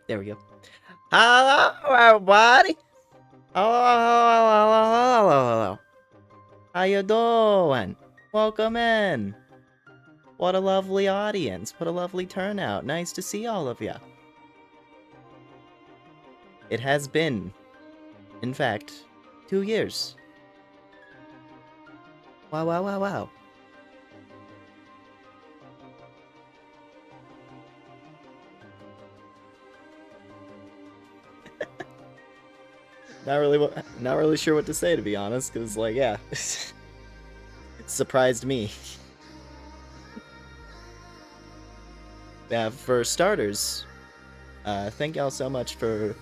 There we go. Hello, everybody. Hello. How you doing? Welcome in. What a lovely audience. What a lovely turnout. Nice to see all of you. It has been, in fact, 2 years. Wow. Not really sure what to say, to be honest, because, like, yeah. It surprised me. Yeah, for starters, thank y'all so much for,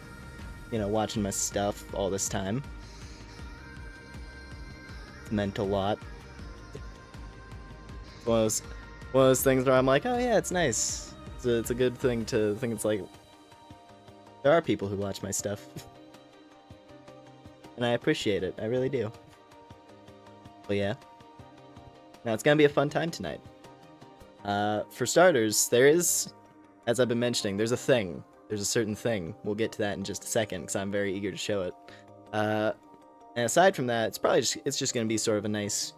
watching my stuff all this time. It's meant a lot. One of those things where I'm like, oh yeah, it's nice. It's a good thing to think. It's like there are people who watch my stuff, and I appreciate it. I really do. But yeah, now it's gonna be a fun time tonight. For starters, there is, as I've been mentioning, there's a thing. There's a certain thing. We'll get to that in just a second because I'm very eager to show it. And aside from that, it's just gonna be sort of a nice,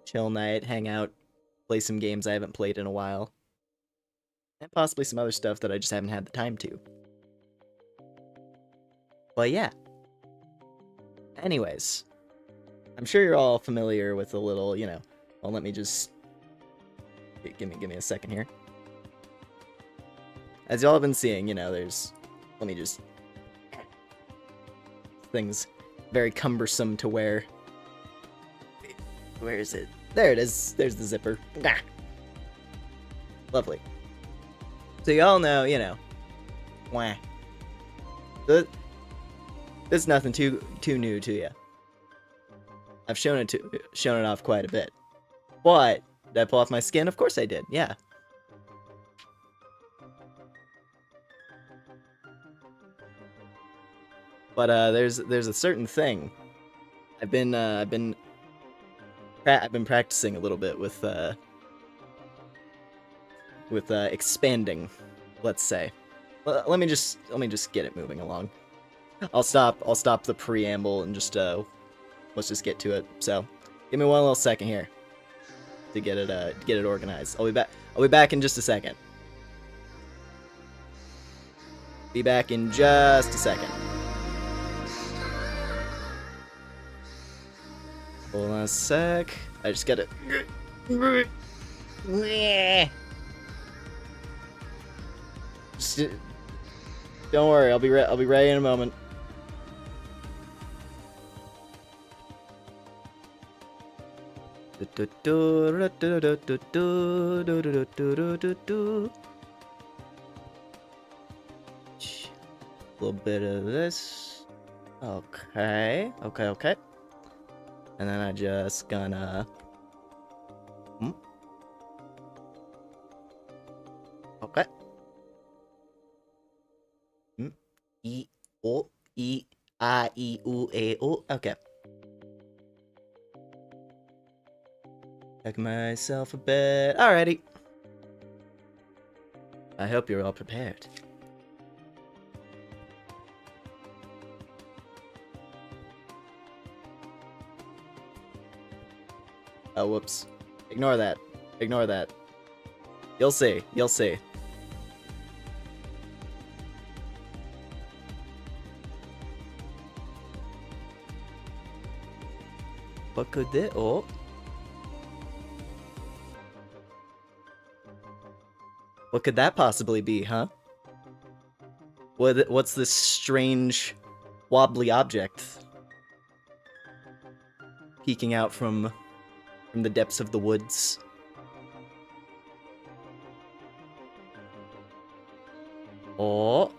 chill night, hang out, play some games I haven't played in a while, and possibly some other stuff that I just haven't had the time to. But yeah. Anyways, I'm sure you're all familiar with a little, you know. Well, let me just give me a second here. As y'all have been seeing, you know, there's, let me just, things very cumbersome to wear. Where is it? There it is. There's the zipper. Ah. Lovely. So y'all know, you know, wah. This is nothing too new to you. I've shown it off quite a bit. But did I pull off my skin? Of course I did. Yeah. But there's a certain thing. I've been practicing a little bit with expanding, let's say. Let me just get it moving along. I'll stop the preamble and just let's just get to it. So, give me one little second here to get it organized. I'll be back in just a second. Be back in just a second. Hold on a sec. I just gotta. Just, don't worry, I'll be ready in a moment. A little bit of this. Okay. And then I just gonna... Okay. E, O, E, I, E, U, A, O. Okay. Check myself a bit. Alrighty. I hope you're all prepared. Oh, whoops. Ignore that. Ignore that. You'll see. You'll see. What could this... Oh. What could that possibly be, huh? What's this strange, wobbly object peeking out from the depths of the woods? Oh.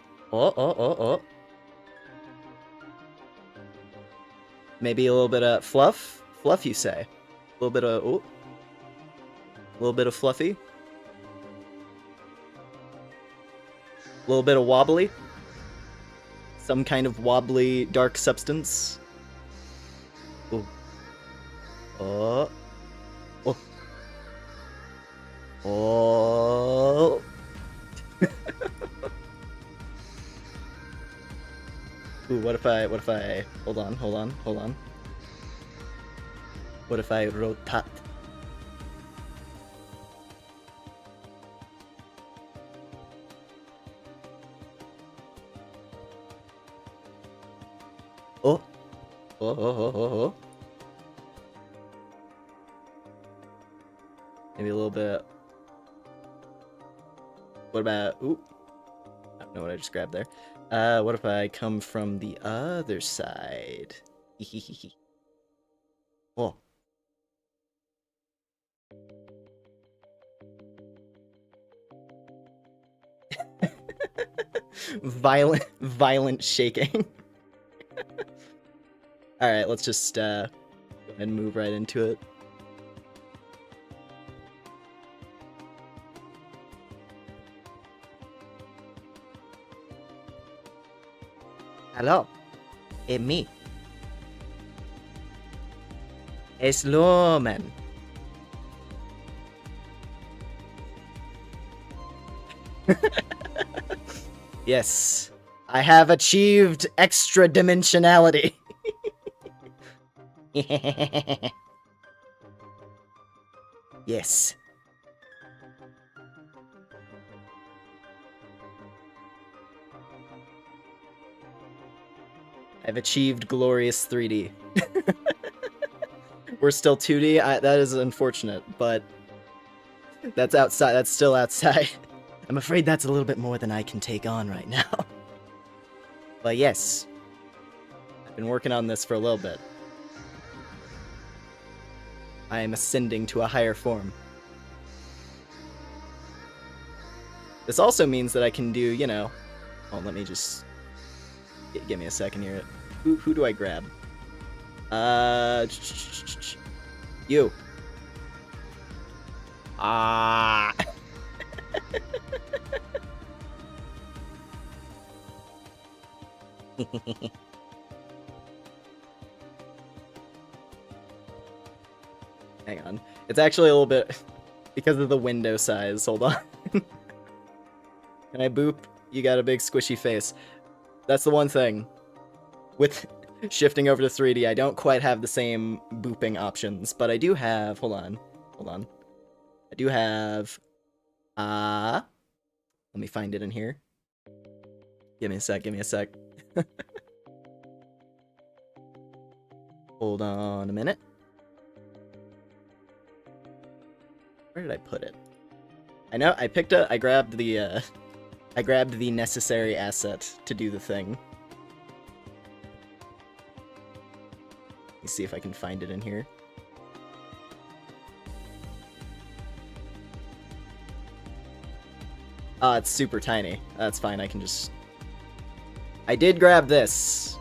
Maybe a little bit of fluff? Fluff, you say? A little bit of... Oh. A little bit of fluffy? A little bit of wobbly? Some kind of wobbly dark substance? Ooh. Oh. Oh. Oh. Ooh, what if I, hold on. What if I wrote that? Oh. Maybe a little bit. What about, ooh. I don't know what I just grabbed there. What if I come from the other side? Oh. Violent shaking. Alright, let's just go ahead and move right into it. Hello. It's me. It's lumen. Yes. I have achieved extra dimensionality. Yes. I've achieved glorious 3D. We're still 2D. That is unfortunate, but that's outside. That's still outside. I'm afraid that's a little bit more than I can take on right now. But yes, I've been working on this for a little bit. I am ascending to a higher form. This also means that I can do, you know... Oh, let me just... Give me a second here. Who do I grab? You. Ah. Hang on. It's actually a little bit... because of the window size. Hold on. Can I boop? You got a big squishy face. That's the one thing. With shifting over to 3D, I don't quite have the same booping options, but I do have... Hold on. I do have... let me find it in here. Give me a sec. Hold on a minute. Where did I put it? I know, I grabbed the necessary asset to do the thing. Let me see if I can find it in here. It's super tiny. That's fine, I can just... I did grab this!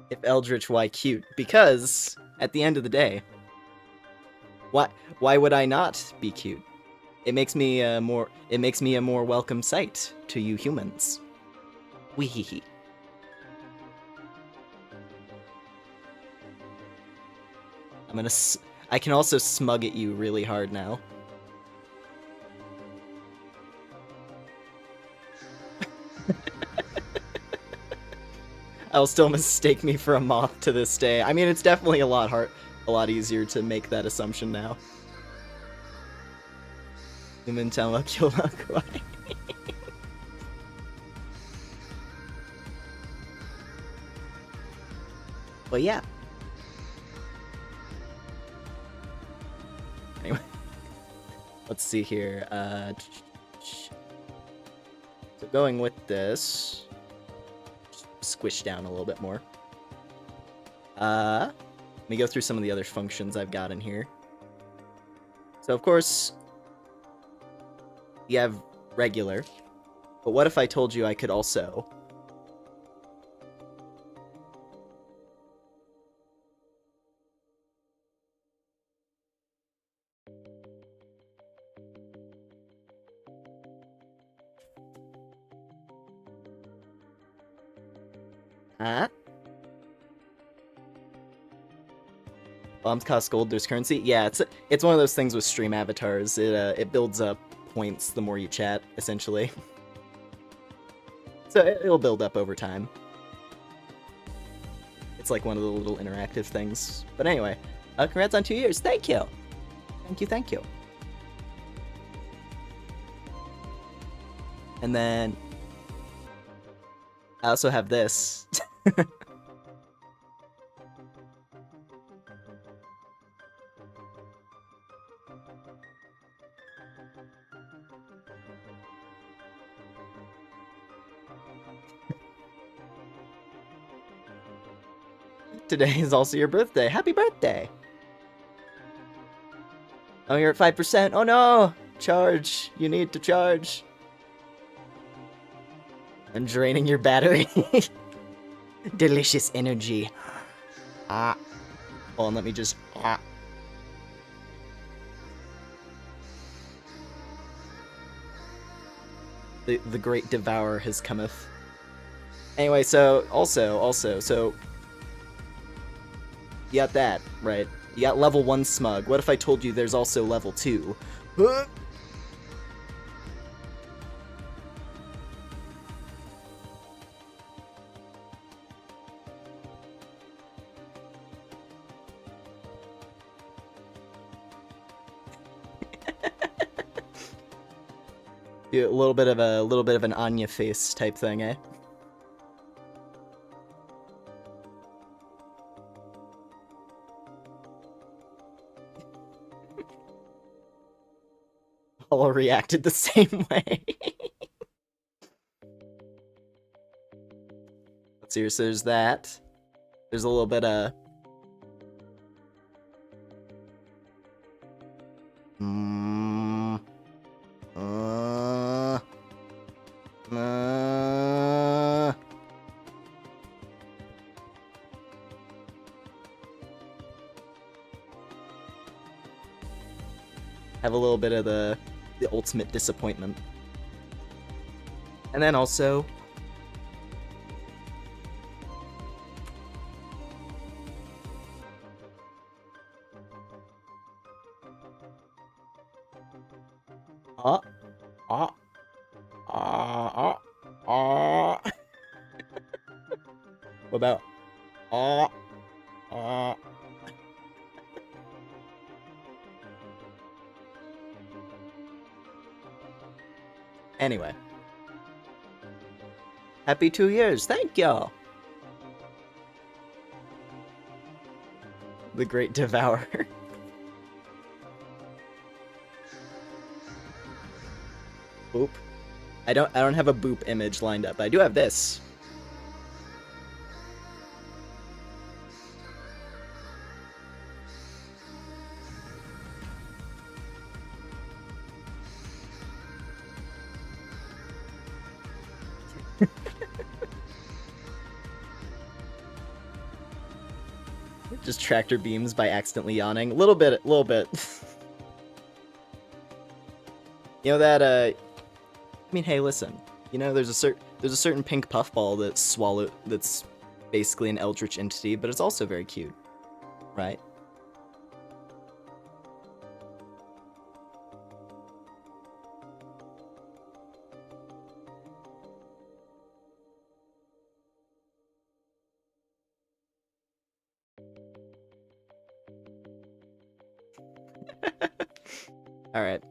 If Eldritch, why cute? Because, at the end of the day, why would I not be cute? It makes me a more welcome sight to you humans. Weehee. I can also smug at you really hard now. I'll still mistake me for a moth to this day. I mean, it's definitely a lot easier to make that assumption now. Lumen Tama Kyolakwai. But yeah. Anyway. Let's see here. So going with this... squish down a little bit more. Let me go through some of the other functions I've got in here. So of course, you have regular, but what if I told you I could also... Huh? Bombs cost gold, there's currency? Yeah, it's one of those things with stream avatars. It builds up points the more you chat, essentially. So it'll build up over time. It's like one of the little interactive things. But anyway, congrats on 2 years. Thank you! Thank you. And then... I also have this. Today is also your birthday. Happy birthday! Oh, you're at 5%. Oh no! Charge. You need to charge. I'm draining your battery. Delicious energy. Hold on, let me just... The great devourer has cometh. Anyway, so, so... You got that, right? You got level 1 smug. What if I told you there's also level 2? A little bit of an Anya face type thing, eh? All reacted the same way. Let's see, so there's that. There's a little bit of... Have a little bit of the ultimate disappointment. And then also... What about... Anyway. Happy 2 years, thank y'all! The Great Devourer. Boop. I don't have a boop image lined up, but I do have this. Just tractor beams by accidentally yawning. A little bit. You know that, I mean, hey, listen. You know, there's a certain pink puffball that's basically an eldritch entity, but it's also very cute. Right? Alright.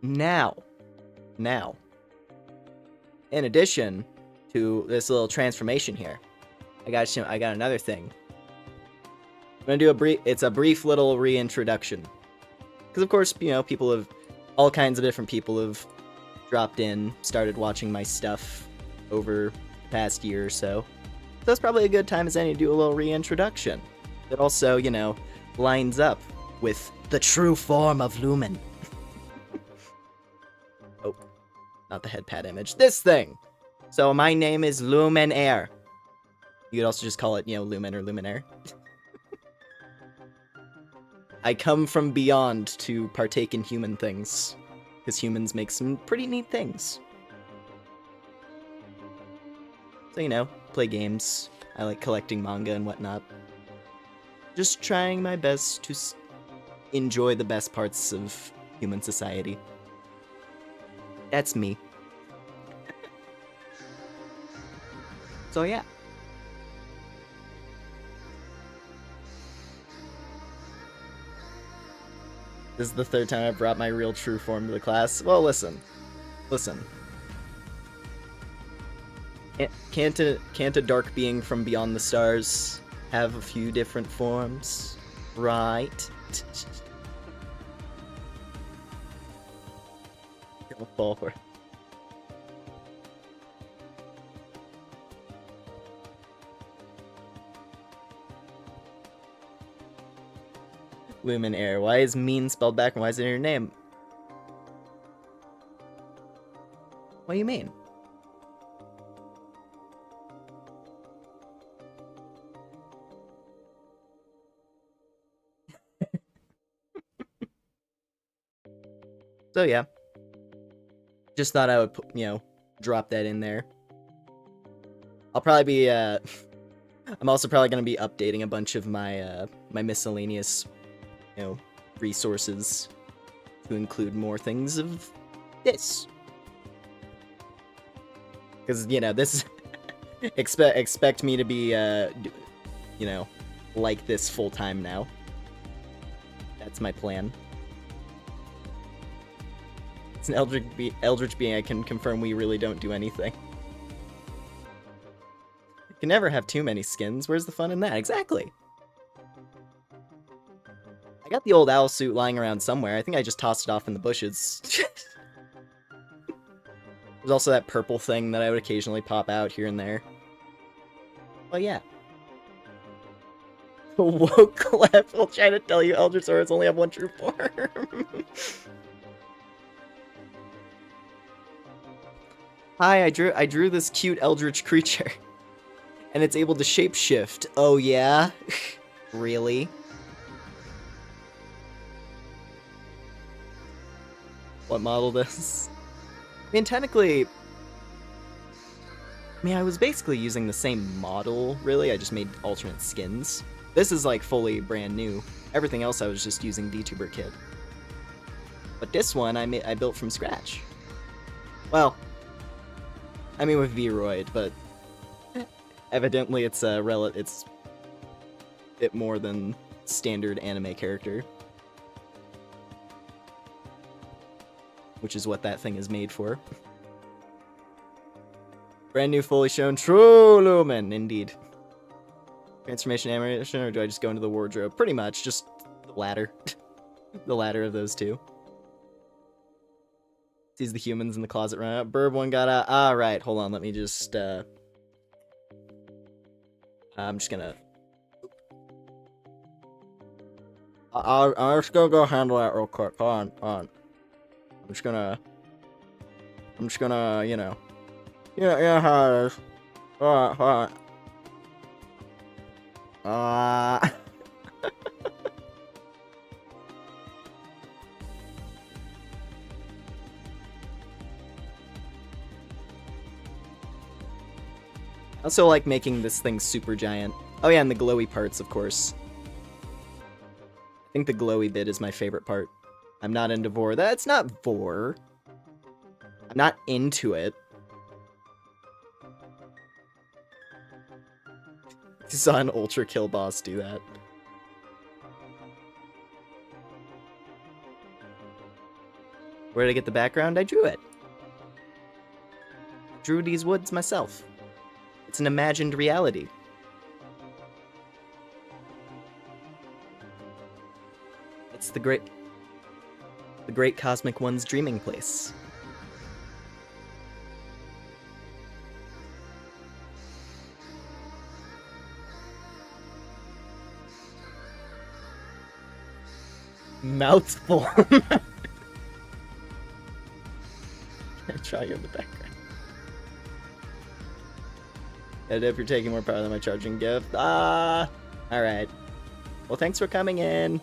Now, in addition to this little transformation here, I got another thing. I'm gonna do a brief little reintroduction. Because of course, you know, all kinds of different people have dropped in, started watching my stuff over the past year or so. So that's probably a good time as any to do a little reintroduction. That also, you know, lines up with the true form of Lumen. Oh, not the headpad image. This thing! So my name is Lumenaire. You could also just call it, you know, Lumen or Lumenaire. I come from beyond to partake in human things. Because humans make some pretty neat things. So, you know, play games. I like collecting manga and whatnot. Just trying my best to enjoy the best parts of human society. That's me. So yeah. This is the third time I've brought my real true form to the class. Well, listen. Can't a dark being from beyond the stars have a few different forms? Right? Go forward. Lumenaire. Why is mean spelled back and why is it in your name? What do you mean? So yeah, just thought I would, drop that in there. I'll probably be, I'm also probably going to be updating a bunch of my, my miscellaneous, resources to include more things of this. Because, this, expect me to be, like this full-time now. That's my plan. It's an eldritch being, I can confirm we really don't do anything. You can never have too many skins. Where's the fun in that? Exactly. I got the old owl suit lying around somewhere. I think I just tossed it off in the bushes. There's also that purple thing that I would occasionally pop out here and there. Well, yeah. Woke Clef will try to tell you Eldritch Swords only have one true form. Hi, I drew this cute eldritch creature. And it's able to shapeshift. Oh yeah? Really? What model this? I mean, technically... I was basically using the same model, really. I just made alternate skins. This is, like, fully brand new. Everything else I was just using Vtuber kit. But this one I built from scratch. Well... I mean with Vroid, but evidently it's it's a bit more than standard anime character. Which is what that thing is made for. Brand new fully shown true lumen, indeed. Transformation animation, or do I just go into the wardrobe? Pretty much, just the latter. The latter of those two. Sees the humans in the closet run out. Burb one got out. Alright, hold on, let me just, I'm just gonna... I'm just gonna go handle that real quick. Hold on. I'm just gonna, yeah, how it is. Alright. I also like making this thing super giant. Oh yeah, and the glowy parts, of course. I think the glowy bit is my favorite part. I'm not into Vor. That's not Vor. I'm not into it. You saw an ultra kill boss do that. Where did I get the background? I drew it. Drew these woods myself. It's an imagined reality. It's the great cosmic one's dreaming place. Mouthful. Try you in the background. And if you're taking more power than my charging gift. Alright. Well, thanks for coming in.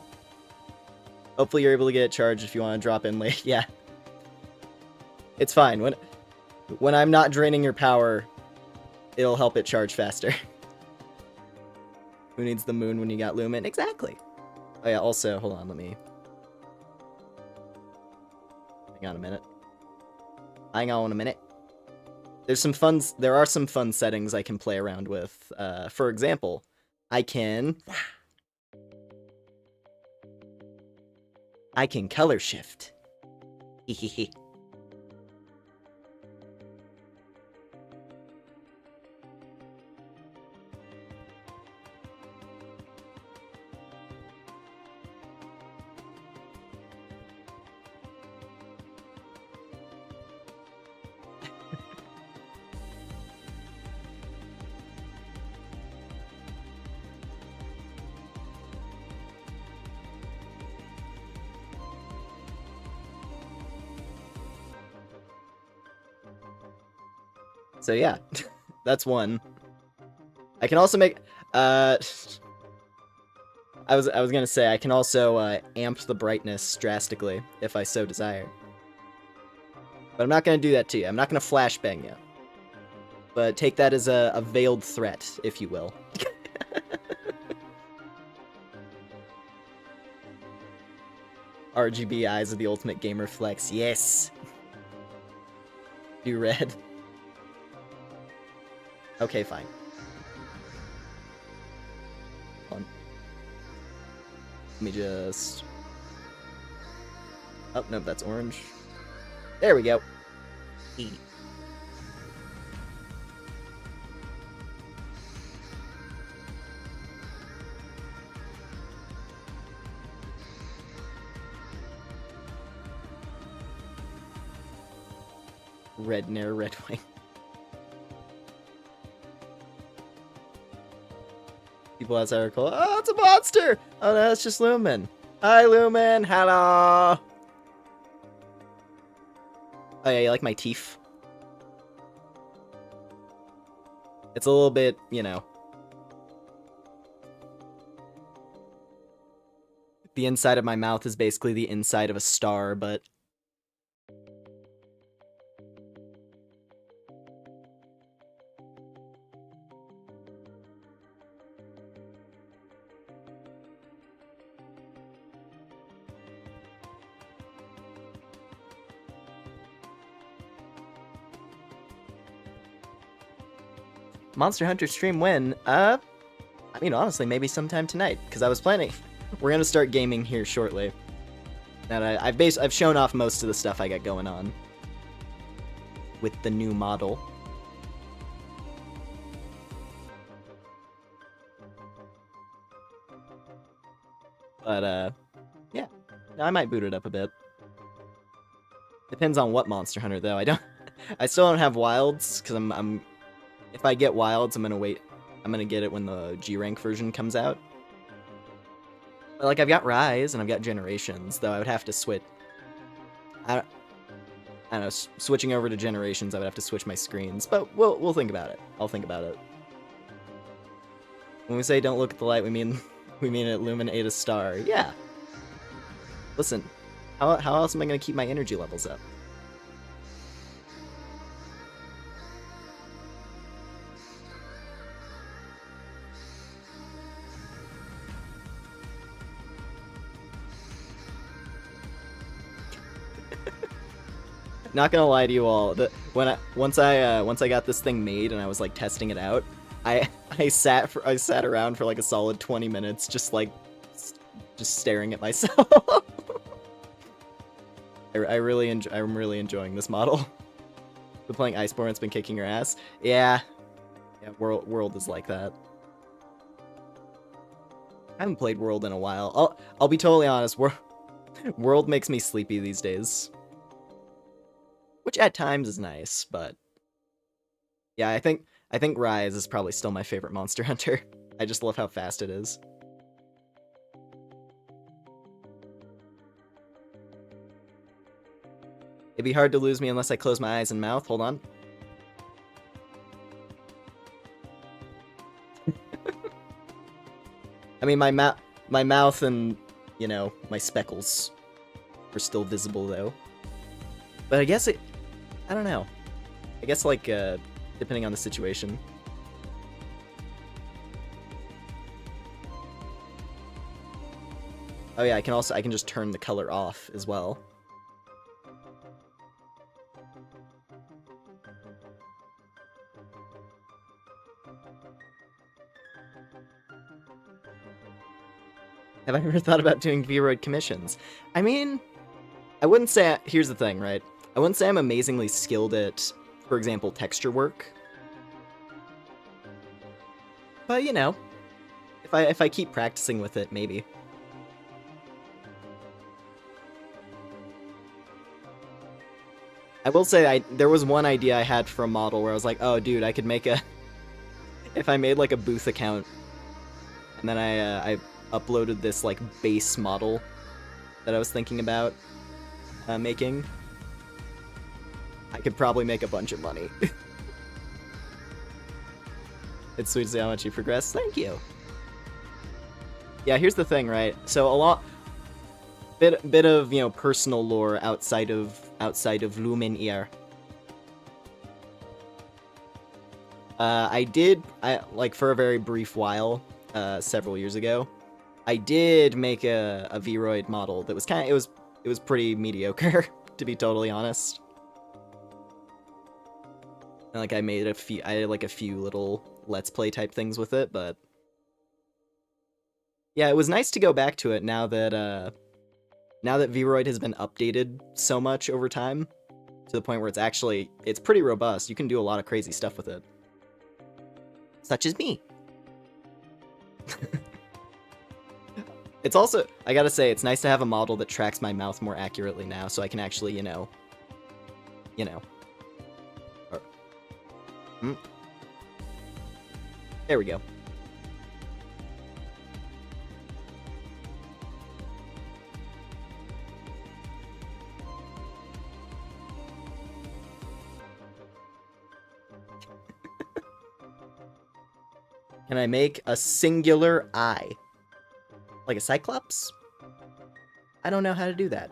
Hopefully you're able to get it charged if you want to drop in late. Yeah. It's fine. When I'm not draining your power, it'll help it charge faster. Who needs the moon when you got lumen? Exactly. Oh yeah, also, hold on, let me... Hang on a minute. There are some fun settings I can play around with. For example, I can color shift. Hehehe. So yeah, that's one. I can also make, I was gonna say, I can also amp the brightness drastically, if I so desire. But I'm not gonna do that to you. I'm not gonna flashbang you. But take that as a veiled threat, if you will. RGB eyes of the ultimate gamer flex. Yes! Do red. Okay, fine. Hold on. Let me just... Oh, no, that's orange. There we go. E. Lumenaire Lorewing. People outside are called, oh, it's a monster! Oh no, it's just Lumen. Hi, Lumen. Hello. Oh yeah, you like my teeth? It's a little bit, you know. The inside of my mouth is basically the inside of a star, but... Monster Hunter stream when? I mean, honestly, maybe sometime tonight, because I was planning. We're gonna start gaming here shortly. And I've shown off most of the stuff I got going on with the new model. But yeah, I might boot it up a bit. Depends on what Monster Hunter though. I still don't have wilds because I'm. If I get wilds, I'm gonna wait. I'm gonna get it when the G rank version comes out. But, like, I've got Rise and I've got Generations, though I would have to switch. I don't know. Switching over to Generations, I would have to switch my screens. But we'll think about it. I'll think about it. When we say don't look at the light, we mean it illuminate a star. Yeah. Listen, how else am I gonna keep my energy levels up? Not gonna lie to you all, once I got this thing made and I was like testing it out, I sat around for like a solid 20 minutes just staring at myself. I'm really enjoying this model. Been playing Iceborne, it's been kicking your ass. Yeah, World is like that. I haven't played World in a while. I'll be totally honest. World makes me sleepy these days. Which at times is nice, but yeah, I think Rise is probably still my favorite Monster Hunter. I just love how fast it is. It'd be hard to lose me unless I close my eyes and mouth. Hold on. I mean, my mouth and, you know, my speckles are still visible though. But I guess I don't know. I guess, like, depending on the situation. Oh yeah, I can just turn the color off as well. Have I ever thought about doing Vroid commissions? I mean, I wouldn't say... Here's the thing, right? I wouldn't say I'm amazingly skilled at, for example, texture work. But, you know, if I keep practicing with it, maybe. I will say there was one idea I had for a model where I was like, oh, dude, I could make a... if I made, like, a booth account, and then I uploaded this, like, base model that I was thinking about making, I could probably make a bunch of money. It's sweet to see how much you progressed. Thank you. Yeah, here's the thing, right? So bit of, you know, personal lore outside of outside of Lumenaire. Like for a very brief while, several years ago, I did make a Vroid model that was it was pretty mediocre, to be totally honest. And, like I had like a few little Let's Play type things with it, but yeah, it was nice to go back to it now that Vroid has been updated so much over time, to the point where it's pretty robust. You can do a lot of crazy stuff with it. Such as me. It's also, I gotta say, it's nice to have a model that tracks my mouth more accurately now, so I can actually, you know. There we go. Can I make a singular eye? Like a Cyclops? I don't know how to do that.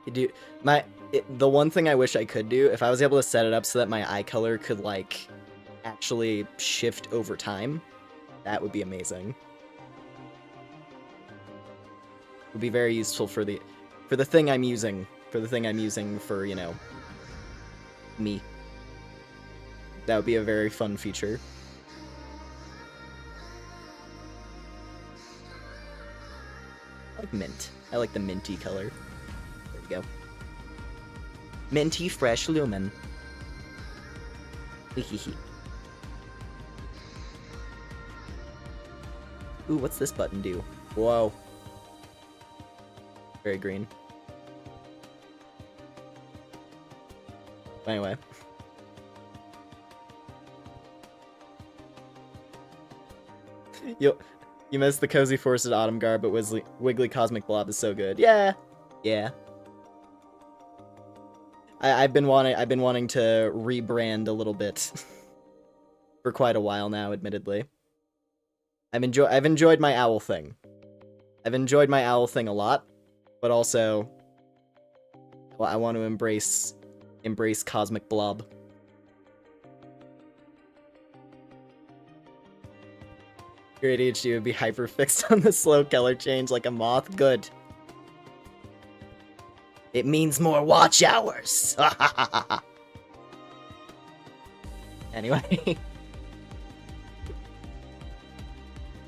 The one thing I wish I could do, if I was able to set it up so that my eye color could, like, actually shift over time, that would be amazing. It would be very useful for the thing I'm using. For the thing I'm using for, you know, me. That would be a very fun feature. I like mint. I like the minty color. There we go. Minty fresh lumen. Hehehe. Ooh, what's this button do? Whoa. Very green. Anyway. You missed the cozy forested autumn garb, but wiggly cosmic blob is so good. Yeah. Yeah. I've been wanting to rebrand a little bit for quite a while now, admittedly. I've enjoyed my owl thing. I've enjoyed my owl thing a lot, but also I want to embrace cosmic blob. Your ADHD would be hyper fixed on the slow color change like a moth. Good. It means more watch hours. Anyway.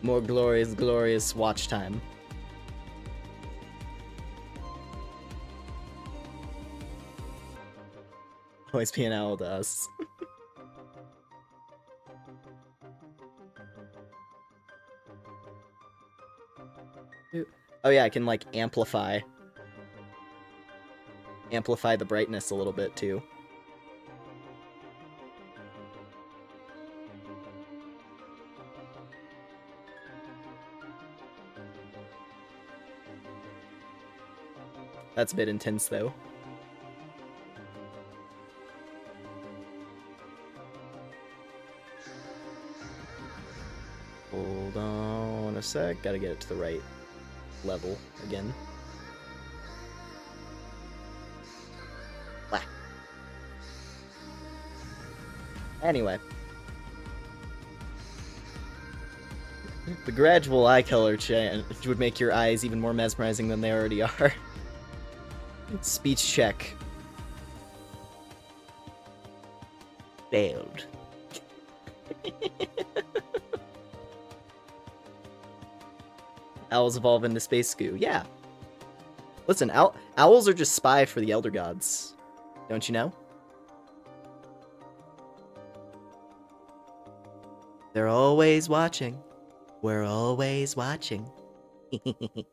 More glorious watch time. Always be an owl to us. Oh yeah, I can like amplify the brightness a little bit too. That's a bit intense though. Hold on a sec, gotta get it to the right level again. Blah. Anyway. The gradual eye color change would make your eyes even more mesmerizing than they already are. Speech check. Failed. Owls evolve into space goo. Yeah. Listen, owls are just spy for the Elder Gods. Don't you know? They're always watching. We're always watching. Wait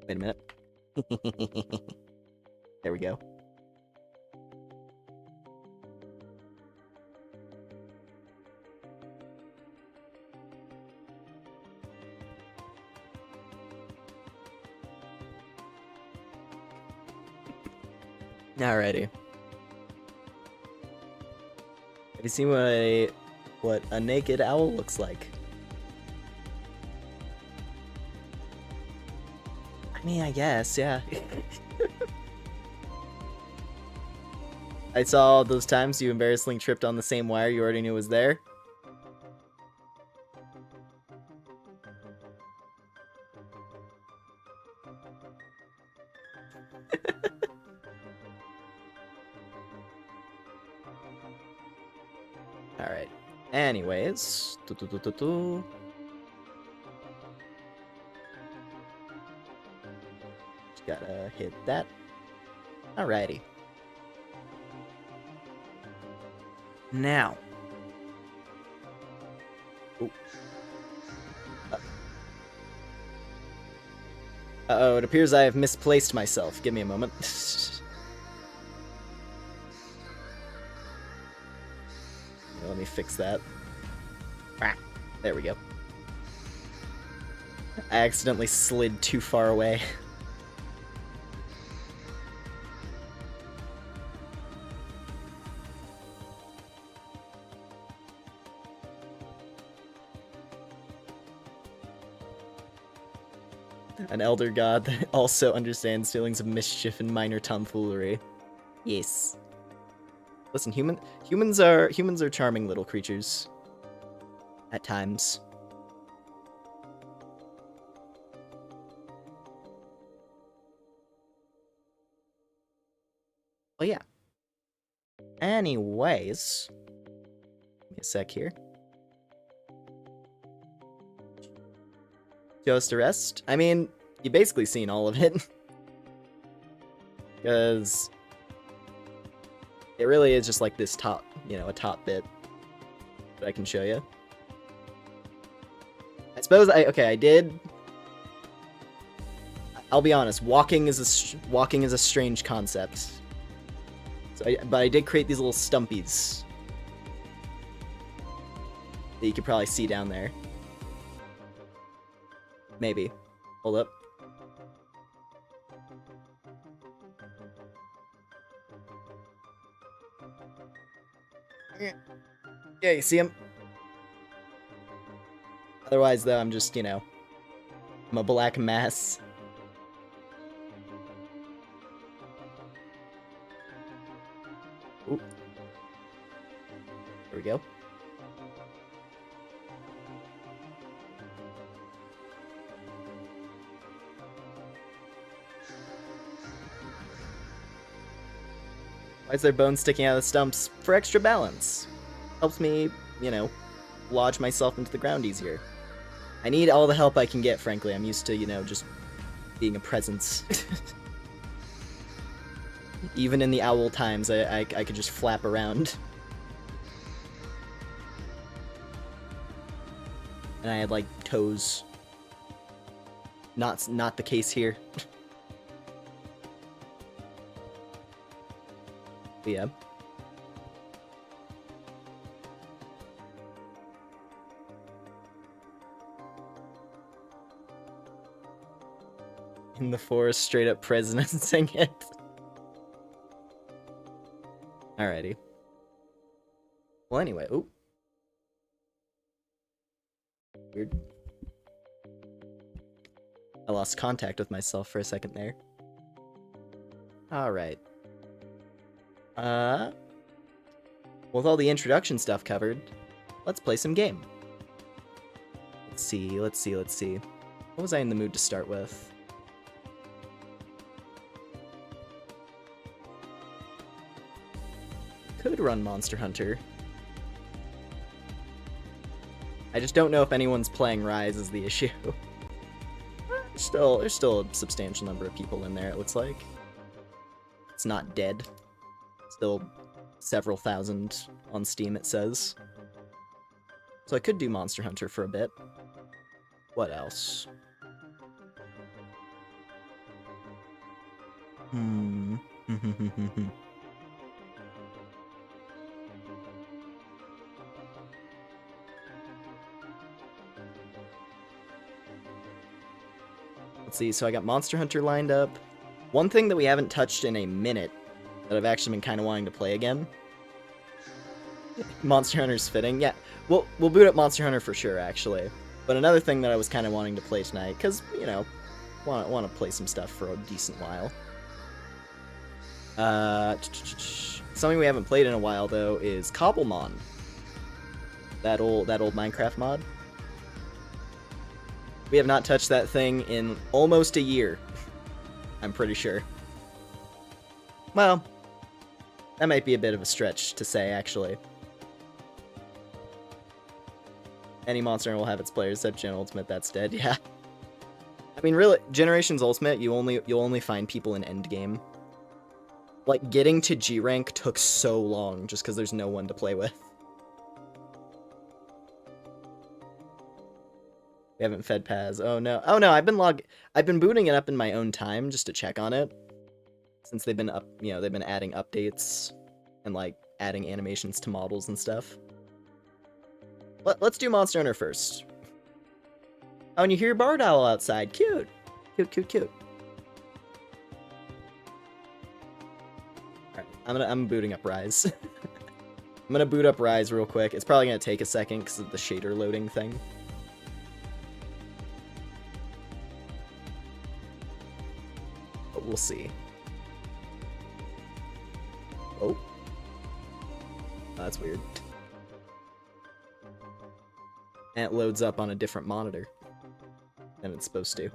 a minute. There we go. Alrighty. Have you seen what a naked owl looks like? I mean, I guess, yeah. I saw those times you embarrassingly tripped on the same wire you already knew was there. Alright. Anyways. Just gotta hit that. Alrighty. Now. Ooh. Uh-oh, it appears I have misplaced myself. Give me a moment. Let me fix that. Ah, there we go. I accidentally slid too far away. An elder god that also understands feelings of mischief and minor tomfoolery. Yes. Listen, humans are charming little creatures. At times. Well, yeah. Anyways, give me a sec here. Just a rest. I mean, you've basically seen all of it. Because it really is just like this top, a top bit that I can show you. I suppose I did. I'll be honest, walking is a strange concept. So but I did create these little stumpies that you could probably see down there. Maybe. Hold up. Yeah, you see him? Otherwise, though, I'm just, I'm a black mass. Ooh. There we go. Why is there bones sticking out of the stumps? For extra balance. Helps me, lodge myself into the ground easier. I need all the help I can get, frankly. I'm used to, just being a presence. Even in the owl times, I could just flap around. And I had, like, toes. Not the case here. But yeah. In the forest, straight up presidencing it. Alrighty. Well, anyway, oop. Weird. I lost contact with myself for a second there. Alright. With all the introduction stuff covered, let's play some game. Let's see. What was I in the mood to start with? Could run Monster Hunter. I just don't know if anyone's playing Rise is the issue. There's still a substantial number of people in there, it looks like. It's not dead. Still several thousand on Steam, it says. So I could do Monster Hunter for a bit. What else? Let's see, so I got Monster Hunter lined up. One thing that we haven't touched in a minute that I've actually been kind of wanting to play again Monster Hunter's fitting. Yeah, we'll boot up Monster Hunter for sure, actually. But another thing that I was kind of wanting to play tonight, because, you know, want to play some stuff for a decent while. Something we haven't played in a while, though, is Cobblemon. That old Minecraft mod. We have not touched that thing in almost a year. I'm pretty sure. Well, that might be a bit of a stretch to say, actually. Any monster will have its players, except Gen Ultimate, that's dead, yeah. I mean, really, Generations Ultimate, you'll only find people in Endgame. Like, getting to G rank took so long, just because there's no one to play with. We haven't fed Paz. Oh no. Oh no, I've been booting it up in my own time just to check on it. Since they've been they've been adding updates and like adding animations to models and stuff. Let's do Monster Hunter first. Oh, and you hear Barred Owl outside. Cute. Cute, cute, cute. Alright, I'm booting up Rise. I'm gonna boot up Rise real quick. It's probably gonna take a second because of the shader loading thing. But we'll see. Oh. That's weird. And it loads up on a different monitor than it's supposed to.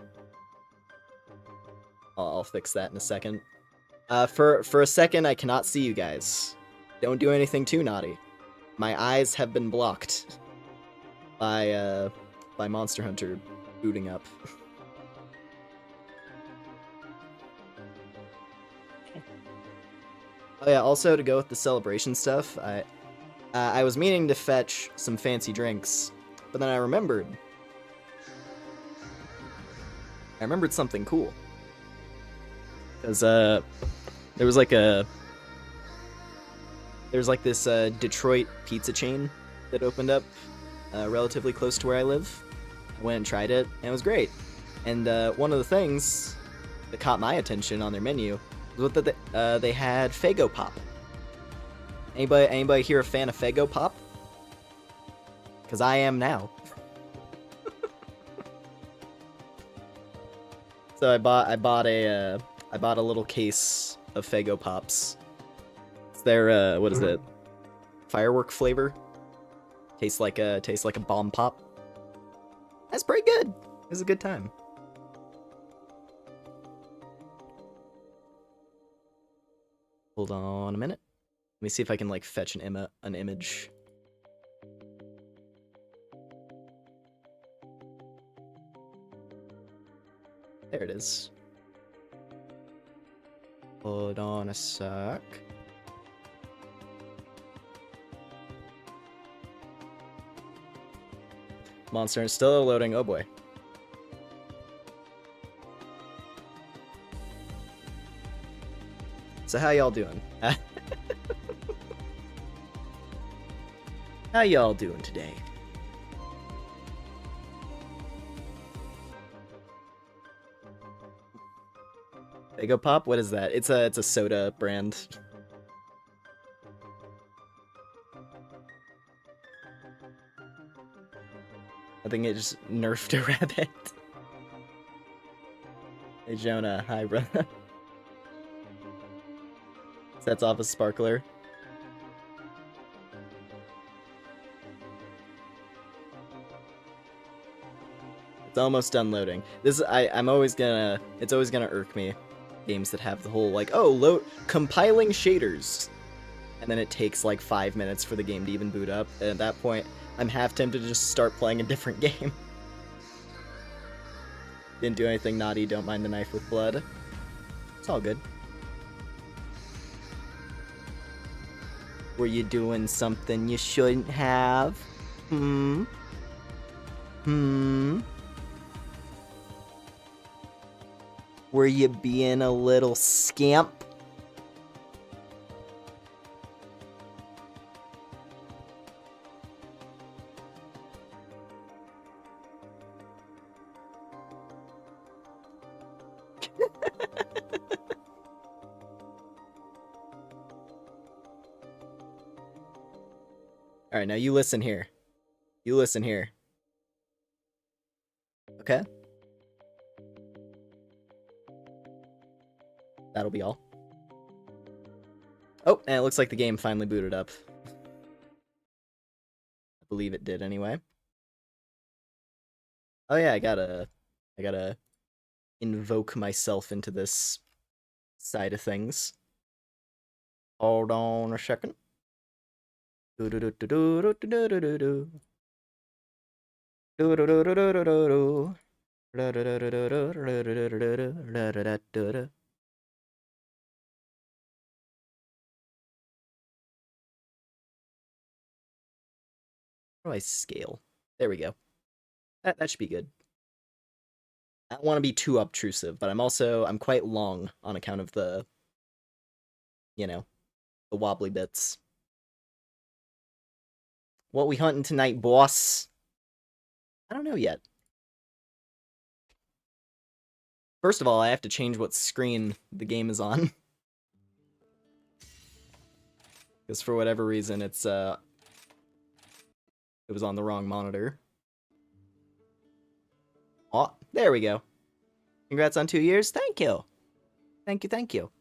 I'll fix that in a second. For a second, I cannot see you guys. Don't do anything too naughty. My eyes have been blocked by Monster Hunter booting up. Oh yeah, also to go with the celebration stuff, I was meaning to fetch some fancy drinks, but then I remembered something cool. Because there's like this Detroit pizza chain that opened up relatively close to where I live. I went and tried it, and it was great. And one of the things that caught my attention on their menu was that they had Faygo Pop. Anybody here a fan of Faygo Pop? Because I am now. So I bought a little case of Faygo Pops. It's their what is it? Firework flavor. Tastes like a bomb pop. That's pretty good. It was a good time. Hold on a minute. Let me see if I can like fetch an image. There it is. Hold on a sec. Monster is still loading. Oh boy. So how y'all doing? How y'all doing today? Faygo Pop? What is that? It's a soda brand. I think it just nerfed a rabbit. Hey Jonah, hi brother. Sets off a sparkler. It's almost done loading. This it's always gonna irk me. Games that have the whole like, oh, compiling shaders. And then it takes like 5 minutes for the game to even boot up. And at that point, I'm half tempted to just start playing a different game. Didn't do anything naughty, don't mind the knife with blood. It's all good. Were you doing something you shouldn't have? Were you being a little scamp? Alright, now you listen here. You listen here. Okay? That'll be all. Oh, and it looks like the game finally booted up. I believe it did anyway. Oh yeah, I gotta invoke myself into this side of things. Hold on a second. How do I scale? There we go. That should be good. I don't want to be too obtrusive, but I'm quite long on account of the, you know, the wobbly bits. What we hunting tonight, boss? I don't know yet. First of all, I have to change what screen the game is on. Because for whatever reason, it was on the wrong monitor. Oh, there we go. Congrats on 2 years. Thank you. Thank you, thank you.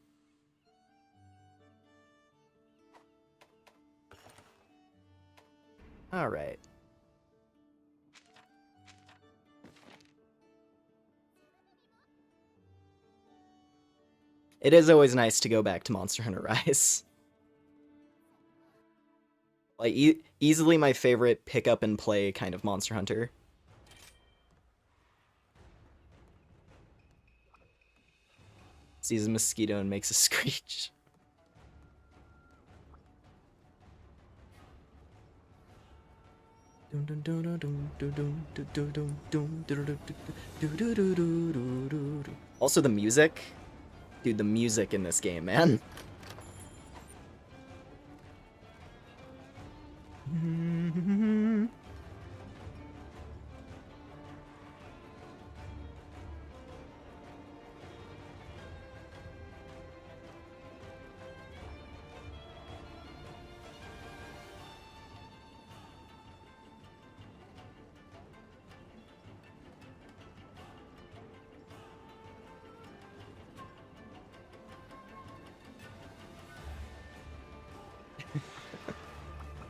All right. It is always nice to go back to Monster Hunter Rise. Like, easily my favorite pick up and play kind of Monster Hunter. Sees a mosquito and makes a screech. Also the music. Dude, the music in this game, man.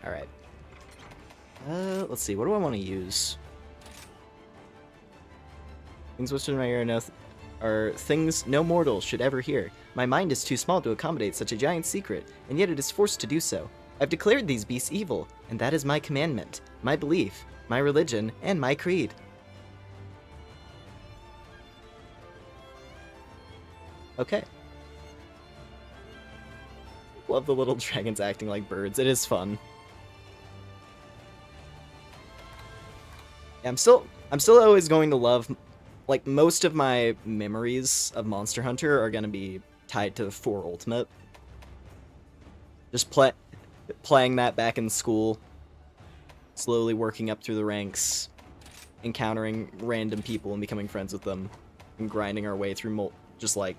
Alright. Let's see, what do I want to use? Things whispered in my ear are things no mortal should ever hear. My mind is too small to accommodate such a giant secret, and yet it is forced to do so. I've declared these beasts evil, and that is my commandment, my belief, my religion, and my creed. Okay. Love the little dragons acting like birds. It is fun. Yeah, I'm still always going to love, like, most of my memories of Monster Hunter are gonna be tied to 4 Ultimate. Just playing that back in school, slowly working up through the ranks, encountering random people and becoming friends with them, and grinding our way through just like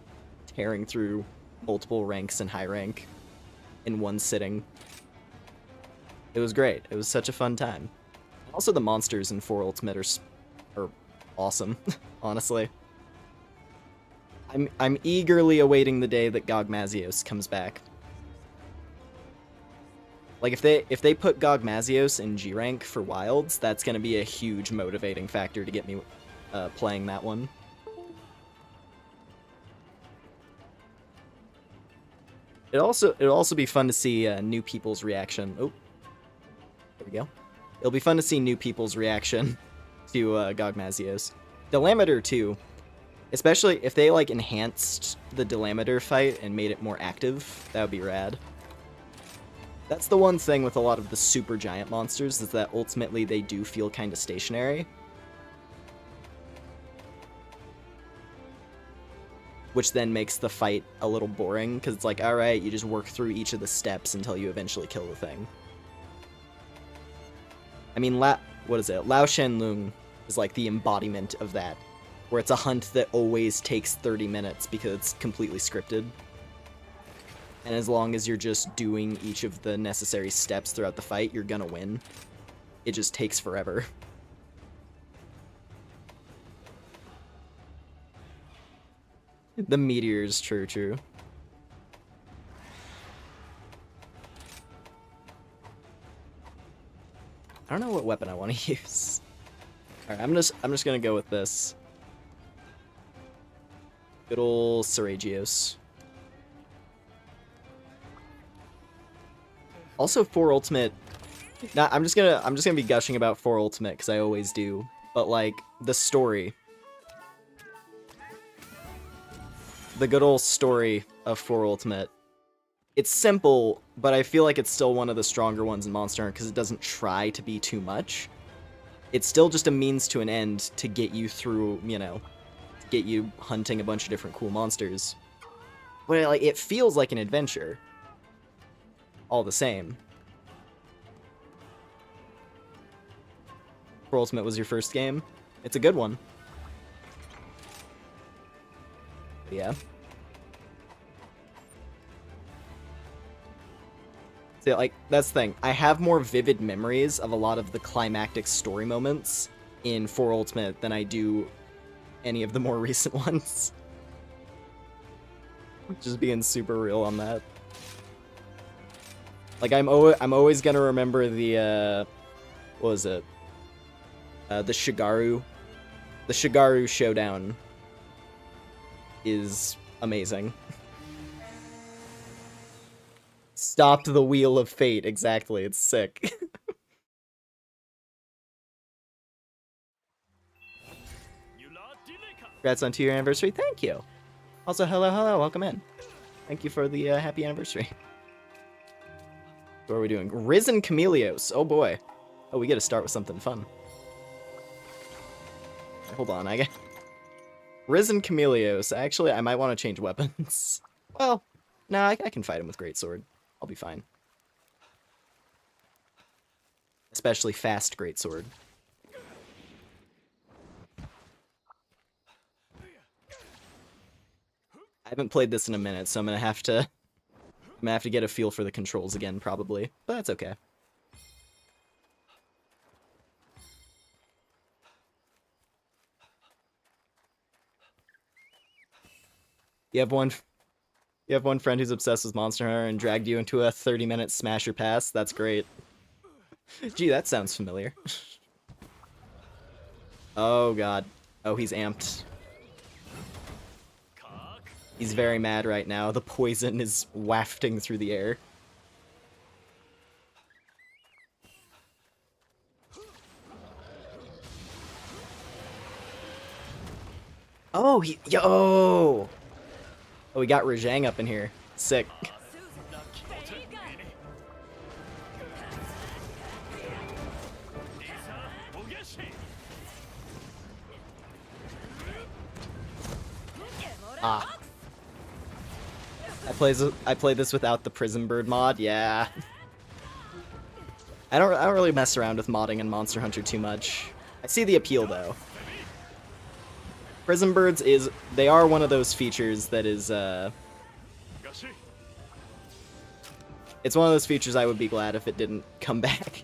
tearing through multiple ranks in high rank in one sitting. It was great. It was such a fun time. Also, the monsters in 4 Ultimate are awesome, honestly. I'm eagerly awaiting the day that Gogmazios comes back. Like, if they put Gogmazios in G rank for Wilds, that's gonna be a huge motivating factor to get me playing that one. It'll also be fun to see new people's reaction. Oh, there we go. It'll be fun to see new people's reaction to Gogmazios. Delameter too, especially if they like enhanced the Delameter fight and made it more active. That would be rad. That's the one thing with a lot of the super giant monsters, is that ultimately they do feel kind of stationary. Which then makes the fight a little boring, because it's like, alright, you just work through each of the steps until you eventually kill the thing. I mean, what is it? Lao Shenlong is like the embodiment of that, where it's a hunt that always takes 30 minutes because it's completely scripted. And as long as you're just doing each of the necessary steps throughout the fight, you're gonna win. It just takes forever. The meteors, true. I don't know what weapon I want to use. Alright, I'm just gonna go with this. Good ol' Seragios. Also 4 ultimate. Nah, I'm just gonna be gushing about 4 ultimate because I always do. But like the story. The good old story of 4 ultimate. It's simple, but I feel like it's still one of the stronger ones in Monster Hunter because it doesn't try to be too much. It's still just a means to an end to get you through, you know, to get you hunting a bunch of different cool monsters. But like, it feels like an adventure. All the same. 4 Ultimate was your first game? It's a good one. But yeah. So, like, that's the thing. I have more vivid memories of a lot of the climactic story moments in 4 Ultimate than I do any of the more recent ones. Just being super real on that. Like, I'm always gonna remember the, what was it? The Shigaru. The Shigaru showdown is amazing. Stopped the wheel of fate, exactly, it's sick. Congrats on 2-year anniversary, thank you! Also, hello, welcome in. Thank you for the happy anniversary. What are we doing? Risen Chameleos, oh boy. Oh, we gotta start with something fun. Hold on, I get... Risen Chameleos, actually, I might want to change weapons. Well, no, I can fight him with Greatsword. I'll be fine. Especially fast Greatsword. I haven't played this in a minute, so I'm gonna have to get a feel for the controls again, probably. But that's okay. You have one friend who's obsessed with Monster Hunter and dragged you into a 30-minute smasher pass? That's great. Gee, that sounds familiar. Oh god. Oh, he's amped. He's very mad right now. The poison is wafting through the air. Oh, yo! Oh, we got Rajang up in here. Sick. Ah. I play this without the Prism Bird mod, yeah. I don't really mess around with modding in Monster Hunter too much. I see the appeal though. Prism Birds they are one of those features that is, it's one of those features I would be glad if it didn't come back.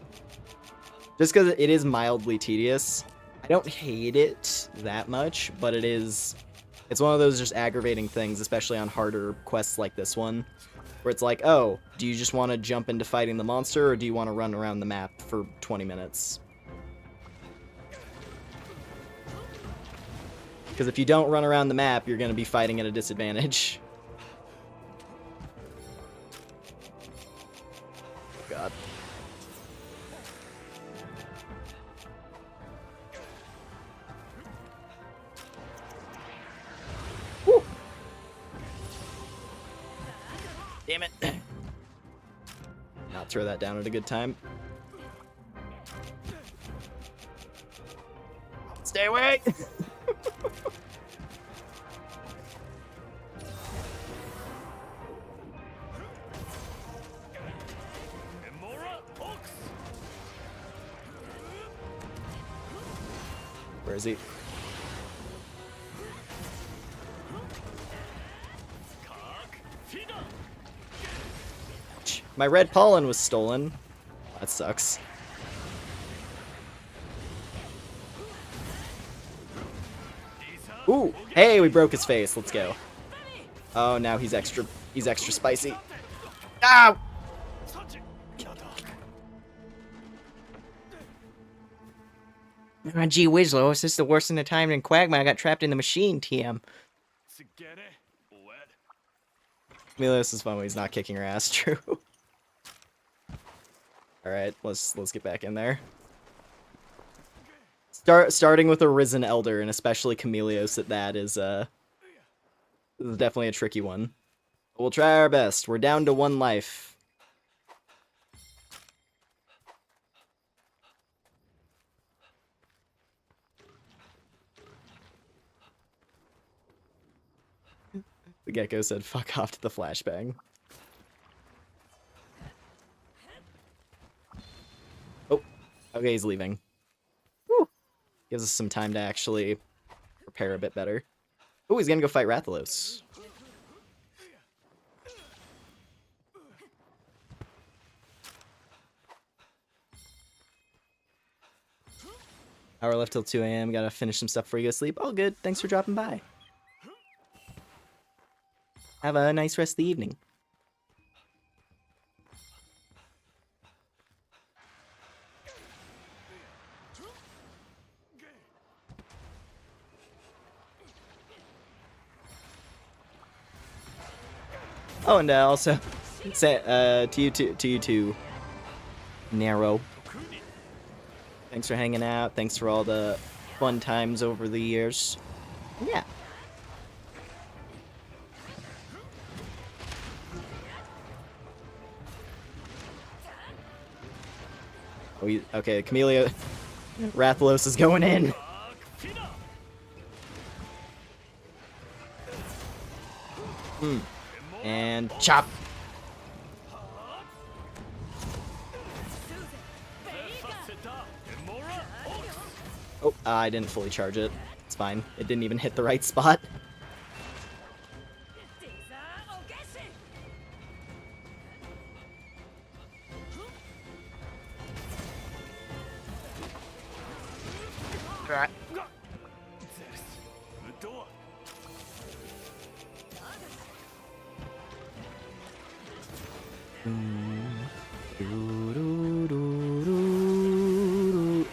Just because it is mildly tedious. I don't hate it that much, but it's one of those just aggravating things, especially on harder quests like this one, where it's like, oh, do you just want to jump into fighting the monster, or do you want to run around the map for 20 minutes? Because if you don't run around the map, you're going to be fighting at a disadvantage. God. Woo! Damn it. Not throw that down at a good time. Stay away! Where is he? My red pollen was stolen. That sucks. Ooh, hey, we broke his face. Let's go. Oh, now he's extra spicy. Ah! Gee whiz, Lois, this is the worst in the time in Quagmire. I got trapped in the machine, TM. Milius is fun when he's not kicking her ass, true. Alright, let's get back in there. Starting with a Risen Elder, and especially Chameleos at that, is definitely a tricky one. We'll try our best. We're down to 1 life. The Gecko said, fuck off to the flashbang. Oh, okay, he's leaving. Woo. Gives us some time to actually prepare a bit better. Oh, he's gonna go fight Rathalos. Hour left till 2 a.m. Gotta finish some stuff before you go to sleep. All good. Thanks for dropping by. Have a nice rest of the evening. Oh, and also, to you too, Narrow. Thanks for hanging out. Thanks for all the fun times over the years. Yeah. Oh, okay, Camellia. Rathalos is going in. And chop. Oh, I didn't fully charge it. It's fine. It didn't even hit the right spot.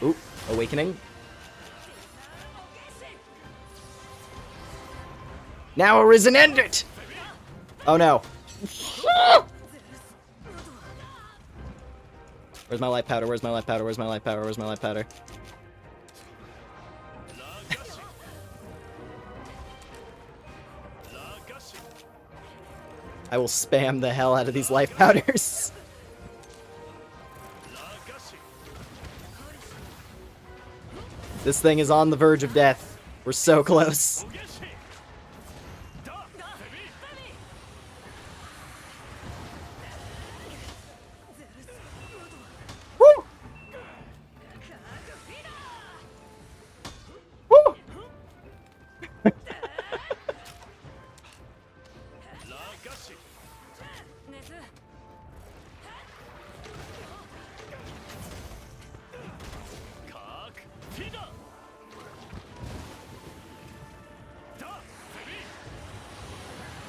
Ooh, awakening. Now Arisen, end it! Oh no. Where's my life powder? Where's my life powder? Where's my life powder? Where's my life powder? I will spam the hell out of these life powders. This thing is on the verge of death. We're so close. Woo! Woo!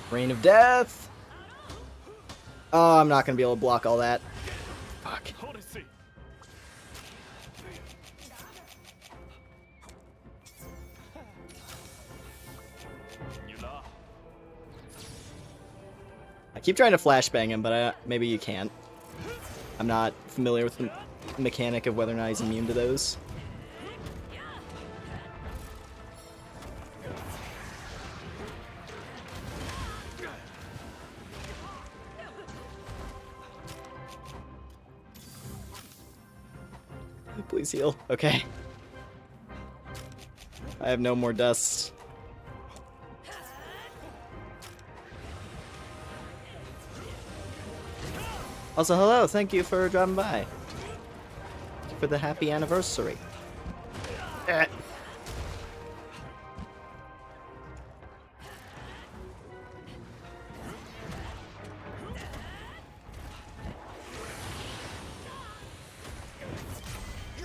Rain of Death. Oh, I'm not gonna be able to block all that. Fuck. I keep trying to flashbang him, but maybe you can't. I'm not familiar with the mechanic of whether or not he's immune to those. Please heal. Okay. I have no more dust. Also, hello. Thank you for dropping by. Thank you for the happy anniversary.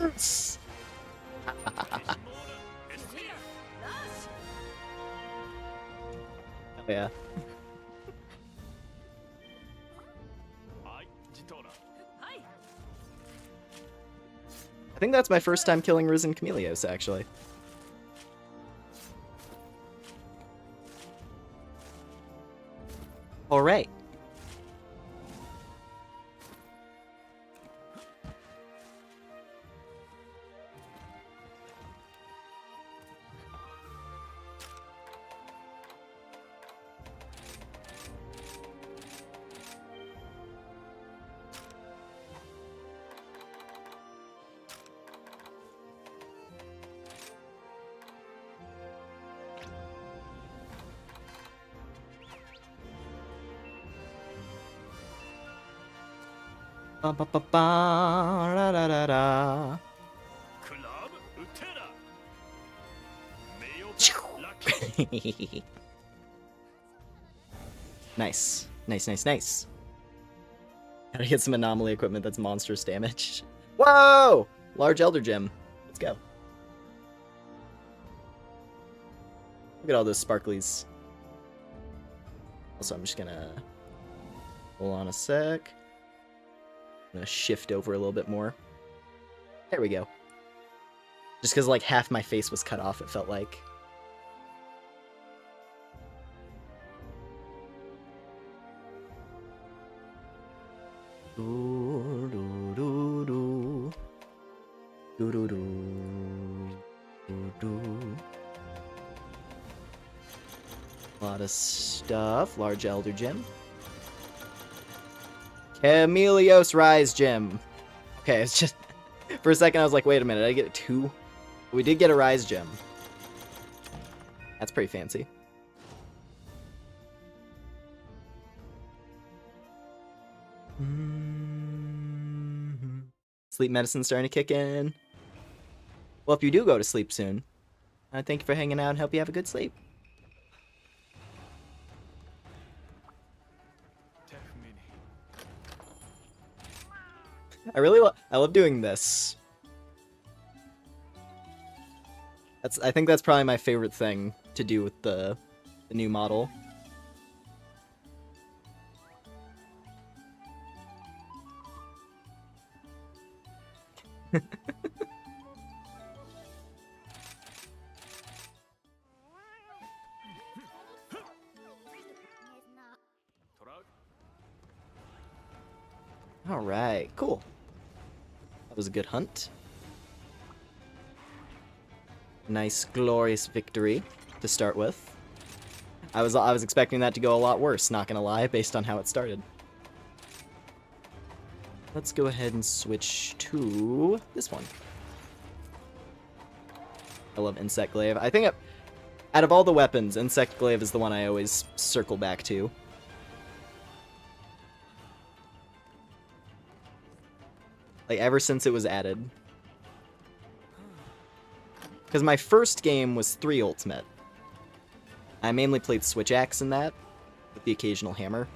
Yes! Oh, yeah. I think that's my first time killing Risen Chameleos, actually. Alright. Ba ba ba ba da da da da. Nice. Nice, nice, nice. Gotta get some anomaly equipment that's monstrous damage. Whoa! Large Elder Gem. Let's go. Look at all those sparklies. Also, I'm just gonna... Hold on a sec. I'm gonna shift over a little bit more. There we go. Just because, like, half my face was cut off, it felt like. Do, do, do, do. Do, do, do. Do, do. A lot of stuff. Large Elder Gem. Chameleos Rise Gem. Okay, it's just... For a second, I was like, wait a minute, did I get 2? We did get a Rise Gem. That's pretty fancy. Sleep medicine starting to kick in. Well, if you do go to sleep soon, thank you for hanging out and hope you have a good sleep. I love doing this. I think that's probably my favorite thing to do with the new model. Alright, cool. That was a good hunt. Nice, glorious victory to start with. I was expecting that to go a lot worse, not gonna lie, based on how it started. Let's go ahead and switch to this one. I love Insect Glaive. I think out of all the weapons, Insect Glaive is the one I always circle back to. Like, ever since it was added. Because my first game was 3 Ultimate. I mainly played Switch Axe in that, with the occasional hammer.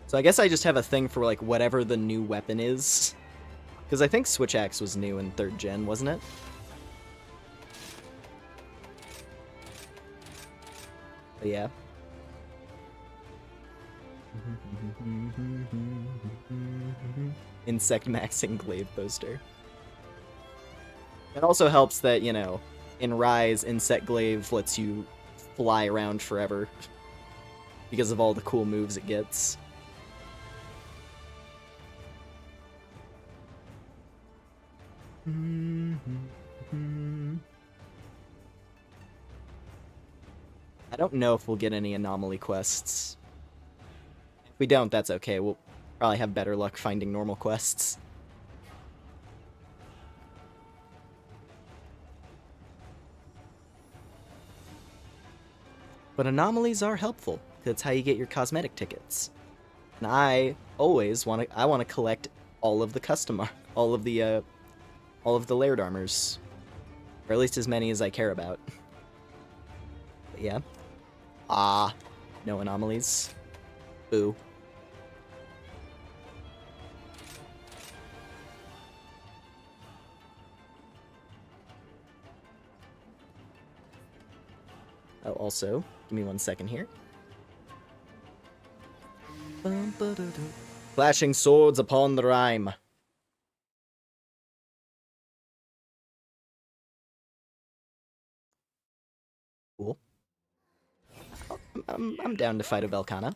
So I guess I just have a thing for, like, whatever the new weapon is. Because I think Switch Axe was new in 3rd gen, wasn't it? But yeah. Insect maxing glaive poster. It also helps that, you know, in Rise, Insect Glaive lets you fly around forever because of all the cool moves it gets. I don't know if we'll get any anomaly quests. If we don't, that's okay. We'll probably have better luck finding normal quests. But anomalies are helpful. That's how you get your cosmetic tickets. And I always want to collect all of the all of the layered armors, or at least as many as I care about. But yeah. No anomalies. Boo. also, give me 1 second here. Flashing swords upon the rhyme. Cool. I'm down to fight a Velkhana.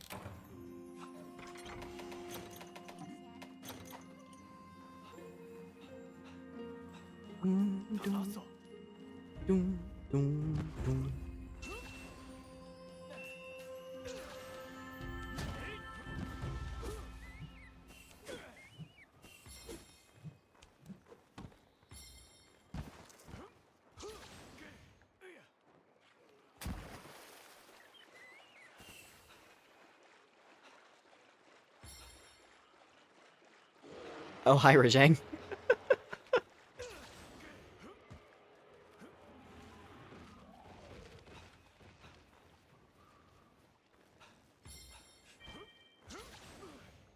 Oh, hi, Rajang.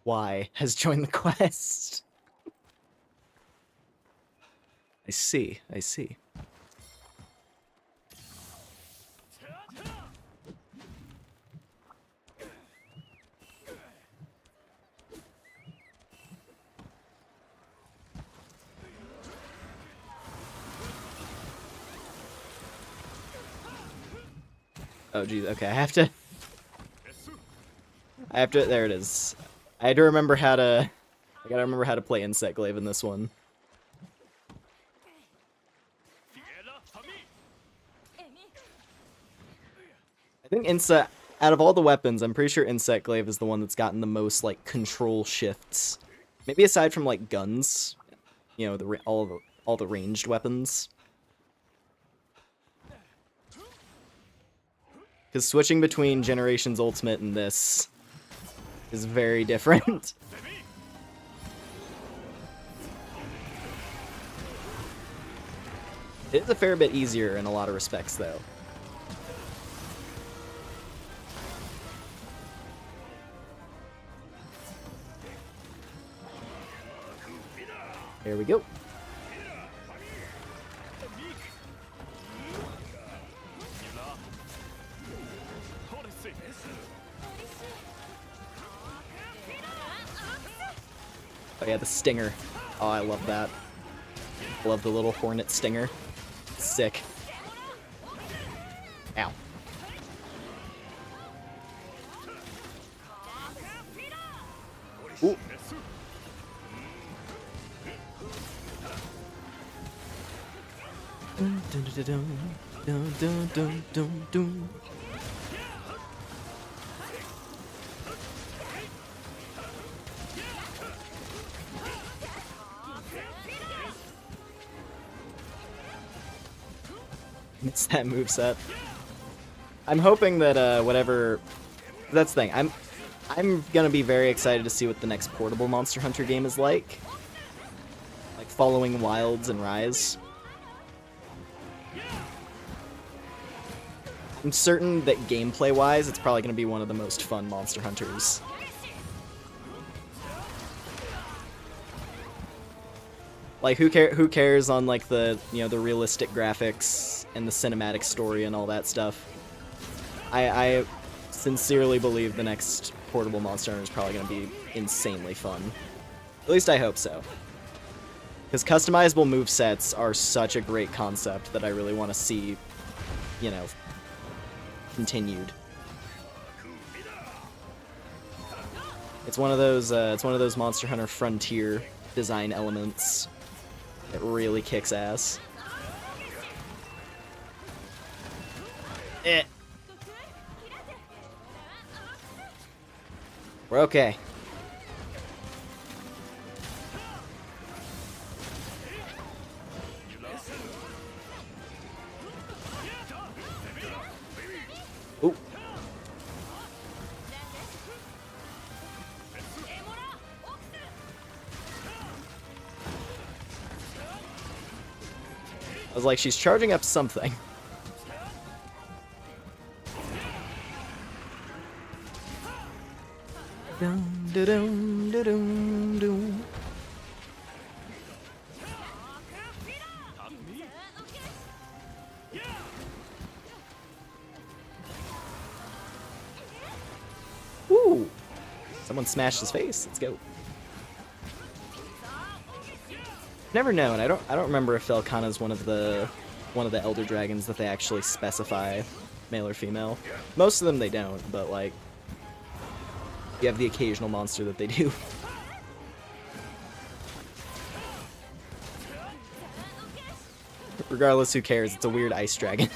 Y has joined the quest. I see, I see. Oh, geez, okay, I have to, there it is. I had to remember how to, I gotta remember how to play Insect Glaive in this one. I think out of all the weapons, I'm pretty sure Insect Glaive is the one that's gotten the most, like, control shifts. Maybe aside from, like, guns. You know, all the ranged weapons. Because switching between Generations Ultimate and this is very different. It is a fair bit easier in a lot of respects, though. There we go. Oh yeah, the stinger. Oh, I love that. I love the little hornet stinger. Sick. Ow. Ooh. Dun, dun, dun, dun, dun, dun, dun, dun. It's that moveset. I'm hoping that whatever. That's the thing. I'm gonna be very excited to see what the next portable Monster Hunter game is like. Like following Wilds and Rise. I'm certain that gameplay-wise, it's probably gonna be one of the most fun Monster Hunters. Like, who cares on, like, the, you know, the realistic graphics and the cinematic story and all that stuff? I sincerely believe the next portable Monster Hunter is probably going to be insanely fun. At least I hope so. Because customizable movesets are such a great concept that I really want to see, you know, continued. It's one of those Monster Hunter Frontier design elements. It really kicks ass. We're okay. Ooh. I was like, she's charging up something. Dun, dun, dun, dun, dun, dun. Someone smashed his face. Let's go. Never known. I don't remember if Velkhana is one of the elder dragons that they actually specify male or female. Most of them they don't, but like you have the occasional monster that they do. Regardless, who cares? It's a weird ice dragon.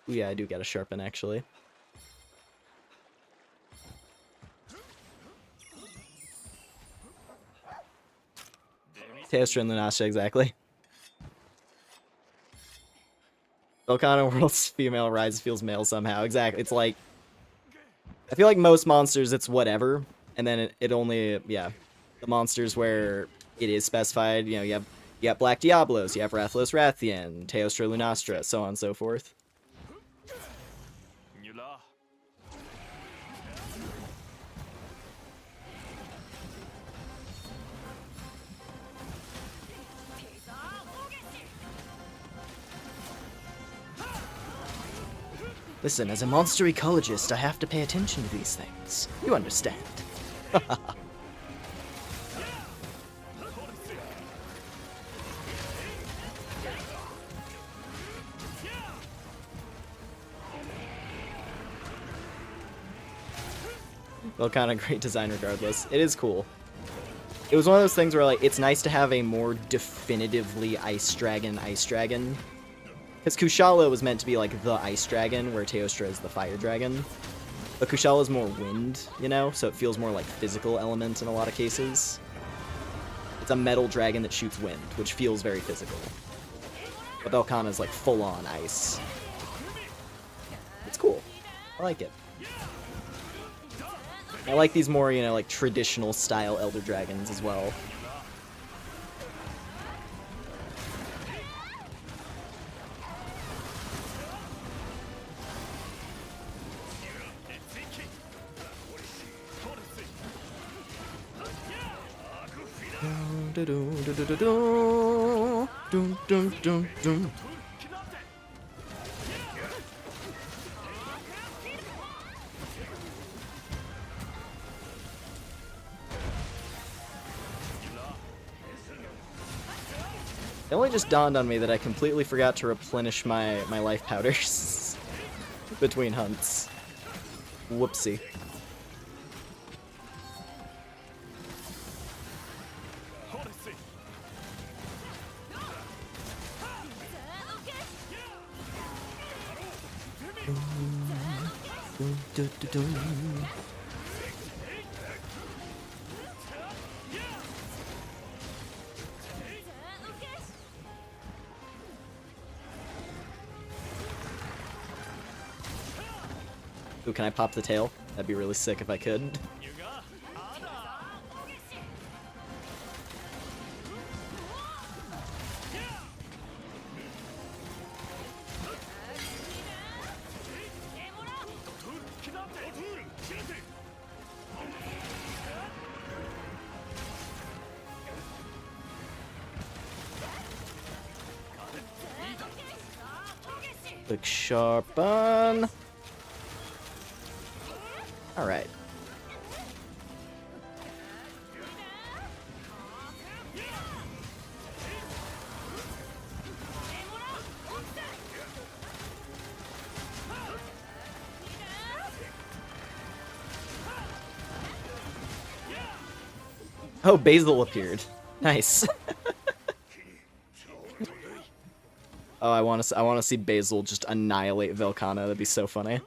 Ooh, yeah, I do get a sharpen, actually. Teostra and Lunastra, exactly. Velkhana World's female rise feels male somehow. Exactly. It's like, I feel like most monsters, it's whatever. And then it only, yeah. The monsters where it is specified, you know, you have Black Diablos, you have Rathalos Rathian, Teostra Lunastra, so on and so forth. Listen, as a monster ecologist, I have to pay attention to these things. You understand. Well, kind of great design regardless. It is cool. It was one of those things where, like, it's nice to have a more definitively ice dragon. Because Kushala was meant to be, like, the ice dragon, where Teostra is the fire dragon. But Kushala is more wind, you know? So it feels more like physical element in a lot of cases. It's a metal dragon that shoots wind, which feels very physical. But Velkhana is, like, full-on ice. It's cool. I like it. I like these more, you know, like, traditional style Elder Dragons as well. It only just dawned on me that I completely forgot to replenish my life powders between hunts. Whoopsie. Ooh, can I pop the tail? That'd be really sick if I could. Quick sharpen. All right. Oh, Basil appeared. Nice. Oh, I want to see Basil just annihilate Velkhana. That'd be so funny.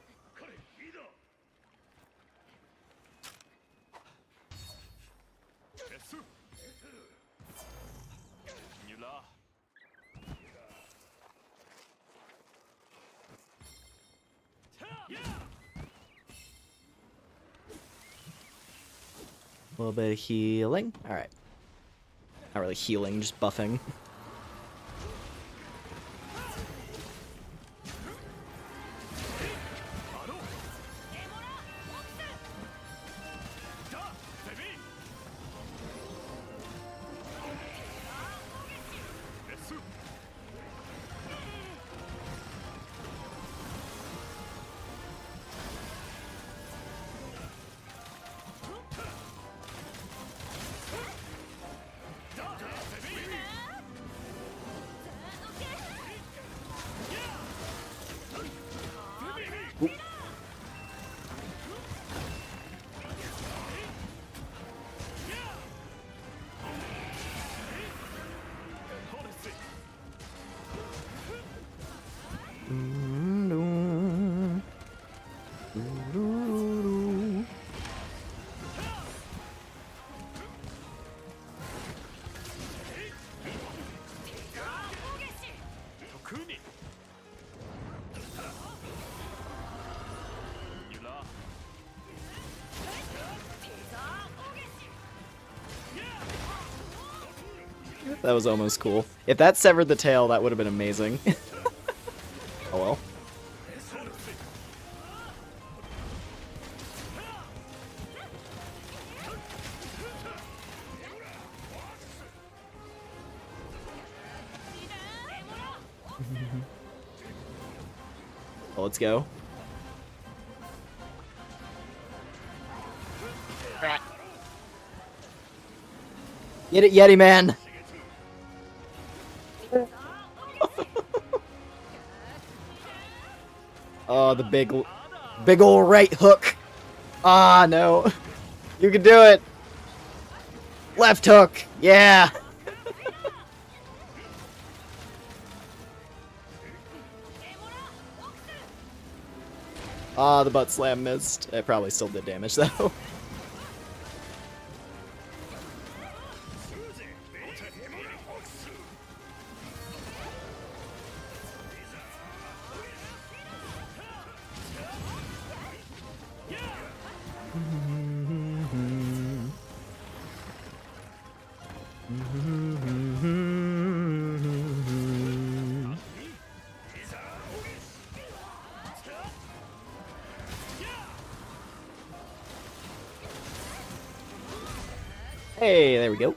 A little bit of healing. All right. Not really healing, just buffing. That was almost cool. If that severed the tail, that would have been amazing. Oh well. Well, let's go. Get it, Yeti man! Oh, the big ol' right hook. Ah, no. You can do it. Left hook. Yeah. Ah, the butt slam missed. It probably still did damage, though. Hey, there we go.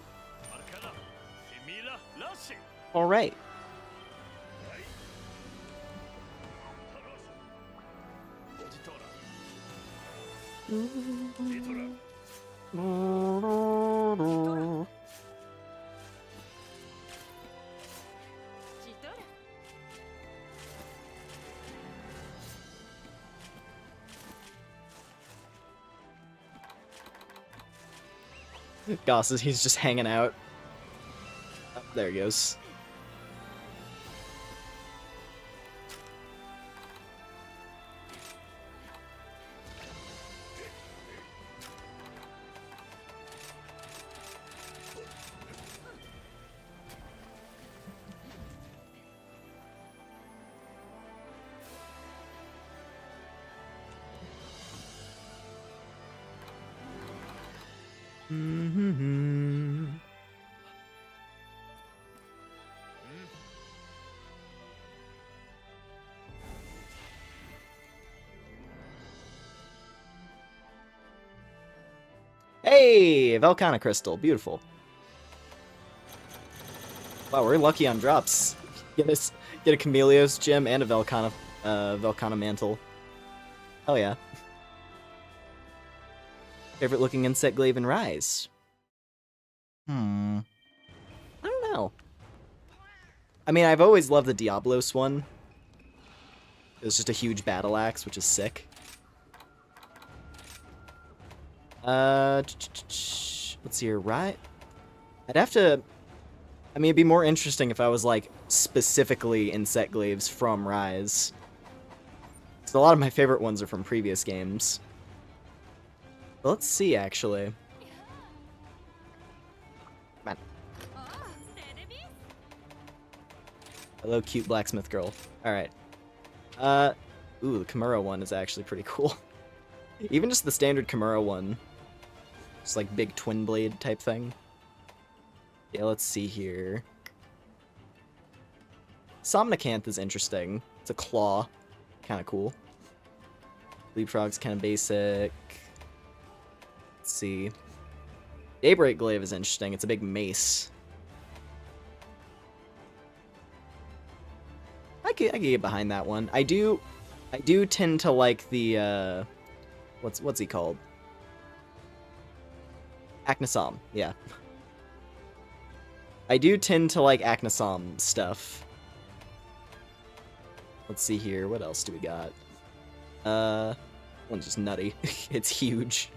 All right. Goss is he's just hanging out. Oh, there he goes. Hey, Velcana Crystal, beautiful. Wow, we're lucky on drops. Get a Chameleos gem and a Velcana mantle. Hell yeah. Favorite looking insect glaive in Rise? I don't know. I mean, I've always loved the Diablos one. It was just a huge battle axe, which is sick. Let's see here, right? I'd have to... I mean, it'd be more interesting if I was, like, specifically insect glaives from Rise. So a lot of my favorite ones are from previous games. But let's see, actually. Come on. Hello, cute blacksmith girl. Alright. Ooh, the Kimura one is actually pretty cool. Even just the standard Kimura one. Just like big twin blade type thing. Yeah, let's see here. Somnicanth is interesting. It's a claw. Kind of cool. Leapfrog's kind of basic. Let's see. Daybreak Glaive is interesting. It's a big mace. I could get behind that one. I do tend to like the what's he called? Aknasom, yeah. I do tend to like Aknasom stuff. Let's see here, what else do we got? One's just nutty. It's huge.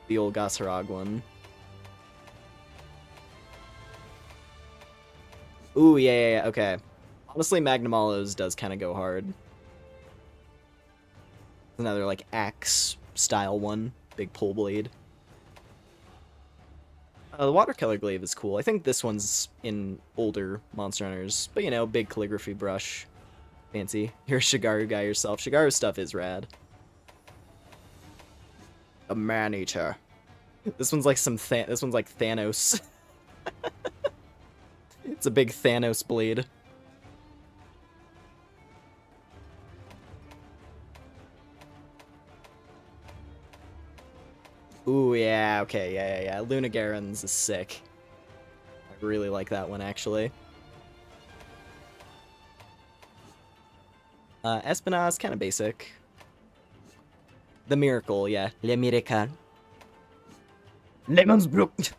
The old Gasarag one. Ooh, yeah, okay. Honestly, Magnum Olives does kind of go hard. Another like axe style one, big pole blade. The watercolor glaive is cool. I think this one's in older Monster Hunters, but you know, big calligraphy brush. Fancy. You're a Shigaru guy yourself. Shigaru stuff is rad. A man-eater. This one's like this one's like Thanos. It's a big Thanos blade. Ooh, yeah, okay, yeah. Lunagaren's is sick. I really like that one, actually. Espinaz, kind of basic. The Miracle, yeah. Le Miracle. Lemonsbrook.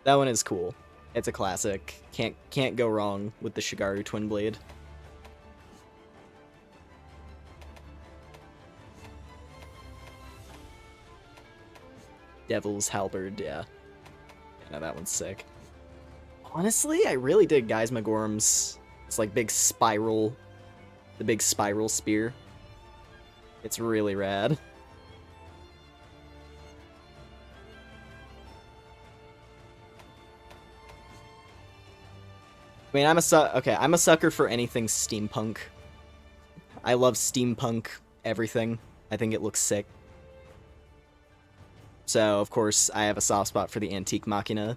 That one is cool. It's a classic. Can't go wrong with the Shigaru Twin Blade. Devil's Halberd, yeah. Yeah, that one's sick. Honestly, I really dig Guys Magorum's. It's like big spiral, the big spiral spear. It's really rad. I mean, I'm a sucker for anything steampunk. I love steampunk everything. I think it looks sick. So, of course, I have a soft spot for the Antique Machina.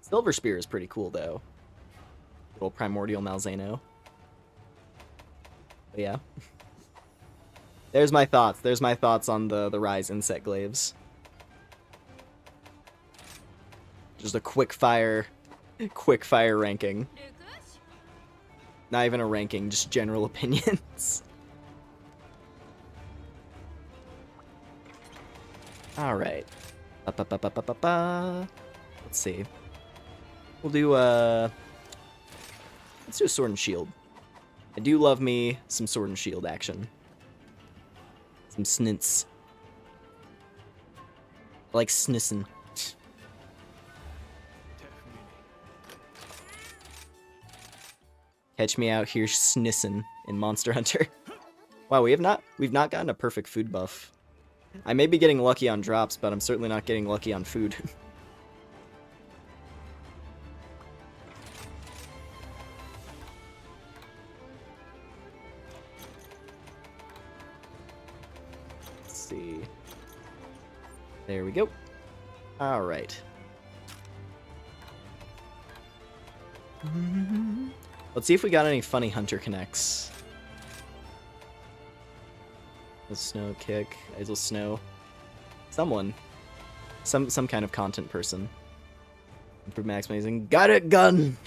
Silver Spear is pretty cool, though. Little Primordial Malzeno. But yeah. There's my thoughts. There's my thoughts on the Rise Insect Glaives. Just a quick fire ranking. Not even a ranking, just general opinions. Alright. Let's see. We'll do, let's do a Sword and Shield. I do love me some Sword and Shield action. Some snints. I like snissin'. Catch me out here snissin' in Monster Hunter. Wow, we've not gotten a perfect food buff. I may be getting lucky on drops, but I'm certainly not getting lucky on food. Let's see. There we go. All right. Let's see if we got any funny Hunter connects. The Snow Kick, Isle Snow. Someone. Some kind of content person. Improve maximizing. Got it, gun!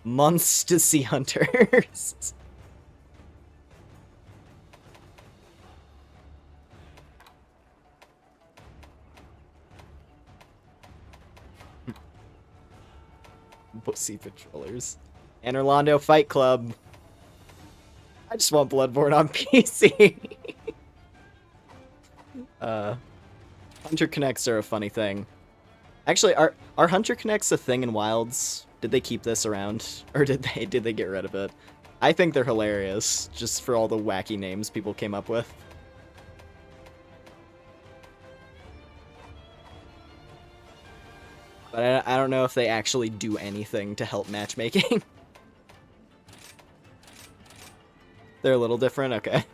Monster Sea Hunters. Pussy Patrollers. And Orlando Fight Club. I just want Bloodborne on PC. Hunter Connects are a funny thing. Actually, are Hunter Connects a thing in Wilds? Did they keep this around? Or did they get rid of it? I think they're hilarious, just for all the wacky names people came up with. But I don't know if they actually do anything to help matchmaking. They're a little different? Okay.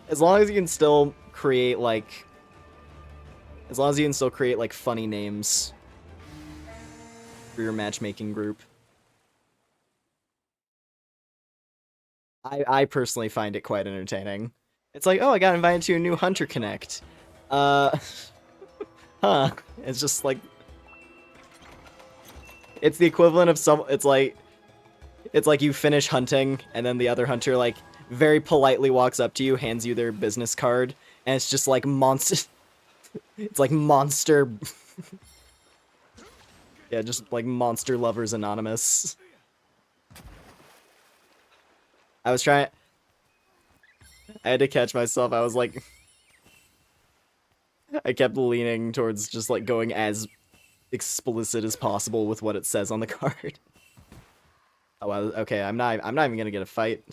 As long as you can still create, like... As long as you can still create, like, funny names for your matchmaking group. I personally find it quite entertaining. It's like, oh, I got invited to a new Hunter Connect. Huh. It's just like... It's the equivalent of some... It's like you finish hunting, and then the other hunter, like, very politely walks up to you, hands you their business card, and it's just like monster... It's like monster... Yeah, just like Monster Lovers Anonymous. I was trying... I had to catch myself, I was like... I kept leaning towards just like going as explicit as possible with what it says on the card. Oh, well, okay, I'm not even gonna get a fight.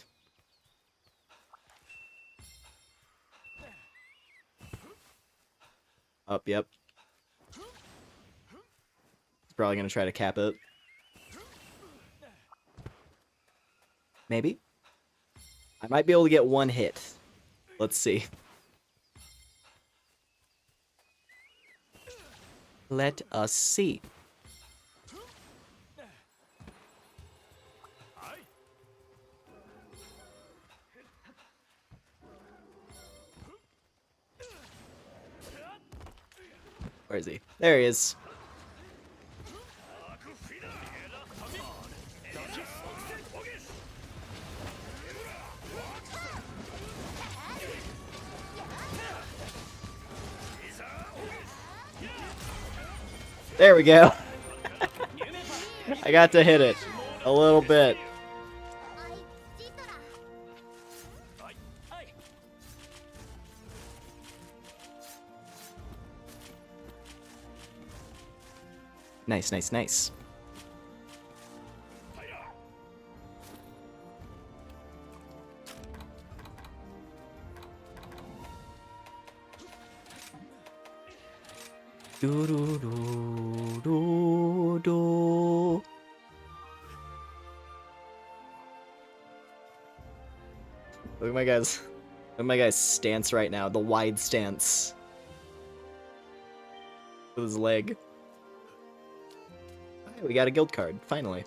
Up, yep. He's probably gonna try to cap it. Maybe? I might be able to get one hit. Let's see. Let us see. Where is he? There he is. There we go. I got to hit it a little bit. Nice, nice, nice. Do do do do do. Look at my guy's stance right now. The wide stance with his leg. Hey, we got a guild card finally.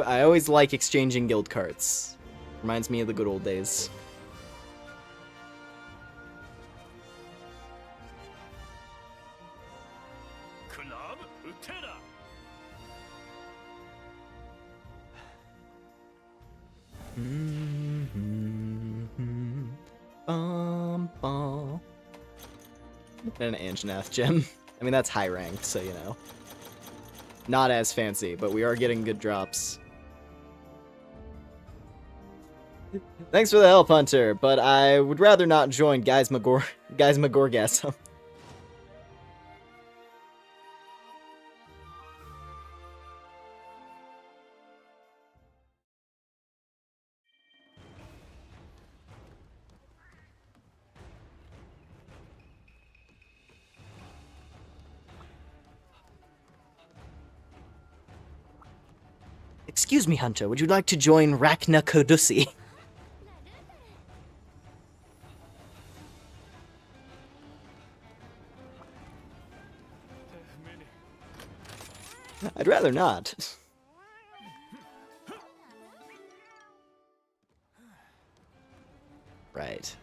I always like exchanging guild cards. Reminds me of the good old days. Bum. And an Anjanath gem. I mean, that's high ranked, so you know. Not as fancy, but we are getting good drops. Thanks for the help, Hunter, but I would rather not join Guys Magorgasm. Excuse me, Hunter, would you like to join Rakna Kodusi? I'd rather not. Right.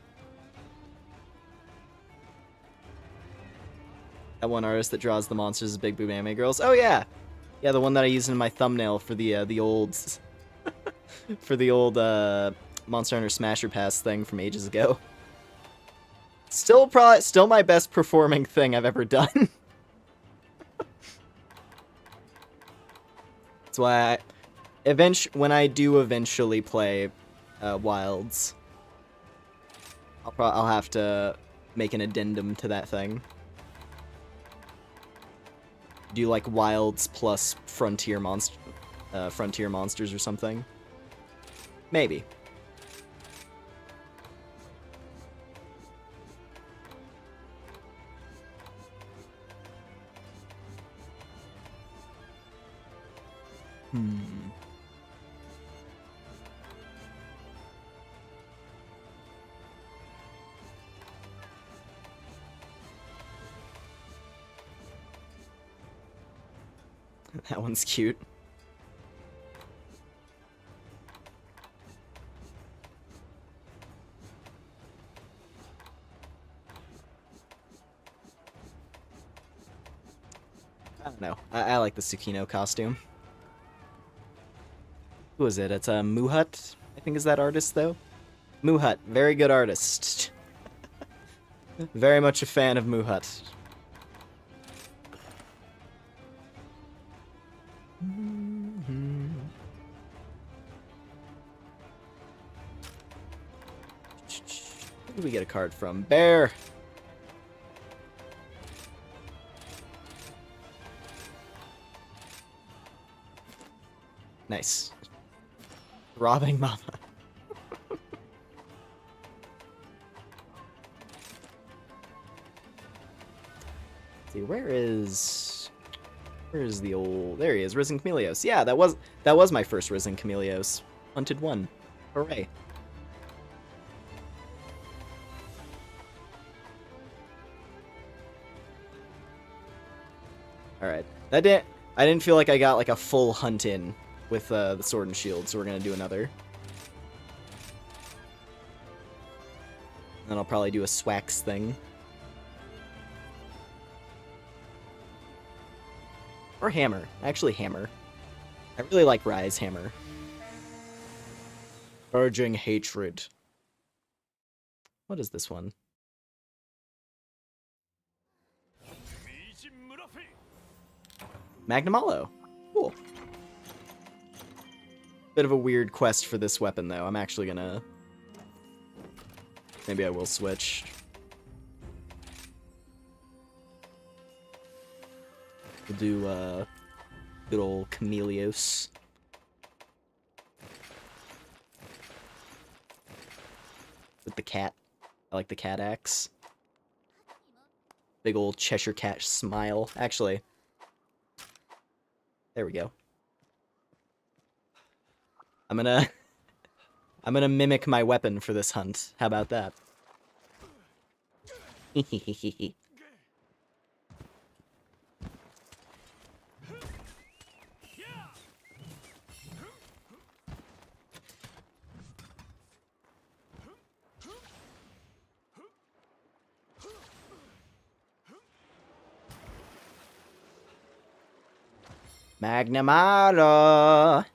That one artist that draws the monsters as big boob anime girls. Oh yeah! Yeah, the one that I used in my thumbnail for the old for the old Monster Hunter Smasher Pass thing from ages ago. Still my best performing thing I've ever done. That's why when I do eventually play Wilds, I'll have to make an addendum to that thing. Do like Wilds plus Frontier Monsters or something. Maybe. That one's cute. I don't know. I like the Tsukino costume. Who is it? It's Muhut, I think is that artist, though? Muhut, very good artist. Very much a fan of Muhut. Where did we get a card from? Bear! Nice. Robbing mama. Let's see, where is the old... There he is, Risen Chameleos. Yeah, that was my first Risen Chameleos. Hunted one. Hooray. Alright. I didn't feel like I got like a full hunt in with the sword and shield, so we're gonna do another. Then I'll probably do a Swax thing. Or Hammer. Actually, Hammer. I really like Rise Hammer. Urging Hatred. What is this one? Magnamalo. Cool. Bit of a weird quest for this weapon, though. I'm actually gonna... Maybe I will switch. We'll do, good old Chameleos. With the cat. I like the cat axe. Big old Cheshire Cat smile. Actually... There we go. I'm gonna mimic my weapon for this hunt. How about that? Magnamalo!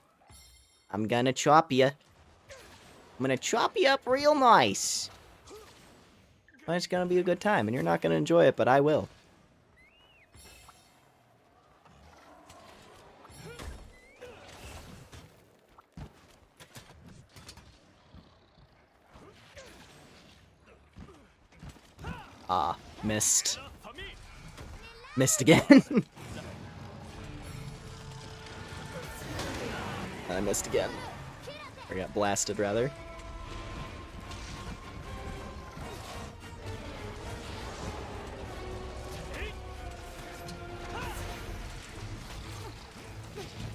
I'm gonna chop ya. I'm gonna chop you up real nice. Well, it's gonna be a good time, and you're not gonna enjoy it, but I will. Ah, missed. Missed again. I missed again. Or got blasted, rather.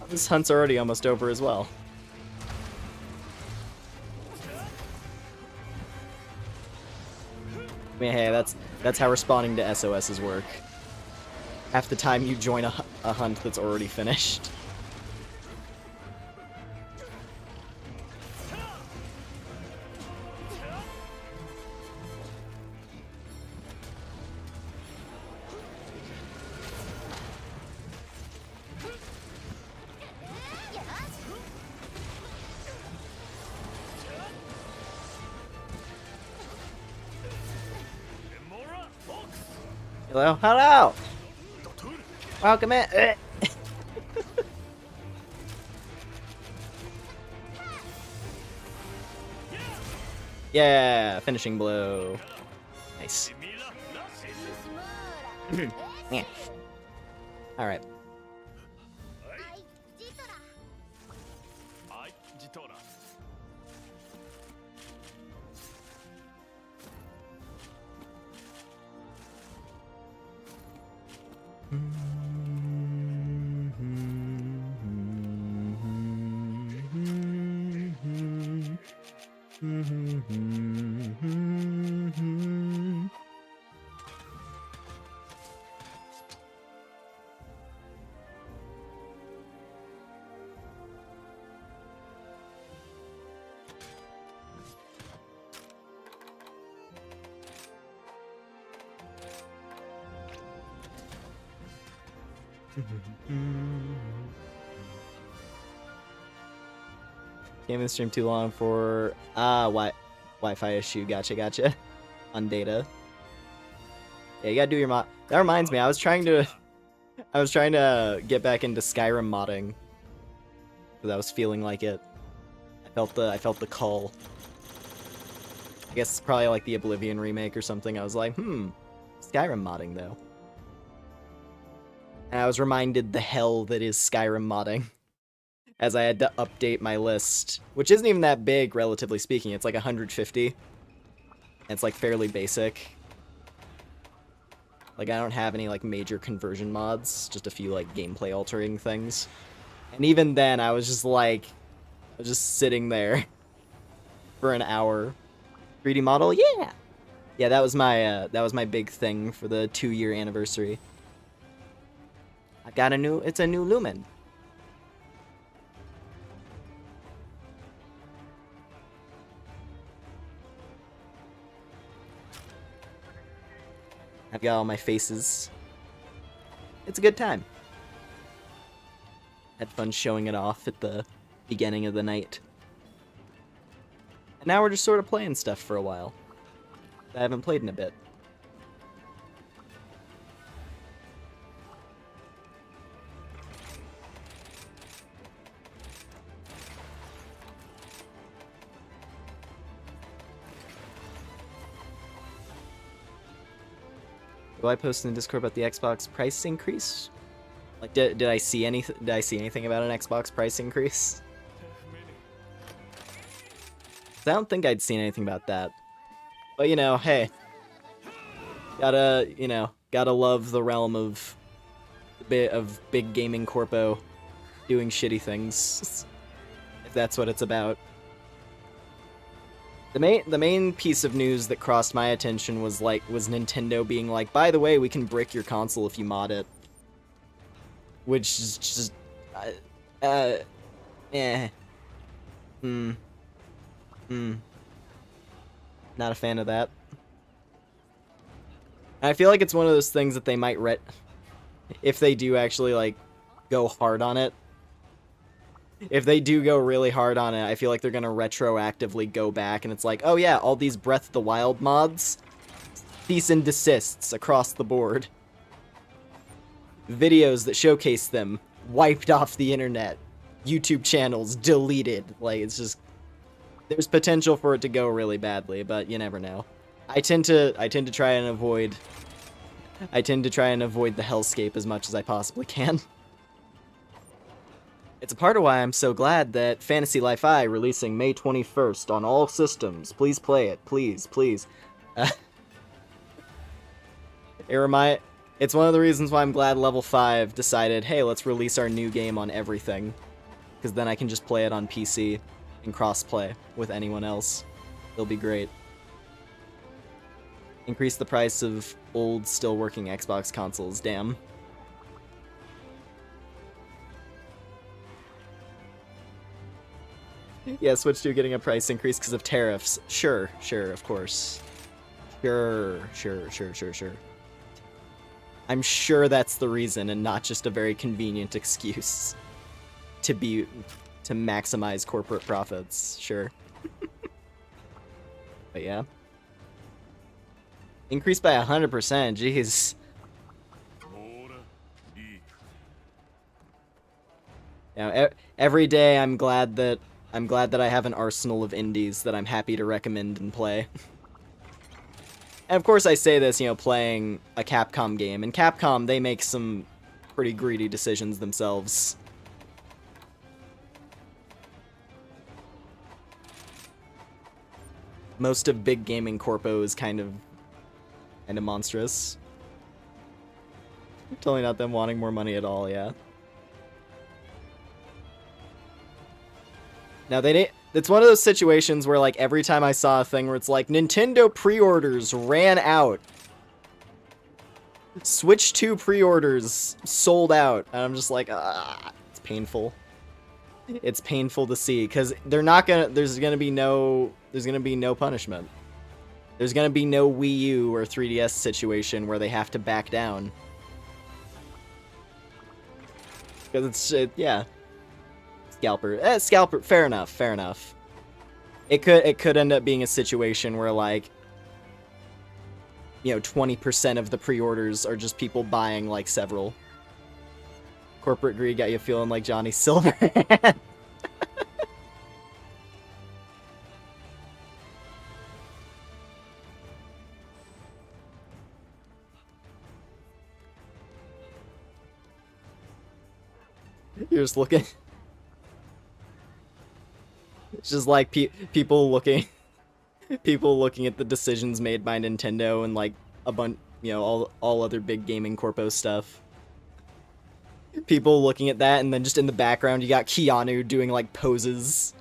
This hunt's already almost over as well. I mean, hey, that's how responding to SOSs work. Half the time you join a hunt that's already finished. Hello? Hello! Welcome in! Yeah! Finishing blow. Nice. Yeah. Alright. Game in the stream too long for Wi-Fi issue. Gotcha. On data. Yeah, you gotta do your mod. That reminds me, I was trying to get back into Skyrim modding because I was feeling like it. I felt the call. I guess it's probably like the Oblivion remake or something. I was like, Skyrim modding though. And I was reminded the hell that is Skyrim modding. as I had to update my list, which isn't even that big, relatively speaking. It's like 150. And it's like fairly basic. Like, I don't have any like major conversion mods, just a few like gameplay altering things. And even then, I was just like, I was just sitting there for an hour. 3D model, yeah. Yeah, that was my big thing for the 2-year anniversary. I got it's a new lumen. I've got all my faces. It's a good time. Had fun showing it off at the beginning of the night. And now we're just sort of playing stuff for a while. I haven't played in a bit. Do I post in the Discord about the Xbox price increase? Like, did I see anything? Did I see anything about an Xbox price increase? I don't think I'd seen anything about that. But you know, hey, gotta love the realm of big gaming corpo doing shitty things, if that's what it's about. The main piece of news that crossed my attention was Nintendo being like, by the way, we can brick your console if you mod it. Which is just, Not a fan of that. I feel like it's one of those things that they might if they do actually, like, go hard on it. If they do go really hard on it, I feel like they're gonna retroactively go back and it's like, oh yeah, all these Breath of the Wild mods, cease and desists across the board. Videos that showcase them wiped off the internet. YouTube channels deleted. Like, it's just, there's potential for it to go really badly, but you never know. I tend to try and avoid the hellscape as much as I possibly can. It's a part of why I'm so glad that Fantasy Life I releasing May 21st on all systems. Please play it, please, please. It's one of the reasons why I'm glad Level 5 decided, hey, let's release our new game on everything. Because then I can just play it on PC and cross-play with anyone else. It'll be great. Increase the price of old, still working Xbox consoles, damn. Yeah, Switch 2 getting a price increase because of tariffs. Sure, of course. Sure. I'm sure that's the reason and not just a very convenient excuse to maximize corporate profits. Sure. But yeah. Increased by 100%, jeez. Now, every day I'm glad that I have an arsenal of indies that I'm happy to recommend and play. And of course I say this, playing a Capcom game. And Capcom, they make some pretty greedy decisions themselves. Most of big gaming corpo is kind of monstrous. Totally not them wanting more money at all, yeah. Now, it's one of those situations where, like, every time I saw a thing where it's like, Nintendo pre-orders ran out. Switch 2 pre-orders sold out. And I'm just like, it's painful. It's painful to see, because there's gonna be no punishment. There's gonna be no Wii U or 3DS situation where they have to back down. Because yeah. Scalper, fair enough. It could end up being a situation where, like, 20% of the pre-orders are just people buying, like, several. Corporate greed got you feeling like Johnny Silverhand. You're just looking. It's just like people looking people looking at the decisions made by Nintendo and like a bunch, you know, all other big gaming corpo stuff. People looking at that, and then just in the background you got Keanu doing like poses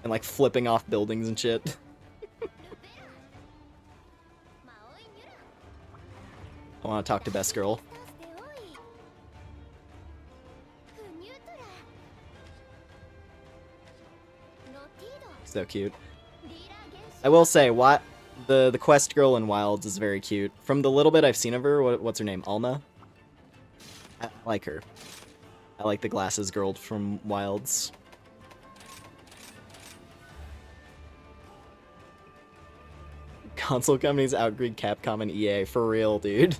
and like flipping off buildings and shit. I want to talk to Best Girl. So cute. I will say, what the quest girl in Wilds is very cute. From the little bit I've seen of her, what's her name? Alma? I like her. I like the glasses girl from Wilds. Console companies outgreed Capcom and EA. For real, dude.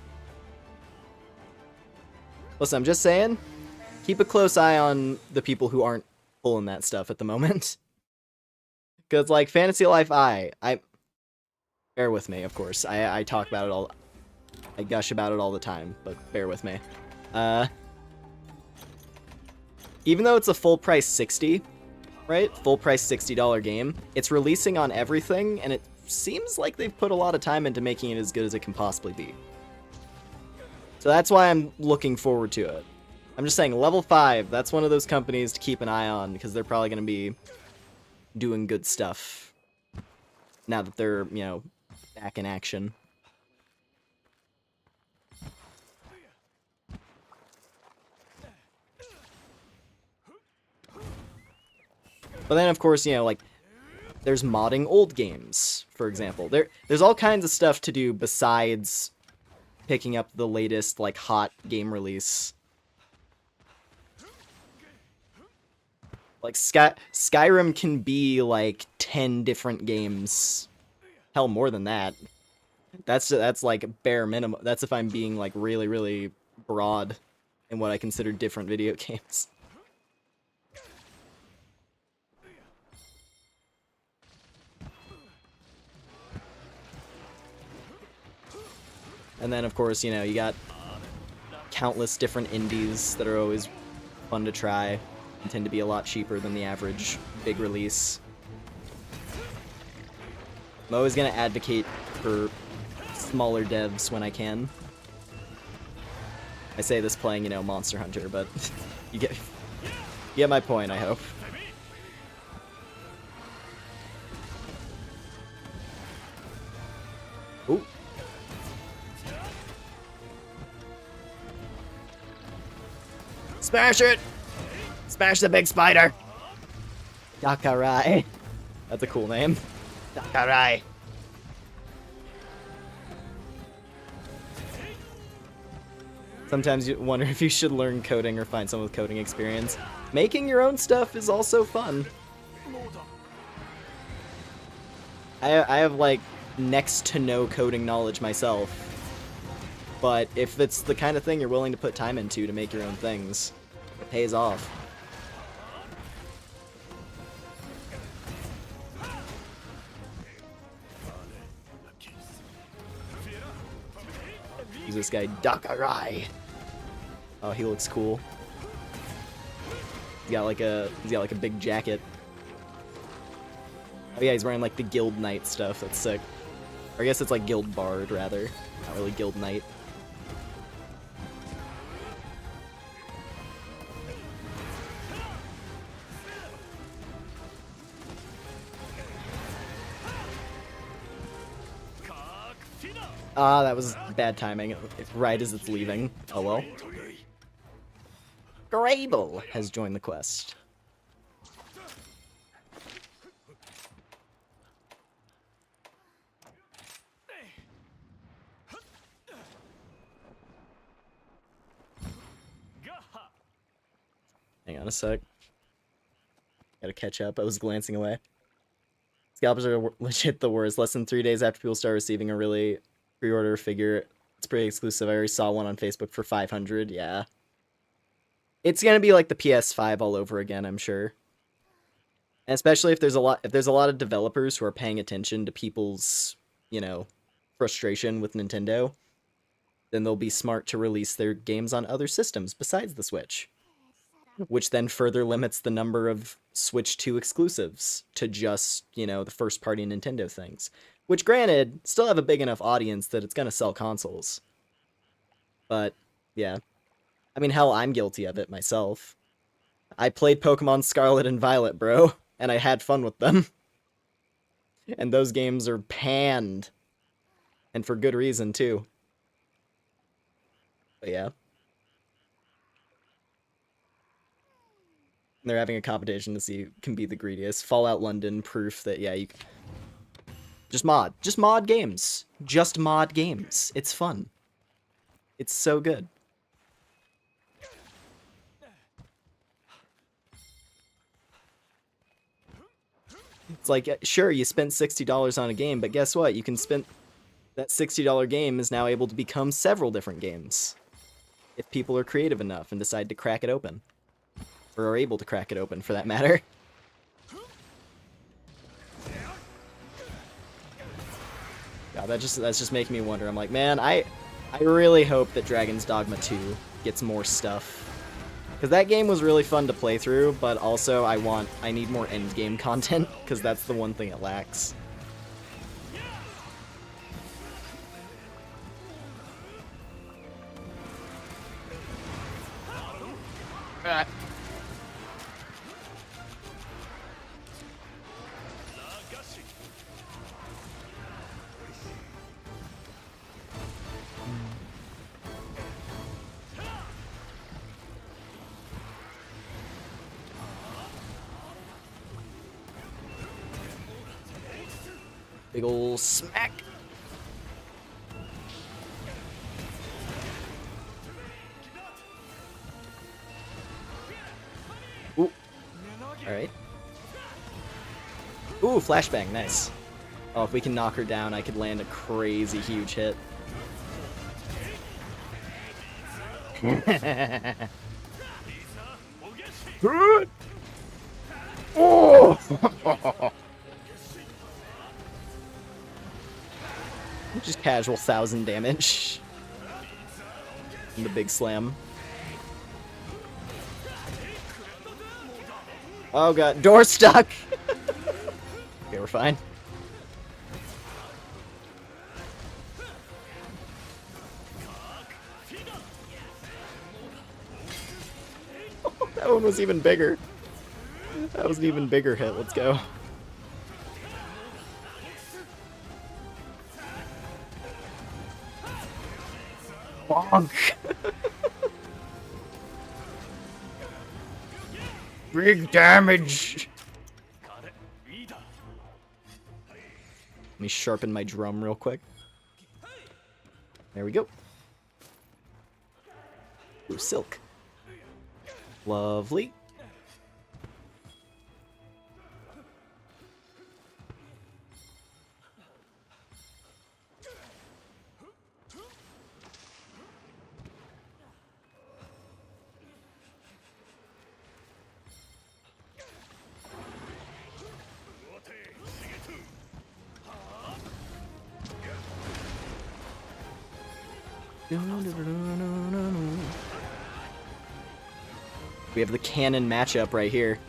Listen, I'm just saying, keep a close eye on the people who aren't pulling that stuff at the moment. Because, like, Fantasy Life I bear with me, of course. I talk about it all. I gush about it all the time, but bear with me. Even though it's a full price 60, right? Full price $60 game, it's releasing on everything, and it seems like they've put a lot of time into making it as good as it can possibly be. So that's why I'm looking forward to it. I'm just saying, level 5, that's one of those companies to keep an eye on, because they're probably going to be doing good stuff now that they're, you know, back in action. But then, of course, you know, like, there's modding old games, for example. There's all kinds of stuff to do besides picking up the latest, like, hot game release. Like, Skyrim can be, like, 10 different games. Hell, more than that. That's like, bare minimum. That's if I'm being, like, really, really broad in what I consider different video games. And then, of course, you know, you got countless different indies that are always fun to try and tend to be a lot cheaper than the average big release. I'm always going to advocate for smaller devs when I can. I say this playing, you know, Monster Hunter, but you get my point, I hope. Ooh. Smash it! Smash the big spider! Dakarai. That's a cool name. Dakarai. Sometimes you wonder if you should learn coding or find someone with coding experience. Making your own stuff is also fun. I have, like, next to no coding knowledge myself. But if it's the kind of thing you're willing to put time into to make your own things, it pays off. Who's this guy? Dakarai. Oh, he looks cool. He's got like a big jacket. Oh yeah, he's wearing like the Guild Knight stuff. That's sick. Or I guess it's like Guild Bard rather, not really Guild Knight. Ah, that was bad timing. Right as it's leaving. Oh well. Grable has joined the quest. Hang on a sec. Gotta catch up. I was glancing away. Scalpers are legit the worst. Less than 3 days after people start receiving a really pre-order figure. It's pretty exclusive. I already saw one on Facebook for 500. Yeah. It's gonna be like the PS5 all over again, I'm sure. And especially if there's a lot of developers who are paying attention to people's, you know, frustration with Nintendo, then they'll be smart to release their games on other systems besides the Switch. which then further limits the number of Switch 2 exclusives to just, you know, the first-party Nintendo things. Which, granted, still have a big enough audience that it's gonna sell consoles. But, yeah. I mean, hell, I'm guilty of it myself. I played Pokemon Scarlet and Violet, bro, and I had fun with them. And those games are panned. And for good reason, too. But yeah. They're having a competition to see who can be the greediest. Fallout London, proof that, yeah, you can... Just mod. Just mod games. Just mod games. It's fun. It's so good. It's like, sure, you spent $60 on a game, but guess what? You can spend... That $60 game is now able to become several different games. If people are creative enough and decide to crack it open. Or are able to crack it open, for that matter. God, that's just making me wonder. I'm like, man, I really hope that Dragon's Dogma 2 gets more stuff. Because that game was really fun to play through, but also I need more endgame content, because that's the one thing it lacks. Big ol' smack. Ooh. Alright. Ooh, flashbang, nice. Oh, if we can knock her down, I could land a crazy huge hit. Oh! Just casual 1,000 damage. And the big slam. Oh god, door stuck! Okay, we're fine. That one was even bigger. That was an even bigger hit, let's go. Bonk! Big damage! Let me sharpen my drum real quick. There we go. Ooh, silk. Lovely. We have the canon matchup right here.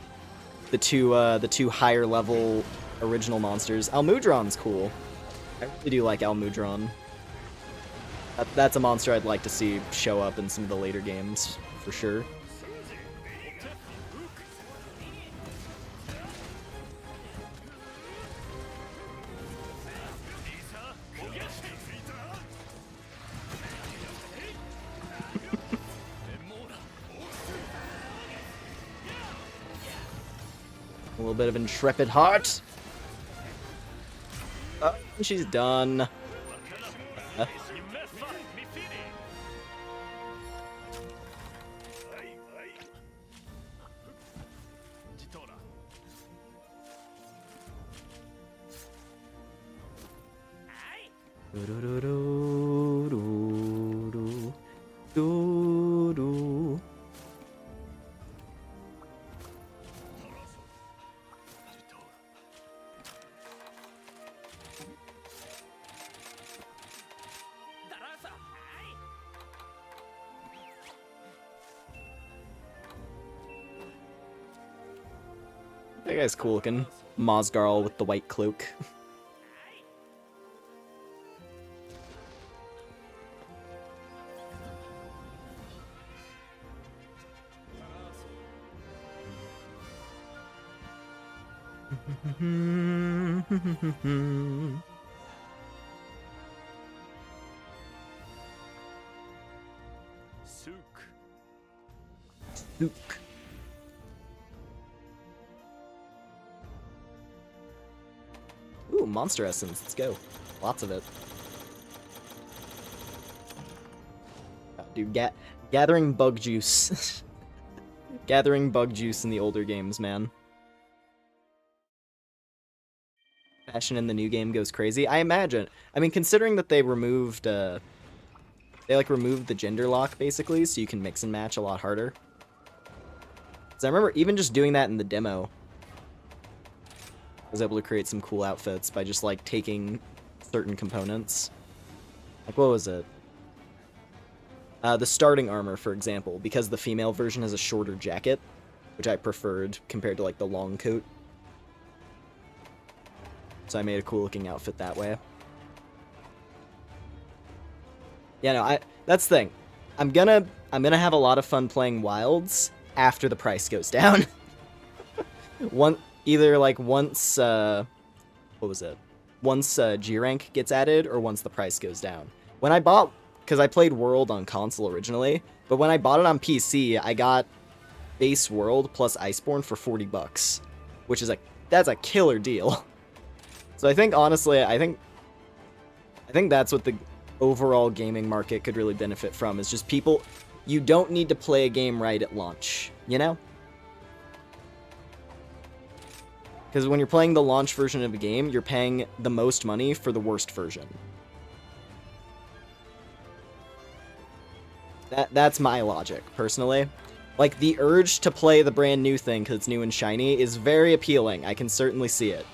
The two higher level original monsters. Almudron's cool. I really do like Almudron. That's a monster I'd like to see show up in some of the later games, for sure. A little bit of intrepid heart. She's done. That guy's cool looking. Mosgarl with the white cloak. Sook. Ooh, monster essence. Let's go. Lots of it. Oh, dude, gathering bug juice. Gathering bug juice in the older games, man. Fashion in the new game goes crazy. I imagine. I mean, considering that they removed, removed the gender lock, basically, so you can mix and match a lot harder. So I remember even just doing that in the demo, I was able to create some cool outfits by just, like, taking certain components. Like, what was it? The starting armor, for example, because the female version has a shorter jacket, which I preferred compared to, like, the long coat. So I made a cool-looking outfit that way. Yeah, no, that's the thing. I'm gonna have a lot of fun playing Wilds after the price goes down. Either like once what was it? Once G rank gets added, or once the price goes down. When I bought, because I played World on console originally, but when I bought it on PC, I got base World plus Iceborne for $40, which is that's a killer deal. So I think honestly, I think that's what the overall gaming market could really benefit from, is just people, you don't need to play a game right at launch, you know? Because when you're playing the launch version of a game, you're paying the most money for the worst version. That's my logic, personally. Like, the urge to play the brand new thing because it's new and shiny is very appealing. I can certainly see it.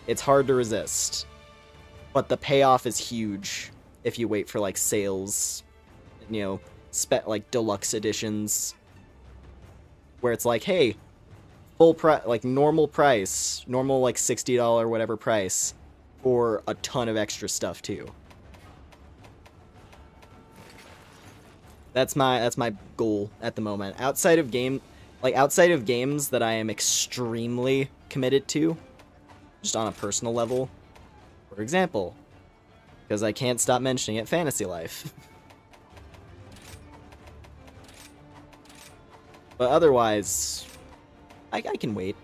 It's hard to resist. But the payoff is huge if you wait for, like, sales, you know, like, deluxe editions, where it's like, hey, full price, like, normal price, normal, like, $60 whatever price, for a ton of extra stuff, too. That's my goal at the moment. Outside of games that I am extremely committed to, just on a personal level. For example, because I can't stop mentioning it, Fantasy Life. But otherwise, I can wait.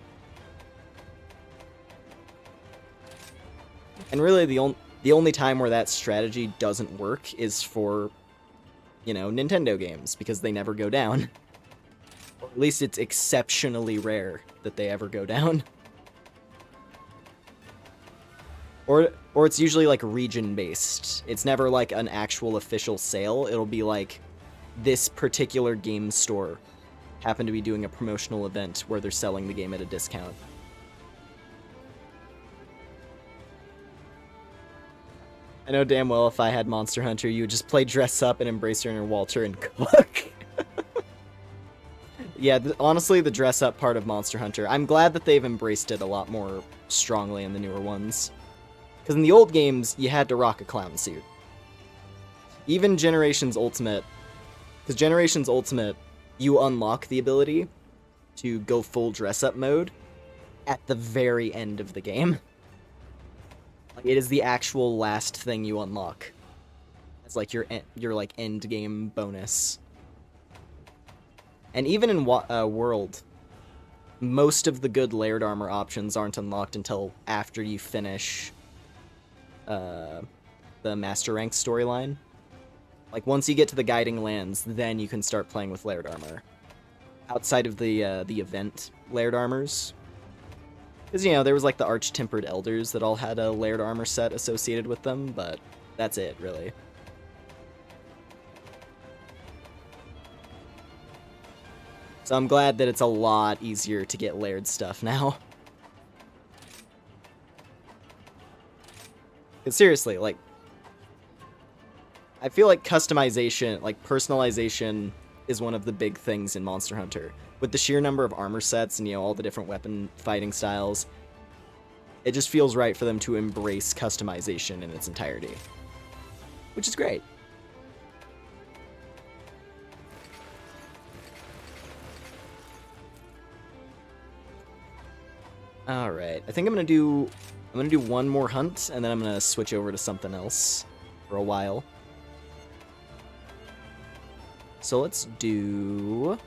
And really, the only time where that strategy doesn't work is for, you know, Nintendo games, because they never go down. Or at least it's exceptionally rare that they ever go down. Or it's usually, like, region-based. It's never, like, an actual official sale. It'll be, like, this particular game store happened to be doing a promotional event where they're selling the game at a discount. I know damn well if I had Monster Hunter, you would just play dress up and embrace your inner Walter and cook. Yeah, honestly, the dress up part of Monster Hunter, I'm glad that they've embraced it a lot more strongly in the newer ones. Because in the old games, you had to rock a clown suit. Even Generations Ultimate, because Generations Ultimate, you unlock the ability to go full dress-up mode at the very end of the game. Like, it is the actual last thing you unlock. It's like your like end game bonus. And even in World, most of the good layered armor options aren't unlocked until after you finish the Master Rank storyline. Like, once you get to the Guiding Lands, then you can start playing with layered armor. Outside of the event layered armors. Because, you know, there was, like, the Arch-Tempered Elders that all had a layered armor set associated with them, but that's it, really. So I'm glad that it's a lot easier to get layered stuff now. Because seriously, like, I feel like customization, like, personalization is one of the big things in Monster Hunter. With the sheer number of armor sets and, you know, all the different weapon fighting styles, it just feels right for them to embrace customization in its entirety, which is great. All right, I think I'm gonna do one more hunt, and then I'm gonna switch over to something else for a while. So let's do...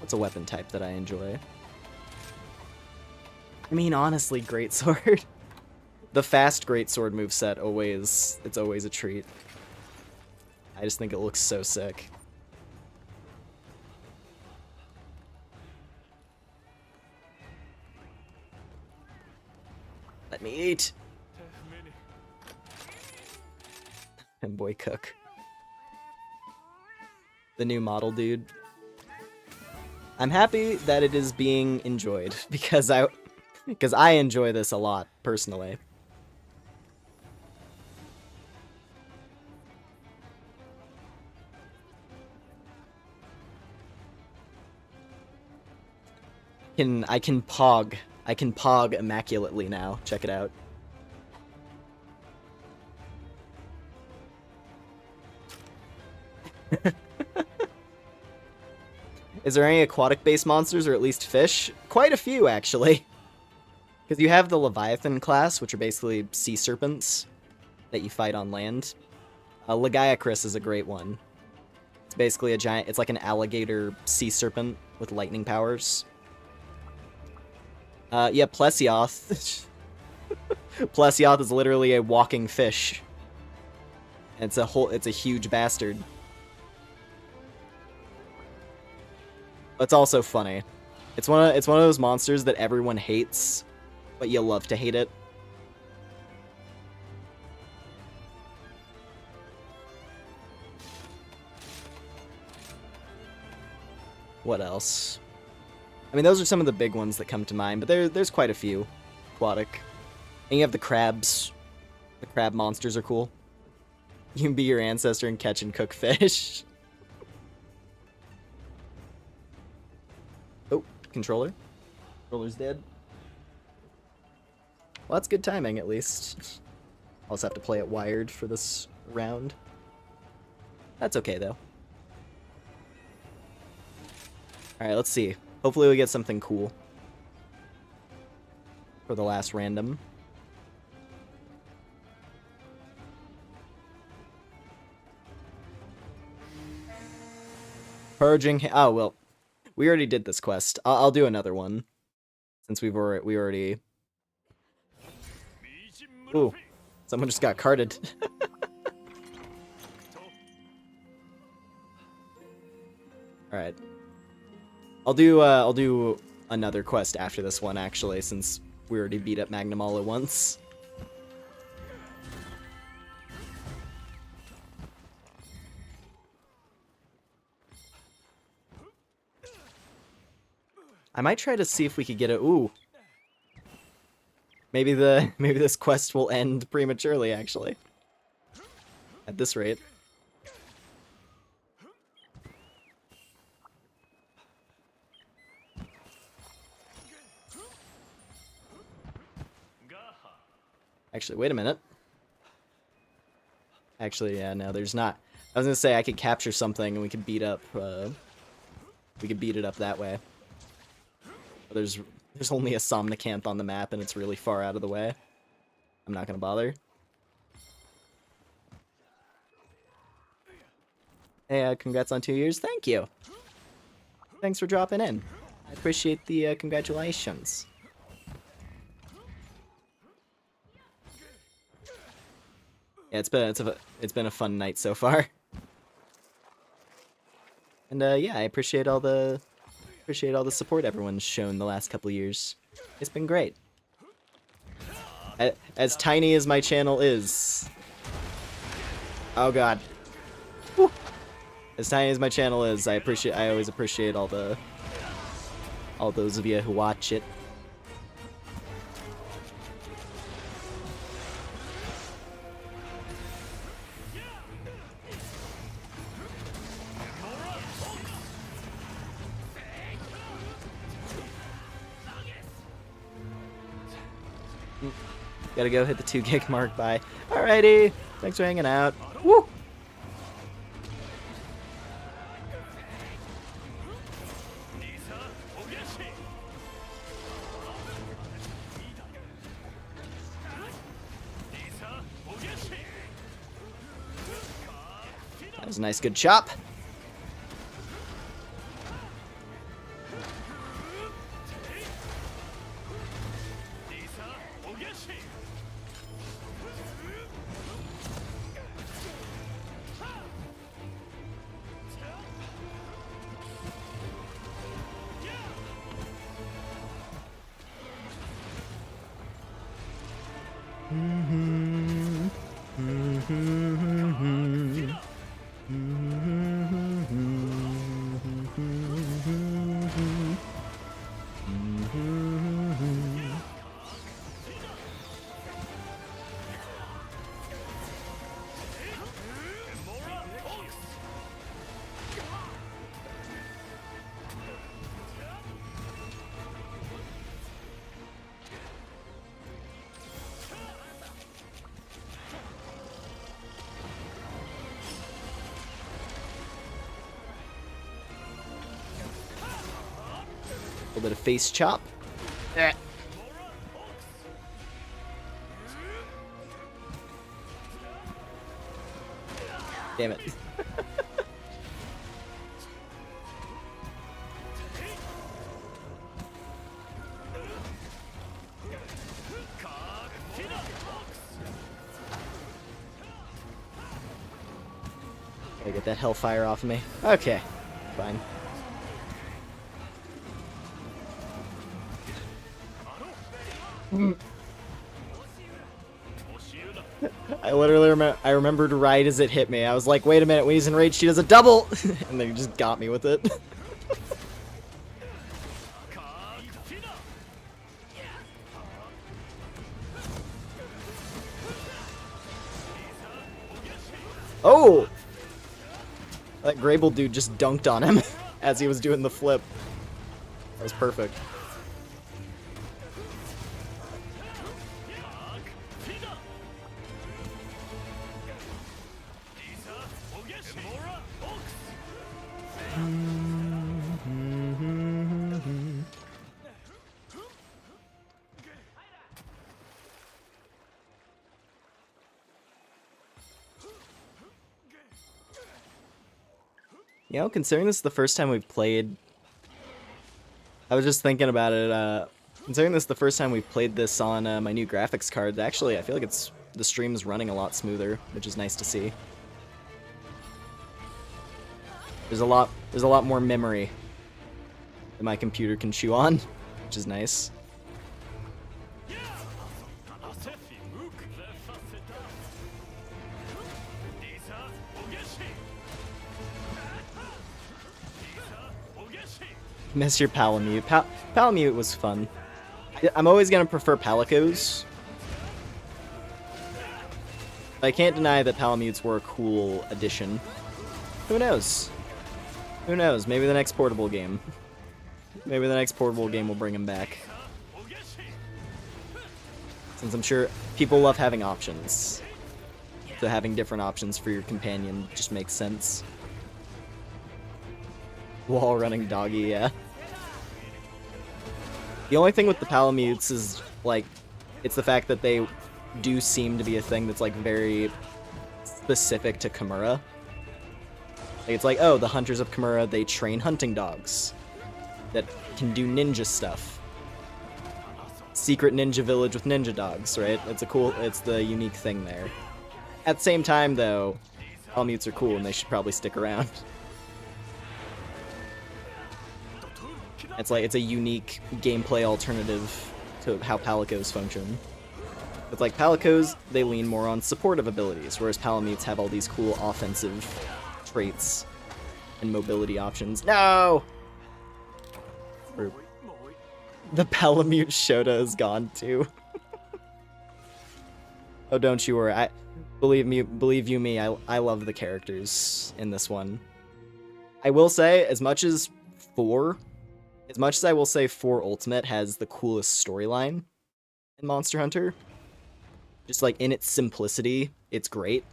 what's a weapon type that I enjoy? I mean, honestly, greatsword. The fast greatsword moveset it's always a treat. I just think it looks so sick. Let me eat. And boy cook. The new model dude. I'm happy that it is being enjoyed because I enjoy this a lot personally. I can pog immaculately now. Check it out. Is there any aquatic-based monsters, or at least fish? Quite a few, actually. Because you have the Leviathan class, which are basically sea serpents that you fight on land. Lagiacrus is a great one. It's basically a giant... it's like an alligator sea serpent with lightning powers. Yeah, Plesioth. Plesioth is literally a walking fish. It's a huge bastard. It's also funny. It's one of those monsters that everyone hates, but you love to hate it. What else? I mean, those are some of the big ones that come to mind, but there's quite a few aquatic. And you have the crabs. The crab monsters are cool. You can be your ancestor and catch and cook fish. Oh, controller. Controller's dead. Well, that's good timing, at least. I'll also have to play it wired for this round. That's okay, though. Alright, let's see. Hopefully we get something cool for the last random. Purging... oh, well. We already did this quest. I'll do another one. Since we already... ooh. Someone just got carted. Alright. I'll do another quest after this one, actually, since we already beat up Magnum all at once. I might try to see if we could get a... ooh. Maybe this quest will end prematurely, actually. At this rate. Actually, wait a minute. Actually, yeah, no, there's not. I was gonna say I could capture something and we could beat up. We could beat it up that way. But there's only a Somnicanth on the map and it's really far out of the way. I'm not gonna bother. Hey, congrats on 2 years. Thank you. Thanks for dropping in. I appreciate the congratulations. Yeah, it's been a fun night so far. And yeah, I appreciate all the support everyone's shown the last couple of years. It's been great. As tiny as my channel is. Oh god. Whew. As tiny as my channel is, I always appreciate all those of you who watch it. Gotta go hit the 2 gig mark by. Alrighty. Thanks for hanging out. Woo! That was a nice, good chop. A little bit of face chop. Damn it. Gotta get that hellfire off of me. Okay, fine. I literally I remembered right as it hit me. I was like, wait a minute, when he's enraged, he does a double! And then he just got me with it. Oh! That Grable dude just dunked on him as he was doing the flip. That was perfect. You know, considering this is the first time we've played... I was just thinking about it, considering this is the first time we've played this on my new graphics card, actually I feel like the stream's running a lot smoother, which is nice to see. There's a lot more memory that my computer can chew on, which is nice. Miss your Palamute. Palamute was fun. I'm always gonna prefer Palicos. I can't deny that Palamutes were a cool addition. Who knows? Who knows? Maybe the next portable game. Maybe the next portable game will bring him back. Since I'm sure people love having options. So having different options for your companion just makes sense. Wall running doggy, yeah. The only thing with the Palamutes is, like, it's the fact that they do seem to be a thing that's, like, very specific to Kimura. Like, it's like, oh, the hunters of Kimura, they train hunting dogs that can do ninja stuff. Secret ninja village with ninja dogs, right? It's the unique thing there. At the same time, though, Palamutes are cool and they should probably stick around. It's like, it's a unique gameplay alternative to how Palicos function. It's like, Palicos, they lean more on supportive abilities, whereas Palamutes have all these cool offensive traits and mobility options. No! The Palamute Shota is gone too. Oh, don't you worry. Believe you me, I love the characters in this one. I will say, as much as I will say 4 Ultimate has the coolest storyline, in Monster Hunter. Just like in its simplicity, it's great.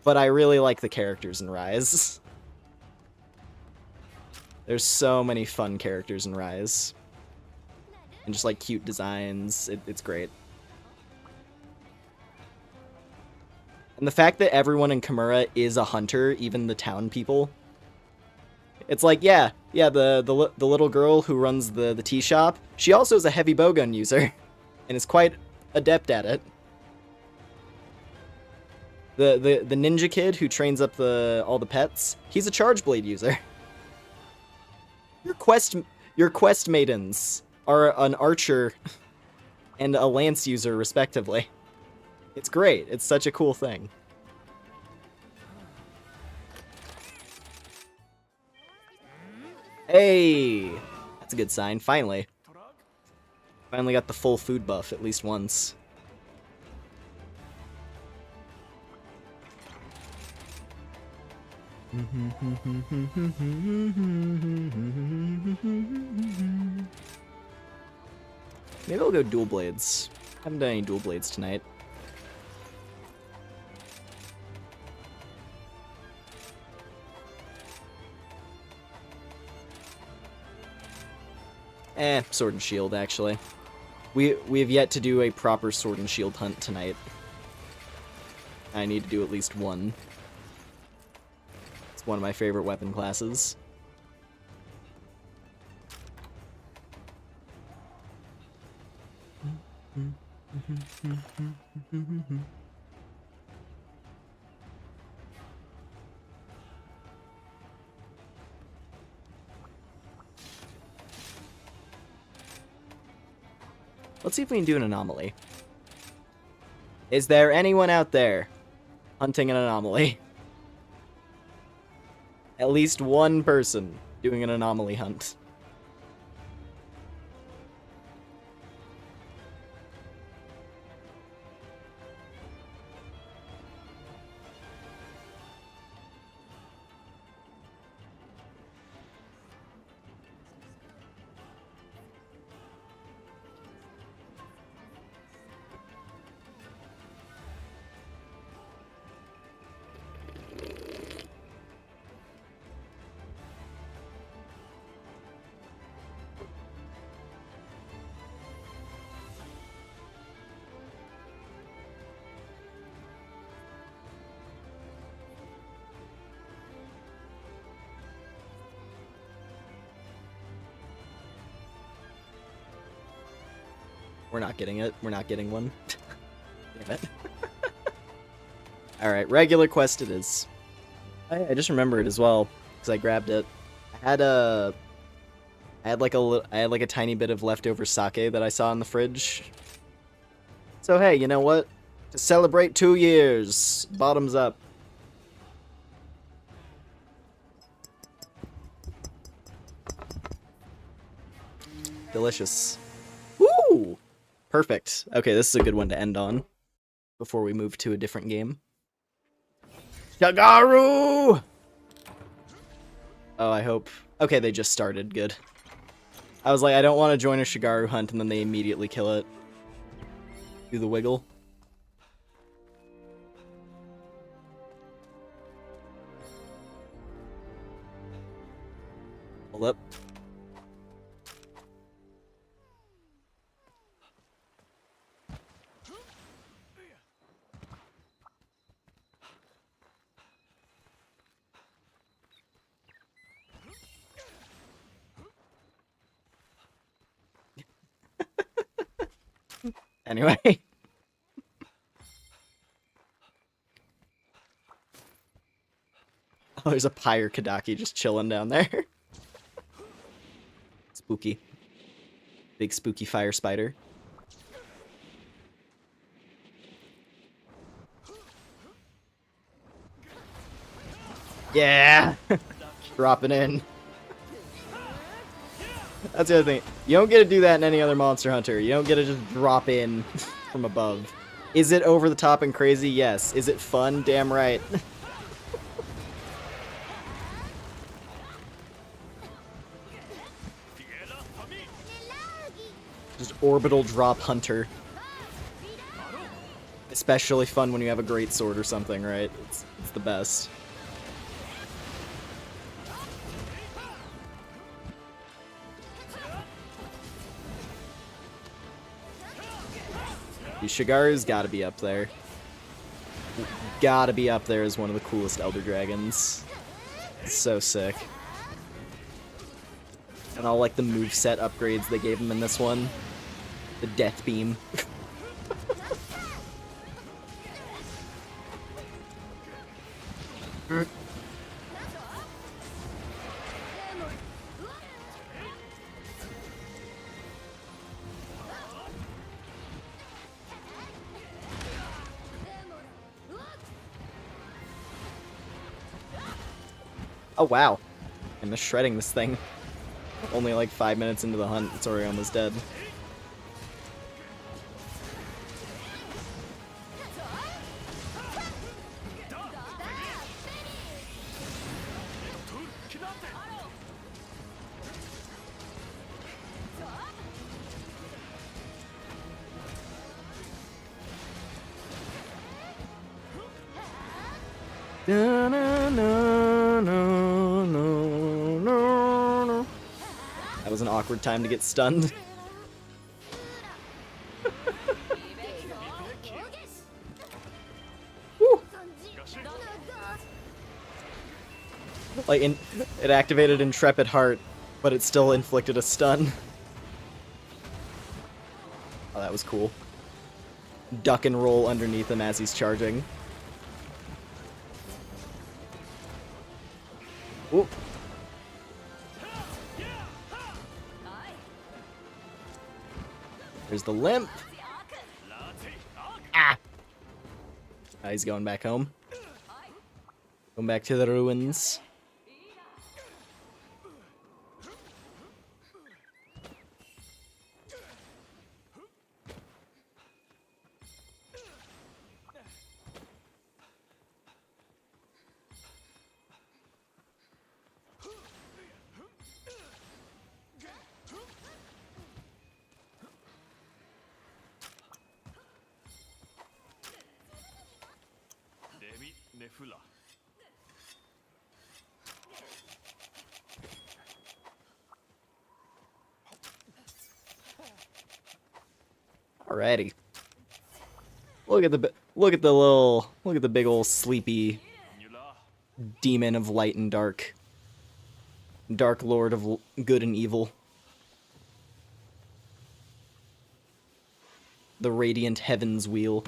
But I really like the characters in Rise. There's so many fun characters in Rise. And just like cute designs, it's great. And the fact that everyone in Kimura is a hunter, even the town people. It's like, yeah, the little girl who runs the tea shop, she also is a heavy bowgun user, and is quite adept at it. The ninja kid who trains up all the pets, he's a charge blade user. Your quest maidens are an archer and a lance user, respectively. It's great. It's such a cool thing. Hey! That's a good sign, finally. Finally got the full food buff at least once. Maybe I'll go dual blades. Haven't done any dual blades tonight. Sword and shield, actually. We have yet to do a proper sword and shield hunt tonight. I need to do at least one. It's one of my favorite weapon classes. Let's see if we can do an anomaly. Is there anyone out there hunting an anomaly? At least one person doing an anomaly hunt. We're not getting it. We're not getting one. Damn it. Alright, regular quest it is. I just remembered as well, because I grabbed it. I had like a tiny bit of leftover sake that I saw in the fridge. So hey, you know what? To celebrate 2 years, bottoms up. Delicious. Woo! Perfect. Okay, this is a good one to end on before we move to a different game. Shagaru! Oh, I hope. Okay, they just started. Good. I was like, I don't want to join a Shagaru hunt and then they immediately kill it. Do the wiggle. Hold up. Anyway. Oh, there's a pyre Kadaki just chilling down there. Spooky. Big spooky fire spider. Yeah! Dropping in. That's the other thing. You don't get to do that in any other Monster Hunter. You don't get to just drop in from above. Is it over the top and crazy? Yes. Is it fun? Damn right. orbital drop hunter. Especially fun when you have a great sword or something, right? It's the best. Shigaru's gotta be up there. Gotta be up there as one of the coolest Elder Dragons. So sick. And all like the moveset upgrades they gave him in this one. The Death Beam. Oh wow. I'm just shredding this thing. Only like 5 minutes into the hunt, it's already almost dead. That was an awkward time to get stunned. Like, it activated Intrepid Heart, but it still inflicted a stun. Oh, that was cool. Duck and roll underneath him as he's charging. Ooh. There's the limp. Ah! He's going back home. Going back to the ruins. Alrighty. Look at the big old sleepy demon of light and dark. Dark Lord of good and evil. The radiant heavens wheel.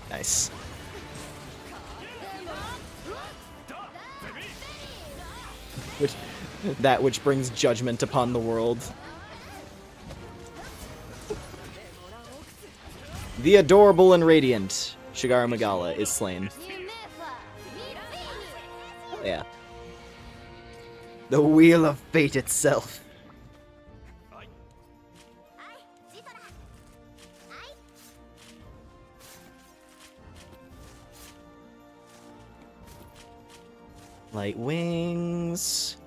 Nice. That which brings judgment upon the world. The adorable and radiant Shigaru Magala is slain. Oh, yeah. The wheel of fate itself. Light wings.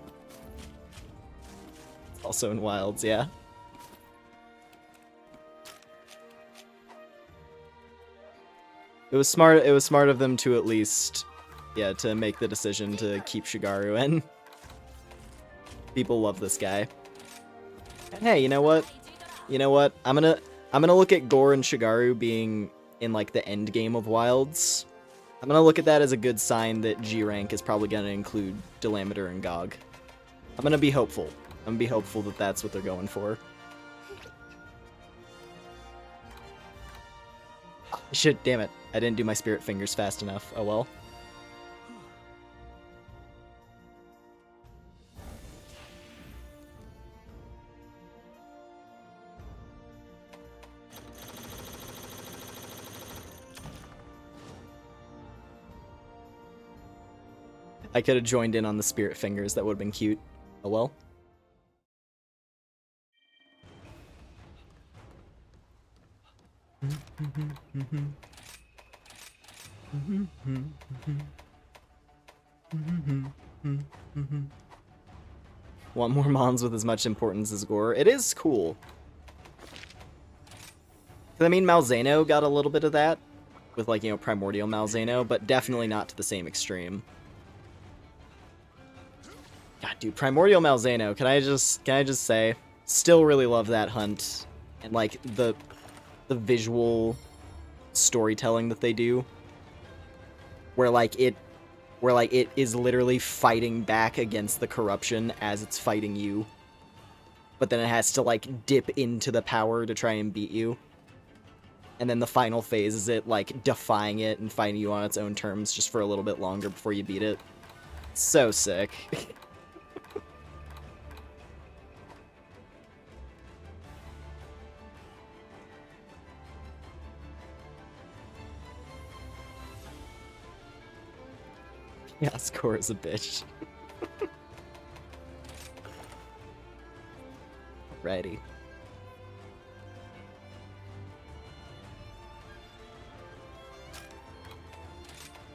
Also in Wilds, yeah. It was smart of them to at least, yeah, to make the decision to keep Shigaru in. People love this guy. And hey, you know what? I'm gonna look at Gore and Shigaru being in like the end game of Wilds. I'm gonna look at that as a good sign that G rank is probably gonna include Delameter and Gog. I'm gonna be hopeful. I'm gonna be hopeful that that's what they're going for. Shit, damn it. I didn't do my spirit fingers fast enough. Oh well. I could have joined in on the spirit fingers. That would have been cute. Oh well. Want more mons with as much importance as gore? It is cool. I mean, Malzeno got a little bit of that with, like, you know, Primordial Malzeno, but definitely not to the same extreme. God, dude, Primordial Malzeno, can I just say, still really love that hunt, and, like, the visual storytelling that they do, where it is literally fighting back against the corruption as it's fighting you, but then it has to, like, dip into the power to try and beat you. And then the final phase is it, like, defying it and fighting you on its own terms just for a little bit longer before you beat it. So sick. Yeah, score is a bitch. Righty.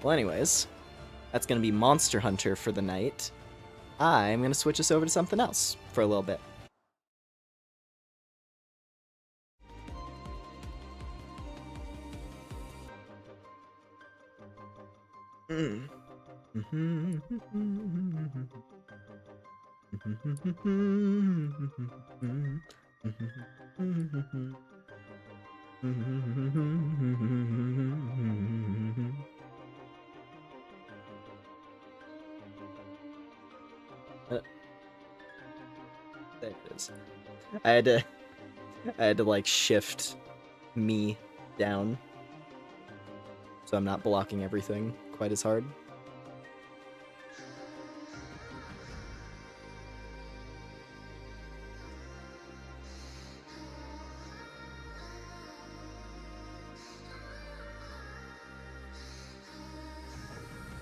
Well, anyways, that's going to be Monster Hunter for the night. I'm going to switch us over to something else for a little bit. There it is. I had to like shift me down so I'm not blocking everything quite as hard.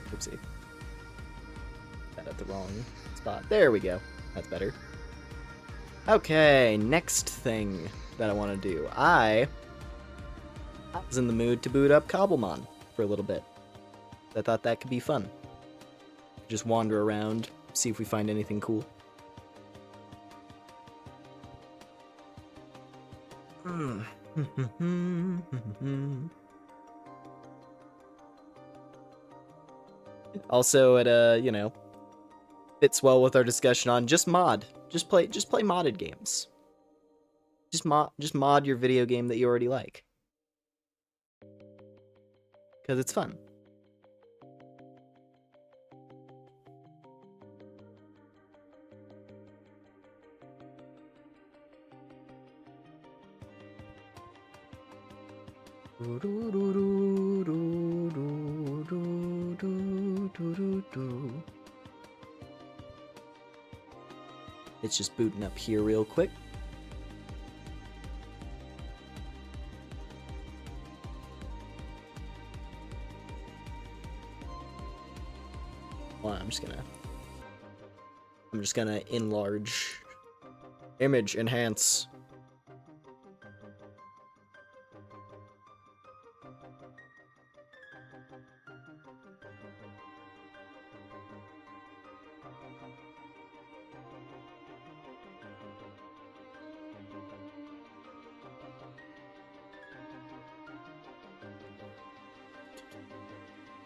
Oopsie. That at the wrong spot. There we go. That's better. Okay, next thing that I want to do. I was in the mood to boot up Cobblemon for a little bit. I thought that could be fun. Just wander around, see if we find anything cool. Also, it you know, fits well with our discussion on just mod. Just play modded games. Just mod your video game that you already like. Cause it's fun. It's just booting up here real quick. Well, I'm just gonna enlarge, image enhance.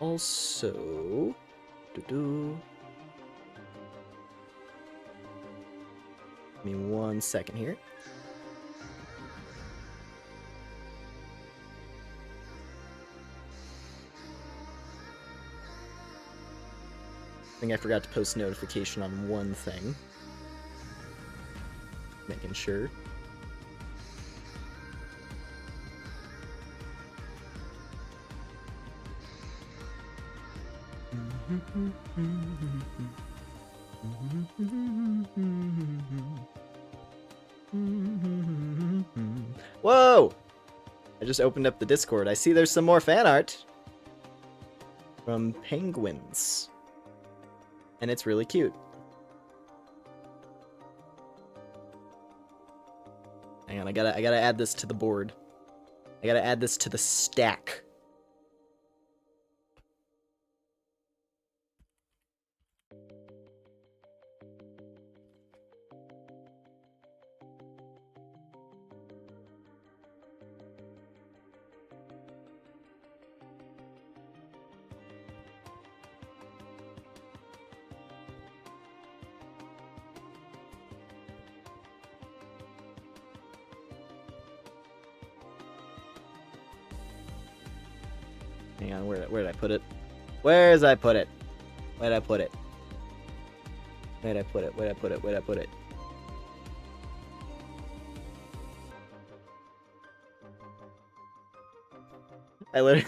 Also, give me 1 second here. I think I forgot to post notification on one thing. Making sure. Whoa! I just opened up the Discord. I see there's some more fan art from penguins. And it's really cute. Hang on, I gotta add this to the board. I gotta add this to the stack. Hang on, where did I put it? Where's I put it? Where'd I put it? Where'd I put it? Where'd I put it? Where'd I put it? I literally...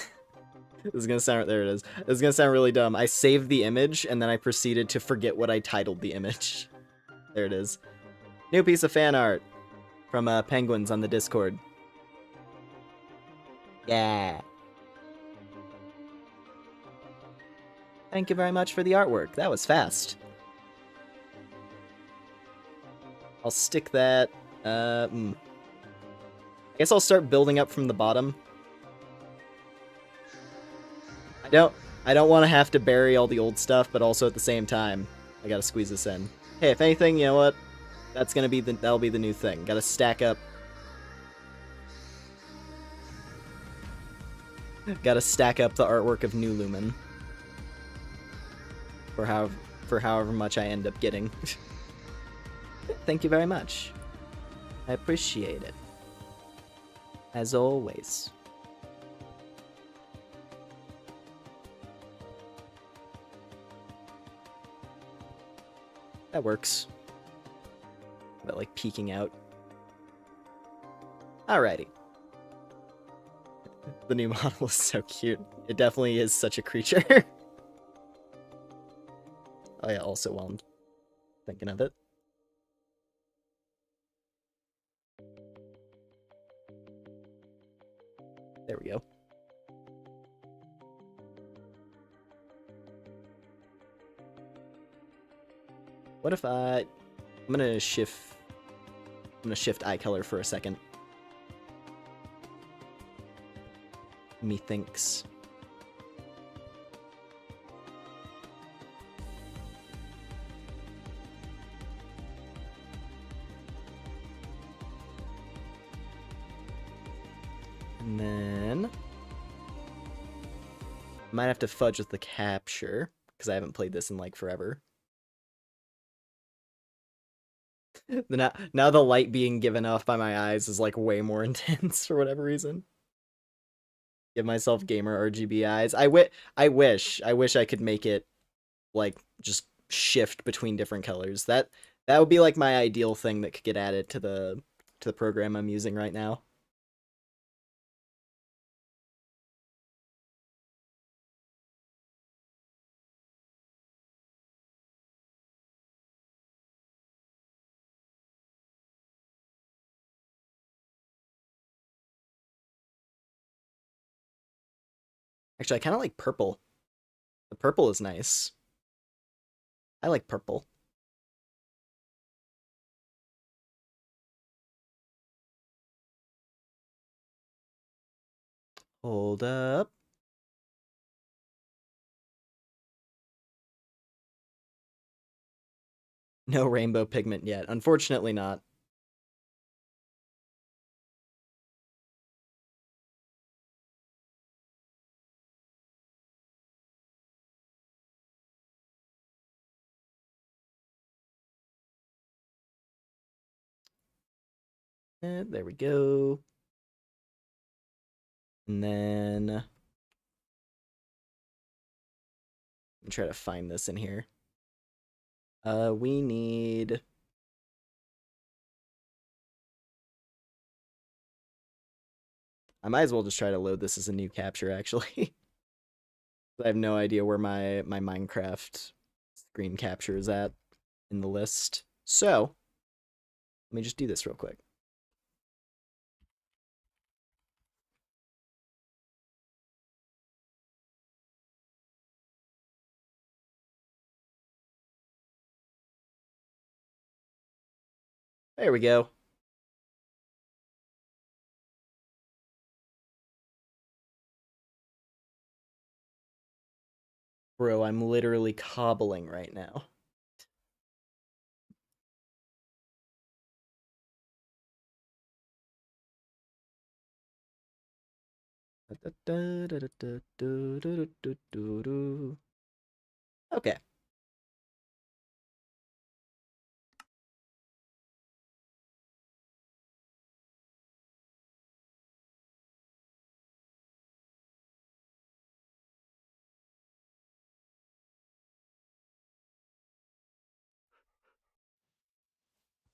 This is gonna sound... There it is. This is gonna sound really dumb. I saved the image, and then I proceeded to forget what I titled the image. There it is. New piece of fan art from Penguins on the Discord. Yeah. Thank you very much for the artwork. That was fast. I'll stick that... I guess I'll start building up from the bottom. I don't want to have to bury all the old stuff, but also at the same time, I gotta squeeze this in. Hey, if anything, you know what? That'll be the new thing. Gotta stack up. Gotta stack up the artwork of New Lumen. For however much I end up getting. Thank you very much. I appreciate it. As always. That works. But like peeking out. Alrighty. The new model is so cute. It definitely is such a creature. Oh yeah, also while I'm thinking of it. There we go. What if I'm gonna shift eye color for a second. Methinks. And then might have to fudge with the capture because I haven't played this in like forever. Now the light being given off by my eyes is like way more intense for whatever reason. Give myself gamer RGB eyes. I wish I could make it like just shift between different colors. That would be like my ideal thing that could get added to the program I'm using right now. Actually, I kind of like purple. The purple is nice. I like purple. Hold up. No rainbow pigment yet. Unfortunately not. And there we go. And then I'm try to find this in here. We need I might as well just try to load this as a new capture actually. I have no idea where my Minecraft screen capture is at in the list. So, let me just do this real quick. There we go. Bro, I'm literally cobbling right now. Okay.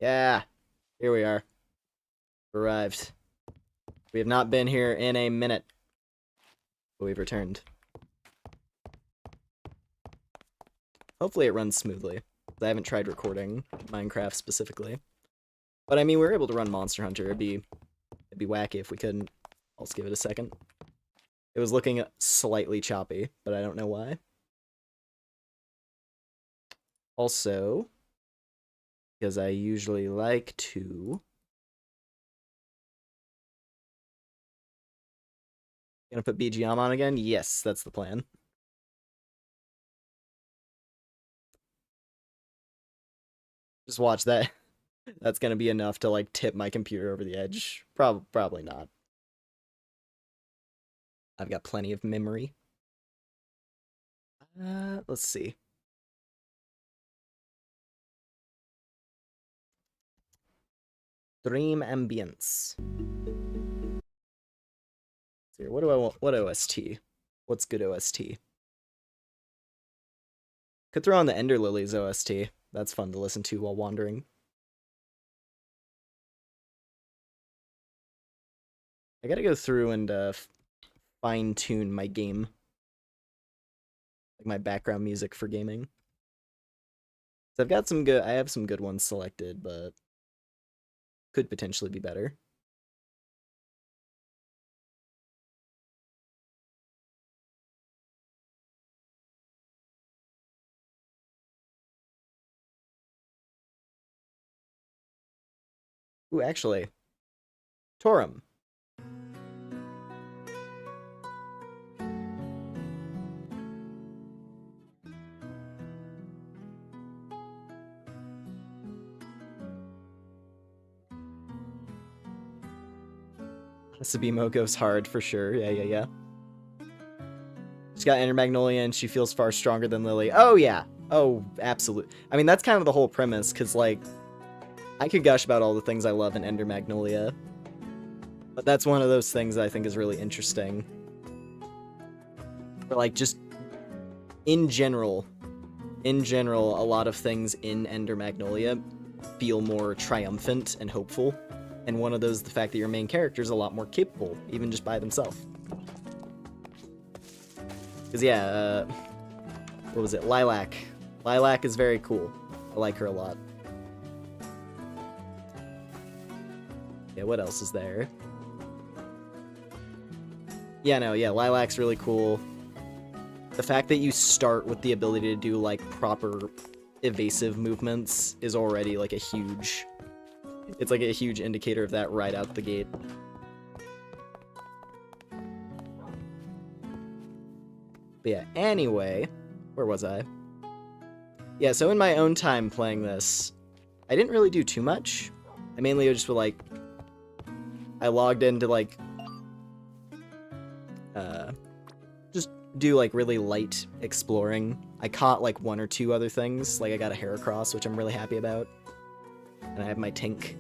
Yeah, here we are. Arrived. We have not been here in a minute, but we've returned. Hopefully it runs smoothly. I haven't tried recording Minecraft specifically. But I mean, we're able to run Monster Hunter. It'd be wacky if we couldn't. I'll just give it a second. It was looking slightly choppy, but I don't know why. Also, because I usually like to... Gonna put BGM on again? Yes, that's the plan. Just watch that. That's gonna be enough to, like, tip my computer over the edge. Probably not. I've got plenty of memory. Let's see. Dream ambience. Here, what do I want? What OST? What's good OST? Could throw on the Ender Lilies OST. That's fun to listen to while wandering. I gotta go through and fine-tune my game. Like my background music for gaming. So I've got some good, I have some good ones selected, but could potentially be better. Ooh, actually, Torum. Sabimo goes hard for sure. Yeah. She's got Ender Magnolia and she feels far stronger than Lily. Oh, yeah. Oh, absolutely. I mean, that's kind of the whole premise, because, like, I could gush about all the things I love in Ender Magnolia, but that's one of those things that I think is really interesting. Or, like, just in general, a lot of things in Ender Magnolia feel more triumphant and hopeful. And one of those is the fact that your main character is a lot more capable, even just by themselves. Because, yeah, what was it? Lilac. Lilac is very cool. I like her a lot. Yeah, what else is there? Yeah, no, yeah, Lilac's really cool. The fact that you start with the ability to do, like, proper evasive movements is already, like, a huge... It's like a huge indicator of that right out the gate. But yeah, anyway, where was I? Yeah, so in my own time playing this, I didn't really do too much. I mainly just would, like, I logged into, like, just do, like, really light exploring. I caught, like, one or two other things. Like, I got a Heracross, which I'm really happy about. And I have my Tink.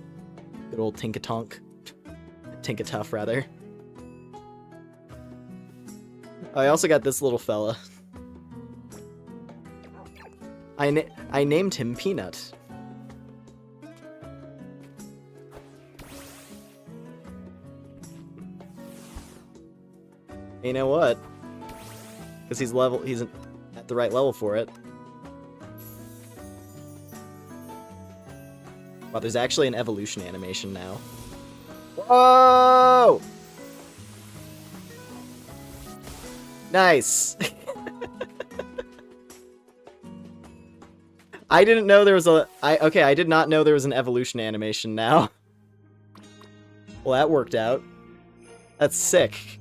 Good old Tinkatonk. Tinkatuff, rather. I also got this little fella. I named him Peanut. You know what? Because he's at the right level for it. Wow, there's actually an evolution animation now. Whoa! Nice! I didn't know there was I did not know there was an evolution animation now. Well, that worked out. That's sick.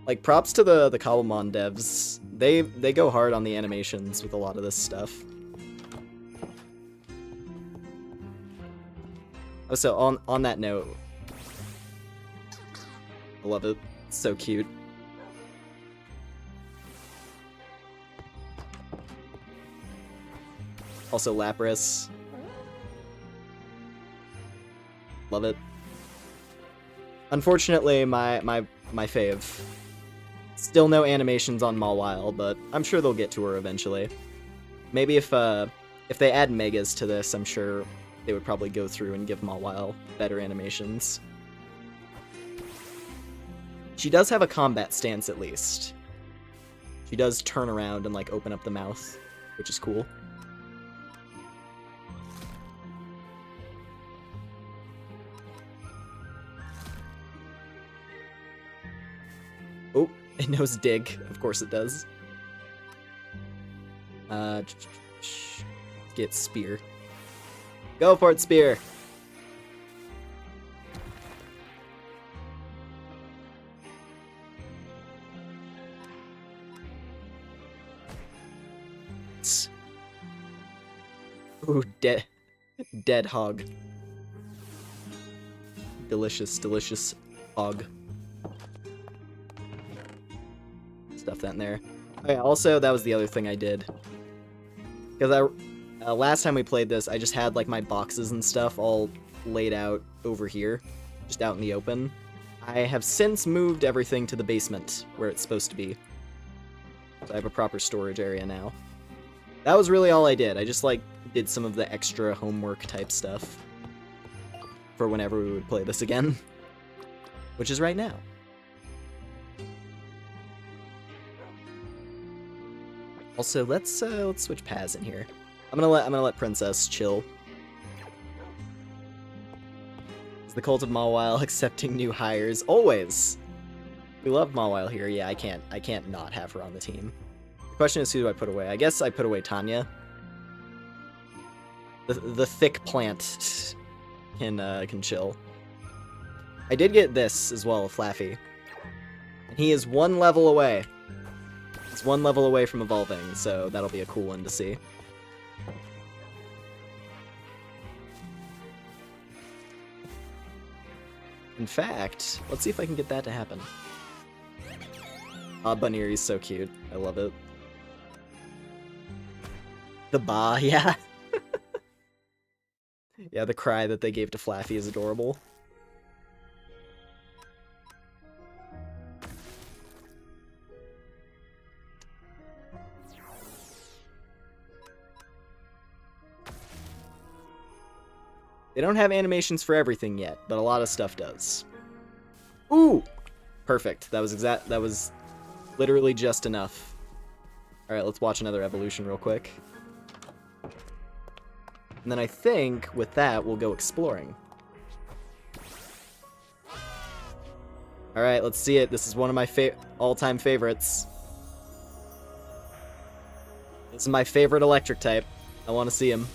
Like, props to the Cobblemon devs. They go hard on the animations with a lot of this stuff. Oh, so on that note, I love it. It's so cute. Also Lapras. Love it. Unfortunately, my fave. Still no animations on Mawile, but I'm sure they'll get to her eventually. Maybe if they add Megas to this, I'm sure they would probably go through and give Mawile better animations. She does have a combat stance, at least. She does turn around and, like, open up the mouth, which is cool. Oh, it knows dig. Of course it does. Get spear. Go for it, spear! Ooh, dead hog. Delicious, delicious hog. Stuff that in there. Oh yeah, also, that was the other thing I did. Because last time we played this, I just had, like, my boxes and stuff all laid out over here, just out in the open. I have since moved everything to the basement, where it's supposed to be. So I have a proper storage area now. That was really all I did. I just, like, did some of the extra homework type stuff for whenever we would play this again, which is right now. Also, let's switch paths in here. I'm gonna let Princess chill. Is the Cult of Mawile accepting new hires? Always. We love Mawile here. Yeah, I can't not have her on the team. The question is, who do I put away? I guess I put away Tanya. The thick plant can chill. I did get this as well, Flaffy. And he is 1 level away. He's 1 level away from evolving, so that'll be a cool one to see. In fact, let's see if I can get that to happen. Bunny's so cute. I love it. The ba, yeah. Yeah, the cry that they gave to Flaffy is adorable. They don't have animations for everything yet, but a lot of stuff does. Ooh! Perfect. That was literally just enough. Alright, let's watch another evolution real quick. And then I think, with that, we'll go exploring. Alright, let's see it. This is one of my all-time favorites. This is my favorite electric type. I want to see him.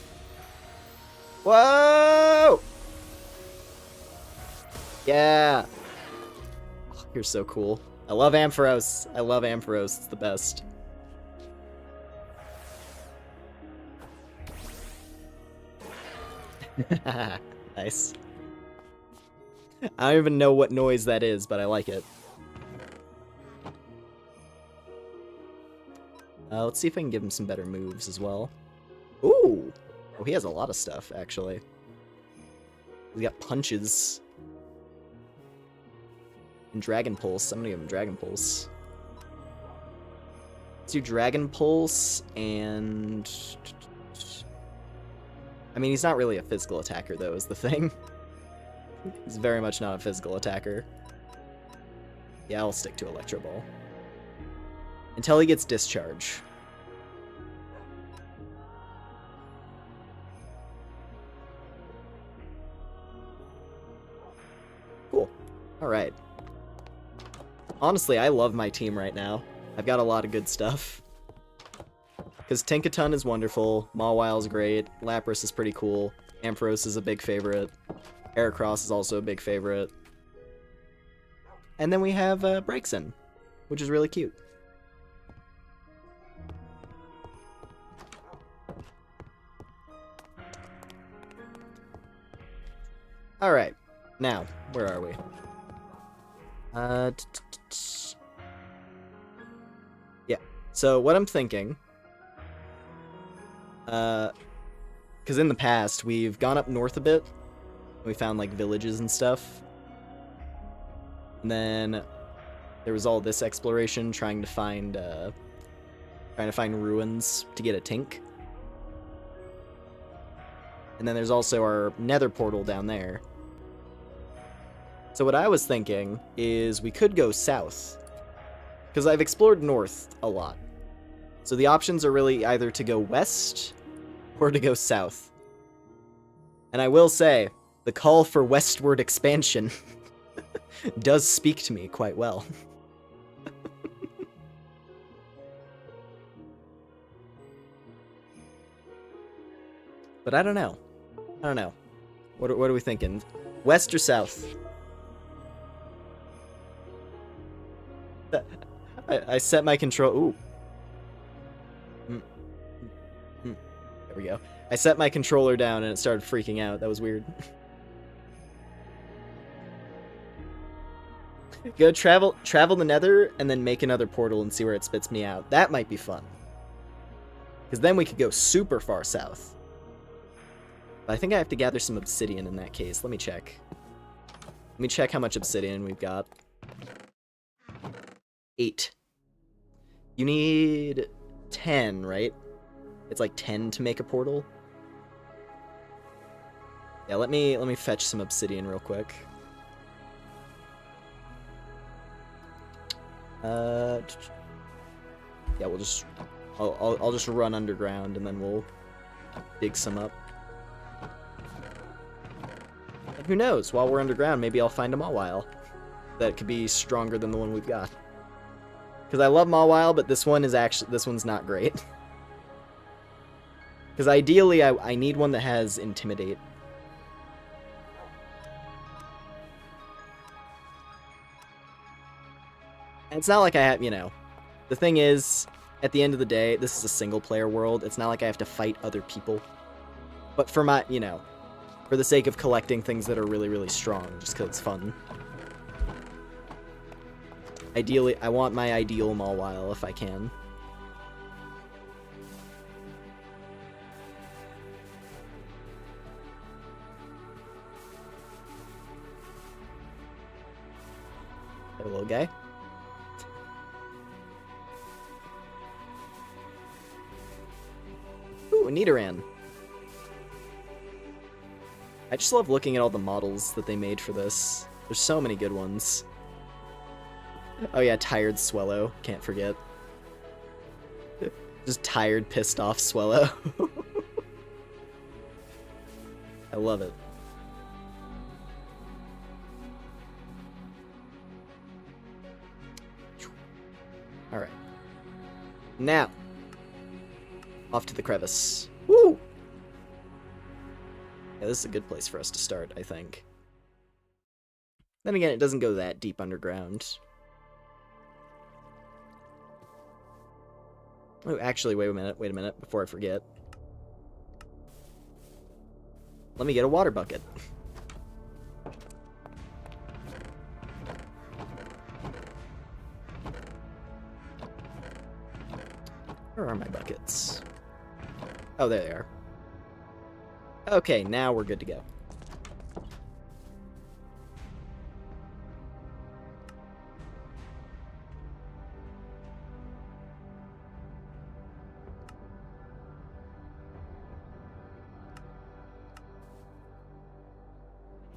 Whoa! Yeah! Oh, you're so cool. I love Ampharos. I love Ampharos. It's the best. Nice. I don't even know what noise that is, but I like it. Let's see if I can give him some better moves as well. Ooh! Oh, he has a lot of stuff, actually. He's got punches. And Dragon Pulse. I'm gonna give him Dragon Pulse. Let's do Dragon Pulse and... I mean, he's not really a physical attacker, though, is the thing. He's very much not a physical attacker. Yeah, I'll stick to Electro Ball. Until he gets Discharge. Cool. Alright. Honestly, I love my team right now. I've got a lot of good stuff. Because Tinkaton is wonderful, Mawile's great, Lapras is pretty cool, Ampharos is a big favorite, Heracross is also a big favorite. And then we have Braixen, which is really cute. Alright, now, where are we? Yeah, so what I'm thinking... because in the past, we've gone up north a bit. We found, like, villages and stuff. And then there was all this exploration trying to find ruins to get a Tink. And then there's also our nether portal down there. So what I was thinking is we could go south. Because I've explored north a lot. So the options are really either to go west or to go south. And I will say, the call for westward expansion does speak to me quite well. But I don't know. I don't know. What are we thinking? West or south? I set my control... Ooh. There we go. I set my controller down and it started freaking out. That was weird. Go travel the nether and then make another portal and see where it spits me out. That might be fun. Because then we could go super far south. But I think I have to gather some obsidian in that case. Let me check. Let me check how much obsidian we've got. 8. You need 10, right? It's like 10 to make a portal. Yeah, let me fetch some obsidian real quick. Yeah, we'll just I'll just run underground and then we'll dig some up. And who knows? While we're underground, maybe I'll find a Mawile that could be stronger than the one we've got. Because I love Mawile, but this one's not great. Because ideally, I need one that has Intimidate. And it's not like I have, you know... The thing is, at the end of the day, this is a single-player world. It's not like I have to fight other people. But for my, you know... For the sake of collecting things that are really, really strong, just because it's fun. Ideally, I want my ideal Mawile if I can. Hey, little guy. Ooh, a Nidoran. I just love looking at all the models that they made for this. There's so many good ones. Oh yeah, tired Swellow. Can't forget. Just tired, pissed off Swellow. I love it. Alright. Now. Off to the crevice. Woo! Yeah, this is a good place for us to start, I think. Then again, it doesn't go that deep underground. Oh, actually, wait a minute, before I forget. Let me get a water bucket. Where are my buckets? Oh, there they are. Okay, now we're good to go.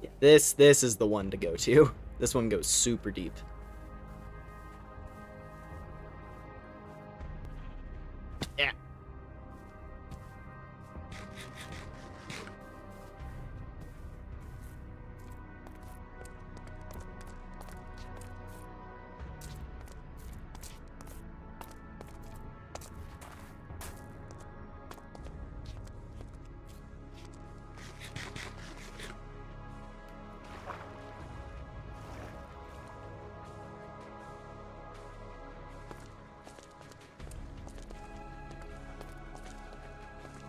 Yeah, this is the one to go to. This one goes super deep. Yeah.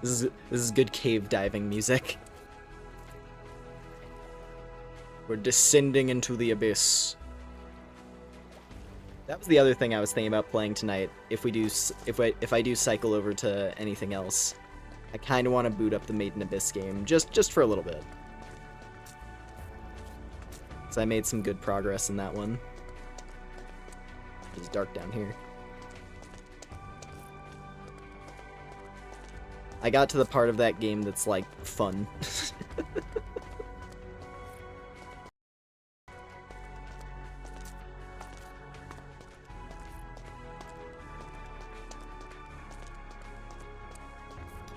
This is good cave diving music. We're descending into the abyss. That was the other thing I was thinking about playing tonight. If I do cycle over to anything else, I kind of want to boot up the Maiden Abyss game just for a little bit. So I made some good progress in that one. It's dark down here. I got to the part of that game that's, like, fun.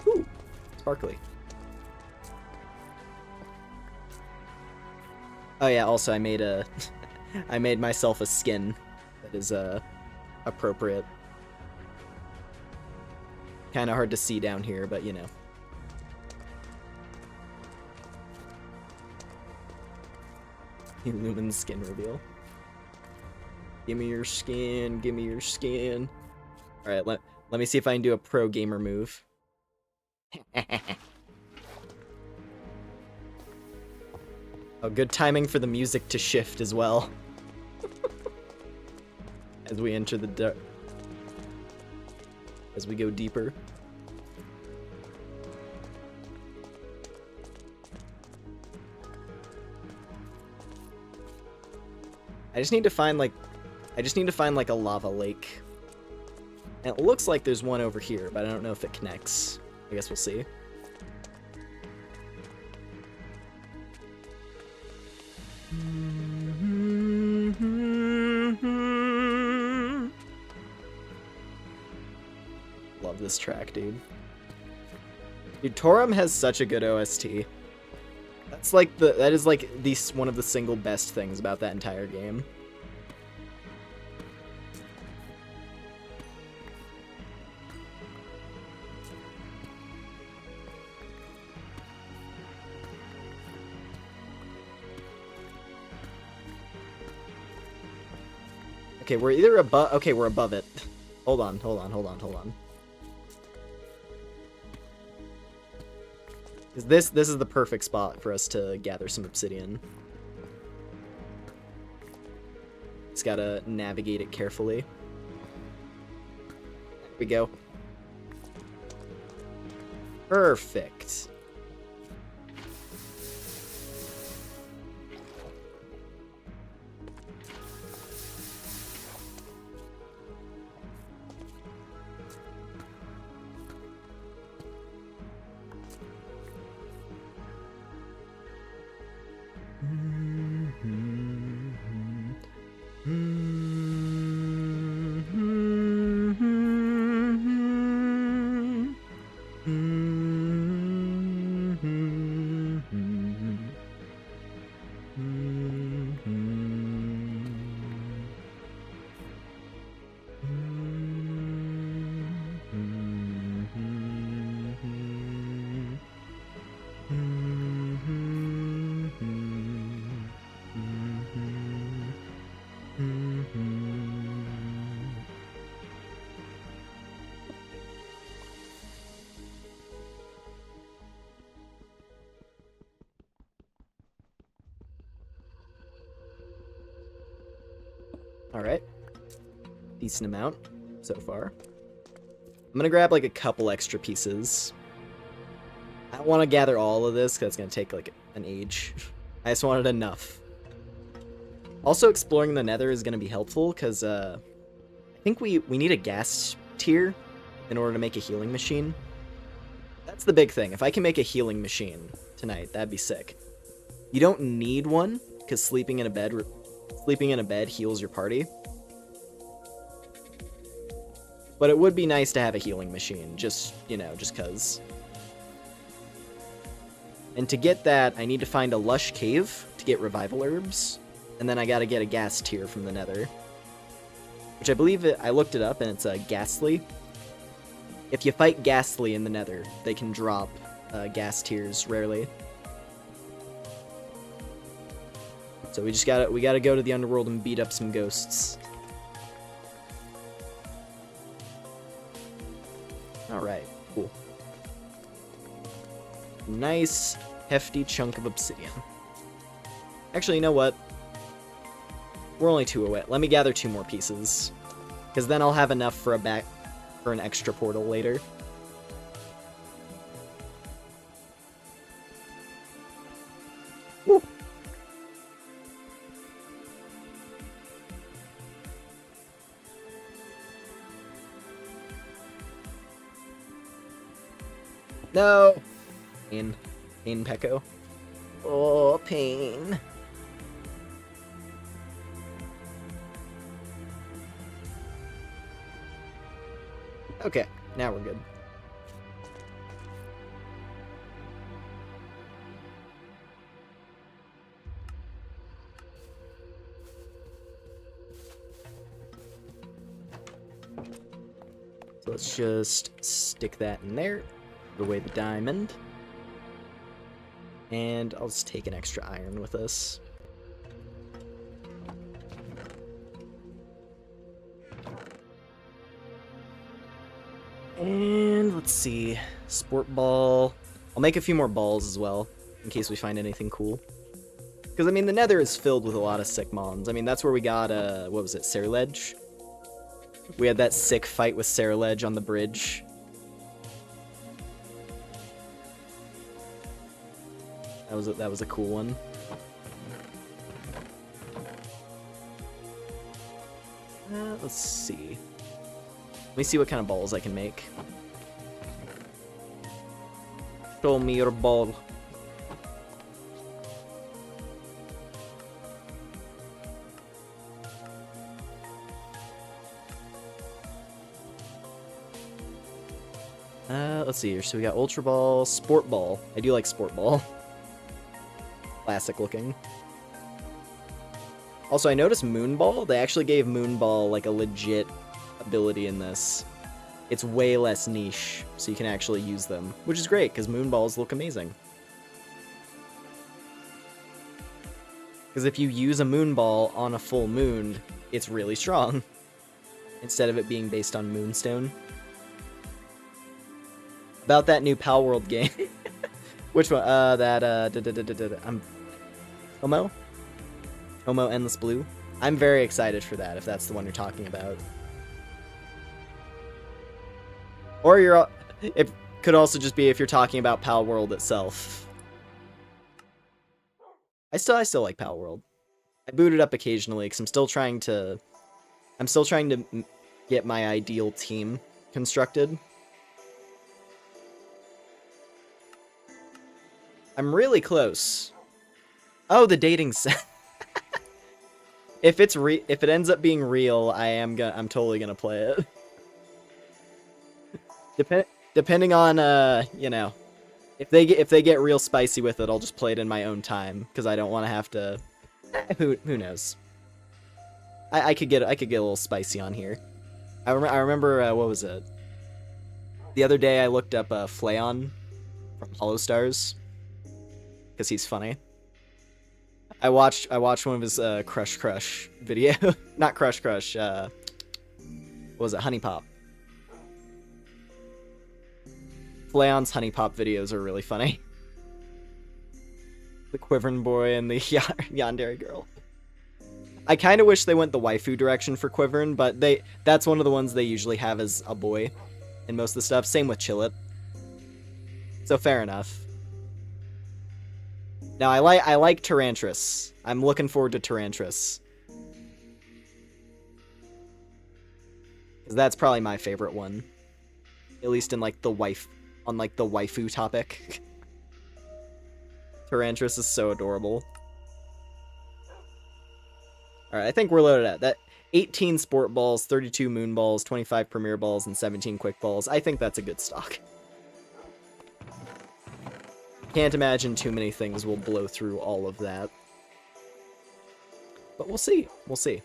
Ooh, sparkly. Oh yeah, also I made a I made myself a skin that is appropriate. Kind of hard to see down here, but you know. Lumen skin reveal. Give me your skin, give me your skin. Alright, let me see if I can do a pro gamer move. Oh, good timing for the music to shift as well. As we enter the dark. As we go deeper. I just need to find like a lava lake. And it looks like there's one over here, but I don't know if it connects. I guess we'll see. Love this track, dude. Dude, Torum has such a good OST. That is like one of the single best things about that entire game. Okay, we're either above. Okay, we're above it. Hold on. This is the perfect spot for us to gather some obsidian. Just gotta navigate it carefully. There we go. Perfect. Alright. Decent amount so far. I'm gonna grab like a couple extra pieces. I don't want to gather all of this because it's gonna take like an age. I just wanted enough. Also, exploring the nether is gonna be helpful because I think we need a gas tier in order to make a healing machine. That's the big thing. If I can make a healing machine tonight, that'd be sick. You don't need one because sleeping in a bed heals your party. But it would be nice to have a healing machine, just, you know, just cuz. And to get that, I need to find a lush cave to get revival herbs, and then I gotta get a gas tier from the nether. Which I believe, I looked it up, and it's a ghastly. If you fight ghastly in the nether, they can drop gas tiers rarely. So we gotta go to the underworld and beat up some ghosts. Alright, cool. Nice, hefty chunk of obsidian. Actually, you know what? We're only 2 away. Let me gather 2 more pieces. Because then I'll have enough for an extra portal later. Woo. No! Pain. Pain, Pecco. Oh, pain. Okay, now we're good. So let's just stick that in there. Put away the diamond. And I'll just take an extra iron with us. And let's see. Sport ball. I'll make a few more balls as well, in case we find anything cool. Because, I mean, the nether is filled with a lot of sick mons. I mean, that's where we got, what was it, Serledge? We had that sick fight with Serledge on the bridge. That was a cool one. Let's see. Let me see what kind of balls I can make. Show me your ball. Let's see here. So we got Ultra Ball, Sport Ball. I do like Sport Ball. Classic looking. Also, I noticed Moon Ball. They actually gave Moon Ball like a legit ability in this. It's way less niche, so you can actually use them, which is great because Moon Balls look amazing. Because if you use a Moon Ball on a full moon, it's really strong. Instead of it being based on Moonstone. About that new Pal World game. Which one? Homo Endless Blue. I'm very excited for that, if that's the one you're talking about. Or it could also just be if you're talking about Pal World itself. I still like Pal World. I boot it up occasionally because I'm still trying to get my ideal team constructed. I'm really close. Oh, the dating set. If it ends up being real, I'm totally gonna play it. Depending on you know, if they get real spicy with it, I'll just play it in my own time because I don't want to have to. Who knows? I could get a little spicy on here. I remember what was it? The other day I looked up Flayon from Hollow Stars because he's funny. I watched one of his Crush video. Not Crush. What was it? Honey Pop. Flayon's Honey Pop videos are really funny. The Quivern Boy and the Yandere Girl. I kind of wish they went the waifu direction for Quivern, but that's one of the ones they usually have as a boy in most of the stuff. Same with Chillet. So fair enough. Now I like Tyrantris. I'm looking forward to Tyrantris. Because that's probably my favorite one. At least in like the waifu topic. Tyrantris is so adorable. Alright, I think we're loaded at that. 18 sport balls, 32 moon balls, 25 premier balls, and 17 quick balls. I think that's a good stock. Can't imagine too many things will blow through all of that. But we'll see. We'll see.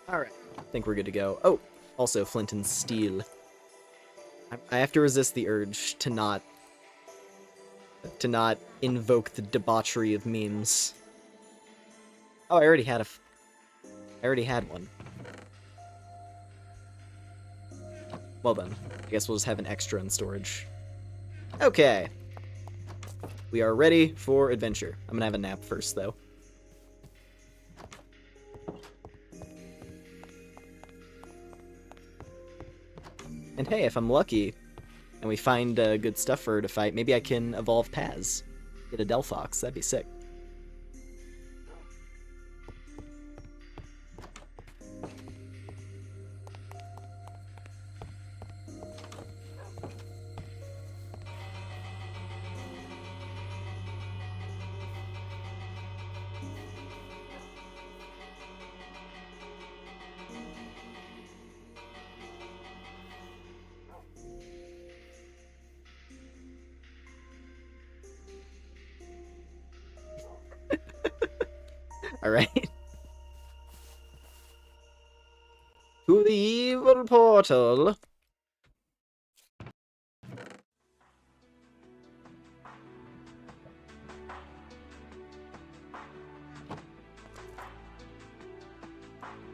Alright, I think we're good to go. Oh, also flint and steel. I have to resist the urge to not invoke the debauchery of memes. Oh, I already had one. Well then, I guess we'll just have an extra in storage. Okay. We are ready for adventure. I'm gonna have a nap first, though. And hey, if I'm lucky, and we find good stuff for her to fight, maybe I can evolve Paz. Get a Delphox, that'd be sick. Alright. To the evil portal.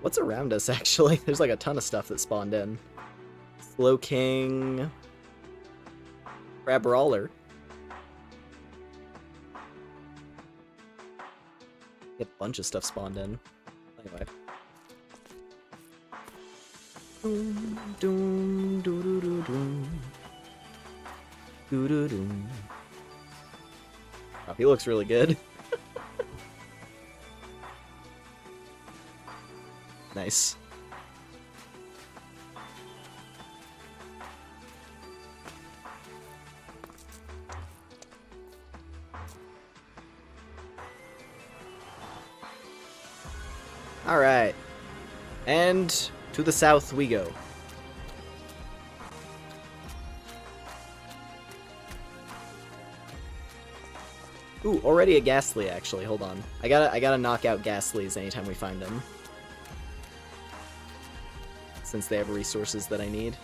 What's around us, actually? There's like a ton of stuff that spawned in. Slow King. Crab Brawler. A bunch of stuff spawned in. Anyway. Doom, doom, doo doo doo doom. Doo doo doom. Oh, he looks really good. Nice. All right. And to the south we go. Ooh, already a Ghastly, actually. Hold on. I gotta knock out Ghastlies anytime we find them. Since they have resources that I need.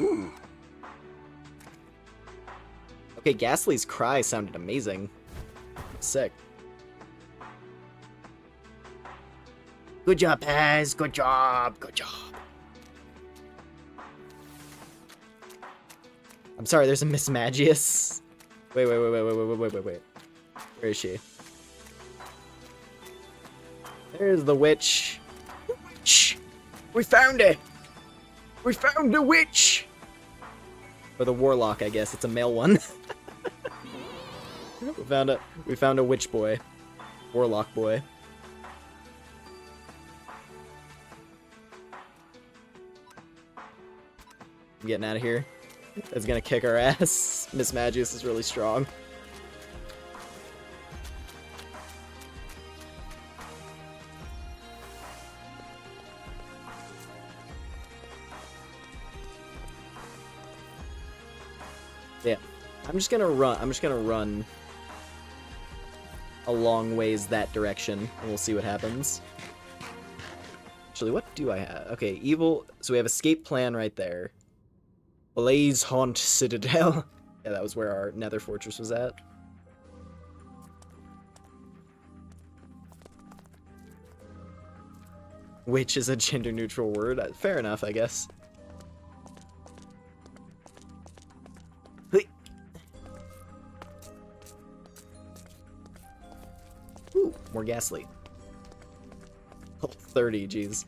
Ooh. Okay, Ghastly's cry sounded amazing. Sick. Good job, Paz. Good job. Good job. I'm sorry, there's a Miss Magius. Wait. Where is she? There's the witch. Witch! We found it! We found the witch! Or the warlock, I guess. It's a male one. We found a witch boy. Warlock boy. I'm getting out of here. It's gonna kick our ass. Miss Magius is really strong. Yeah, I'm just gonna run a long ways that direction, and we'll see what happens. Actually, what do I have? Okay, evil. So we have escape plan right there. Blaze Haunt Citadel. Yeah, that was where our nether fortress was at. Witch is a gender-neutral word. Fair enough, I guess. Ooh, more Ghastly. Oh, 30, jeez.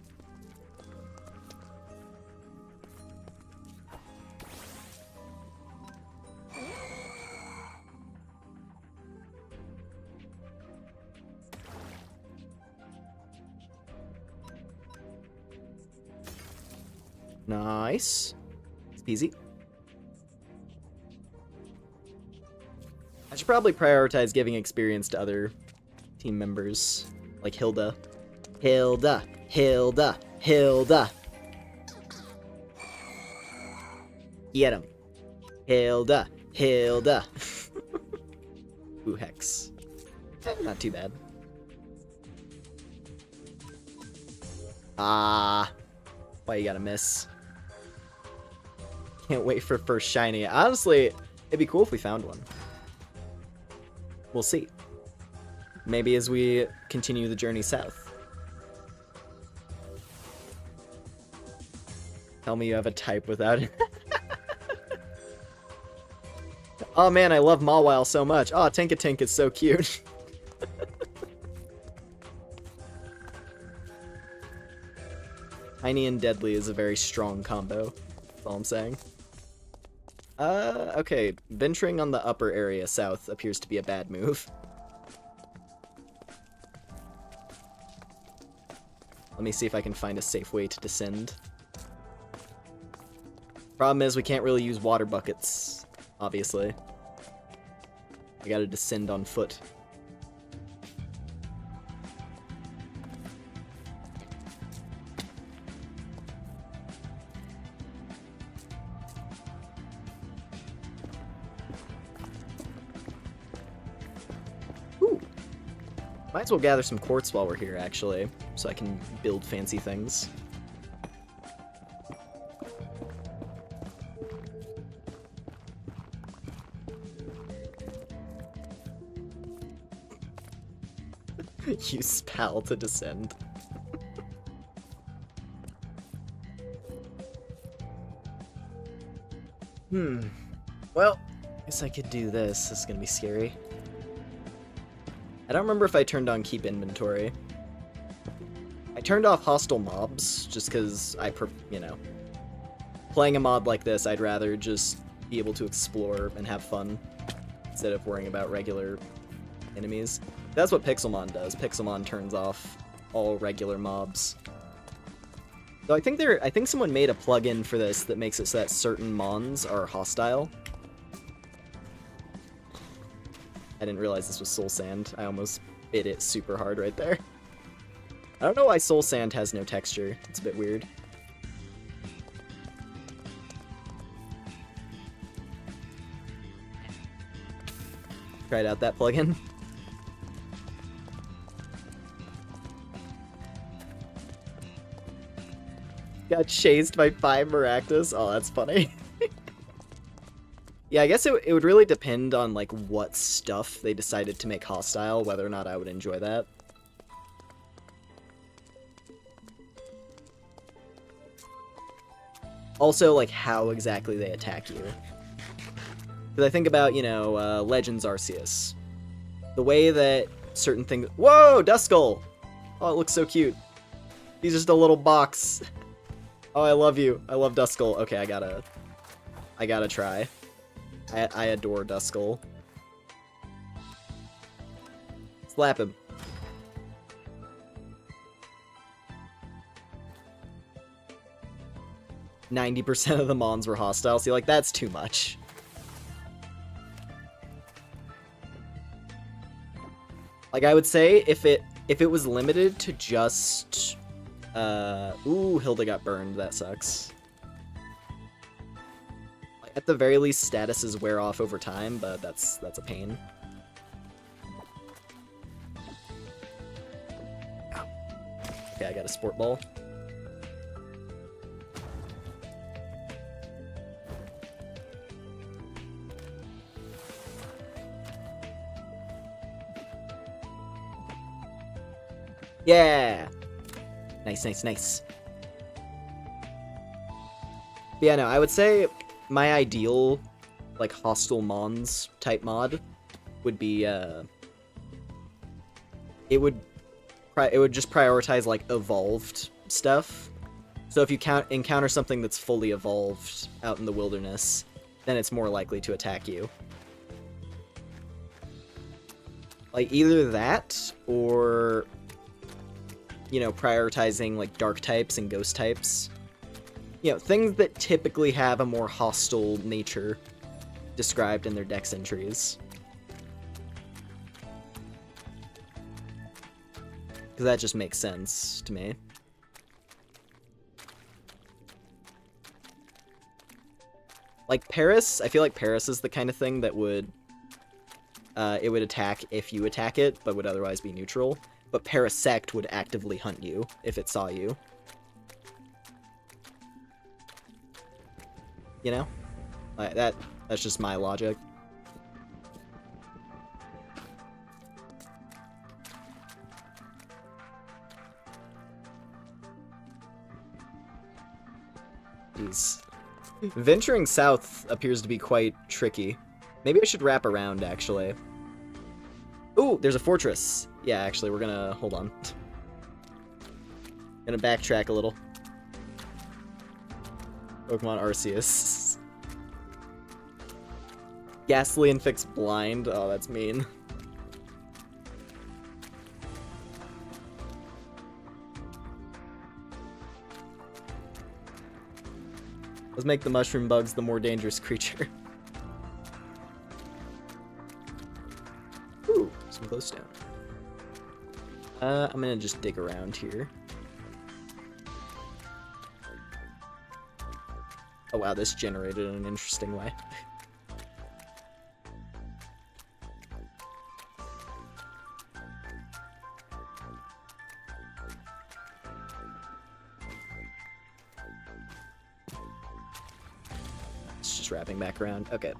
Nice. It's peasy. I should probably prioritize giving experience to other team members, like Hilda. Hilda. Get him. Hilda. Ooh, Hex. Not too bad. Ah. Why you gotta miss? Can't wait for first shiny. Honestly, it'd be cool if we found one. We'll see. Maybe as we continue the journey south. Tell me you have a type without it. Oh man, I love Mawile so much. Oh, Tinkatink is so cute. Tiny and Deadly is a very strong combo. That's all I'm saying. Okay. Venturing on the upper area south appears to be a bad move. Let me see if I can find a safe way to descend. Problem is, we can't really use water buckets, obviously. I gotta descend on foot. Might as well gather some quartz while we're here, actually, so I can build fancy things. Use PAL to descend. Well, I guess I could do this. This is gonna be scary. I don't remember if I turned on keep inventory. I turned off hostile mobs just because you know, playing a mod like this, I'd rather just be able to explore and have fun instead of worrying about regular enemies. That's what Pixelmon does. Pixelmon turns off all regular mobs. So I think someone made a plugin for this that makes it so that certain mons are hostile. I didn't realize this was soul sand. I almost bit it super hard right there. I don't know why soul sand has no texture. It's a bit weird. Tried out that plugin. Got chased by 5 Maractus. Oh, that's funny. Yeah, I guess it would really depend on, like, what stuff they decided to make hostile, whether or not I would enjoy that. Also, like, how exactly they attack you. Because I think about, you know, Legends Arceus. The way that certain things... Whoa! Duskull! Oh, it looks so cute. He's just a little box. Oh, I love you. I love Duskull. Okay, I gotta try. I adore Duskull. Slap him. %90 of the mons were hostile. See, like, that's too much. Like, I would say if it was limited to just ooh, Hilda got burned. That sucks. Like, at the very least, statuses wear off over time, but that's a pain. Ow. Okay, I got a sport ball. Yeah! Nice, nice, nice. But yeah, no, I would say my ideal, like, hostile mons type mod would be, it would just prioritize, like, evolved stuff. So if you encounter something that's fully evolved out in the wilderness, then it's more likely to attack you. Like, either that, or... you know, prioritizing, like, dark types and ghost types. You know, things that typically have a more hostile nature described in their dex entries. Because that just makes sense to me. Like, Paris, I feel like Paris is the kind of thing that would... it would attack if you attack it, but would otherwise be neutral. But Parasect would actively hunt you if it saw you. You know? Like, that's just my logic. Jeez. Venturing south appears to be quite tricky. Maybe I should wrap around, actually. Ooh, there's a fortress. Yeah, actually, we're gonna... hold on. Gonna backtrack a little. Pokemon Arceus. Ghastly and Fix Blind. Oh, that's mean. Let's make the mushroom bugs the more dangerous creature. Ooh, some glowstone. I'm gonna just dig around here. Oh wow, this generated in an interesting way. just wrapping back around. Okay.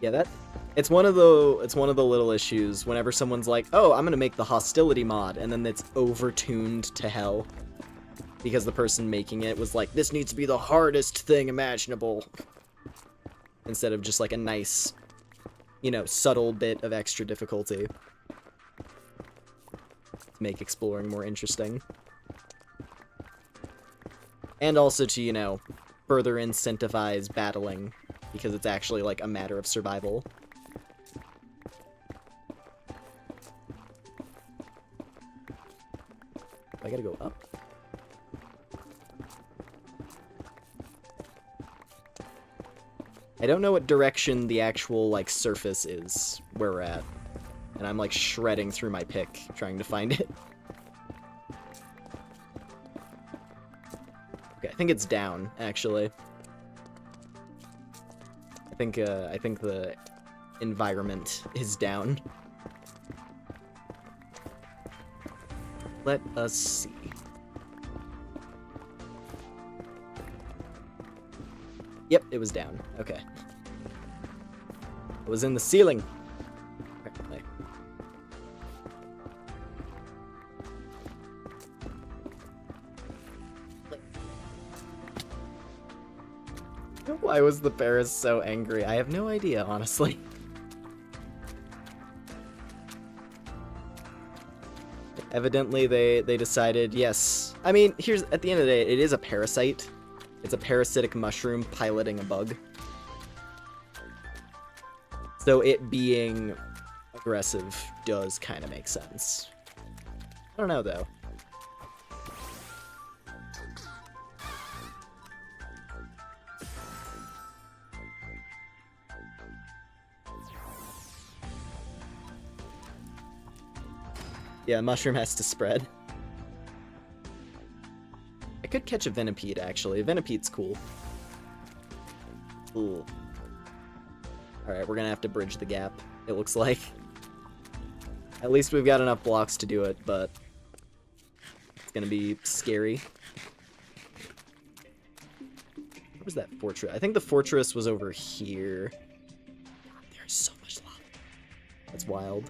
Yeah, it's one of the little issues whenever someone's like, "Oh, I'm gonna make the hostility mod," and then it's overtuned to hell because the person making it was like, "This needs to be the hardest thing imaginable," instead of just like a nice, you know, subtle bit of extra difficulty to make exploring more interesting, and also to, you know, further incentivize battling because it's actually like a matter of survival. I gotta go up. I don't know what direction the actual, like, surface is where we're at. And I'm, like, shredding through my pick, trying to find it. Okay, I think it's down, actually. I think the environment is down. Let us see. Yep, it was down. Okay. It was in the ceiling. Apparently. Why was the Paris so angry? I have no idea, honestly. Evidently, they decided, yes. I mean, here's, at the end of the day, it is a parasite. It's a parasitic mushroom piloting a bug. So it being aggressive does kind of make sense. I don't know, though. Yeah, mushroom has to spread. I could catch a Venipede, actually. Venipede's cool. Ooh. Alright, we're gonna have to bridge the gap, it looks like. At least we've got enough blocks to do it, but it's gonna be scary. Where was that fortress? I think the fortress was over here. God, there's so much lava. That's wild.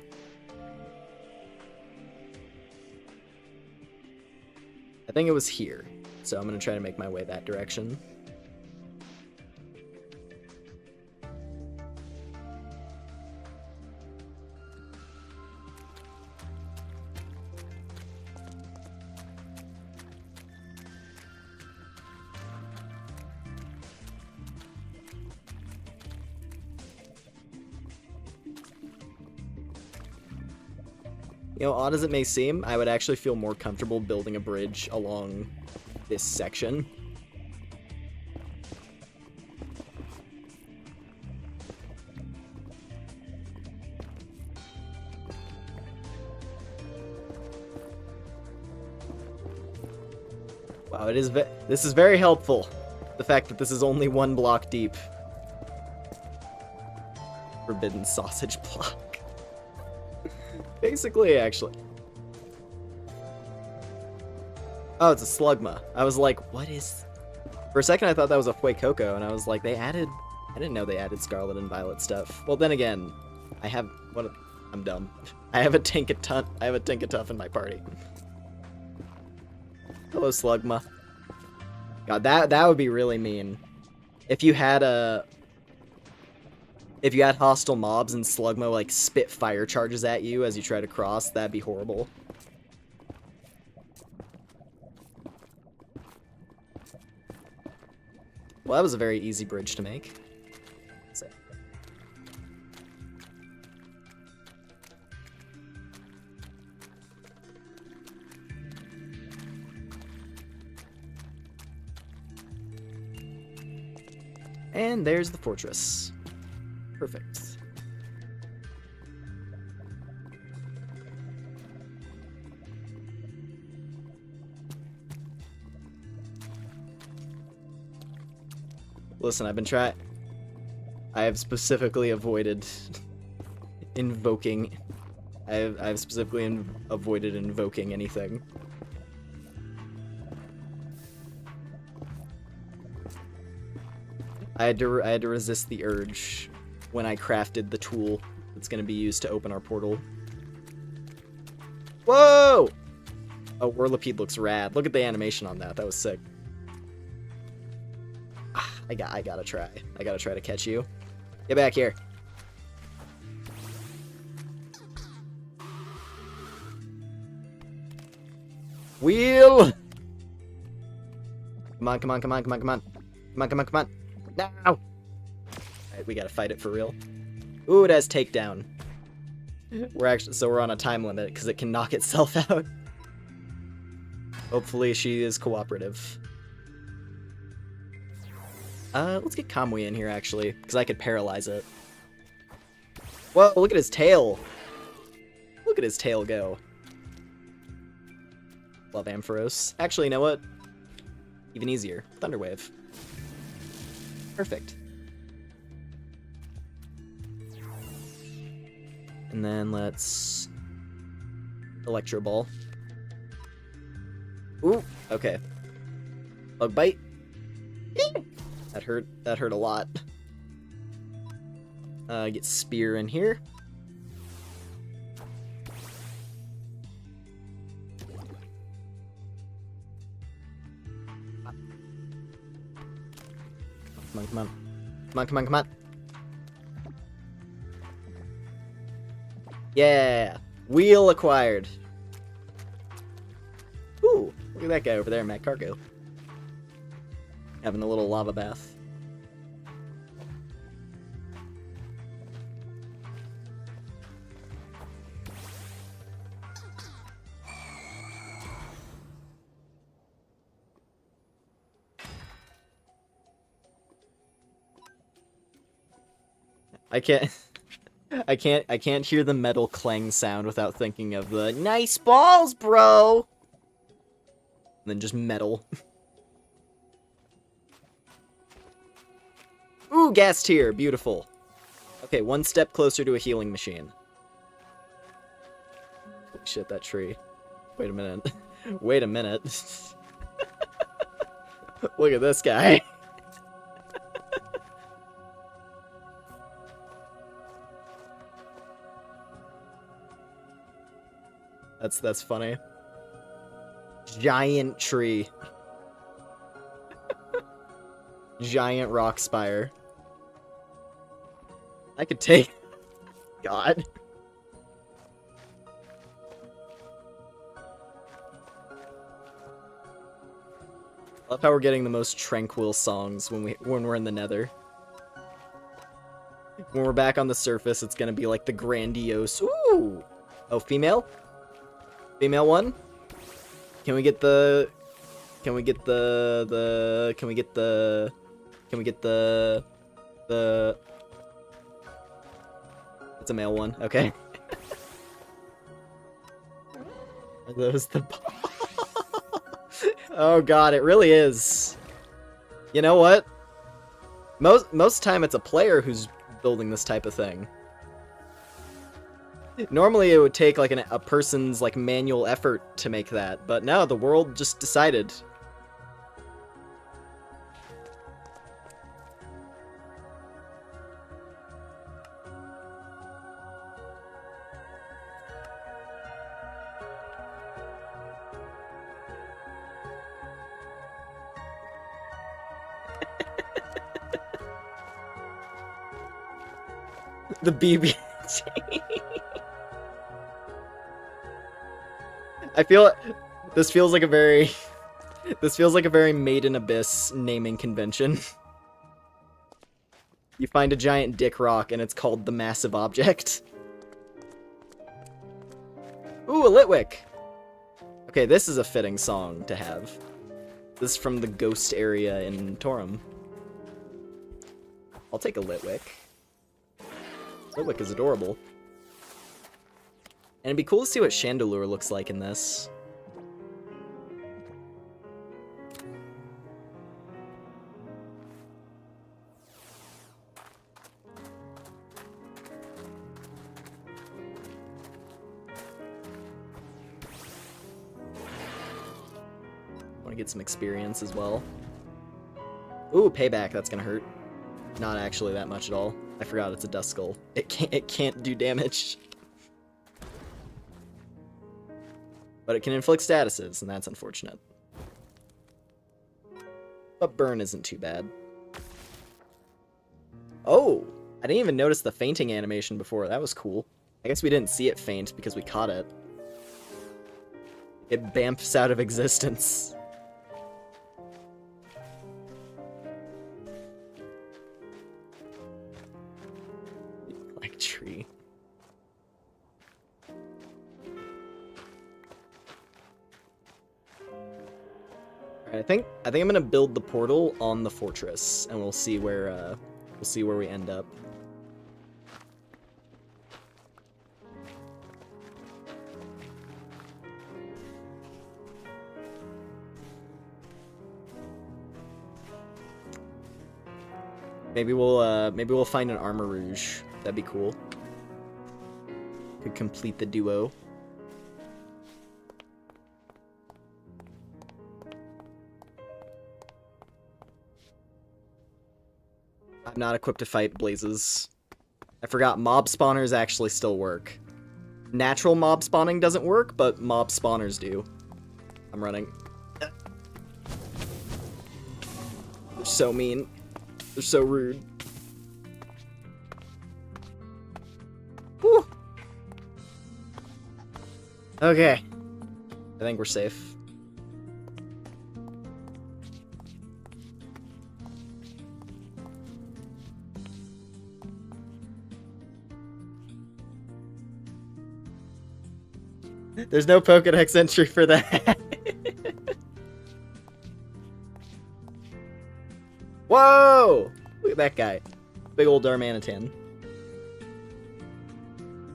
I think it was here, so I'm gonna try to make my way that direction. You know, odd as it may seem, I would actually feel more comfortable building a bridge along this section. Wow, it is this is very helpful. The fact that this is only one block deep. Forbidden sausage block. Basically, actually. Oh, it's a slugma. I was like, what is... For a second, I thought that was a Fuecoco, and I was like, I didn't know they added Scarlet and Violet stuff. Well, then again, I'm dumb. I have a Tinkatuff in my party. Hello, slugma. God, that would be really mean. If you had hostile mobs and Slugma, like, spit fire charges at you as you try to cross, that'd be horrible. Well, that was a very easy bridge to make. So. And there's the fortress. Perfect. Listen, I have specifically avoided invoking. I've specifically avoided invoking anything. I had to resist the urge when I crafted the tool that's gonna be used to open our portal. Whoa! Oh, Whirlipede looks rad. Look at the animation on that. That was sick. I gotta try. I gotta try to catch you. Get back here. Wheel! Come on, come on, come on, come on, come on. Come on, come on, come on. Now! Alright, we gotta fight it for real. Ooh, it has takedown. We're on a time limit because it can knock itself out. Hopefully she is cooperative. Let's get Kamui in here actually, because I could paralyze it. Whoa, look at his tail. Look at his tail go. Love Ampharos. Actually, you know what? Even easier. Thunderwave. Perfect. And then let's... Electro Ball. Ooh, okay. Bug Bite. That hurt a lot. Get Spear in here. Come on, come on. Come on, come on, come on. Yeah! Wheel acquired. Ooh, look at that guy over there, Matt Cargo. Having a little lava bath. I can't hear the metal clang sound without thinking of the nice balls, bro. And then just metal. Ooh, gas tier, beautiful. Okay, one step closer to a healing machine. Holy shit, that tree. Wait a minute. Wait a minute. Look at this guy. That's funny. Giant tree. Giant rock spire. I could take... God. Love how we're getting the most tranquil songs when we're in the Nether. When we're back on the surface, it's gonna be like the grandiose. Ooh. Oh, female? Female one? Can we get the... Can we get the... Can we get the... Can we get the... The... It's a male one. Okay. Are those the... Oh god, it really is. You know what? Most time it's a player who's building this type of thing. Normally it would take like a person's like manual effort to make that, but now the world just decided. The BB. I feel this feels like a very Made in Abyss naming convention. You find a giant dick rock and it's called the Massive Object. Ooh, a Litwick. Okay, this is a fitting song to have. This is from the ghost area in Torum. I'll take a Litwick. Litwick is adorable. And it'd be cool to see what Chandelure looks like in this. Want to get some experience as well. Ooh, payback, that's gonna hurt. not actually that much at all. I forgot it's a dust skull. It can't do damage. But it can inflict statuses, and that's unfortunate. But burn isn't too bad. Oh! I didn't even notice the fainting animation before. That was cool. I guess we didn't see it faint because we caught it. It bamfs out of existence. Like tree. Alright, I think I'm gonna build the portal on the fortress, and we'll see where we end up. Maybe we'll find an armor rouge. That'd be cool. Could complete the duo. I'm not equipped to fight blazes. I forgot mob spawners actually still work. Natural mob spawning doesn't work, but mob spawners do. I'm running. They're so mean. They're so rude. Whew. Okay. I think we're safe. There's no Pokédex entry for that. Whoa! Look at that guy. Big old Darmanitan.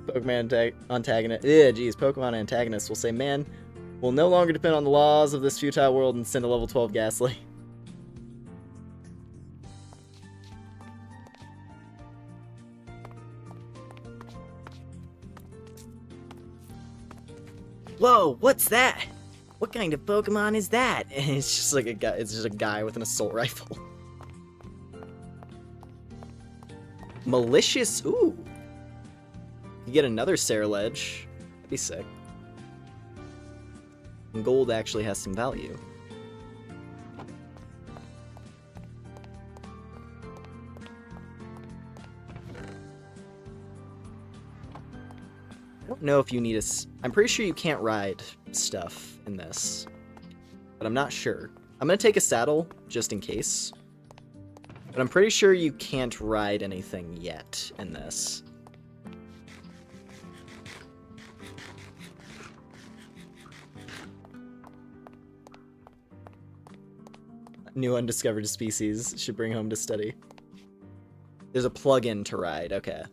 Pokemon antagonist. Yeah, geez. Pokemon antagonists will say, man, we'll no longer depend on the laws of this futile world and send a level 12 Ghastly. Whoa, what's that? What kind of Pokemon is that? And it's just like a guy. It's just a guy with an assault rifle. Malicious. Ooh. You get another Ceruledge. That'd be sick. And gold actually has some value. I don't know if you need I'm pretty sure you can't ride stuff in this. But I'm not sure. I'm gonna take a saddle, just in case. But I'm pretty sure you can't ride anything yet in this. New undiscovered species should bring home to study. There's a plug-in to ride, okay.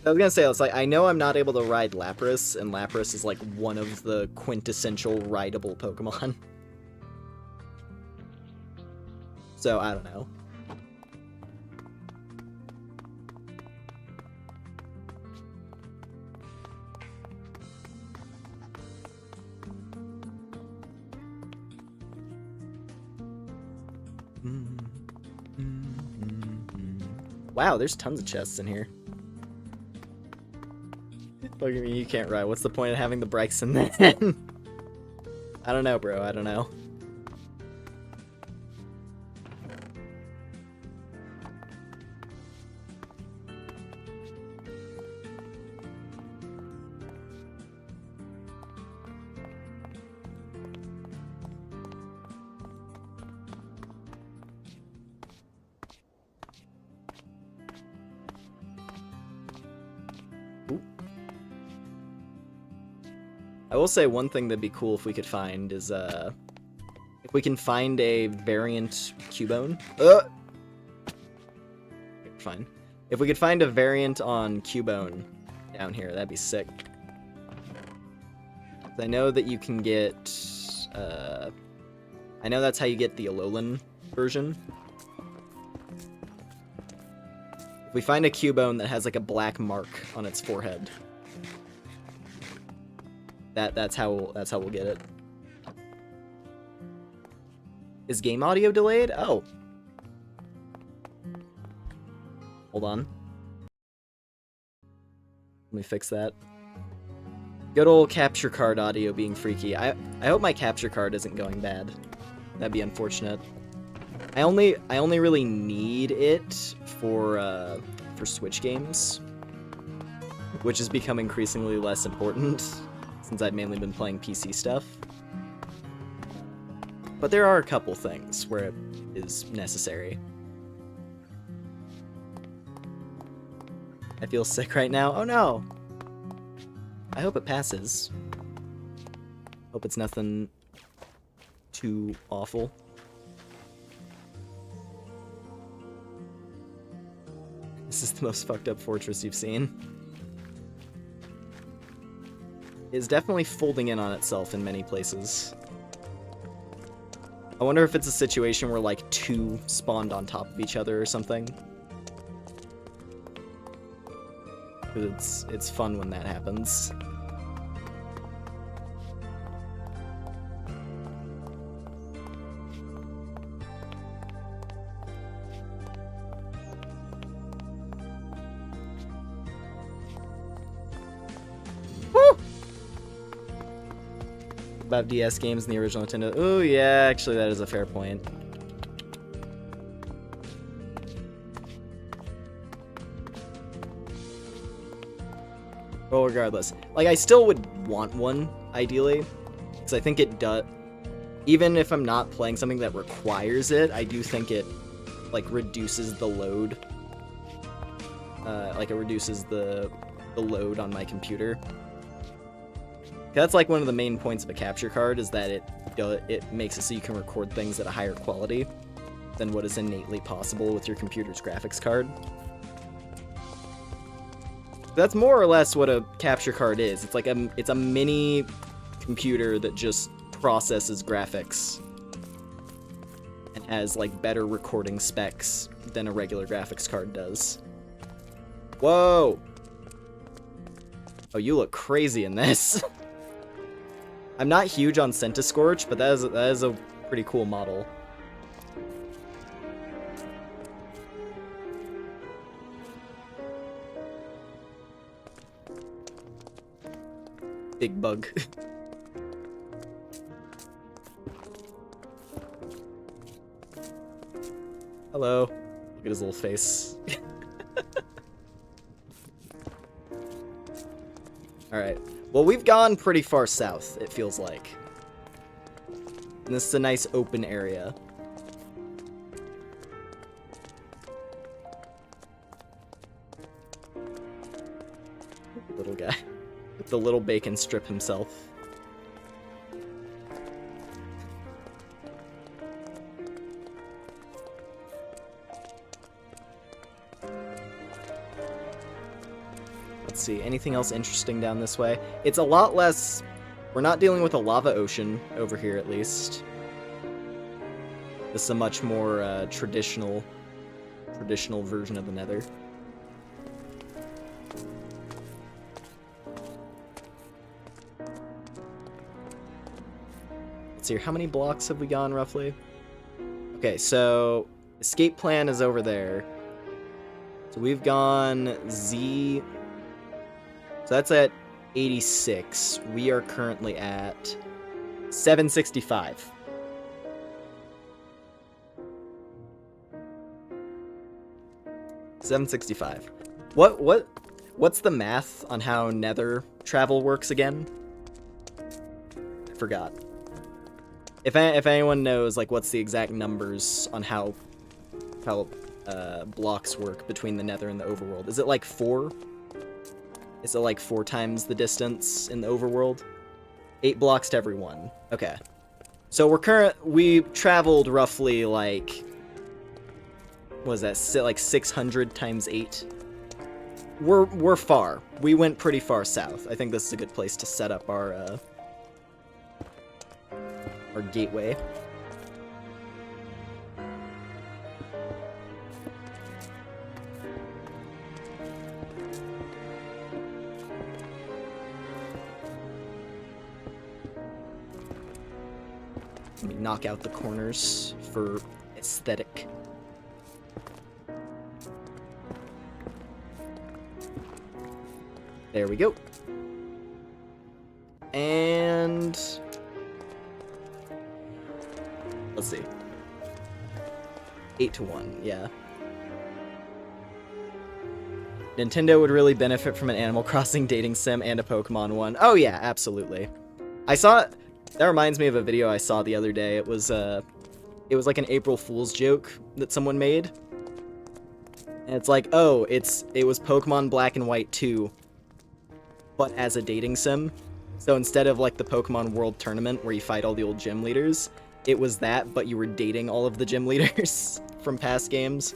I was gonna say, it's like, I know I'm not able to ride Lapras, and Lapras is like one of the quintessential rideable Pokemon. So, I don't know. Wow, there's tons of chests in here. Look at me, you can't ride. What's the point of having the Bryson then? I don't know, bro. I don't know. I will say one thing that'd be cool if we could find is, if we can find a variant Cubone. Okay, fine. If we could find a variant on Cubone down here, that'd be sick. I know that you can get, I know that's how you get the Alolan version. If we find a Cubone that has like a black mark on its forehead, that's how we'll get it. Is game audio delayed? Oh. Hold on. Let me fix that. Good old capture card audio being freaky. I hope my capture card isn't going bad. That'd be unfortunate. I only really need it for Switch games, which has become increasingly less important since I've mainly been playing PC stuff. But there are a couple things where it is necessary. I feel sick right now. Oh no! I hope it passes. Hope it's nothing too awful. This is the most fucked up fortress you've seen. It's definitely folding in on itself in many places. I wonder if it's a situation where, like, two spawned on top of each other or something. Because it's fun when that happens. About DS games in the original Nintendo. Oh yeah, actually that is a fair point. Well, regardless, like I still would want one ideally, because I think it does. Even if I'm not playing something that requires it, I do think it like reduces the load. Like it reduces the load on my computer. That's like one of the main points of a capture card, is that it makes it so you can record things at a higher quality than what is innately possible with your computer's graphics card. That's more or less what a capture card is. It's like it's a mini computer that just processes graphics and has like better recording specs than a regular graphics card does. Whoa! Oh, you look crazy in this. I'm not huge on Centiscorch, but that is a pretty cool model. Big bug. Hello. Look at his little face. Alright. Well, we've gone pretty far south, it feels like. And this is a nice open area. Little guy. With the little bacon strip himself. Let's see, anything else interesting down this way? It's a lot less... We're not dealing with a lava ocean over here, at least. This is a much more traditional version of the Nether. Let's see, how many blocks have we gone, roughly? Okay, so... Escape plan is over there. So we've gone Z... So that's at 86. We are currently at 765. What's the math on how Nether travel works again? I forgot. If anyone knows, like, what's the exact numbers on how blocks work between the Nether and the overworld? Is it like 4? Is it like 4 times the distance in the overworld? 8 blocks to every 1. Okay. So we traveled roughly like, what was that, like 600 times 8? We're far. We went pretty far south. I think this is a good place to set up our gateway. Let me knock out the corners for aesthetic. There we go. And let's see. 8-1, yeah. Nintendo would really benefit from an Animal Crossing dating sim and a Pokemon one. Oh yeah, absolutely. I saw, that reminds me of a video I saw the other day. It was like an April Fool's joke that someone made. And it's like, oh, it was Pokemon Black and White 2, but as a dating sim. So instead of like the Pokemon World Tournament where you fight all the old gym leaders, it was that, but you were dating all of the gym leaders from past games.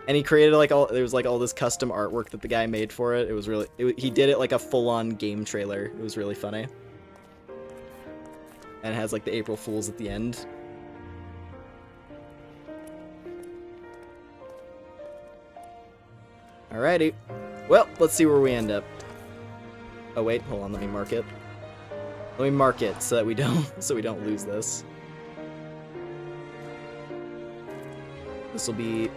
And he created like there was like all this custom artwork that the guy made for it. It was really, he did it like a full-on game trailer. It was really funny. And it has like the April Fools at the end. Alrighty. Well, let's see where we end up. Oh wait, hold on, let me mark it. Let me mark it so that we don't lose this. This will be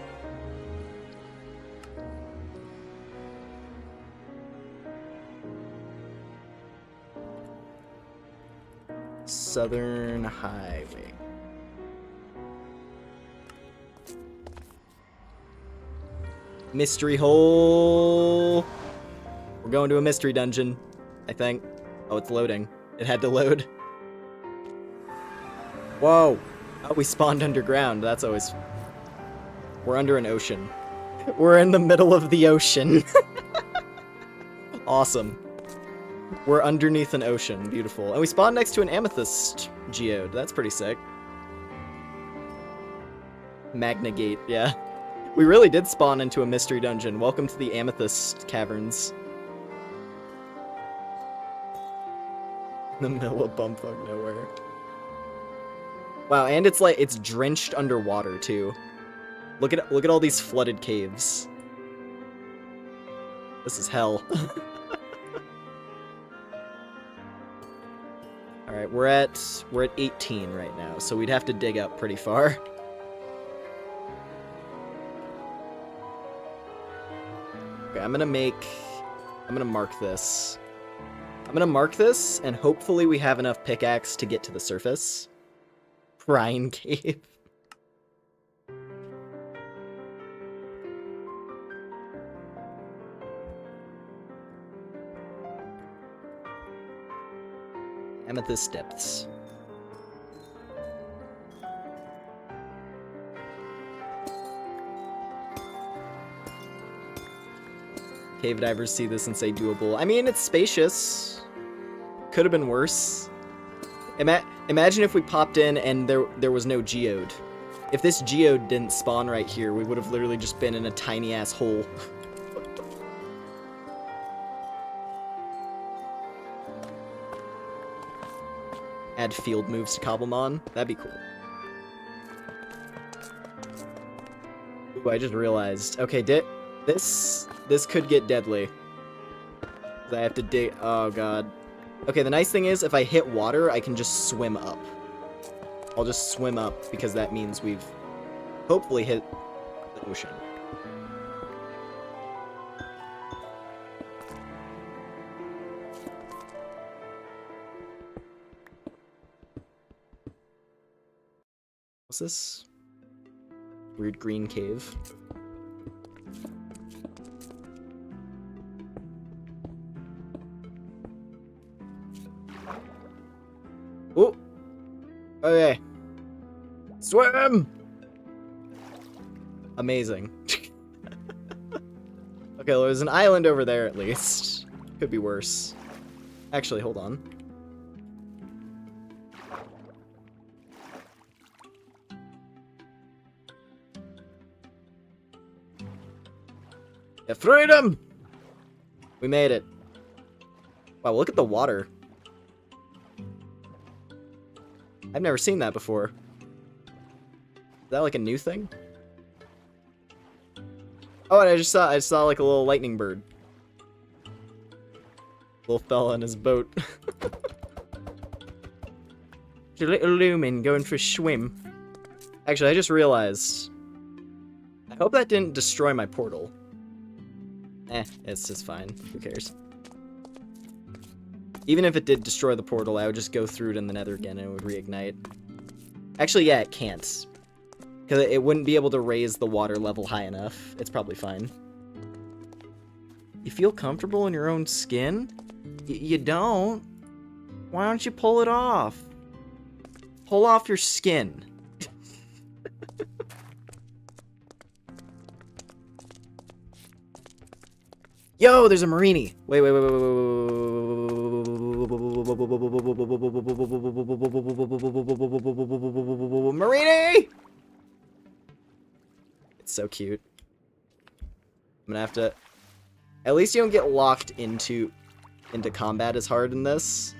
Southern Highway. Mystery hole. We're going to a mystery dungeon, I think. Oh, it's loading. It had to load. Whoa. Oh, we spawned underground. That's always... We're under an ocean. We're in the middle of the ocean. Awesome. We're underneath an ocean. Beautiful. And we spawned next to an amethyst geode. That's pretty sick. Magna Gate, yeah. We really did spawn into a mystery dungeon. Welcome to the Amethyst Caverns. In the middle of bumfuck nowhere. Wow, and it's like, it's drenched underwater, too. Look at all these flooded caves. This is hell. Alright, we're at 18 right now, so we'd have to dig up pretty far. Okay, I'm gonna mark this. I'm gonna mark this, and hopefully we have enough pickaxe to get to the surface. Brine Cave. Amethyst Depths. Cave divers see this and say doable. I mean, it's spacious. Could have been worse. Imagine if we popped in and there was no geode. If this geode didn't spawn right here, we would have literally just been in a tiny-ass hole. Add field moves to Cobblemon. That'd be cool. Ooh, I just realized. Okay, this could get deadly. I have to dig. Oh god. Okay, the nice thing is if I hit water, I can just swim up. I'll just swim up because that means we've hopefully hit the ocean. What's this? Weird green cave. Oh! Okay. Swim! Amazing. Okay, well, there's an island over there at least. Could be worse. Actually, hold on. Yeah, freedom! We made it. Wow, look at the water. I've never seen that before. Is that like a new thing? Oh, and I just saw like a little lightning bird. Little fella in his boat. Your little lumen going for a swim. Actually, I just realized. I hope that didn't destroy my portal. It's just fine. Who cares? Even if it did destroy the portal, I would just go through it in the nether again and it would reignite. Actually, yeah, it can't. Because it wouldn't be able to raise the water level high enough. It's probably fine. You feel comfortable in your own skin? You don't? Why don't you pull it off? Pull off your skin. Yo, there's a Marini. Wait. Marini! It's so cute. I'm gonna have to... At least you don't get locked into combat as hard in this.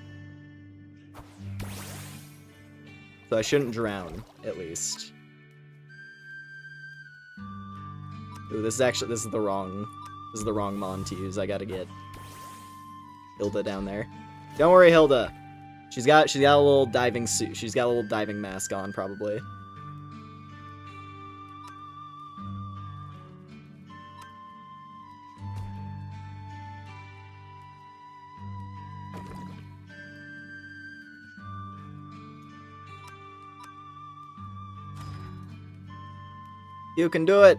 So I shouldn't drown, at least. Ooh, this is the wrong mon to use. I gotta get Hilda down there. Don't worry, Hilda. She's got a little diving suit. She's got a little diving mask on, probably. You can do it.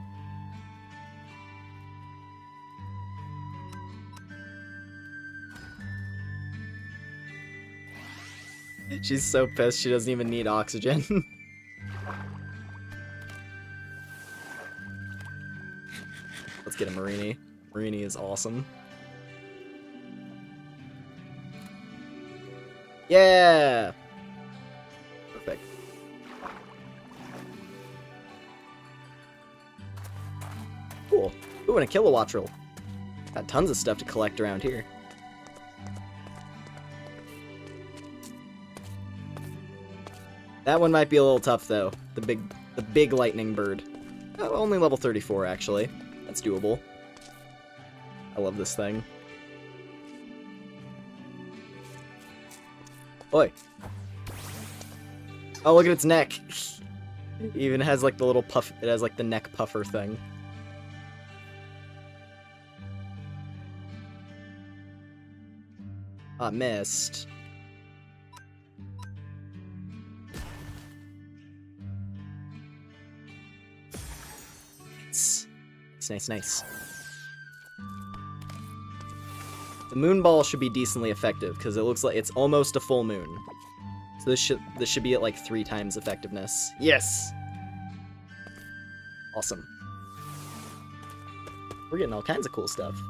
She's so pissed she doesn't even need oxygen. Let's get a Marini. Marini is awesome. Yeah! Perfect. Cool. Ooh, and a kilowattrel. Got tons of stuff to collect around here. That one might be a little tough though. The big lightning bird. Oh, only level 34 actually. That's doable. I love this thing. Oi. Oh, look at its neck. It even has like the little puff. It has like the neck puffer thing. Ah, missed. Nice. The moon ball should be decently effective because it looks like it's almost a full moon. So this should be at like 3 times effectiveness. Yes. Awesome. We're getting all kinds of cool stuff.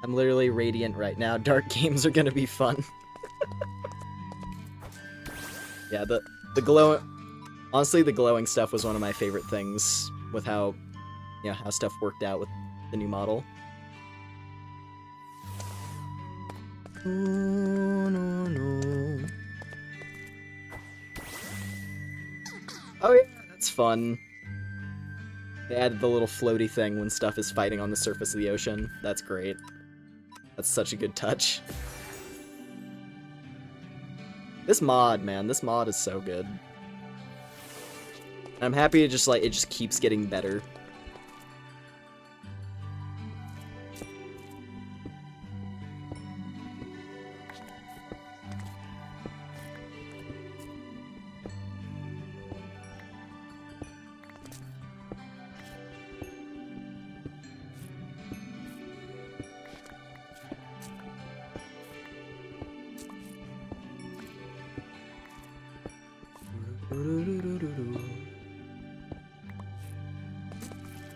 I'm literally radiant right now. Dark games are gonna be fun. Yeah, the glow. Honestly, the glowing stuff was one of my favorite things with how stuff worked out with the new model. No. Oh yeah, that's fun. They added the little floaty thing when stuff is fighting on the surface of the ocean. That's great. That's such a good touch. This mod, man, this mod is so good. I'm happy it just keeps getting better.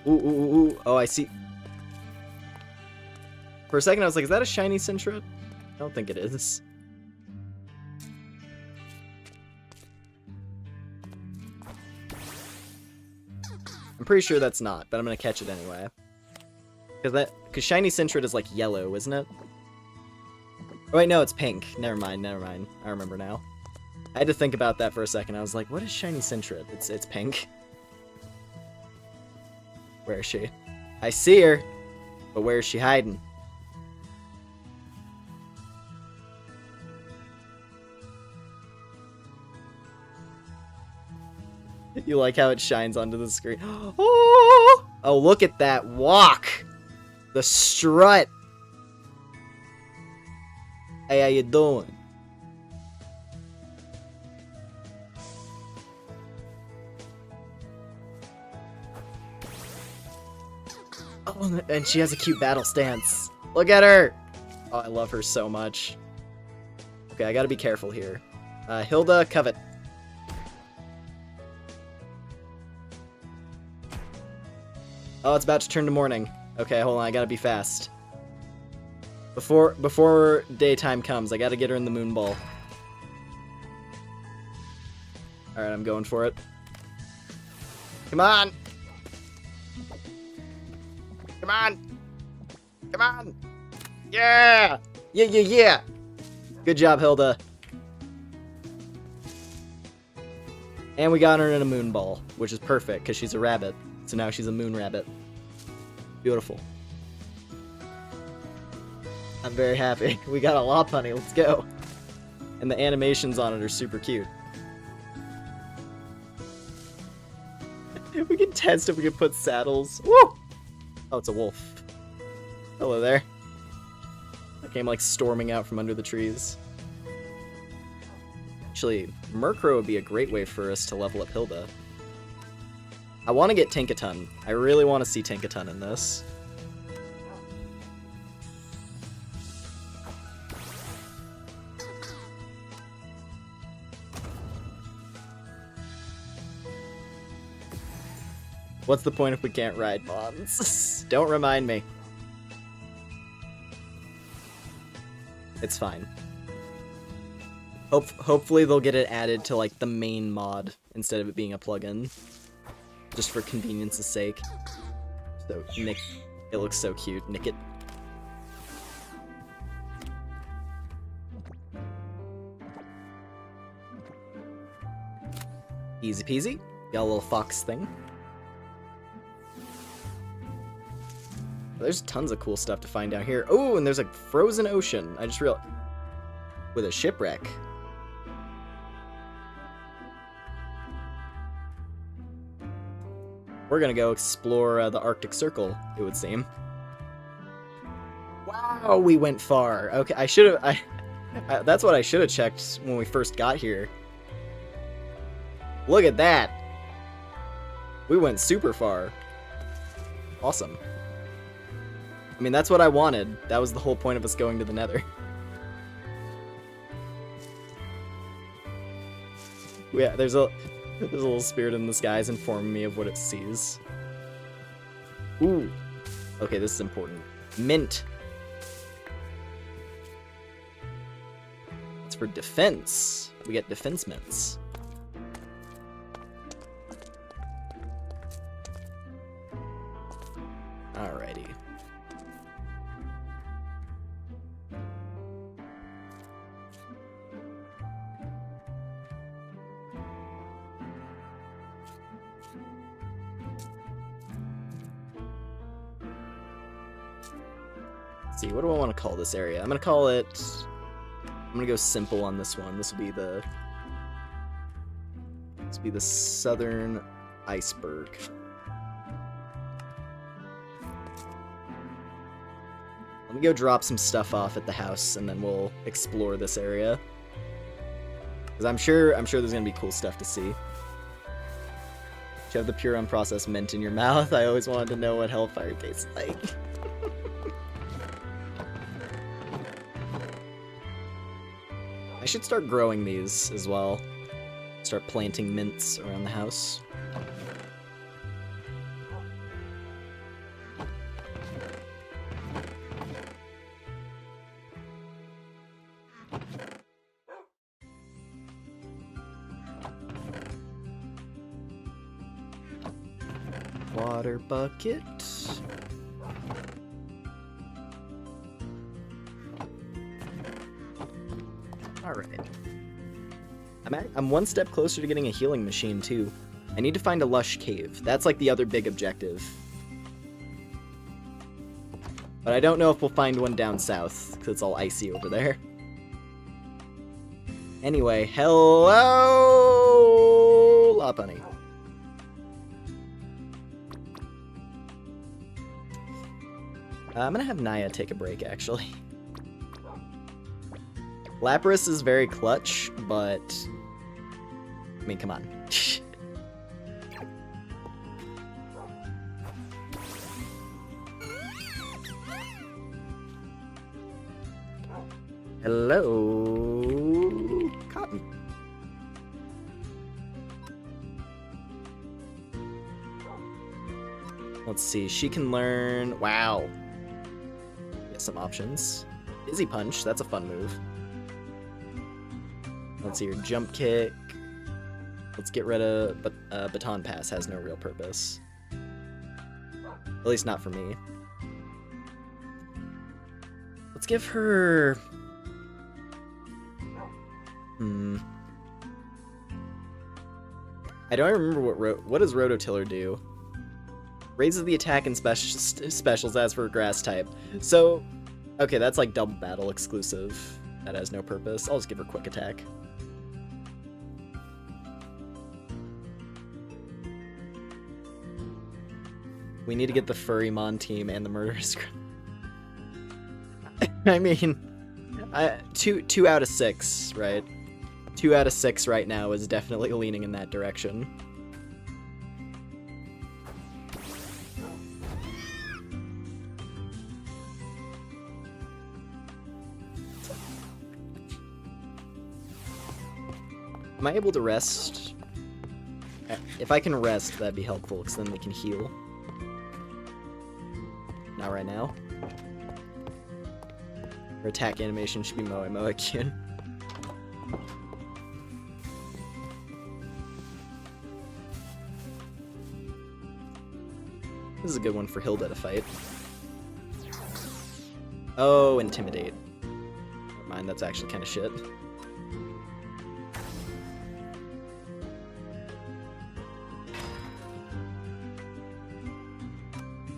Ooh. Oh, I see. For a second, I was like, is that a shiny Sintra? I don't think it is. I'm pretty sure that's not, but I'm gonna catch it anyway. Because shiny Sintra is like yellow, isn't it? Oh wait, no, it's pink. Never mind. I remember now. I had to think about that for a second. I was like, what is shiny Sintra? It's pink. Where is she? I see her, but where is she hiding? You like how it shines onto the screen? Oh, look at that walk! The strut! Hey, how you doing? Oh, and she has a cute battle stance. Look at her! Oh, I love her so much. Okay, I gotta be careful here. Hilda, covet. Oh, it's about to turn to morning. Okay, hold on, I gotta be fast. Before daytime comes, I gotta get her in the moon ball. Alright, I'm going for it. Come on! Come on! Come on! Yeah! Yeah, yeah, yeah! Good job, Hilda. And we got her in a moon ball, which is perfect, because she's a rabbit. So now she's a moon rabbit. Beautiful. I'm very happy. We got a Lopunny, let's go. And the animations on it are super cute. We can test if we can put saddles. Woo! Oh, it's a wolf. Hello there. I came like storming out from under the trees. Actually, Murkrow would be a great way for us to level up Hilda. I want to get Tinkaton. I really want to see Tinkaton in this. What's the point if we can't ride Mons? Don't remind me. It's fine. Hopefully they'll get it added to like the main mod instead of it being a plugin. Just for convenience's sake. So, Nick, it looks so cute. Nick it. Easy peasy. Got a little fox thing. There's tons of cool stuff to find down here. Oh, and there's a frozen ocean. I just realized. With a shipwreck. We're gonna go explore the Arctic Circle, it would seem. Wow, we went far. Okay, I should have. That's what I should have checked when we first got here. Look at that. We went super far. Awesome. I mean, that's what I wanted. That was the whole point of us going to the Nether. Yeah, there's a little spirit in the skies informing me of what it sees. Ooh. Okay, this is important. Mint. It's for defense. We get defense mints. Alrighty. Let's see, what do I want to call this area? I'm gonna call it... I'm gonna go simple on this one. This will be the... This will be the Southern Iceberg. Let me go drop some stuff off at the house, and then we'll explore this area. Because I'm sure there's gonna be cool stuff to see. Do you have the pure unprocessed mint in your mouth? I always wanted to know what Hellfire tastes like. I should start growing these as well. Start planting mints around the house. Water bucket. Alright. I'm one step closer to getting a healing machine, too. I need to find a lush cave. That's like the other big objective. But I don't know if we'll find one down south, because it's all icy over there. Anyway, hello, Lopunny. I'm gonna have Naya take a break, actually. Lapras is very clutch, but I mean, come on. Hello, Cotton. Let's see, she can learn... Wow. Get some options. Dizzy Punch, that's a fun move. Let's see, your Jump Kick. Let's get rid of... But Baton Pass has no real purpose. At least not for me. Let's give her... I don't remember what does Rototiller do? Raises the attack and specials as for grass type. So, okay, that's like double battle exclusive. That has no purpose. I'll just give her quick attack. We need to get the Furrymon team and the Murderous. I mean, 2 out of 6, right? 2 out of 6 right now is definitely leaning in that direction. Am I able to rest? If I can rest, that'd be helpful, because then they can heal. Not right now. Her attack animation should be Moe Moe-kun. This is a good one for Hilda to fight. Oh, Intimidate. Never mind, that's actually kind of shit.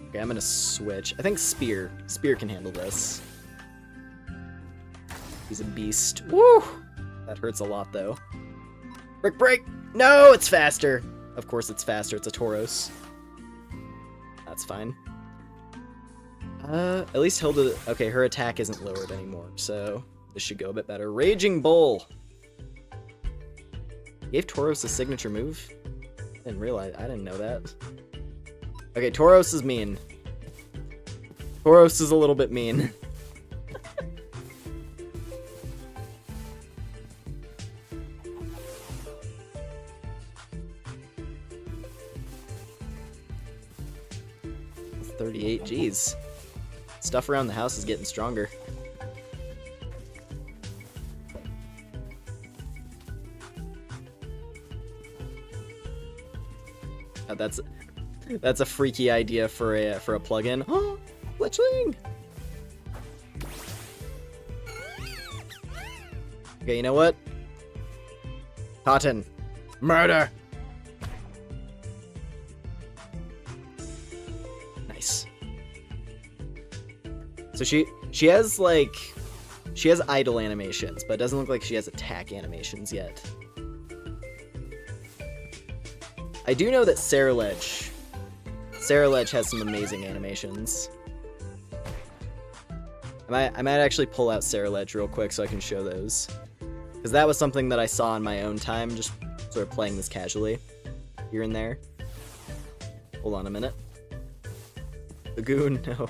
Okay, I'm gonna switch. I think Spear. Spear can handle this. He's a beast. Woo! That hurts a lot, though. Brick Break! No, it's faster! Of course it's faster, it's a Tauros. That's fine. At least Hilda... Okay, her attack isn't lowered anymore, so this should go a bit better. Raging Bull! Gave Tauros a signature move? I didn't know that. Okay, Tauros is mean. Tauros is a little bit mean. $38, geez. Stuff around the house is getting stronger. Oh, that's a freaky idea for a plugin. Oh, Glitchling! Okay, you know what? Cotton. Murder! Nice. So she has like... She has idle animations, but it doesn't look like she has attack animations yet. I do know that Ceruledge has some amazing animations. I might actually pull out Ceruledge real quick so I can show those. Because that was something that I saw in my own time, just sort of playing this casually. Here and there. Hold on a minute. Lagoon, no.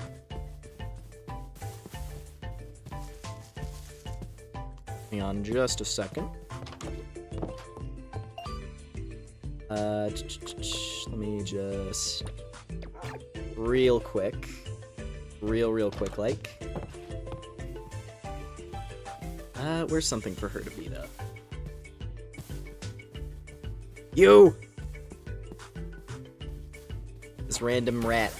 Hang on just a second. Let me just... Real quick. Real quick, like. Where's something for her to beat up? You! This random rat.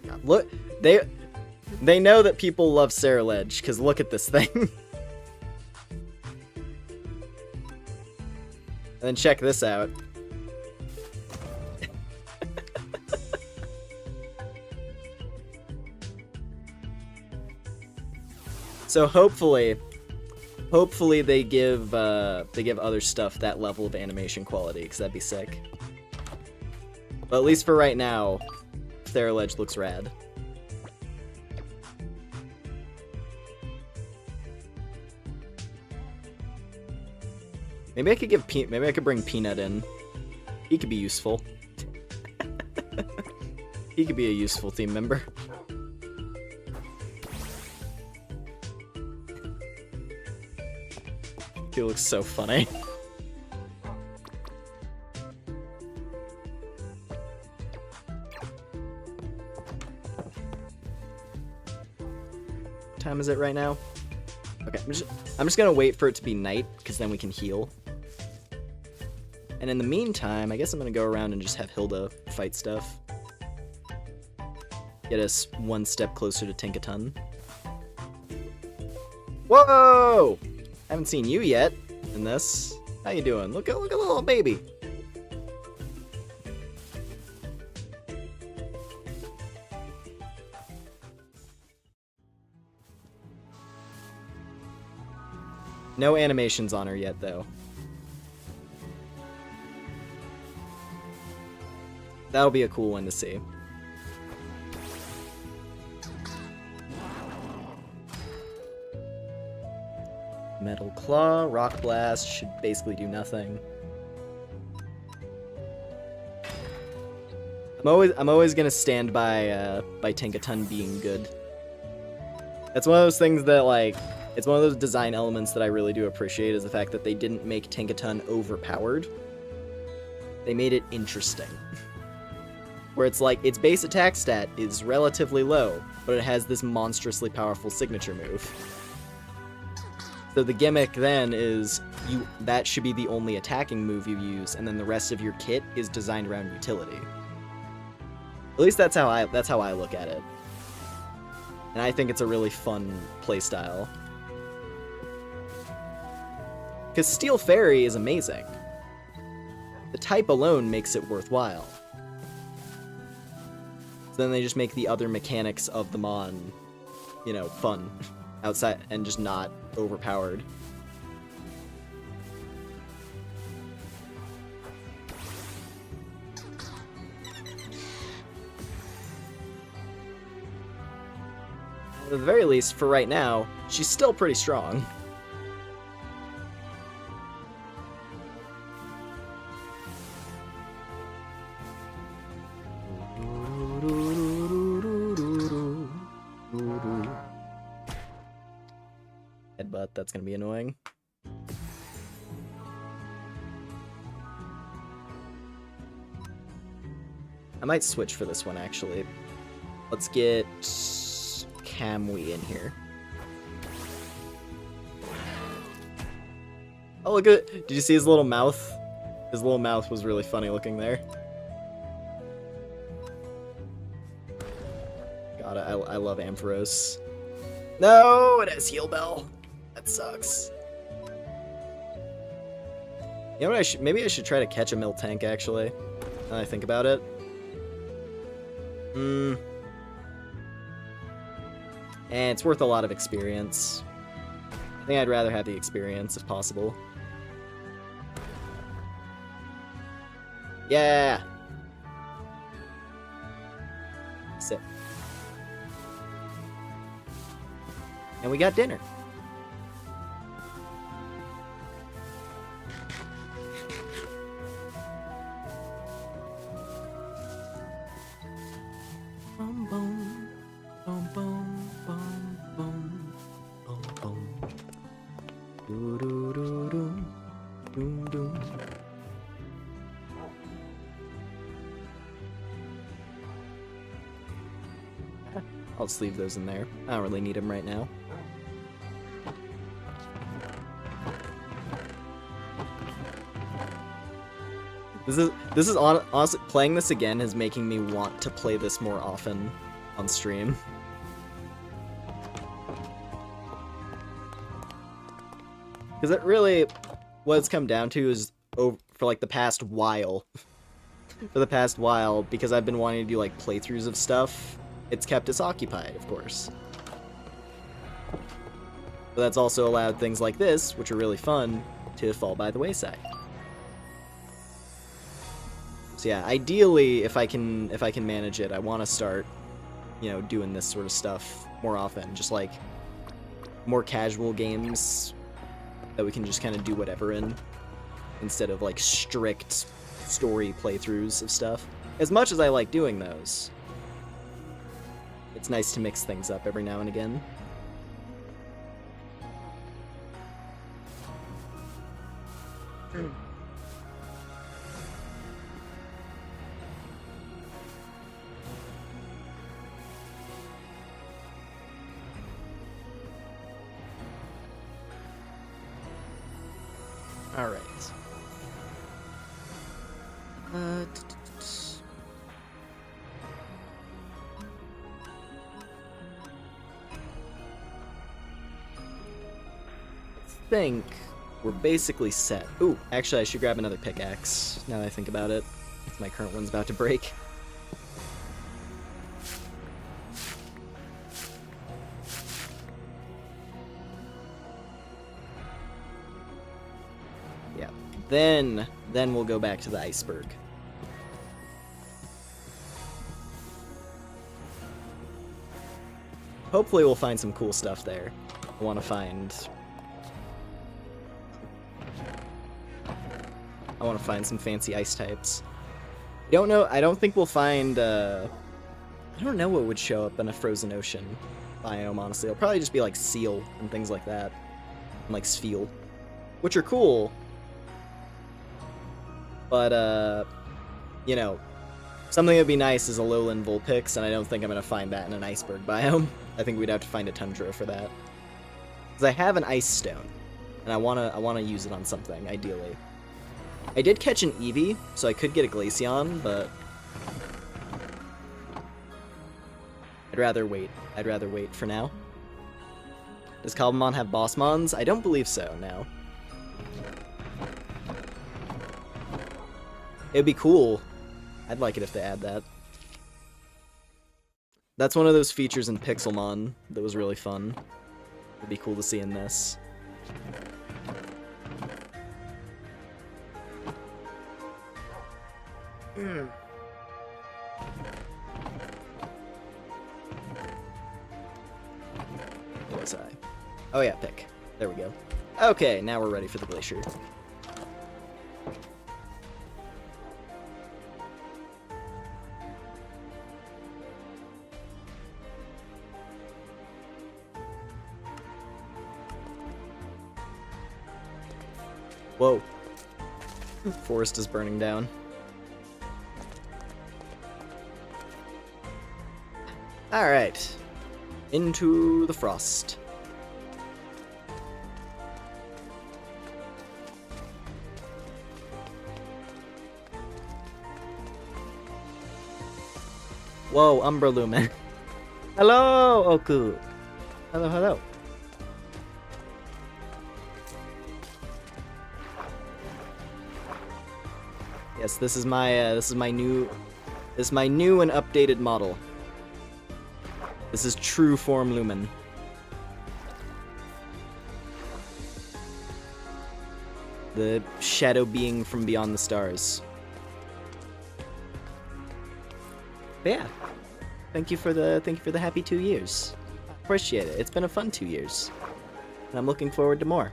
God, look, they know that people love Ceruledge, because look at this thing. And then check this out. So hopefully they give other stuff that level of animation quality, because that'd be sick. But at least for right now, Ceruledge looks rad. Maybe I could maybe I could bring Peanut in. He could be useful. He could be a useful team member. He looks so funny. What time is it right now? Okay, I'm just gonna wait for it to be night, because then we can heal. And in the meantime, I guess I'm gonna go around and just have Hilda fight stuff. Get us one step closer to Tinkaton. Whoa! Haven't seen you yet in this. How you doing? Look at the little baby. No animations on her yet, though. That'll be a cool one to see. Metal Claw, Rock Blast should basically do nothing. I'm always gonna stand by Tinkaton being good. That's one of those things that, like, it's one of those design elements that I really do appreciate, is the fact that they didn't make Tinkaton overpowered. They made it interesting. Where it's like, its base attack stat is relatively low, but it has this monstrously powerful signature move. So the gimmick then is, that should be the only attacking move you use, and then the rest of your kit is designed around utility. At least that's how I look at it. And I think it's a really fun playstyle. Because Steel Fairy is amazing. The type alone makes it worthwhile. So then they just make the other mechanics of the Mon, you know, fun. Outside, and just not overpowered. At the very least, for right now, she's still pretty strong. Headbutt, that's gonna be annoying. I might switch for this one, actually. Let's get Kamui in here. Oh, look at it. Did you see his little mouth? His little mouth was really funny looking there. God, I love Ampharos. No, it has Heal Bell. That sucks. You know what, maybe I should try to catch a Miltank, actually. Now that I think about it. And it's worth a lot of experience. I think I'd rather have the experience, if possible. Yeah! Sit. And we got dinner. Boom, boom, boom, boom, boom, boom, boom, boom. Doo doo doo doo, doo doo. I'll just leave those in there. I don't really need them right now. This is honestly, playing this again is making me want to play this more often on stream. Because it really, what it's come down to is, for like the past while, because I've been wanting to do like playthroughs of stuff, it's kept us occupied, of course. But that's also allowed things like this, which are really fun, to fall by the wayside. So yeah, ideally, if I can manage it, I want to start, you know, doing this sort of stuff more often. Just like more casual games that we can just kind of do whatever in. instead of like strict story playthroughs of stuff. As much as I like doing those, it's nice to mix things up every now and again. All right. I think we're basically set. Ooh, actually, I should grab another pickaxe now that I think about it. My current one's about to break. Yeah. Then we'll go back to the iceberg. Hopefully we'll find some cool stuff there. I want to find some fancy ice types. I don't think we'll find I don't know what would show up in a frozen ocean biome, honestly. It'll probably just be like seal and things like that. And like spheal. Which are cool. But you know, something that'd be nice is a lowland vulpix, and I don't think I'm gonna find that in an iceberg biome. I think we'd have to find a tundra for that. Because I have an ice stone, and I wanna use it on something, ideally. I did catch an Eevee, so I could get a Glaceon, but I'd rather wait. I'd rather wait for now. Does Cobblemon have Bossmons? I don't believe so, no. It'd be cool. I'd like it if they add that. That's one of those features in Pixelmon that was really fun. It'd be cool to see in this. Where was I? Oh yeah, pick. There we go. Okay, now we're ready for the glacier. Whoa. Forest is burning down. Alright. Into the frost. Whoa, Umbra Lumen. Hello, Oku. Hello, hello. Yes, this is my new and updated model. This is true form Lumen. The shadow being from beyond the stars. But yeah, thank you for the happy 2 years. Appreciate it. It's been a fun 2 years, and I'm looking forward to more.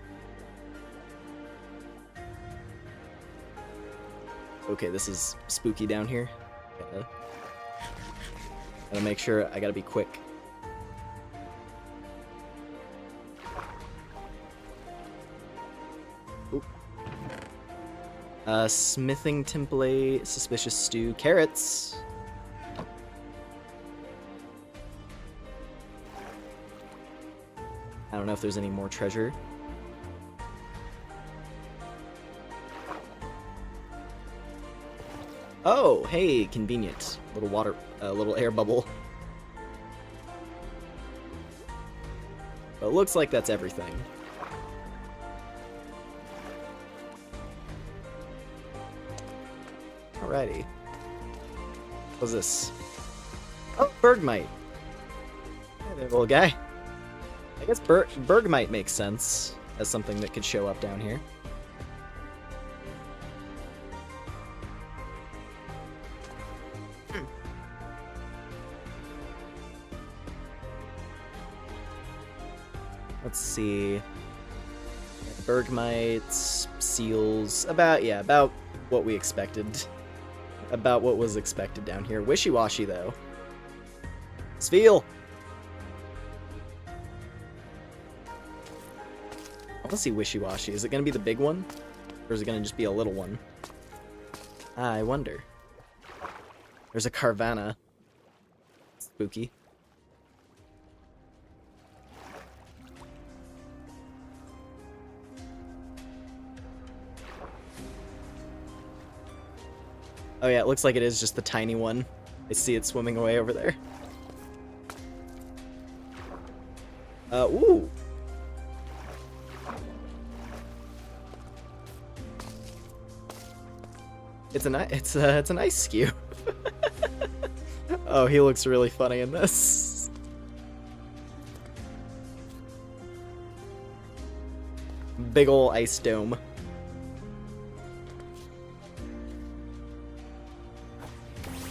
Okay, this is spooky down here. Gotta make sure, I gotta be quick. Oop. Smithing template, suspicious stew, carrots. I don't know if there's any more treasure. Oh, hey, convenient. Little water, little air bubble. But it looks like that's everything. Alrighty. What's this? Oh, Bergmite. Hey there, little guy. I guess Bergmite makes sense as something that could show up down here. Let's see. Bergmites, seals, about what we expected. About what was expected down here. Wishy-washy, though. Sveal! I want to see wishy-washy. Is it going to be the big one? Or is it going to just be a little one? I wonder. There's a Carvanha. Spooky. Oh yeah, it looks like it is just the tiny one. I see it swimming away over there. Ooh! It's a nice skew. Oh, he looks really funny in this. Big ol' ice dome.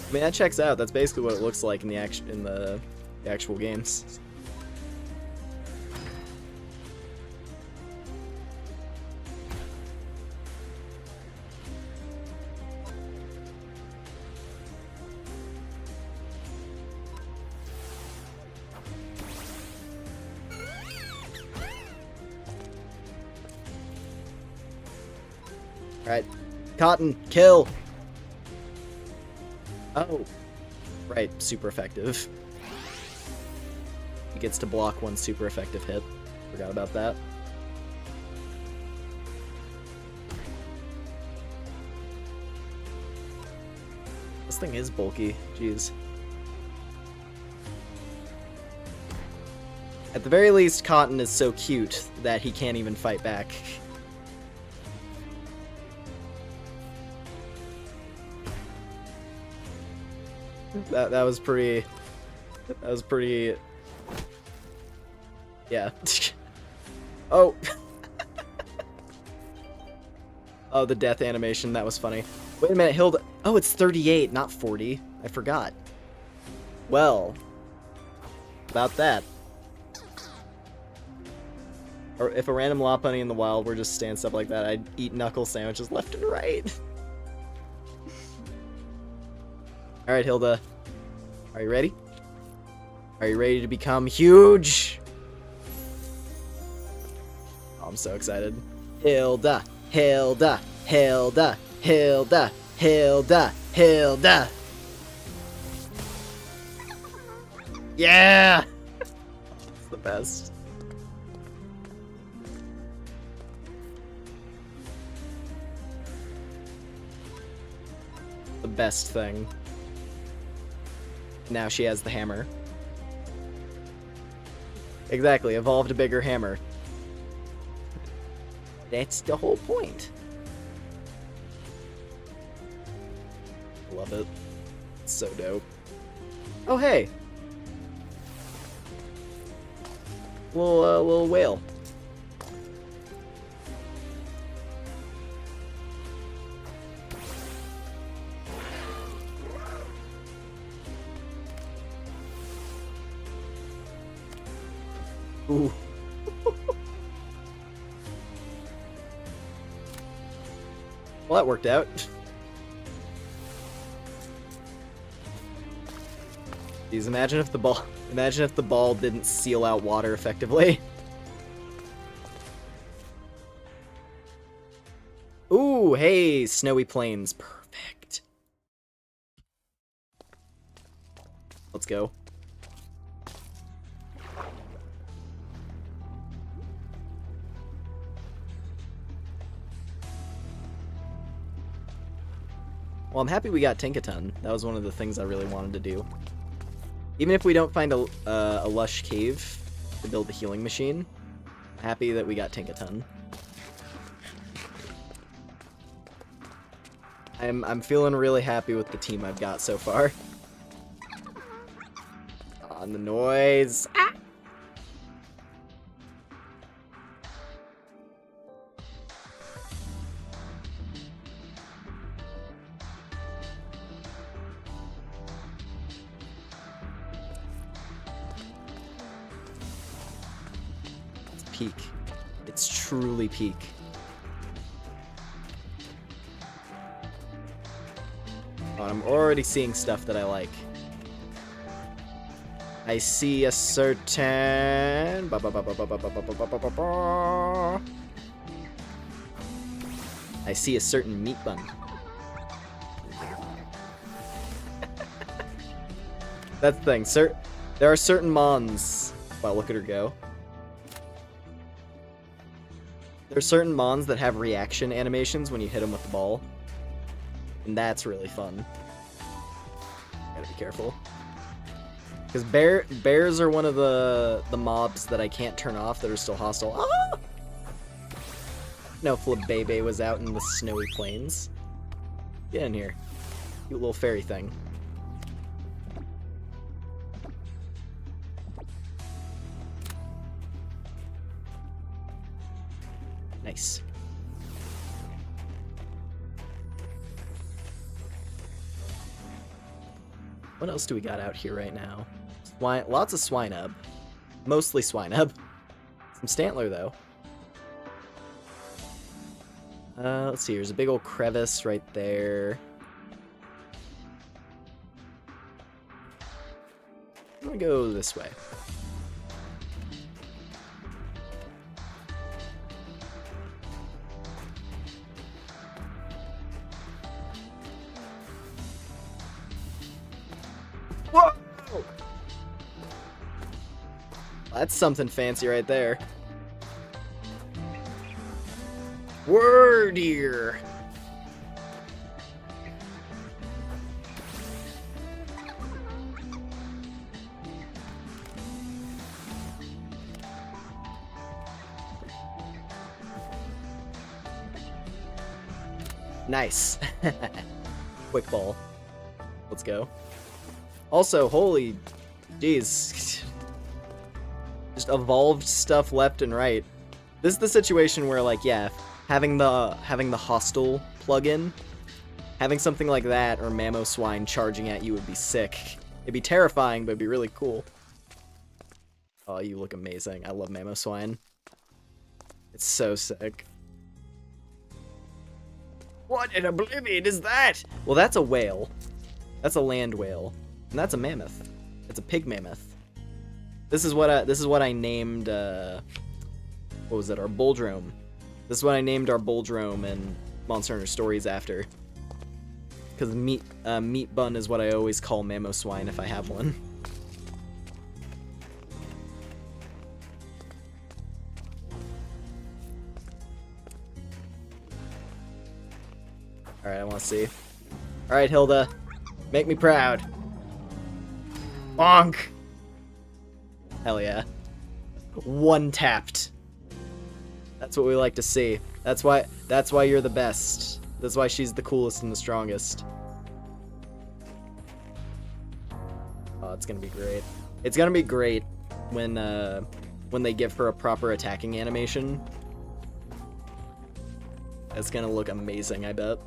I mean, that checks out. That's basically what it looks like in the actual games. Alright. Cotton, kill! Oh. Right, super effective. He gets to block one super effective hit. Forgot about that. This thing is bulky. Jeez. At the very least, Cotton is so cute that he can't even fight back. That was pretty... That was pretty... Yeah. Oh! Oh, the death animation, that was funny. Wait a minute, Hilda... Oh, it's 38, not 40. I forgot. Well... About that. Or if a random Lopunny in the wild were just stand stuff like that, I'd eat knuckle sandwiches left and right. Alright, Hilda. Are you ready? Are you ready to become huge? Oh, I'm so excited. Hilda, Hilda, Hilda, Hilda, Hilda, Hilda. Yeah! It's the best. The best thing. Now she has the hammer. Exactly, evolved a bigger hammer. That's the whole point. Love it. It's so dope. Oh, hey! Little whale. Ooh. Well, that worked out. Jeez, imagine if the ball didn't seal out water effectively. Ooh, hey, snowy plains. Perfect. Let's go. Well, I'm happy we got Tinkaton. That was one of the things I really wanted to do. Even if we don't find a lush cave to build the healing machine, I'm happy that we got Tinkaton. I'm feeling really happy with the team I've got so far. On the noise. Ah! Peak. It's truly peak. Oh, I'm already seeing stuff that I like. I see a certain... I see a certain meat bun. That's the thing. There are certain mons... Wow, look at her go. There are certain mons that have reaction animations when you hit them with the ball. And that's really fun. Gotta be careful. Because bears are one of the mobs that I can't turn off that are still hostile. Ah! No, Flabebe was out in the snowy plains. Get in here. Cute little fairy thing. Nice. What else do we got out here right now? Lots of Swinub. Mostly Swinub. Some Stantler, though. Let's see, there's a big old crevice right there. I'm gonna go this way. Whoa! That's something fancy right there. Word here. Nice. Quick ball. Let's go. Also, holy jeez. Just evolved stuff left and right. This is the situation where, like, yeah, having the hostile plugin, having something like that or Mamoswine charging at you would be sick. It'd be terrifying, but it'd be really cool. Oh, you look amazing. I love Mamoswine. It's so sick. What in oblivion is that? Well, that's a whale. That's a land whale. And that's a mammoth. It's a pig mammoth. This is what I named what was it? Our Bulldrome. This is what I named our Bulldrome and Monster Hunter Stories after. Because meat bun is what I always call Mamoswine if I have one. Alright, I want to see. Alright, Hilda. Make me proud. Bonk! Hell yeah. One tapped. That's what we like to see. That's why you're the best. That's why she's the coolest and the strongest. Oh, it's gonna be great. It's gonna be great when they give her a proper attacking animation. It's gonna look amazing, I bet.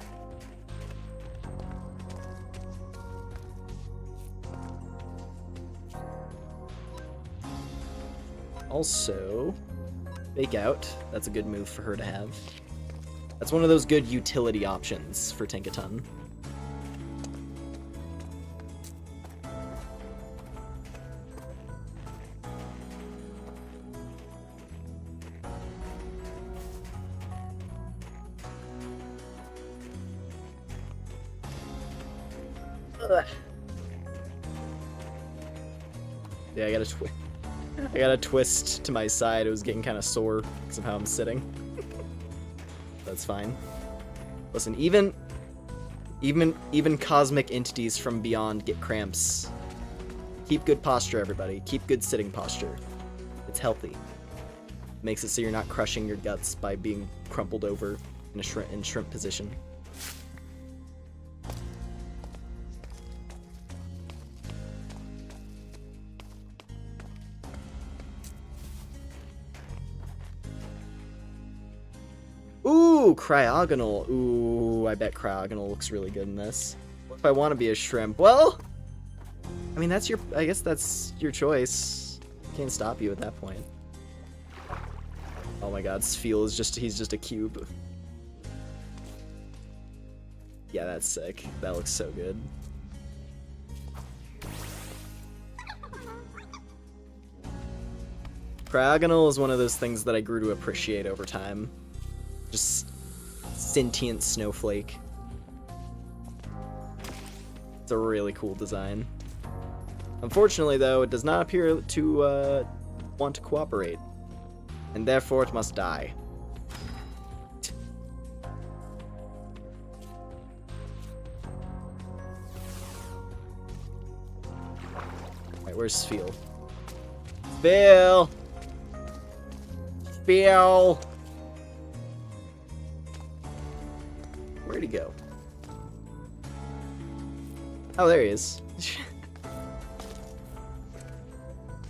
Also, Fake Out. That's a good move for her to have. That's one of those good utility options for Tinkaton. Ugh. Yeah, I got a twist to my side. It was getting kind of sore because of how I'm sitting. That's fine. Listen, even cosmic entities from beyond get cramps. Keep good posture, everybody. Keep good sitting posture. It's healthy. Makes it so you're not crushing your guts by being crumpled over in a shrimp position. Ooh, Cryogonal. Ooh, I bet Cryogonal looks really good in this. What if I want to be a shrimp? Well, I mean, I guess that's your choice. Can't stop you at that point. Oh my god, Sfeel is he's just a cube. Yeah, that's sick. That looks so good. Cryogonal is one of those things that I grew to appreciate over time. Just sentient snowflake. It's a really cool design. Unfortunately, though, it does not appear to want to cooperate, and therefore it must die. Alright, where's Sfeel? Sfeel! Sfeel! Where'd he go? Oh, there he is.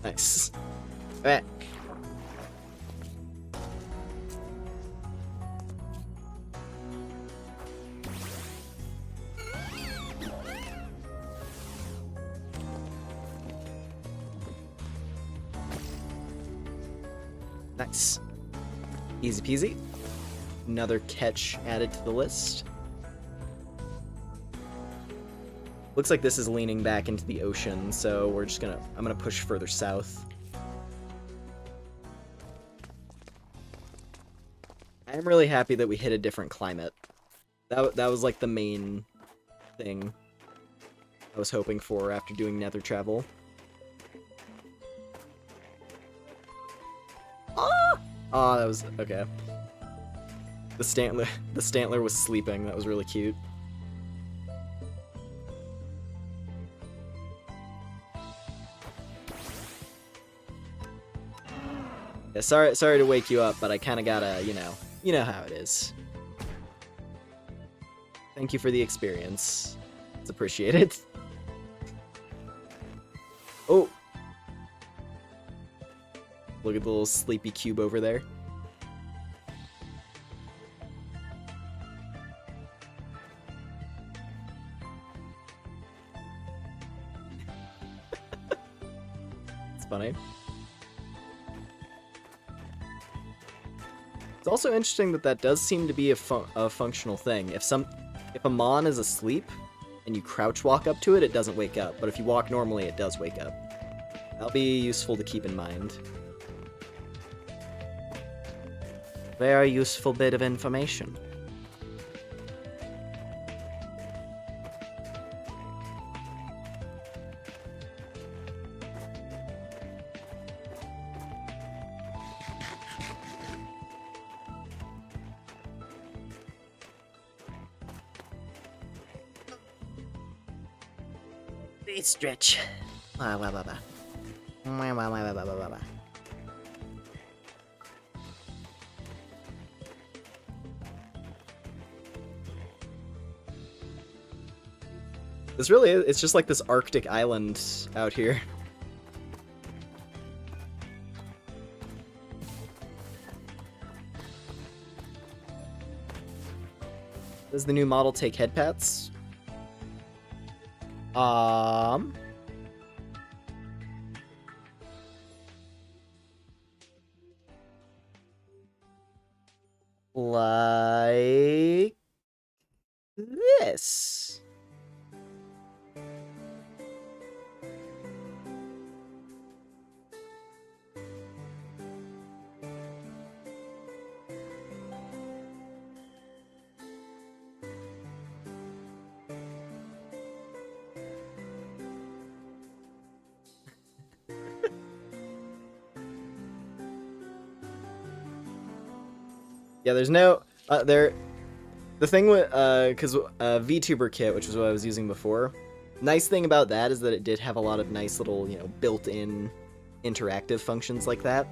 Nice. Alright. Nice. Easy peasy. Another catch added to the list. Looks like this is leaning back into the ocean, so we're just I'm gonna push further south. I'm really happy that we hit a different climate. That was like the main thing I was hoping for after doing nether travel. Ah! Oh, that was okay. The Stantler was sleeping. That was really cute. Yeah, sorry to wake you up, but I kind of gotta, you know how it is. Thank you for the experience. It's appreciated. Oh! Look at the little sleepy cube over there. It's funny. It's also interesting that does seem to be a functional thing. If a mon is asleep and you crouch walk up to it, it doesn't wake up. But if you walk normally, it does wake up. That'll be useful to keep in mind. Very useful bit of information. Stretch. This really is, it's just like this Arctic island out here. Does the new model take head pats? Like this. Yeah, there's no the thing with because Vtuber kit, which was what I was using before, nice thing about that is that it did have a lot of nice little, built-in interactive functions like that.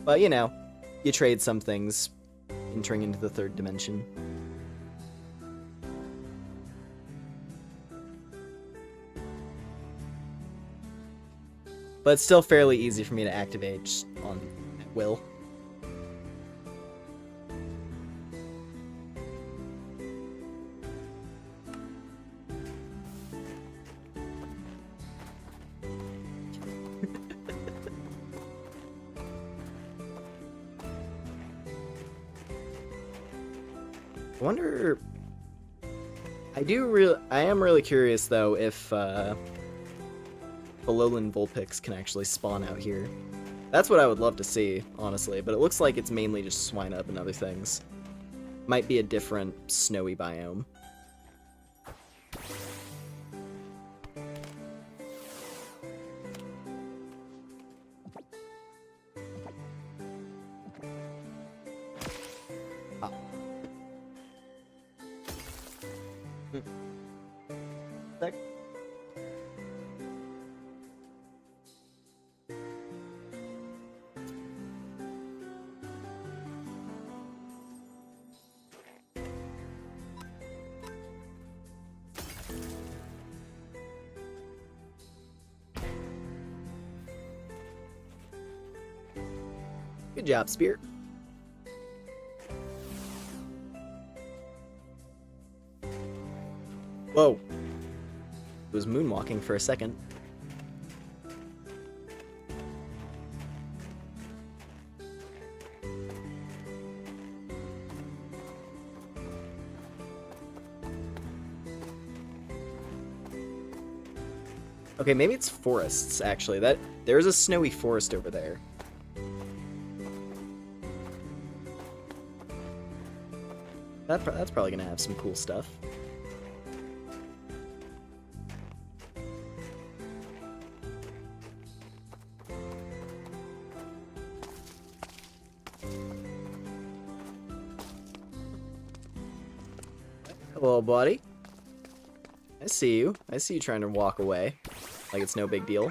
But you trade some things entering into the third dimension. But it's still fairly easy for me to activate just on will. I wonder... I am really curious, though, if the lowland Vulpix can actually spawn out here. That's what I would love to see, honestly, but it looks like it's mainly just swine up and other things. Might be a different snowy biome. Ah. Sec. Good job, Spear. Whoa. It was moonwalking for a second. Okay, maybe it's forests, actually. There's a snowy forest over there. That's probably gonna have some cool stuff. Hello, buddy. I see you. I see you trying to walk away. Like it's no big deal.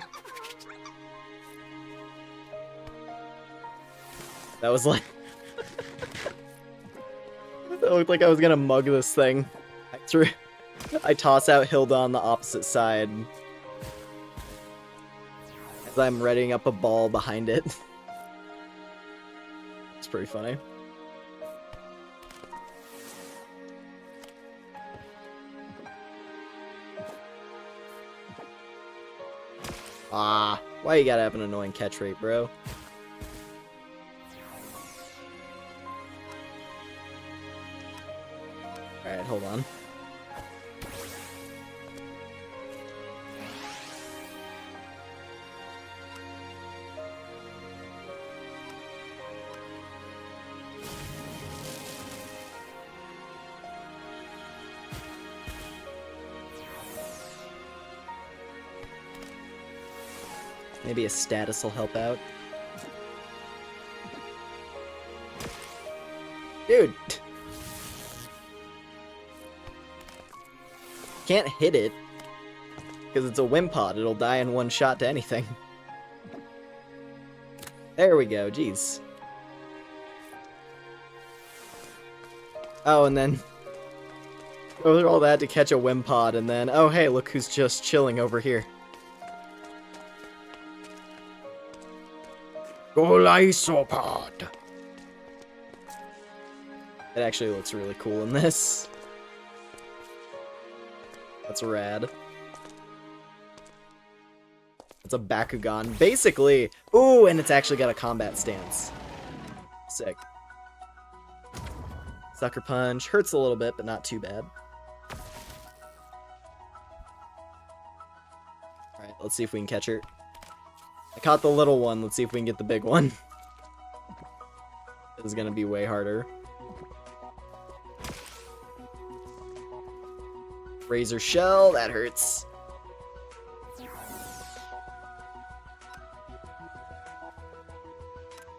That was like... That looked like I was gonna mug this thing. I toss out Hilda on the opposite side. As I'm readying up a ball behind it. It's pretty funny. Ah, why you gotta have an annoying catch rate, bro? Alright, hold on. Maybe a status will help out. Dude! Can't hit it. Because it's a Wimpod, it'll die in one shot to anything. There we go, jeez. Oh, and then... go through all that to catch a Wimpod, and then, oh hey, look who's just chilling over here. Golisopod! It actually looks really cool in this. That's rad. It's a Bakugan. Basically, ooh, and it's actually got a combat stance. Sick. Sucker Punch. Hurts a little bit, but not too bad. Alright, let's see if we can catch her. I caught the little one. Let's see if we can get the big one. This is gonna be way harder. Razor Shell, that hurts.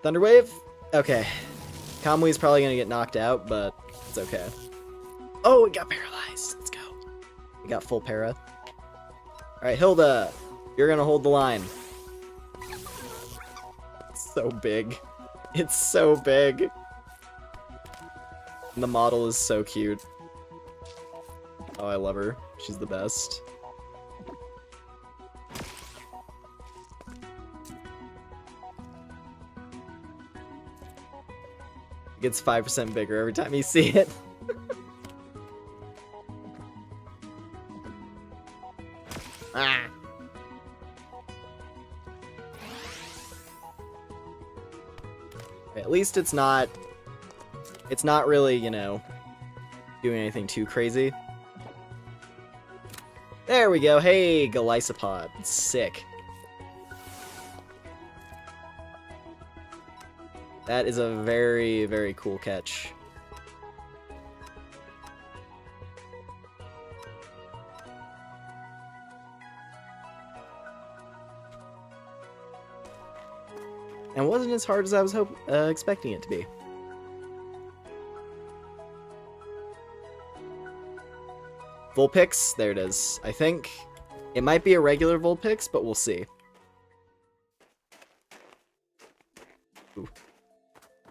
Thunderwave? Okay. Kamui's probably gonna get knocked out, but it's okay. Oh, it got paralyzed. Let's go. We got full para. Alright, Hilda, you're gonna hold the line. It's so big. It's so big. And the model is so cute. Oh, I love her. She's the best. It gets 5% bigger every time you see it. Ah. At least it's not really, you know, doing anything too crazy. There we go. Hey, Galysopod. Sick. That is a very, very cool catch. And wasn't as hard as I was expecting it to be. Vulpix, there it is. I think it might be a regular Vulpix, but we'll see. Ooh.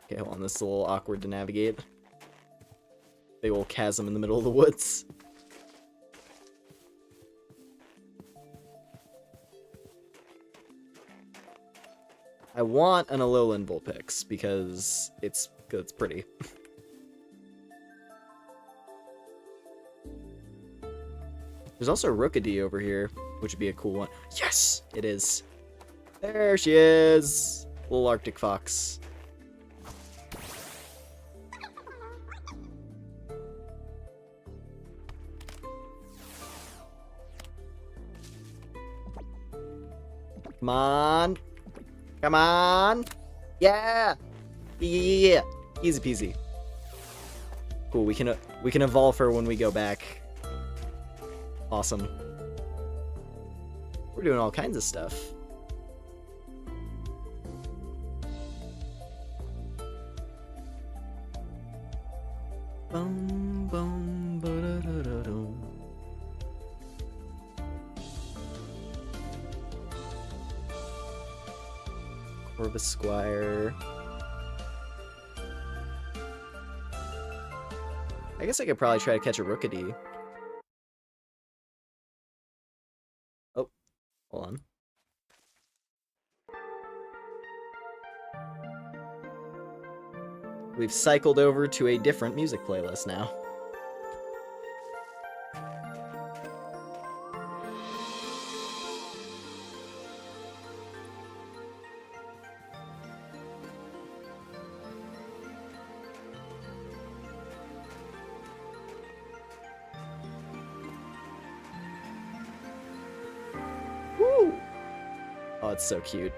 Okay, hold on, this is a little awkward to navigate. Big old chasm in the middle of the woods. I want an Alolan Vulpix because it's pretty. There's also a Rookidee over here, which would be a cool one. Yes! It is. There she is! Little Arctic Fox. Come on! Come on! Yeah! Yeah! Easy peasy. Cool, we can evolve her when we go back. Awesome. We're doing all kinds of stuff. Boom, boom, ba-da-da-da-dum. Corvus Squire. I guess I could probably try to catch a Rookidee. Oh, hold on. We've cycled over to a different music playlist now. Woo! Oh, it's so cute.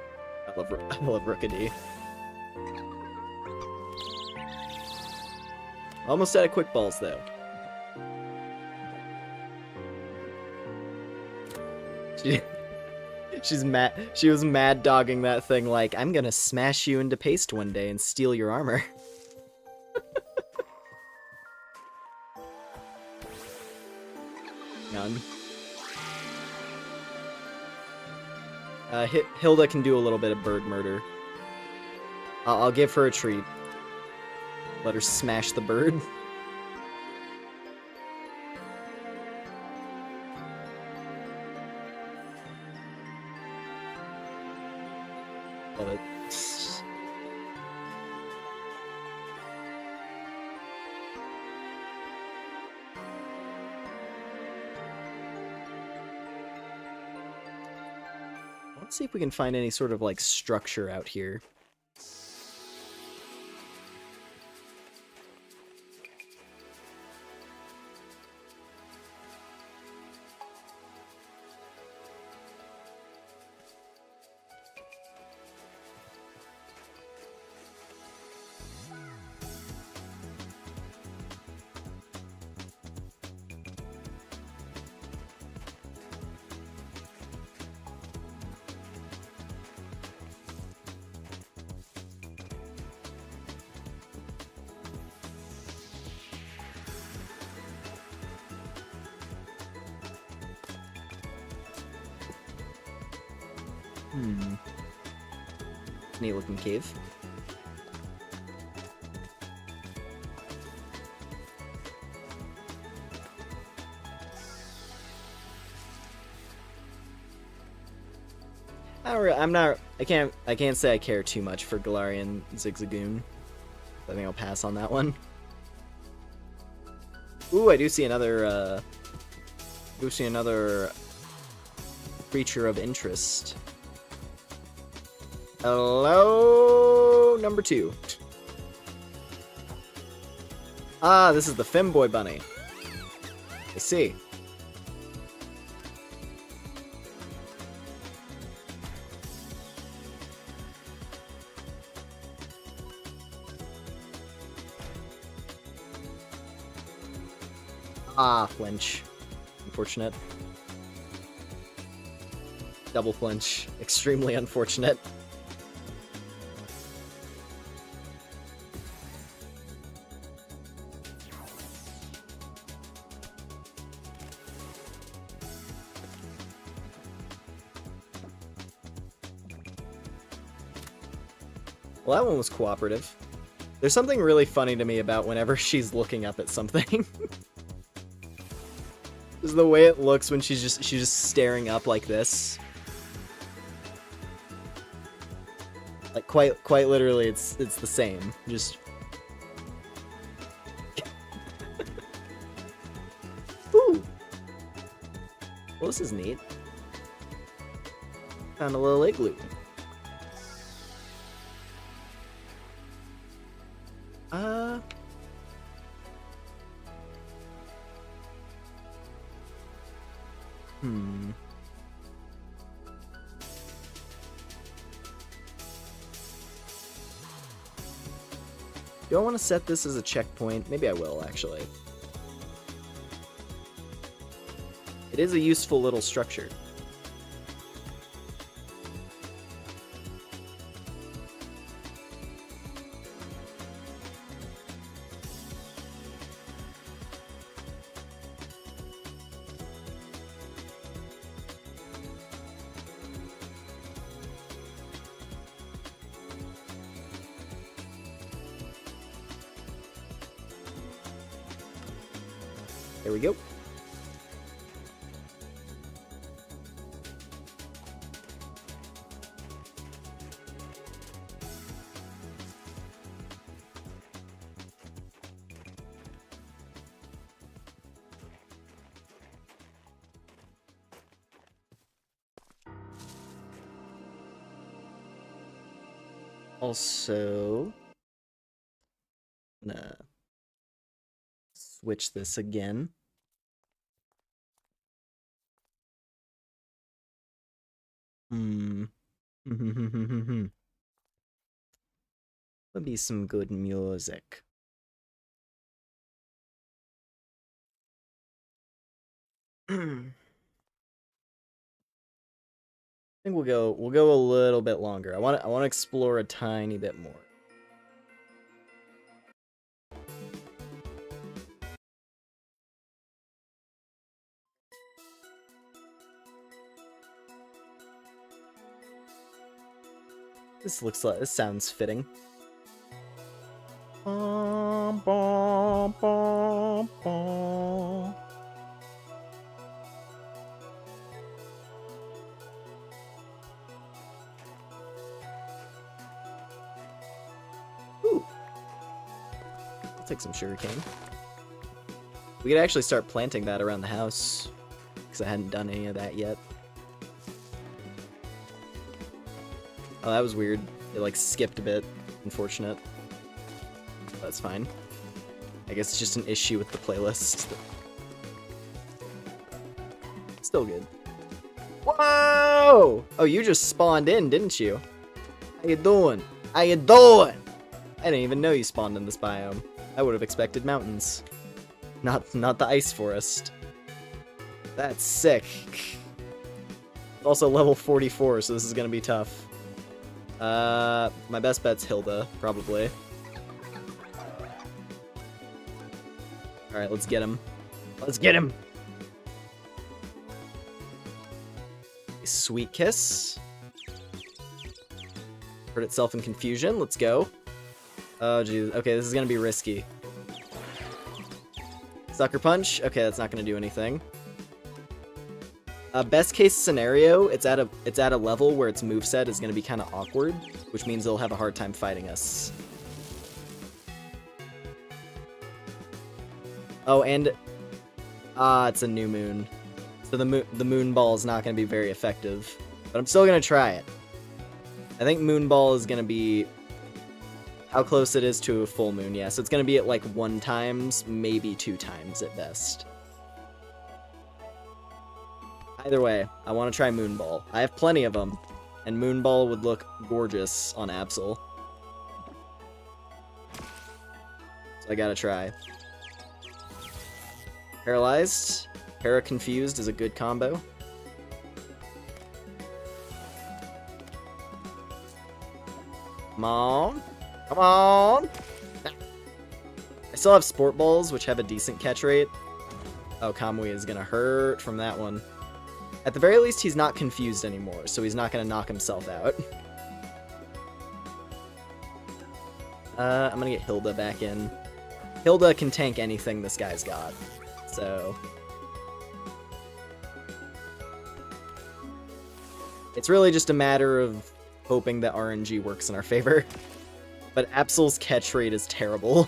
I love Rookidee. Almost out of quick balls though. She's mad. She was mad dogging that thing like, I'm gonna smash you into paste one day and steal your armor. None. Hilda can do a little bit of bird murder. I'll give her a treat. Let her smash the bird. Love it. Let's see if we can find any sort of like structure out here. Neat looking cave. I can't say I care too much for Galarian Zigzagoon. I think I'll pass on that one. Ooh, I do see another creature of interest. Hello, number 2. Ah, this is the femboy bunny. I see. Ah, flinch. Unfortunate. Double flinch. Extremely unfortunate. Well, that one was cooperative. There's something really funny to me about whenever she's looking up at something. Just the way it looks when she's just staring up like this. Like quite literally, it's the same. Just. Ooh. Well, this is neat. Found a little igloo. Do I want to set this as a checkpoint? Maybe I will, actually. It is a useful little structure. There we go. Also, I'm gonna switch this again. Would be some good music. I think we'll go a little bit longer. I want to explore a tiny bit more. This sounds fitting. Bum, bum, bum, bum. Ooh. I'll take some sugarcane. We could actually start planting that around the house, because I hadn't done any of that yet. Oh, that was weird. It like skipped a bit. Unfortunate. That's fine. I guess it's just an issue with the playlist. Still good. Whoa! Oh, you just spawned in, didn't you? How you doing? How you doing? I didn't even know you spawned in this biome. I would have expected mountains. Not the ice forest. That's sick. Also level 44, so this is gonna be tough. My best bet's Hilda, probably. Alright, let's get him. Let's get him! Sweet kiss. Hurt itself in confusion. Let's go. Oh, geez. Okay, this is gonna be risky. Sucker punch. Okay, that's not gonna do anything. Best case scenario, it's at a level where its moveset is gonna be kind of awkward, which means it'll have a hard time fighting us. Oh, and it's a new moon, so the moon ball is not gonna be very effective, but I'm still gonna try it. I think moon ball is gonna be How close it is to a full moon, yeah. So it's gonna be at like 1 times, maybe 2 times at best. Either way, I want to try Moonball. I have plenty of them, and Moonball would look gorgeous on Absol. So I gotta try. Paralyzed. Para-confused is a good combo. Come on. Come on! I still have Sport Balls, which have a decent catch rate. Oh, Kamui is gonna hurt from that one. At the very least, he's not confused anymore, so he's not gonna knock himself out. I'm gonna get Hilda back in. Hilda can tank anything this guy's got, so... It's really just a matter of hoping that RNG works in our favor. But Absol's catch rate is terrible.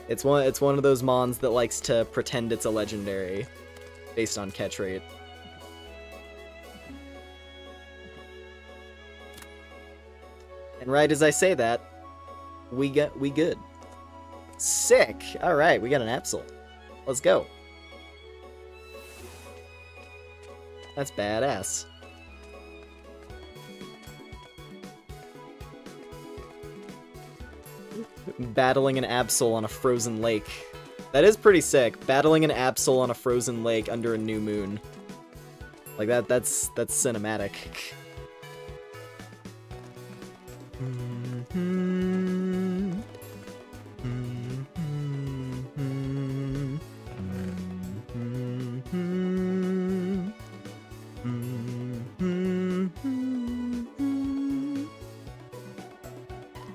It's one of those mons that likes to pretend it's a legendary based on catch rate. And right as I say that, we good. Sick! Alright, we got an Absol. Let's go. That's badass. Battling an Absol on a frozen lake. That is pretty sick. Battling an Absol on a frozen lake under a new moon. Like that's cinematic.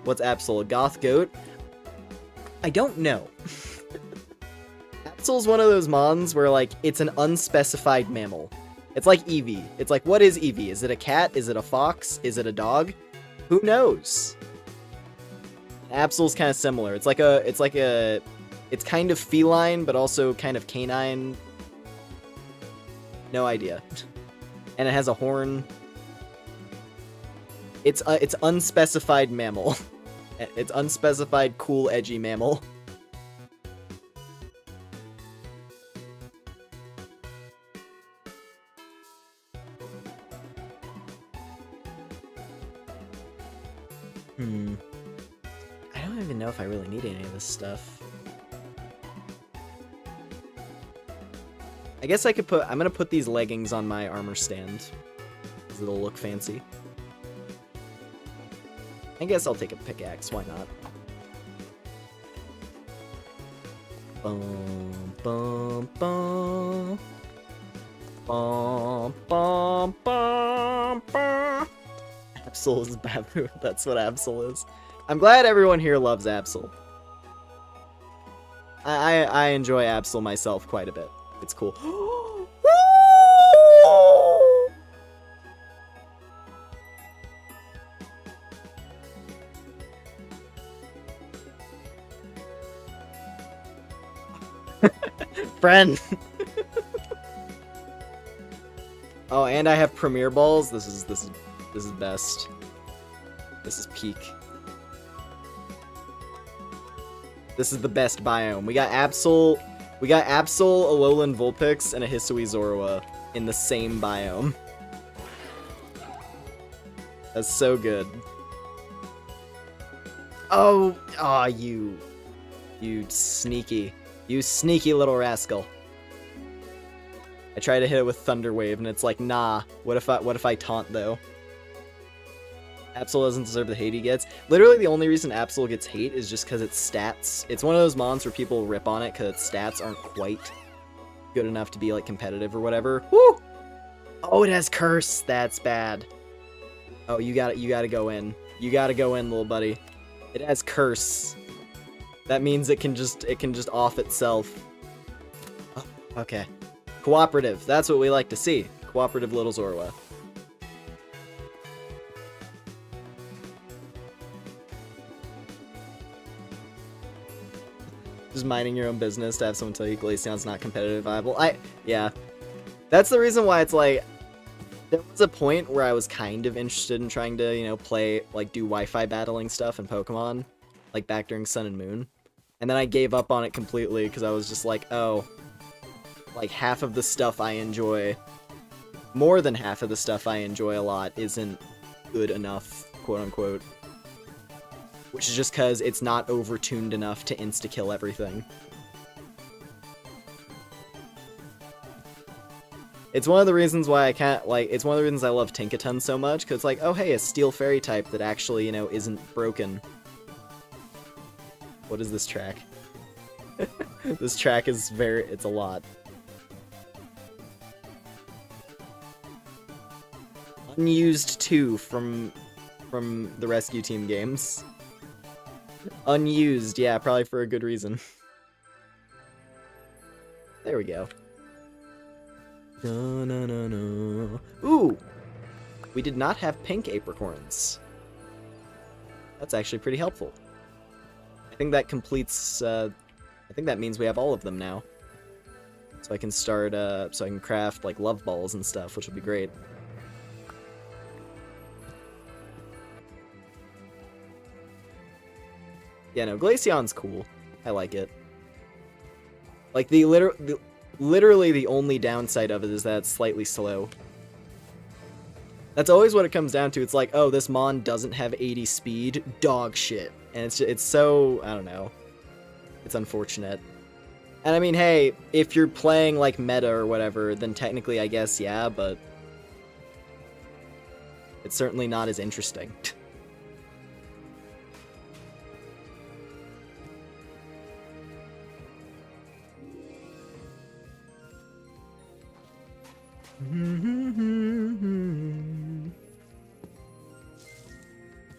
What's Absol? A goth goat? I don't know. Absol's one of those mons where, like, it's an unspecified mammal. It's like Eevee. It's like, what is Eevee? Is it a cat? Is it a fox? Is it a dog? Who knows? Absol's kind of similar. It's kind of feline, but also kind of canine. No idea. And it has a horn. It's unspecified mammal. It's unspecified, cool, edgy mammal. I don't even know if I really need any of this stuff. I guess I could I'm gonna put these leggings on my armor stand, because it'll look fancy. I guess I'll take a pickaxe, why not? Bum, bum, bum. Bum, bum, bum, bum. Absol is Babu, that's what Absol is. I'm glad everyone here loves Absol. I enjoy Absol myself quite a bit. It's cool. Friend. Oh, and I have Premier Balls. This is best. This is peak. This is the best biome. We got Absol, a Alolan Vulpix, and a Hisui Zorua in the same biome. That's so good. Oh, you sneaky little rascal. I try to hit it with Thunder Wave, and it's like, nah. What if I taunt though? Absol doesn't deserve the hate he gets. Literally, the only reason Absol gets hate is just because its stats. It's one of those mons where people rip on it because its stats aren't quite good enough to be like competitive or whatever. Woo! Oh, it has Curse. That's bad. Oh, you gotta go in. You gotta go in, little buddy. It has Curse. That means it can just off itself. Oh, okay. Cooperative. That's what we like to see. Cooperative little Zorua. Just minding your own business to have someone tell you Glaceon's not competitive viable. Yeah. That's the reason why it's like, There was a point where I was kind of interested in trying to, you know, play, like, do Wi-Fi battling stuff in Pokemon, like, back during Sun and Moon. And then I gave up on it completely, because I was just like, oh, like, half of the stuff I enjoy, more than half of the stuff I enjoy a lot isn't good enough, quote-unquote. Which is just because it's not overtuned enough to insta-kill everything. It's one of the reasons why I can't, like, it's one of the reasons I love Tinkaton so much, because it's like, oh hey, a Steel Fairy type that actually, you know, isn't broken. What is this track? This track is it's a lot. Unused 2 from the Rescue Team games. Unused, yeah, probably for a good reason. There we go. Ooh! We did not have pink apricorns. That's actually pretty helpful. I think that completes, I think that means we have all of them now. So I can start, so I can craft, like, love balls and stuff, which will be great. Yeah, no, Glaceon's cool. I like it. Like, literally the only downside of it is that it's slightly slow. That's always what it comes down to. It's like, oh, this Mon doesn't have 80 speed, dog shit. And it's so, I don't know. It's unfortunate. And I mean, hey, if you're playing like meta or whatever, then technically I guess, yeah, but it's certainly not as interesting.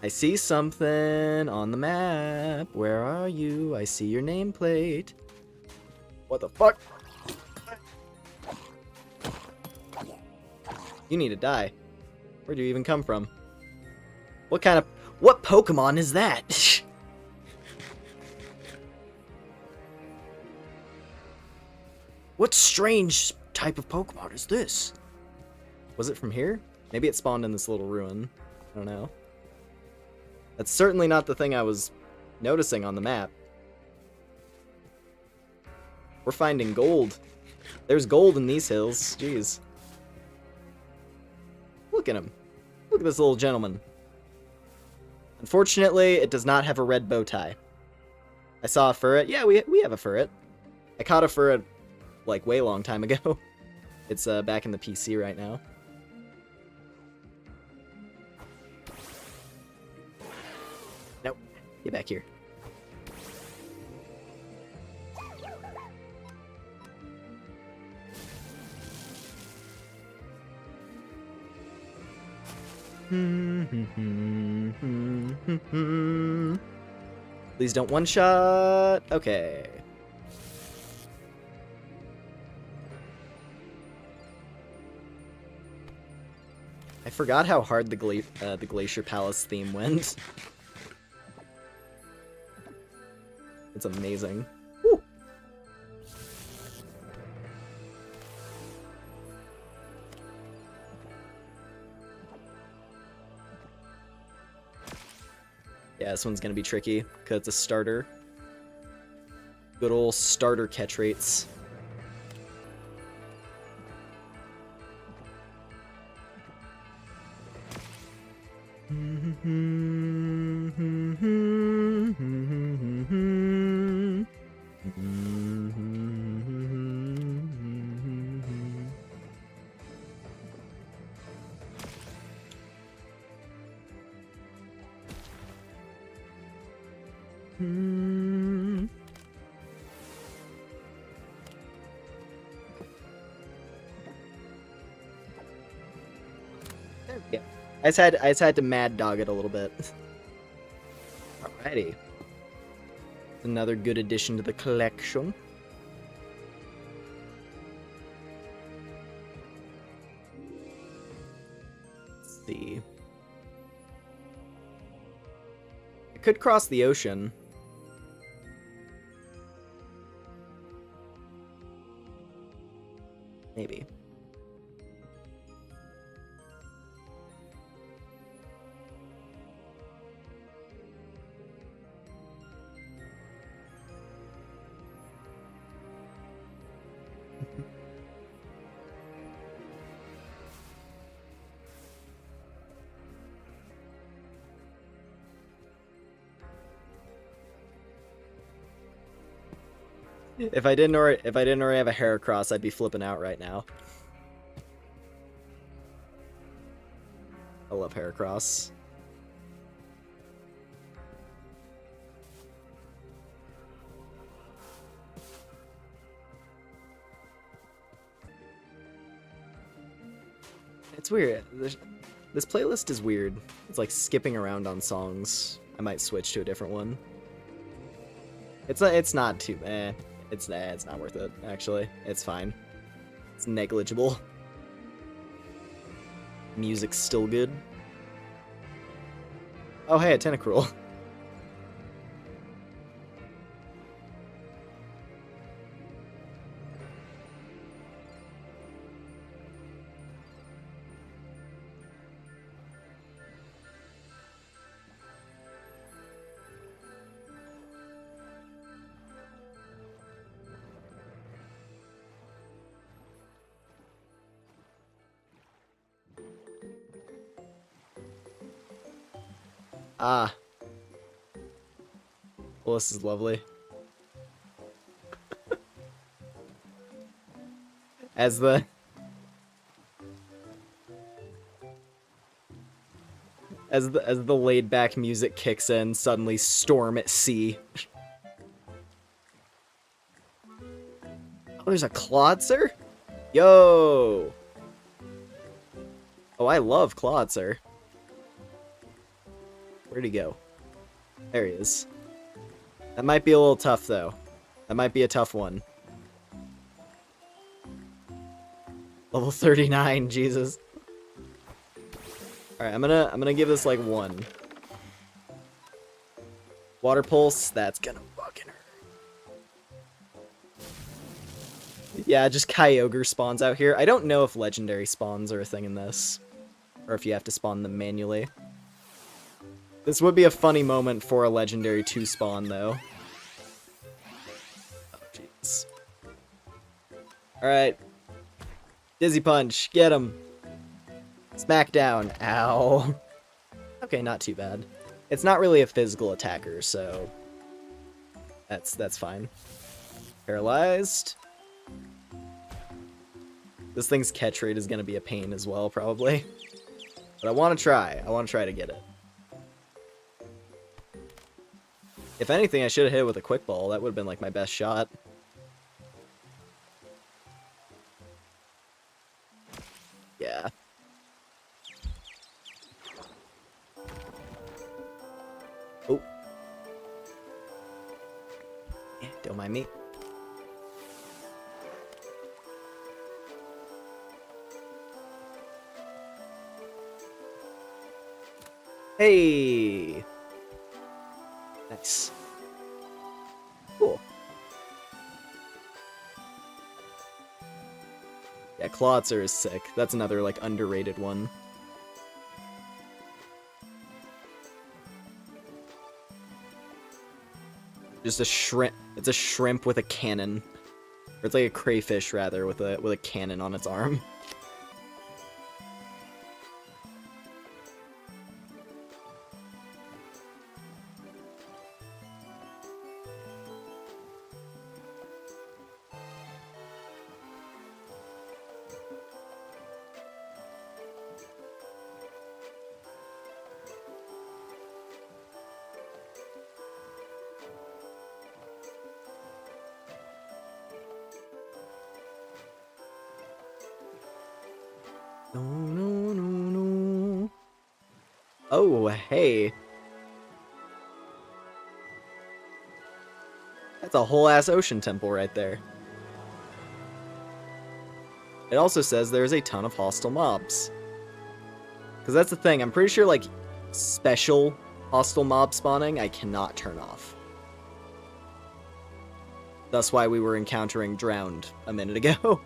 I see something on the map. Where are you? I see your nameplate. What the fuck? You need to die. Where do you even come from? What Pokemon is that? What strange type of Pokemon is this? Was it from here? Maybe it spawned in this little ruin. I don't know. That's certainly not the thing I was noticing on the map. We're finding gold. There's gold in these hills. Jeez. Look at him. Look at this little gentleman. Unfortunately, it does not have a red bow tie. I saw a furret. Yeah, we have a furret. I caught a furret, like, way long time ago. It's back in the PC right now. Nope. Get back here. Please don't one-shot. Okay. I forgot how hard the Glacier Palace theme went. It's amazing. Woo. Yeah, this one's gonna be tricky, because it's a starter. Good old starter catch rates. There we go. I just had to mad dog it a little bit. Alrighty. Another good addition to the collection. Let's see. I could cross the ocean. Maybe. If I didn't already have a Heracross, I'd be flipping out right now. I love Heracross. It's weird. This playlist is weird. It's like skipping around on songs. I might switch to a different one. It's not too it's not worth it, actually. It's fine. It's negligible. Music's still good. Oh hey, a Tentacruel. Ah. Well, this is lovely. As the laid back music kicks in, suddenly storm at sea. Oh, there's a Clawitzer? Yo! Oh, I love Clawitzer. Where'd he go? There he is. That might be a little tough, though. That might be a tough one. Level 39, Jesus. Alright, I'm gonna give this like 1. Water Pulse, that's gonna fucking hurt. Yeah, just Kyogre spawns out here. I don't know if legendary spawns are a thing in this. Or if you have to spawn them manually. This would be a funny moment for a legendary 2 spawn, though. Oh, jeez. Alright. Dizzy Punch, get him. Smackdown. Ow. Okay, not too bad. It's not really a physical attacker, so that's fine. Paralyzed. This thing's catch rate is gonna be a pain as well, probably. But I want to try. I want to try to get it. If anything, I should have hit it with a quick ball. That would have been like my best shot. Yeah. Oh. Yeah, don't mind me. Hey! Nice. Cool. Yeah, Clawitzer is sick. That's another, like, underrated one. Just a shrimp. It's a shrimp with a cannon. Or it's like a crayfish, rather, with a cannon on its arm. No, no, no, no. Oh, hey. That's a whole ass ocean temple right there. It also says there's a ton of hostile mobs. Because that's the thing, I'm pretty sure, like, special hostile mob spawning I cannot turn off. That's why we were encountering Drowned a minute ago.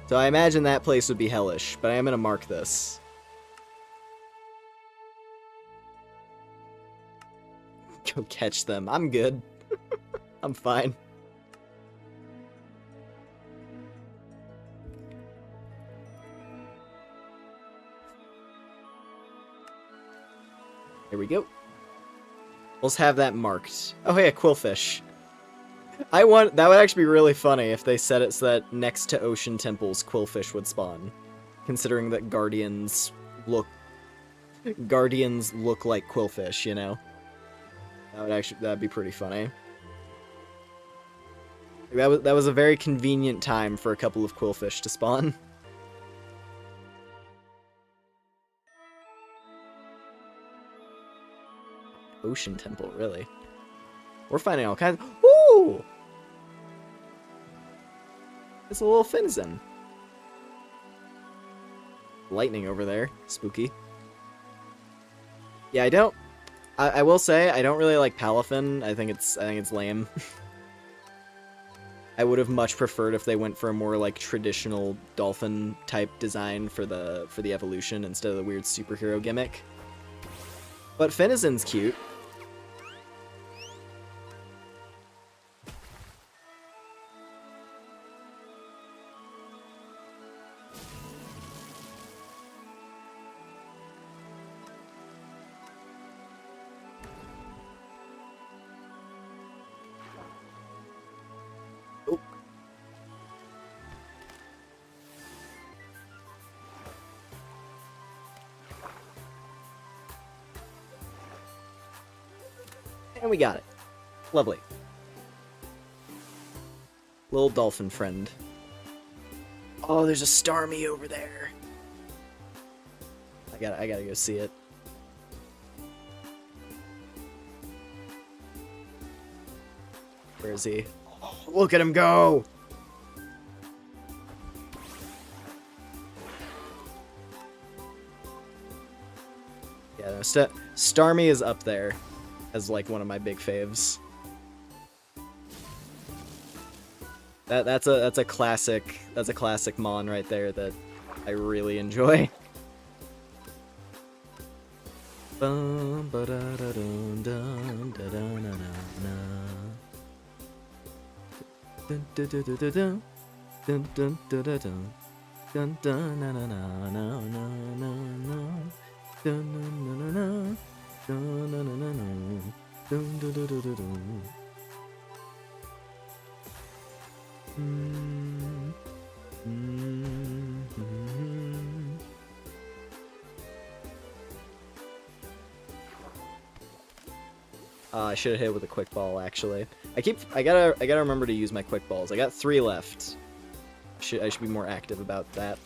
So I imagine that place would be hellish, but I am going to mark this. Go catch them. I'm good. I'm fine. Here we go. Let's have that marked. Oh, hey, a quillfish. That would actually be really funny if they set it so that next to ocean temples, quillfish would spawn. Considering that look guardians look like quillfish, you know? That'd be pretty funny. That was a very convenient time for a couple of quillfish to spawn. Ocean temple, really? We're finding all kinds. Ooh! It's a little Finizen. Lightning over there. Spooky. Yeah, I will say I don't really like Palafin. I think it's lame. I would have much preferred if they went for a more like traditional dolphin type design for the evolution instead of the weird superhero gimmick. But Finizen's cute. And we got it. Lovely. Little dolphin friend. Oh, there's a Starmie over there. I gotta go see it. Where is he? Oh, look at him go! Yeah, no, Starmie is up there as like one of my big faves. That's a classic mon right there that I really enjoy. I should have hit with a quick ball actually. I gotta remember to use my quick balls. I got 3 left. I should be more active about that.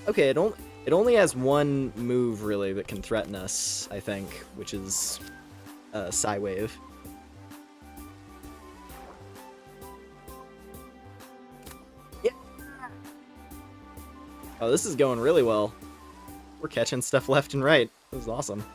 Okay, it only has one move really that can threaten us, I think, which is Psywave. Yeah. Oh, this is going really well. We're catching stuff left and right. This is awesome.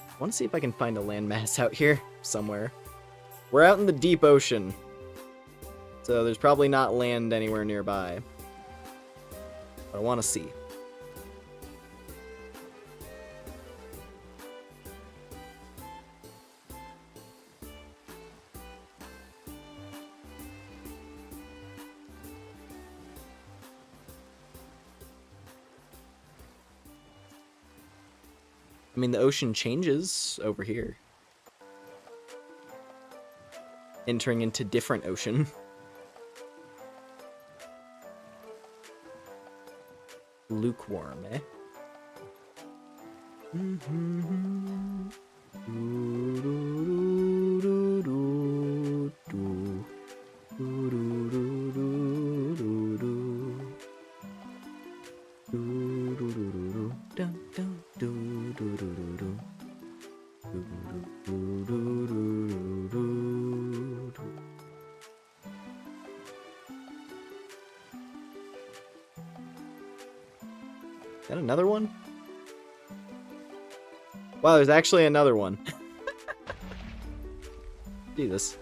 I want to see if I can find a landmass out here somewhere. We're out in the deep ocean, so there's probably not land anywhere nearby. But I want to see. I mean, the ocean changes over here. Entering into different ocean. Lukewarm, eh? Is that another one? Wow, there's actually another one. Jesus.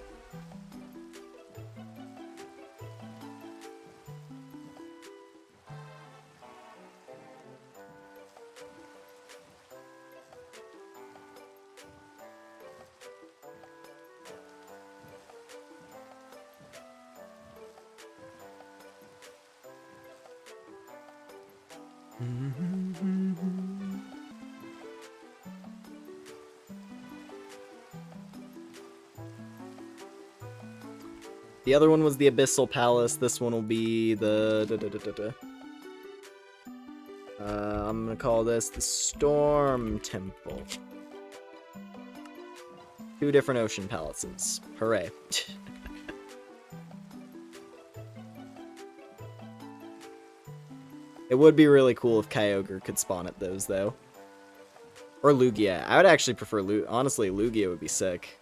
The other one was the Abyssal Palace. This one will be the... I'm gonna call this the Storm Temple. 2 different ocean palaces. Hooray. It would be really cool if Kyogre could spawn at those, though. Or Lugia. I would actually prefer honestly, Lugia would be sick.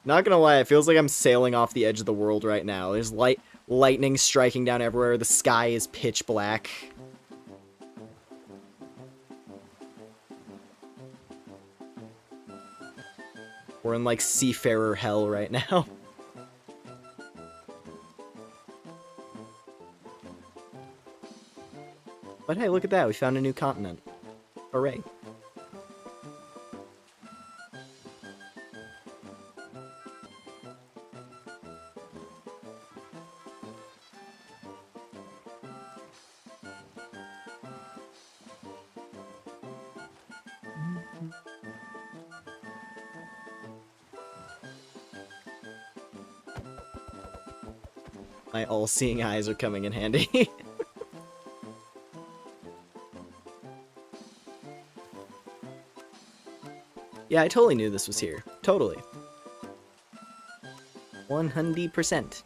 Not gonna lie, it feels like I'm sailing off the edge of the world right now. There's lightning striking down everywhere. The sky is pitch black. We're in, like, seafarer hell right now. But hey, look at that. We found a new continent. Hooray. My all-seeing eyes are coming in handy. Yeah, I totally knew this was here. Totally. 100%.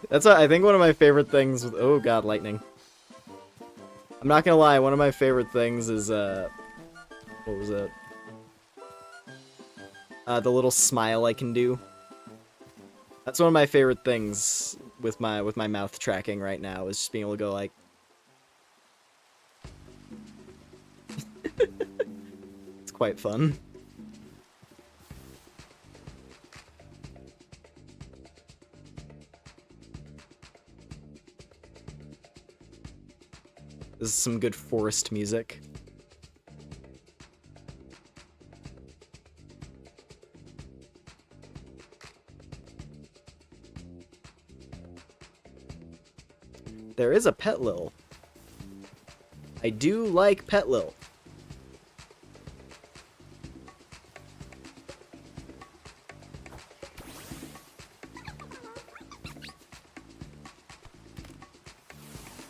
That's what, I think one of my favorite things with... Oh god, lightning. I'm not gonna lie, one of my favorite things is, what was it? The little smile I can do. That's one of my favorite things with my mouth tracking right now, is just being able to go like... It's quite fun. This is some good forest music. There is a Petlil. I do like Petlil.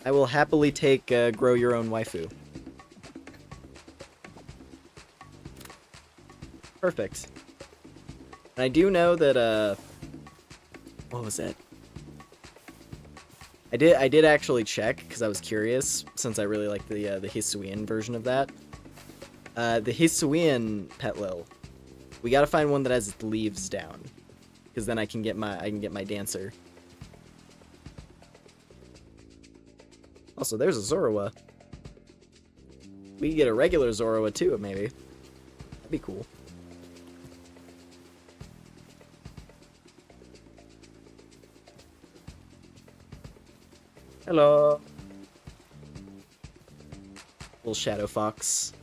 I will happily take grow your own waifu. Perfect. And I do know that what was it? I did actually check because I was curious, since I really like the Hisuian version of that. The Hisuian Petlil, we gotta find one that has its leaves down, because then I can get my dancer. Also, there's a Zorua. We could get a regular Zorua too, maybe. That'd be cool. Hello. Little Shadow Fox.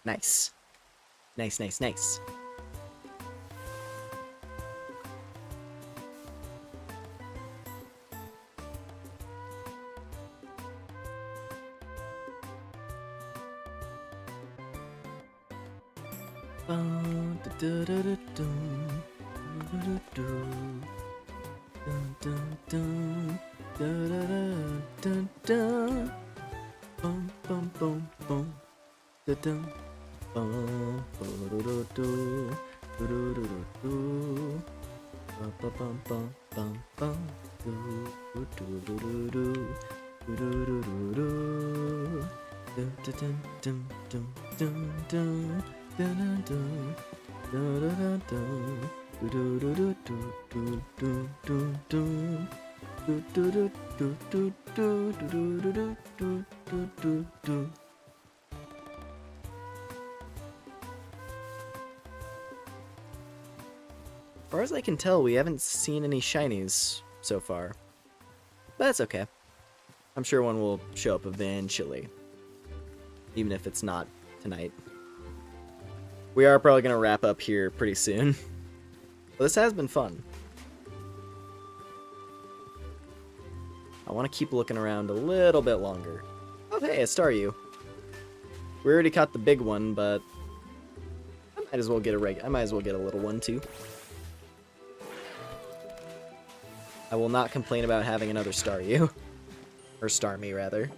Nice. Nice, nice, nice. far as I can tell, we haven't seen any shinies so far. But that's okay. I'm sure one will show up eventually. Even if it's not tonight. We are probably going to wrap up here pretty soon. But this has been fun. I want to keep looking around a little bit longer. Oh hey, a Staryu. We already caught the big one, but I might as well get a little one too. I will not complain about having another Staryu. Or Starmie, rather.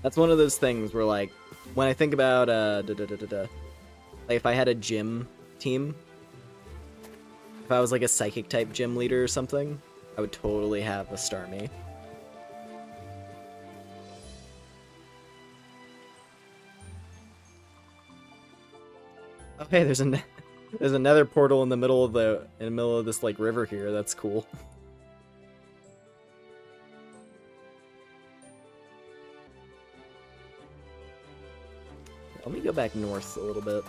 That's one of those things where, like, when I think about, like, if I had a gym team, if I was, like, a psychic-type gym leader or something, I would totally have a Starmie. Okay, there's another portal in the middle of this like river here. That's cool. Let me go back north a little bit.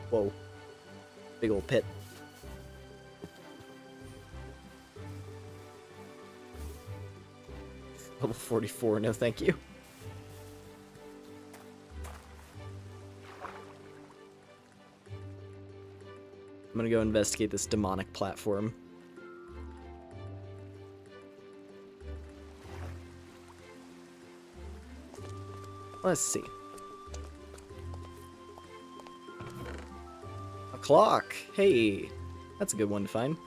Whoa. Big old pit. Level 44, no thank you. I'm gonna go investigate this demonic platform. Let's see. A clock! Hey! That's a good one to find.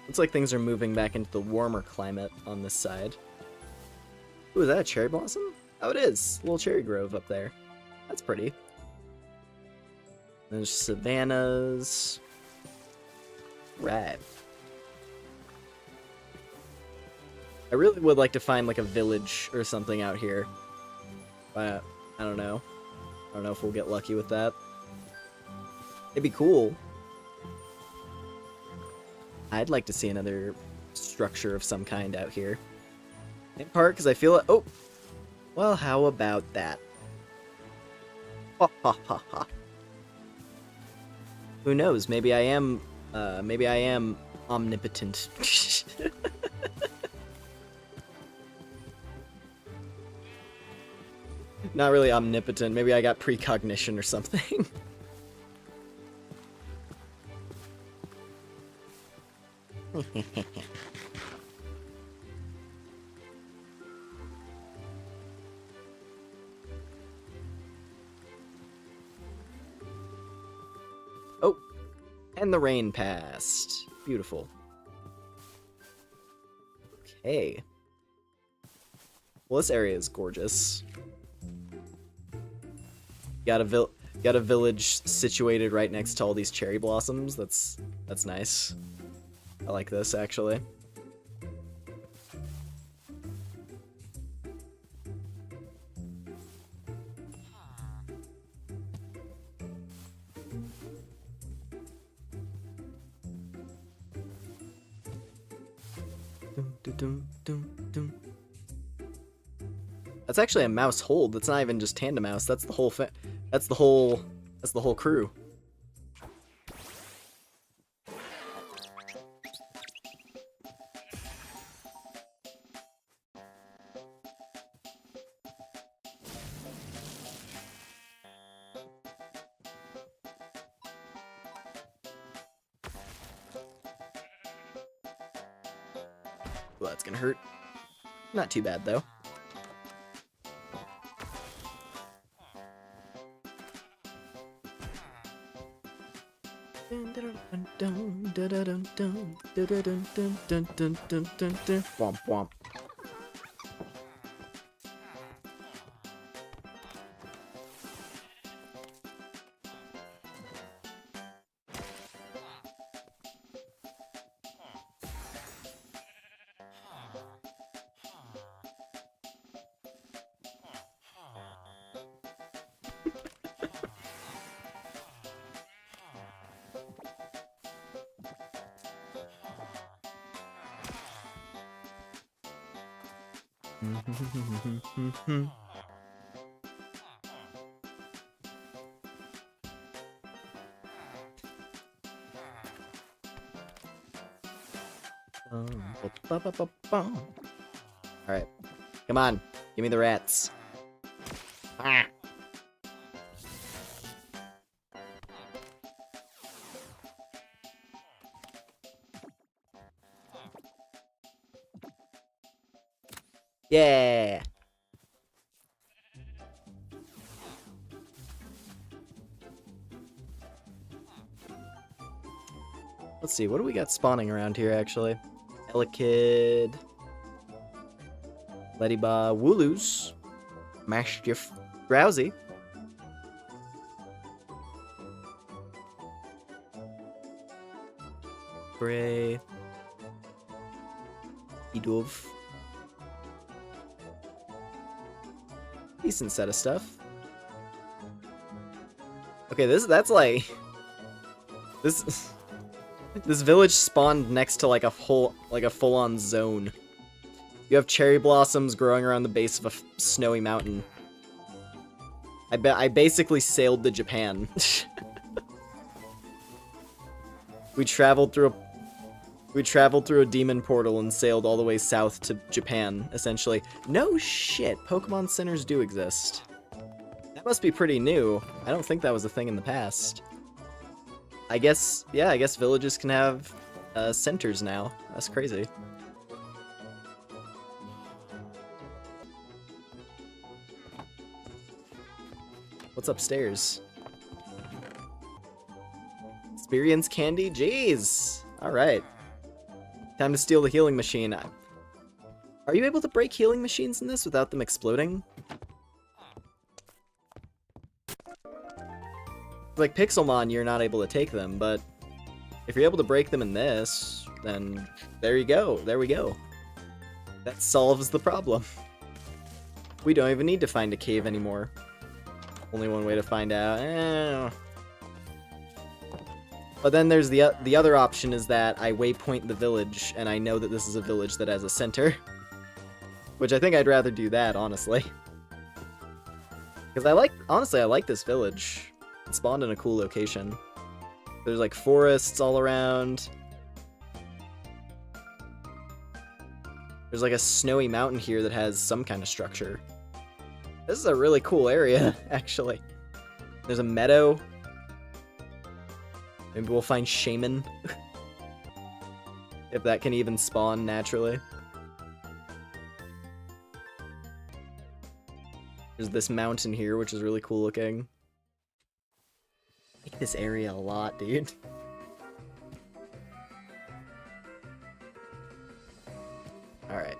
Looks like things are moving back into the warmer climate on this side. Ooh, is that a cherry blossom? Oh, it is. A little cherry grove up there. That's pretty. There's savannas. Right. I really would like to find like a village or something out here. But I don't know. I don't know if we'll get lucky with that. It'd be cool. I'd like to see another structure of some kind out here. In part because I feel it. Oh! Well, how about that? Ha ha ha ha. Who knows? Maybe I am omnipotent. Not really omnipotent. Maybe I got precognition or something. Oh, and the rain passed. Beautiful. Okay. Well, this area is gorgeous. Got a village situated right next to all these cherry blossoms. That's nice. I like this actually. That's actually a mouse hold. That's not even just tandem mouse. That's the whole that's the whole crew. Well, that's gonna hurt. Not too bad, though. Womp womp. Alright. Come on. Give me the rats. Ah. Yeah. Let's see, what do we got spawning around here, actually? Elekid, Ledyba, Wooloos, Mastiff, Drowsy. Gray, Edove. Decent set of stuff. Okay, that's like this village spawned next to like a full-on zone. You have cherry blossoms growing around the base of a snowy mountain. I basically sailed to Japan. We traveled through a demon portal and sailed all the way south to Japan, essentially. No shit, Pokemon centers do exist. That must be pretty new. I don't think that was a thing in the past. I guess villages can have centers now. That's crazy. What's upstairs? Experience candy? Jeez! Alright. Time to steal the healing machine. Are you able to break healing machines in this without them exploding? Like Pixelmon, you're not able to take them, but if you're able to break them in this, then there you go. There we go. That solves the problem. We don't even need to find a cave anymore. Only one way to find out. But then there's the other option is that I waypoint the village, and I know that this is a village that has a center. Which I think I'd rather do that, honestly. Because honestly, I like this village. It spawned in a cool location. There's like forests all around. There's like a snowy mountain here that has some kind of structure. This is a really cool area, actually. There's a meadow. Maybe we'll find Shaman. If that can even spawn naturally. There's this mountain here, which is really cool looking. I like this area a lot, dude. Alright.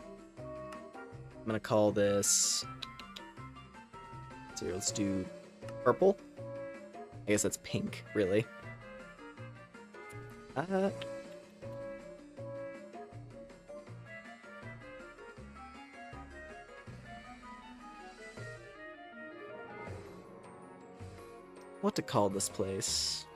I'm gonna call this... let's do purple. I guess that's pink, really. What to call this place?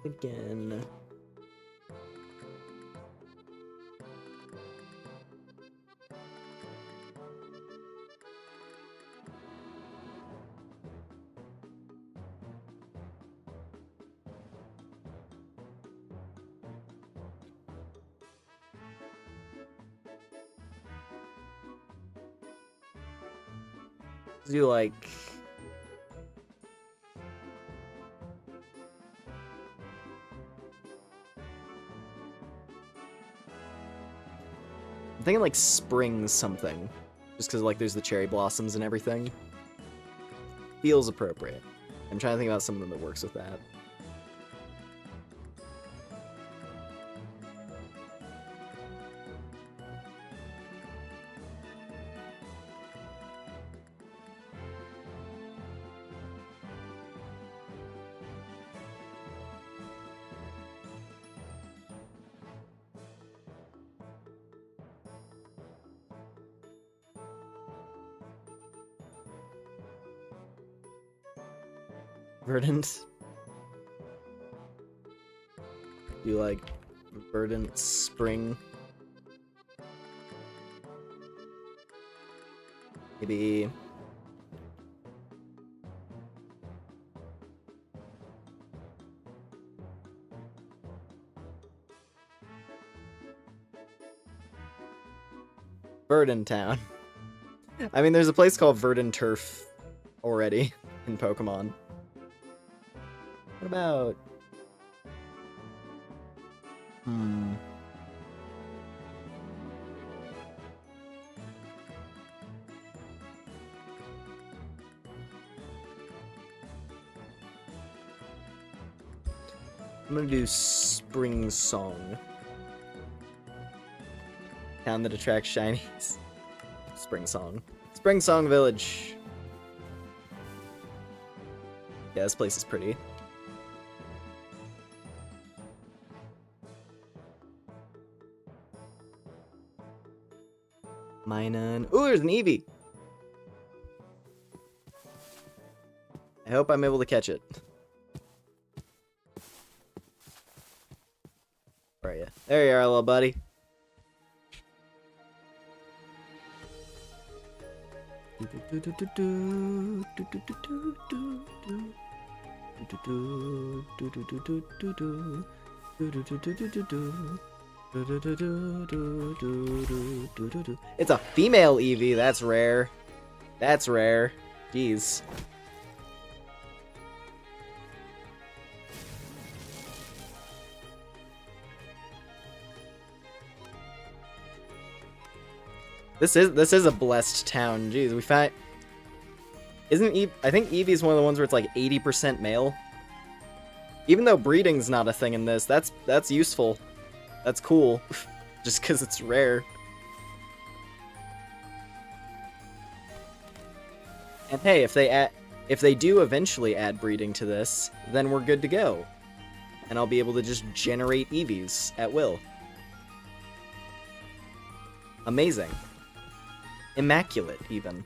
Again. do like... I'm thinking like spring something. Just because like there's the cherry blossoms and everything. Feels appropriate. I'm trying to think about something that works with that. Verdant. Do like verdant spring. Maybe Verdant Town. I mean, there's a place called Verdant Turf already in Pokemon. What about... I'm gonna do Spring Song. Town that attracts shinies. Spring Song. Spring Song Village. Yeah, this place is pretty. Minun. Ooh, there's an Eevee! I hope I'm able to catch it. Where are you? There you are, little buddy. It's a female Eevee, that's rare. That's rare. Jeez. This is a blessed town. Jeez, we found... Isn't Eevee... I think Eevee is one of the ones where it's like 80% male. Even though breeding's not a thing in this, that's useful. That's cool. Just because it's rare. And hey, if they do eventually add breeding to this, then we're good to go. And I'll be able to just generate Eevees at will. Amazing. Immaculate, even.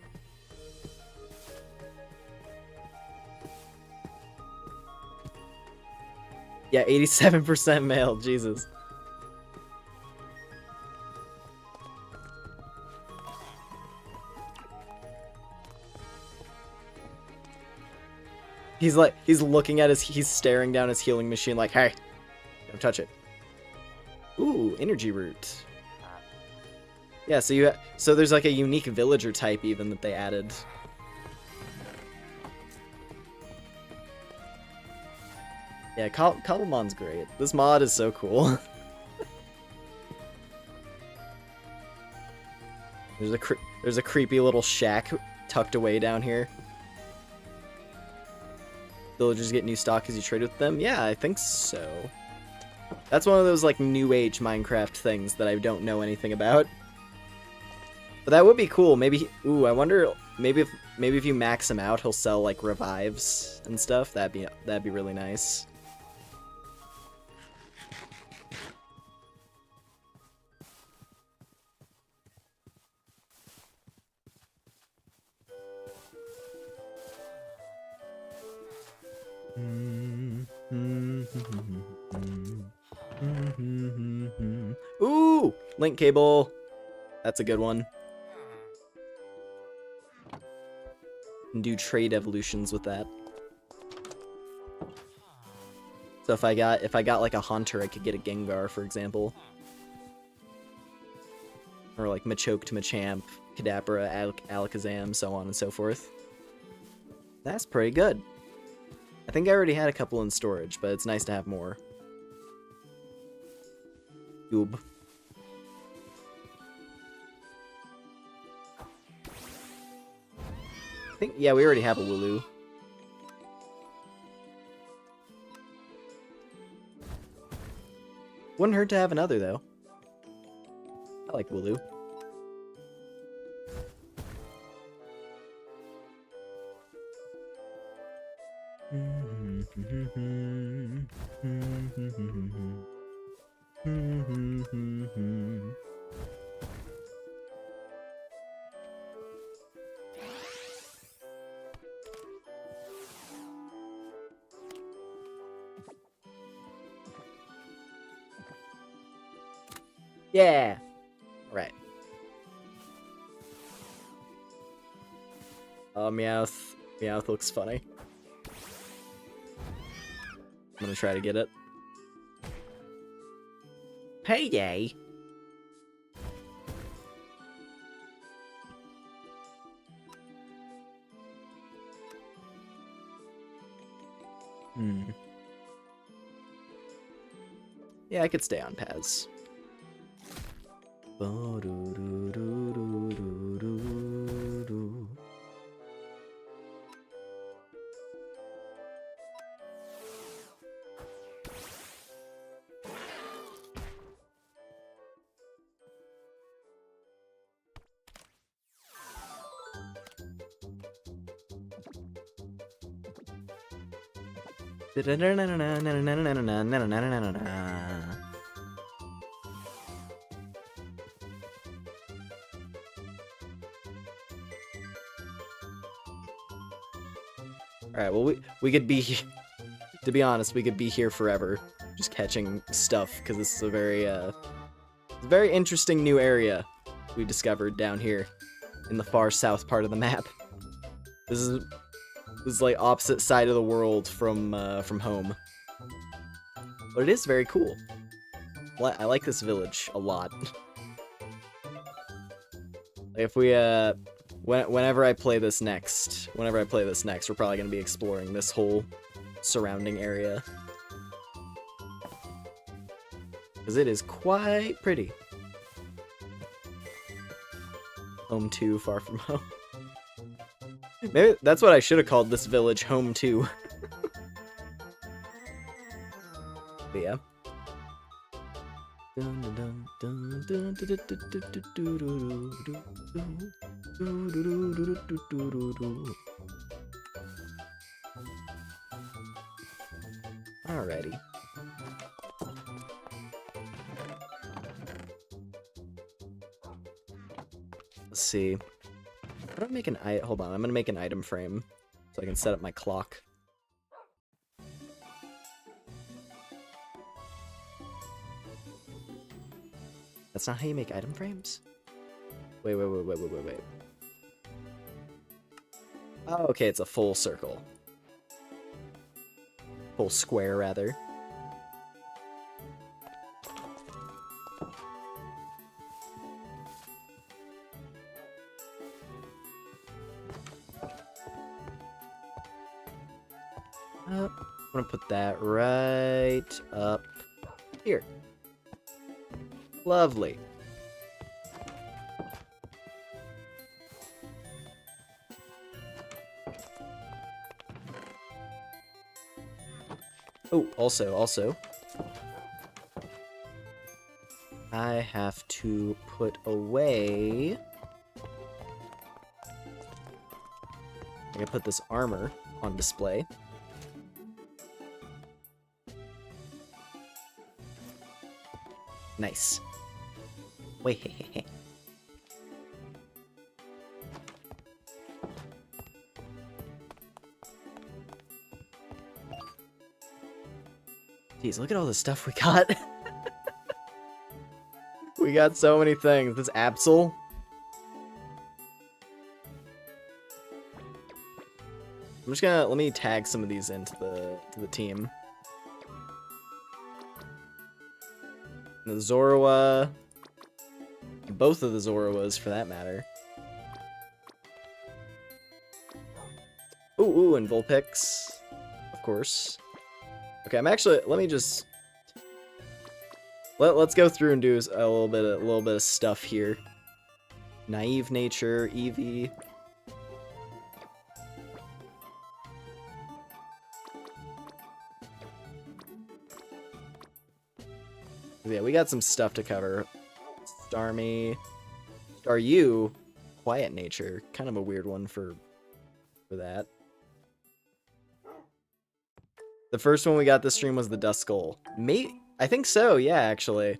Yeah, 87% male, Jesus. He's looking at he's staring down his healing machine like, hey, don't touch it. Ooh, energy root. Yeah, so there's like a unique villager type even that they added. Yeah, Cobblemon's great. This mod is so cool. There's a creepy little shack tucked away down here. Villagers get new stock as you trade with them? Yeah, I think so. That's one of those like new age Minecraft things that I don't know anything about. But that would be cool. Maybe ooh, I wonder maybe if you max him out, he'll sell like revives and stuff. That'd be really nice. Ooh, link cable. That's a good one. And do trade evolutions with that. So if I got like a hunter, I could get a Gengar, for example. Or like Machoke to Machamp, Kadabra, Alakazam, so on and so forth. That's pretty good. I think I already had a couple in storage, but it's nice to have more. Goob. I think, yeah, we already have a wooloo. Wouldn't hurt to have another, though. I like wooloo. Yeah. Right. Oh, Meowth. Meowth looks funny. I'm gonna try to get it. Payday. Yeah, I could stay on Paz. Alright, well, we could be, to be honest, we could be here forever, just catching stuff, because this is a very interesting new area we discovered down here in the far south part of the map. This is like opposite side of the world from home. But it is very cool. I like this village a lot. If we, whenever I play this next, we're probably going to be exploring this whole surrounding area. Because it is quite pretty. Home 2, far from home. Maybe that's what I should have called this village, Home 2. But yeah. Alrighty. Let's see. How do I make an hold on, I'm gonna make an item frame so I can set up my clock. That's not how you make item frames? Wait. Oh, okay, it's a full circle. Full square, rather. I'm gonna put that right up here. Lovely. Oh, also, I have to put away. I gotta put this armor on display. Nice. Wait. Jeez, look at all the stuff we got. We got so many things. This Absol. I'm just gonna let me tag some of these into the team. The Zorua. Both of the Zoruas, for that matter. Ooh, and Vulpix, of course. Okay, I'm actually. Let me just. Let's go through and do a little bit of stuff here. Naive nature, Eevee. Yeah, we got some stuff to cover. Starmie. Staryu. Quiet nature. Kind of a weird one for that. The first one we got this stream was the Duskull. I think so, yeah, actually.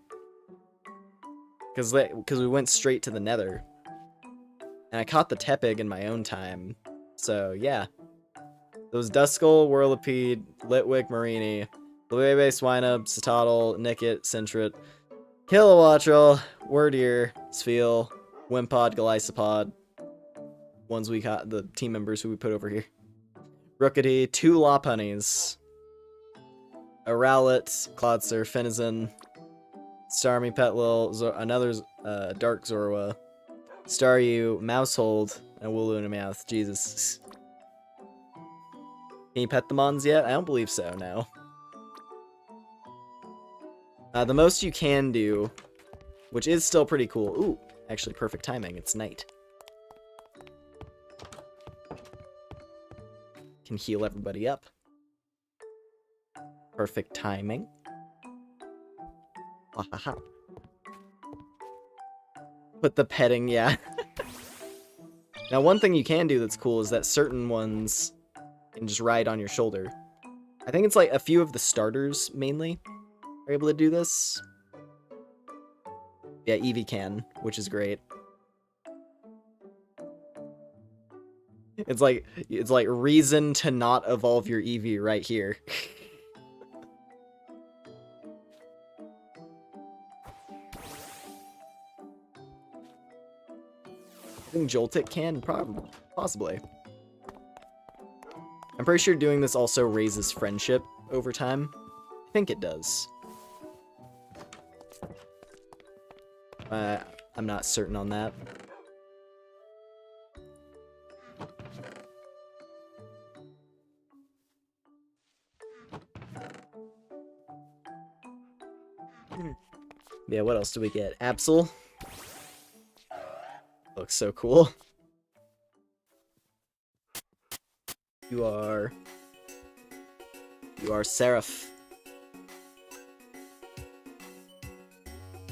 Because we went straight to the Nether. And I caught the Tepig in my own time. So, yeah. Those Duskull, Whirlipede, Litwick, Marini, Luebe, Swinub, Citadel, Nickit, Sentret, Kilowattrel, Wordier, Spheal, Wimpod, Golisopod. Ones we got, the team members who we put over here. Rookity, 2 Lopunnies. A Rowlet, Cloudster, Finizen, Starmie, Petlil, another Dark Zorua, Staryu, Mousehold, and wooloo in a mouth. Jesus. Can you pet the Mons yet? I don't believe so, no. The most you can do, which is still pretty cool. Ooh, actually perfect timing. It's night. Can heal everybody up. Perfect timing. Wahaha. Put the petting, yeah. Now, one thing you can do that's cool is that certain ones can just ride on your shoulder. I think it's like a few of the starters, mainly, are able to do this. Yeah, Eevee can, which is great. It's like reason to not evolve your Eevee right here. I think Joltik can, probably, possibly. I'm pretty sure doing this also raises friendship over time. I think it does. I'm not certain on that. Yeah, what else do we get? Absol. Looks so cool. You are Seraph.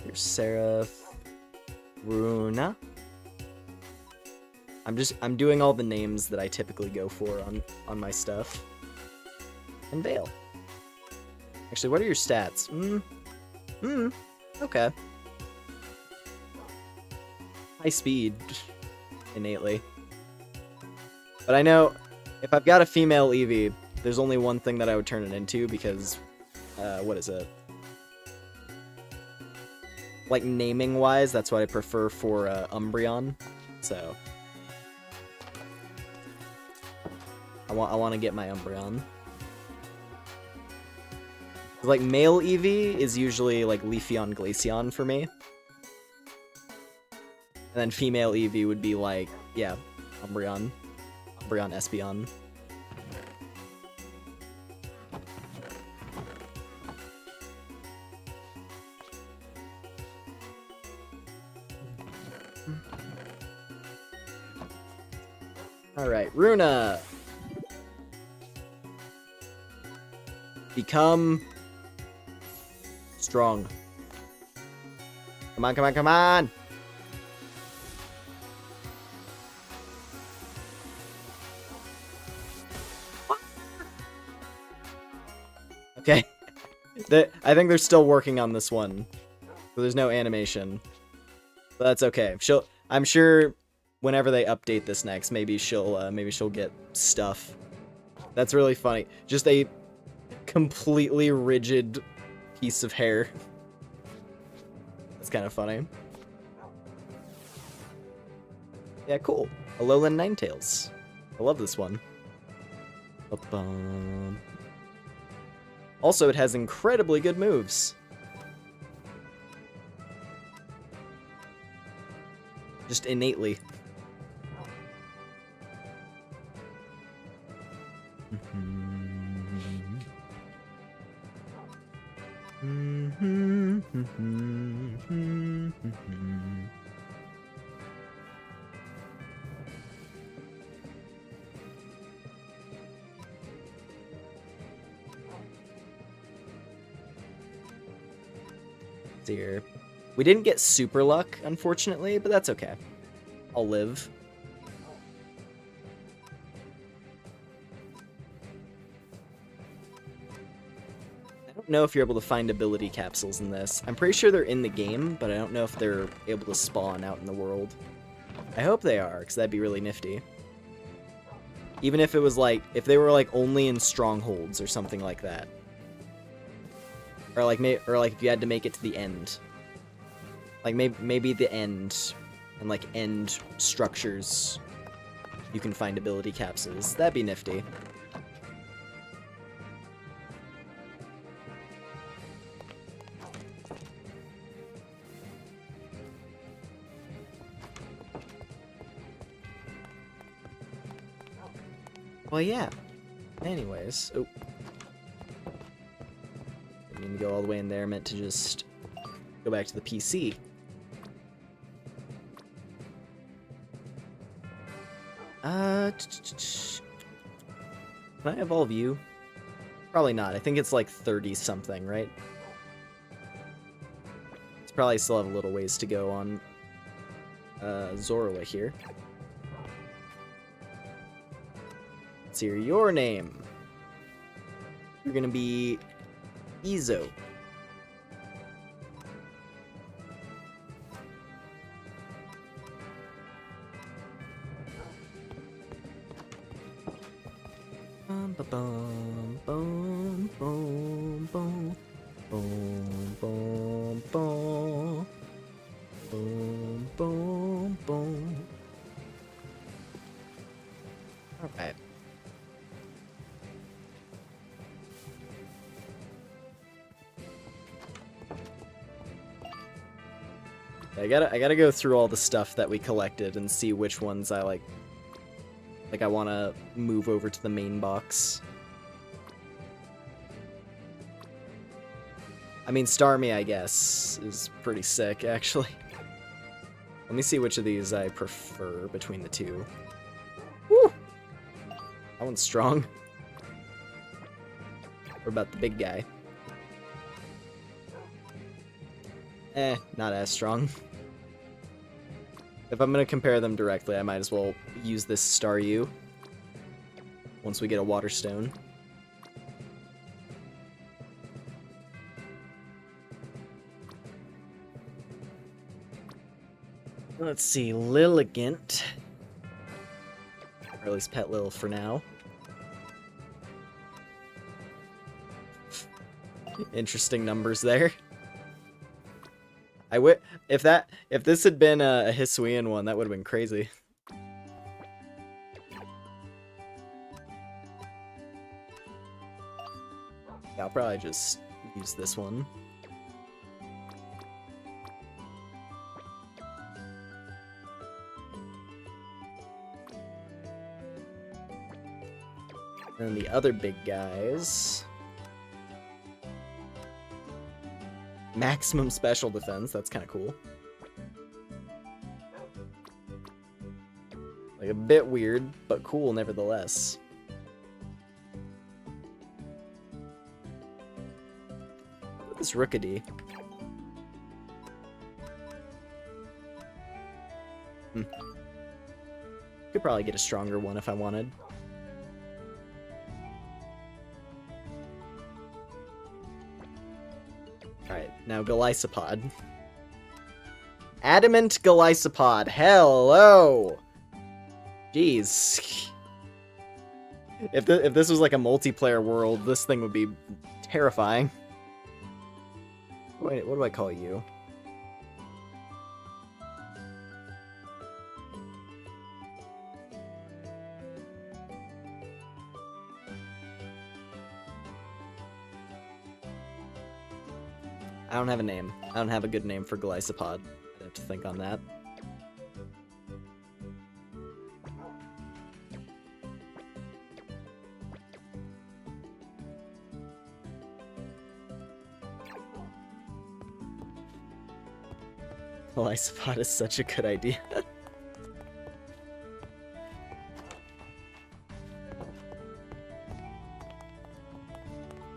You're Seraph. Runa. I'm doing all the names that I typically go for on my stuff. And Vale. Actually, what are your stats? Okay. High speed, innately. But I know, if I've got a female Eevee, there's only one thing that I would turn it into, because, what is it? Like, naming-wise, that's what I prefer for, Umbreon, so. I want to get my Umbreon. Like, male Eevee is usually, like, Leafeon, Glaceon for me. And then female Eevee would be like, yeah, Umbreon, Espeon. Alright, Runa! Become strong. Come on, come on, come on! Okay. I think they're still working on this one. So there's no animation. But that's okay. I'm sure whenever they update this next, maybe she'll get stuff. That's really funny. Just a completely rigid piece of hair. That's kind of funny. Yeah, cool. Alolan Ninetales. I love this one. Ba-bum. Also, it has incredibly good moves. Just innately. Here. We didn't get super luck, unfortunately, but that's okay. I'll live. I don't know if you're able to find ability capsules in this. I'm pretty sure they're in the game, but I don't know if they're able to spawn out in the world. I hope they are, because that'd be really nifty. Even if it was like, if they were like only in strongholds or something like that. Or like if you had to make it to the end. Like maybe the end, and like end structures, you can find ability capsules. That'd be nifty. Well, yeah. Anyways, oh. I mean to go all the way in there, meant to just go back to the PC. Can I evolve you? Probably not. I think it's like 30 something, right? It's probably still have a little ways to go on Zorla here. Let's hear your name. You're gonna be Ezo. Bum ba bum bum bum bum bum bum bum bum bum bum. All right. I gotta go through all the stuff that we collected and see which ones I like I want to move over to the main box. I mean, Starmie, I guess, is pretty sick, actually. Let me see which of these I prefer between the two. Woo! That one's strong. What about the big guy? Not as strong. If I'm gonna compare them directly, I might as well use this Staryu once we get a water stone. Let's see, Lilligant. Or at least Pet Lil for now. Interesting numbers there. If this had been a Hisuian one, that would have been crazy. Yeah, I'll probably just use this one. And the other big guys. Maximum special defense, that's kind of cool. Like a bit weird, but cool nevertheless. What is Rookity? Could probably get a stronger one if I wanted. Alright, now Golisopod. Adamant Golisopod, hello! Jeez. If this was like a multiplayer world, this thing would be terrifying. Wait, what do I call you? I don't have a name. I don't have a good name for Golisopod. I have to think on that. Golisopod is such a good idea.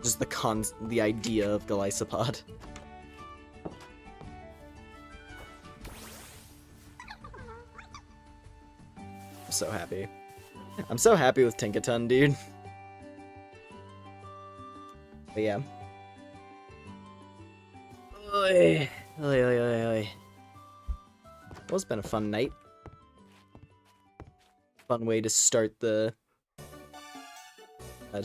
Just the idea of Golisopod. so happy. I'm so happy with Tinkaton, dude. But yeah. Oy. Oy, oy, oy, oy. Well, it's been a fun night. Fun way to start the... I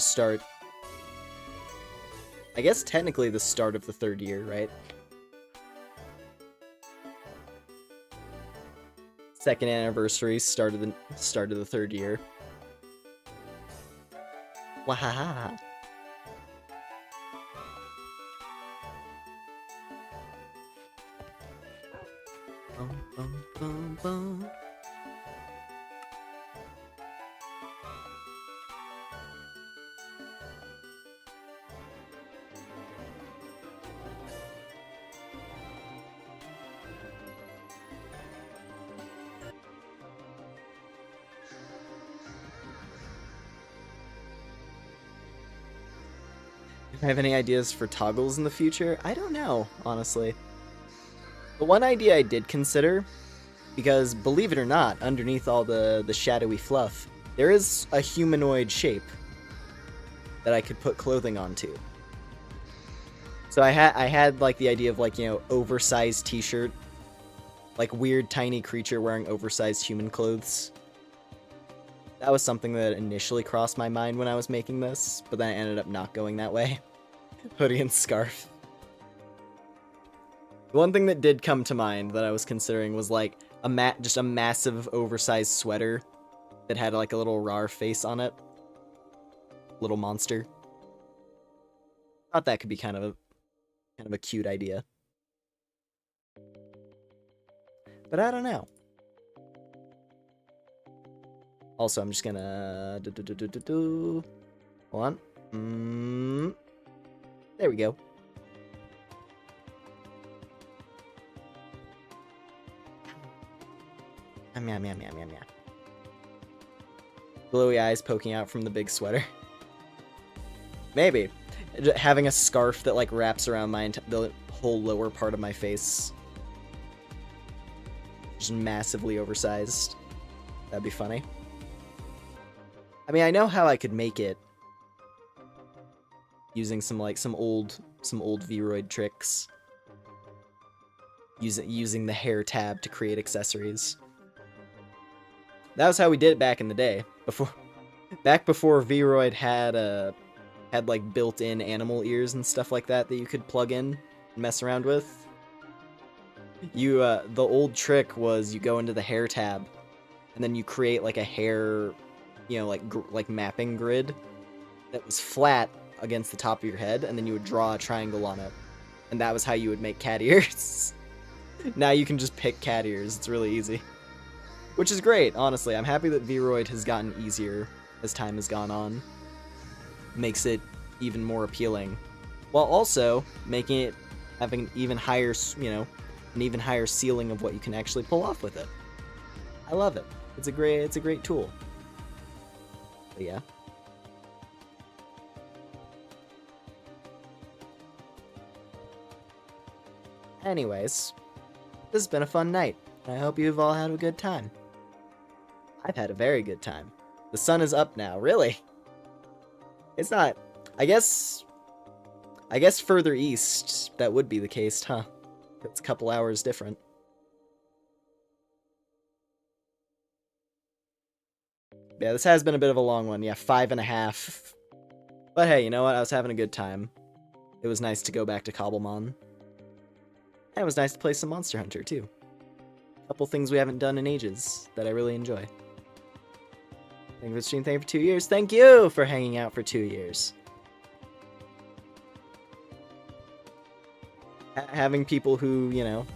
guess technically the start of the 3rd year, right? 2nd anniversary, start of the 3rd year. Wahaha. Bum, bum, bum, bum. Do I have any ideas for toggles in the future? I don't know, honestly. But one idea I did consider, because believe it or not, underneath all the shadowy fluff, there is a humanoid shape that I could put clothing onto. So I had like the idea of, like, you know, oversized t-shirt, like weird tiny creature wearing oversized human clothes. That was something that initially crossed my mind when I was making this, but then I ended up not going that way. Hoodie and scarf. The one thing that did come to mind that I was considering was like just a massive oversized sweater that had like a little rar face on it. Little monster. Thought that could be kind of a cute idea. But I don't know. Also, I'm just gonna hold on. There we go. Meow, meow, meow, meow, meow. Glowy eyes poking out from the big sweater. Maybe. Having a scarf that, like, wraps around the whole lower part of my face. Just massively oversized. That'd be funny. I mean, I know how I could make it. Using some old Vroid tricks. Using the hair tab to create accessories. That was how we did it back in the day. Back before Vroid had like built-in animal ears and stuff like that you could plug in and mess around with. The old trick was you go into the hair tab, and then you create like a hair, you know, like mapping grid that was flat against the top of your head, and then you would draw a triangle on it, and that was how you would make cat ears. Now you can just pick cat ears. It's really easy. Which is great, honestly. I'm happy that Vroid has gotten easier as time has gone on. Makes it even more appealing. While also making it having an even higher, you know, an even higher ceiling of what you can actually pull off with it. I love it. It's a great tool. But yeah. Anyways, this has been a fun night, and I hope you've all had a good time. I've had a very good time. The sun is up now, really? It's not... I guess further east, that would be the case, huh? It's a couple hours different. Yeah, this has been a bit of a long one. Yeah, 5.5. But hey, you know what? I was having a good time. It was nice to go back to Cobblemon. And it was nice to play some Monster Hunter, too. A couple things we haven't done in ages that I really enjoy. Thank you for streaming. Thank you for 2 years. Thank you for hanging out for 2 years. Having people who, you know,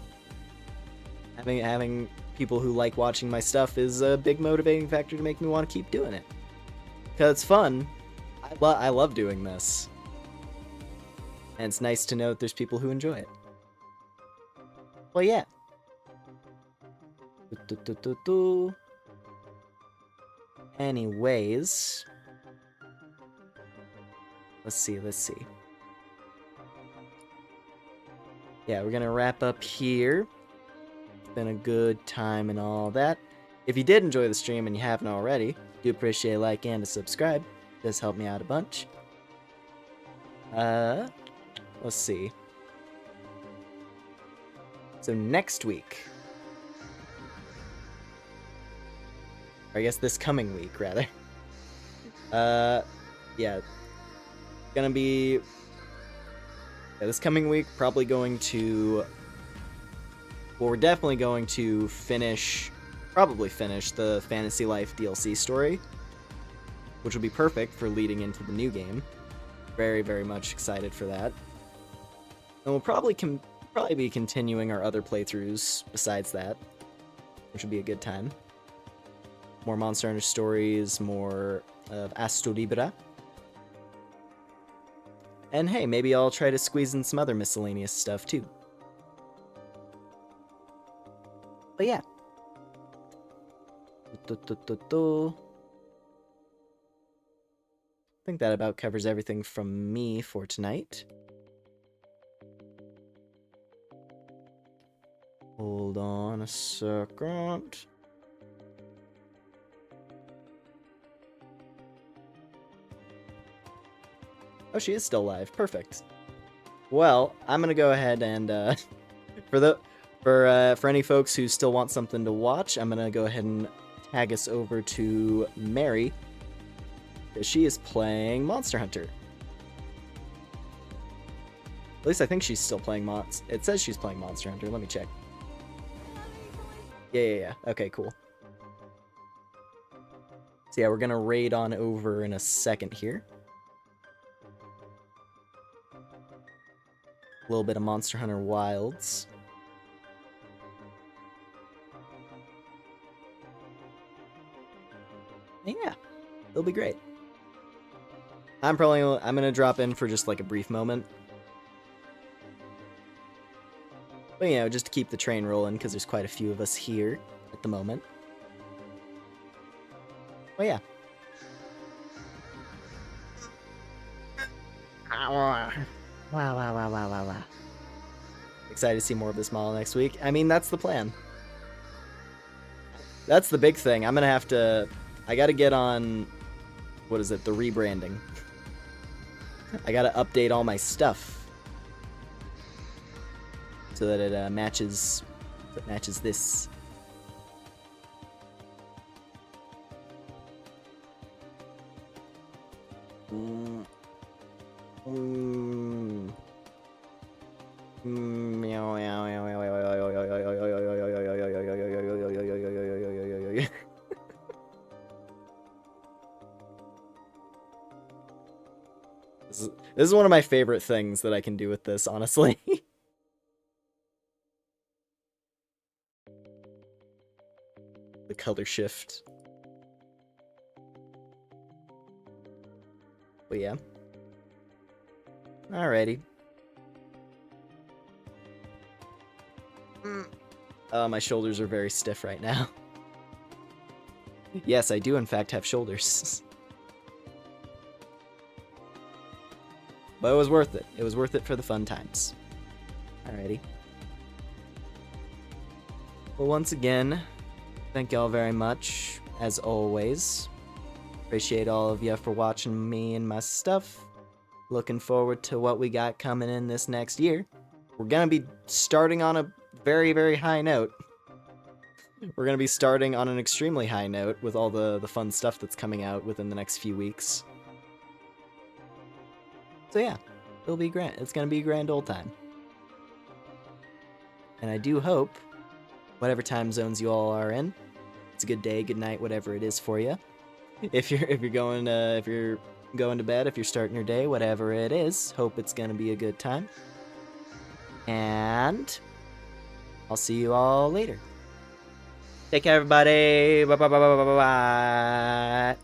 having people who like watching my stuff is a big motivating factor to make me want to keep doing it. Because it's fun. I love doing this. And it's nice to know that there's people who enjoy it. Well, yeah. Anyways. Let's see. Yeah, we're gonna wrap up here. It's been a good time and all that. If you did enjoy the stream and you haven't already, do appreciate a like and a subscribe. It does help me out a bunch. Let's see. So next week, or I guess this coming week, rather. Yeah. Gonna be... Yeah, this coming week, probably going to... Well, we're definitely going to probably finish the Fantasy Life DLC story, which will be perfect for leading into the new game. Very, very much excited for that. And we'll probably be continuing our other playthroughs besides that, which would be a good time. More Monster Hunter stories, more of Astolibra. And hey, maybe I'll try to squeeze in some other miscellaneous stuff too. But yeah. I think that about covers everything from me for tonight. Hold on a second. Oh, she is still alive. Perfect. Well, I'm gonna go ahead and for any folks who still want something to watch, I'm gonna go ahead and tag us over to Mary, because she is playing Monster Hunter. At least I think she's still playing It says she's playing Monster Hunter. Let me check. Yeah. Okay, cool. So yeah, we're gonna raid on over in a second here. A little bit of Monster Hunter Wilds. Yeah, it'll be great. I'm gonna drop in for just like a brief moment. But you know, just to keep the train rolling, because there's quite a few of us here at the moment. Well, yeah. Wow. Excited to see more of this model next week. I mean, that's the plan. That's the big thing. I'm gonna have to... I gotta get on... What is it? The rebranding. I gotta update all my stuff. So that it matches this. This is one of my favorite things that I can do with this, honestly. The color shift. But yeah. Alrighty. My shoulders are very stiff right now. Yes, I do in fact have shoulders. But it was worth it. It was worth it for the fun times. Alrighty. Well, once again, thank y'all very much, as always. Appreciate all of you for watching me and my stuff. Looking forward to what we got coming in this next year. We're gonna be starting on a very, very high note. We're gonna be starting on an extremely high note with all the fun stuff that's coming out within the next few weeks. So yeah, it'll be grand. It's gonna be a grand old time. And I do hope, whatever time zones you all are in, it's a good day, good night, whatever it is for you. If you're going to bed, if you're starting your day, whatever it is, hope it's gonna be a good time. And I'll see you all later. Take care, everybody. Bye.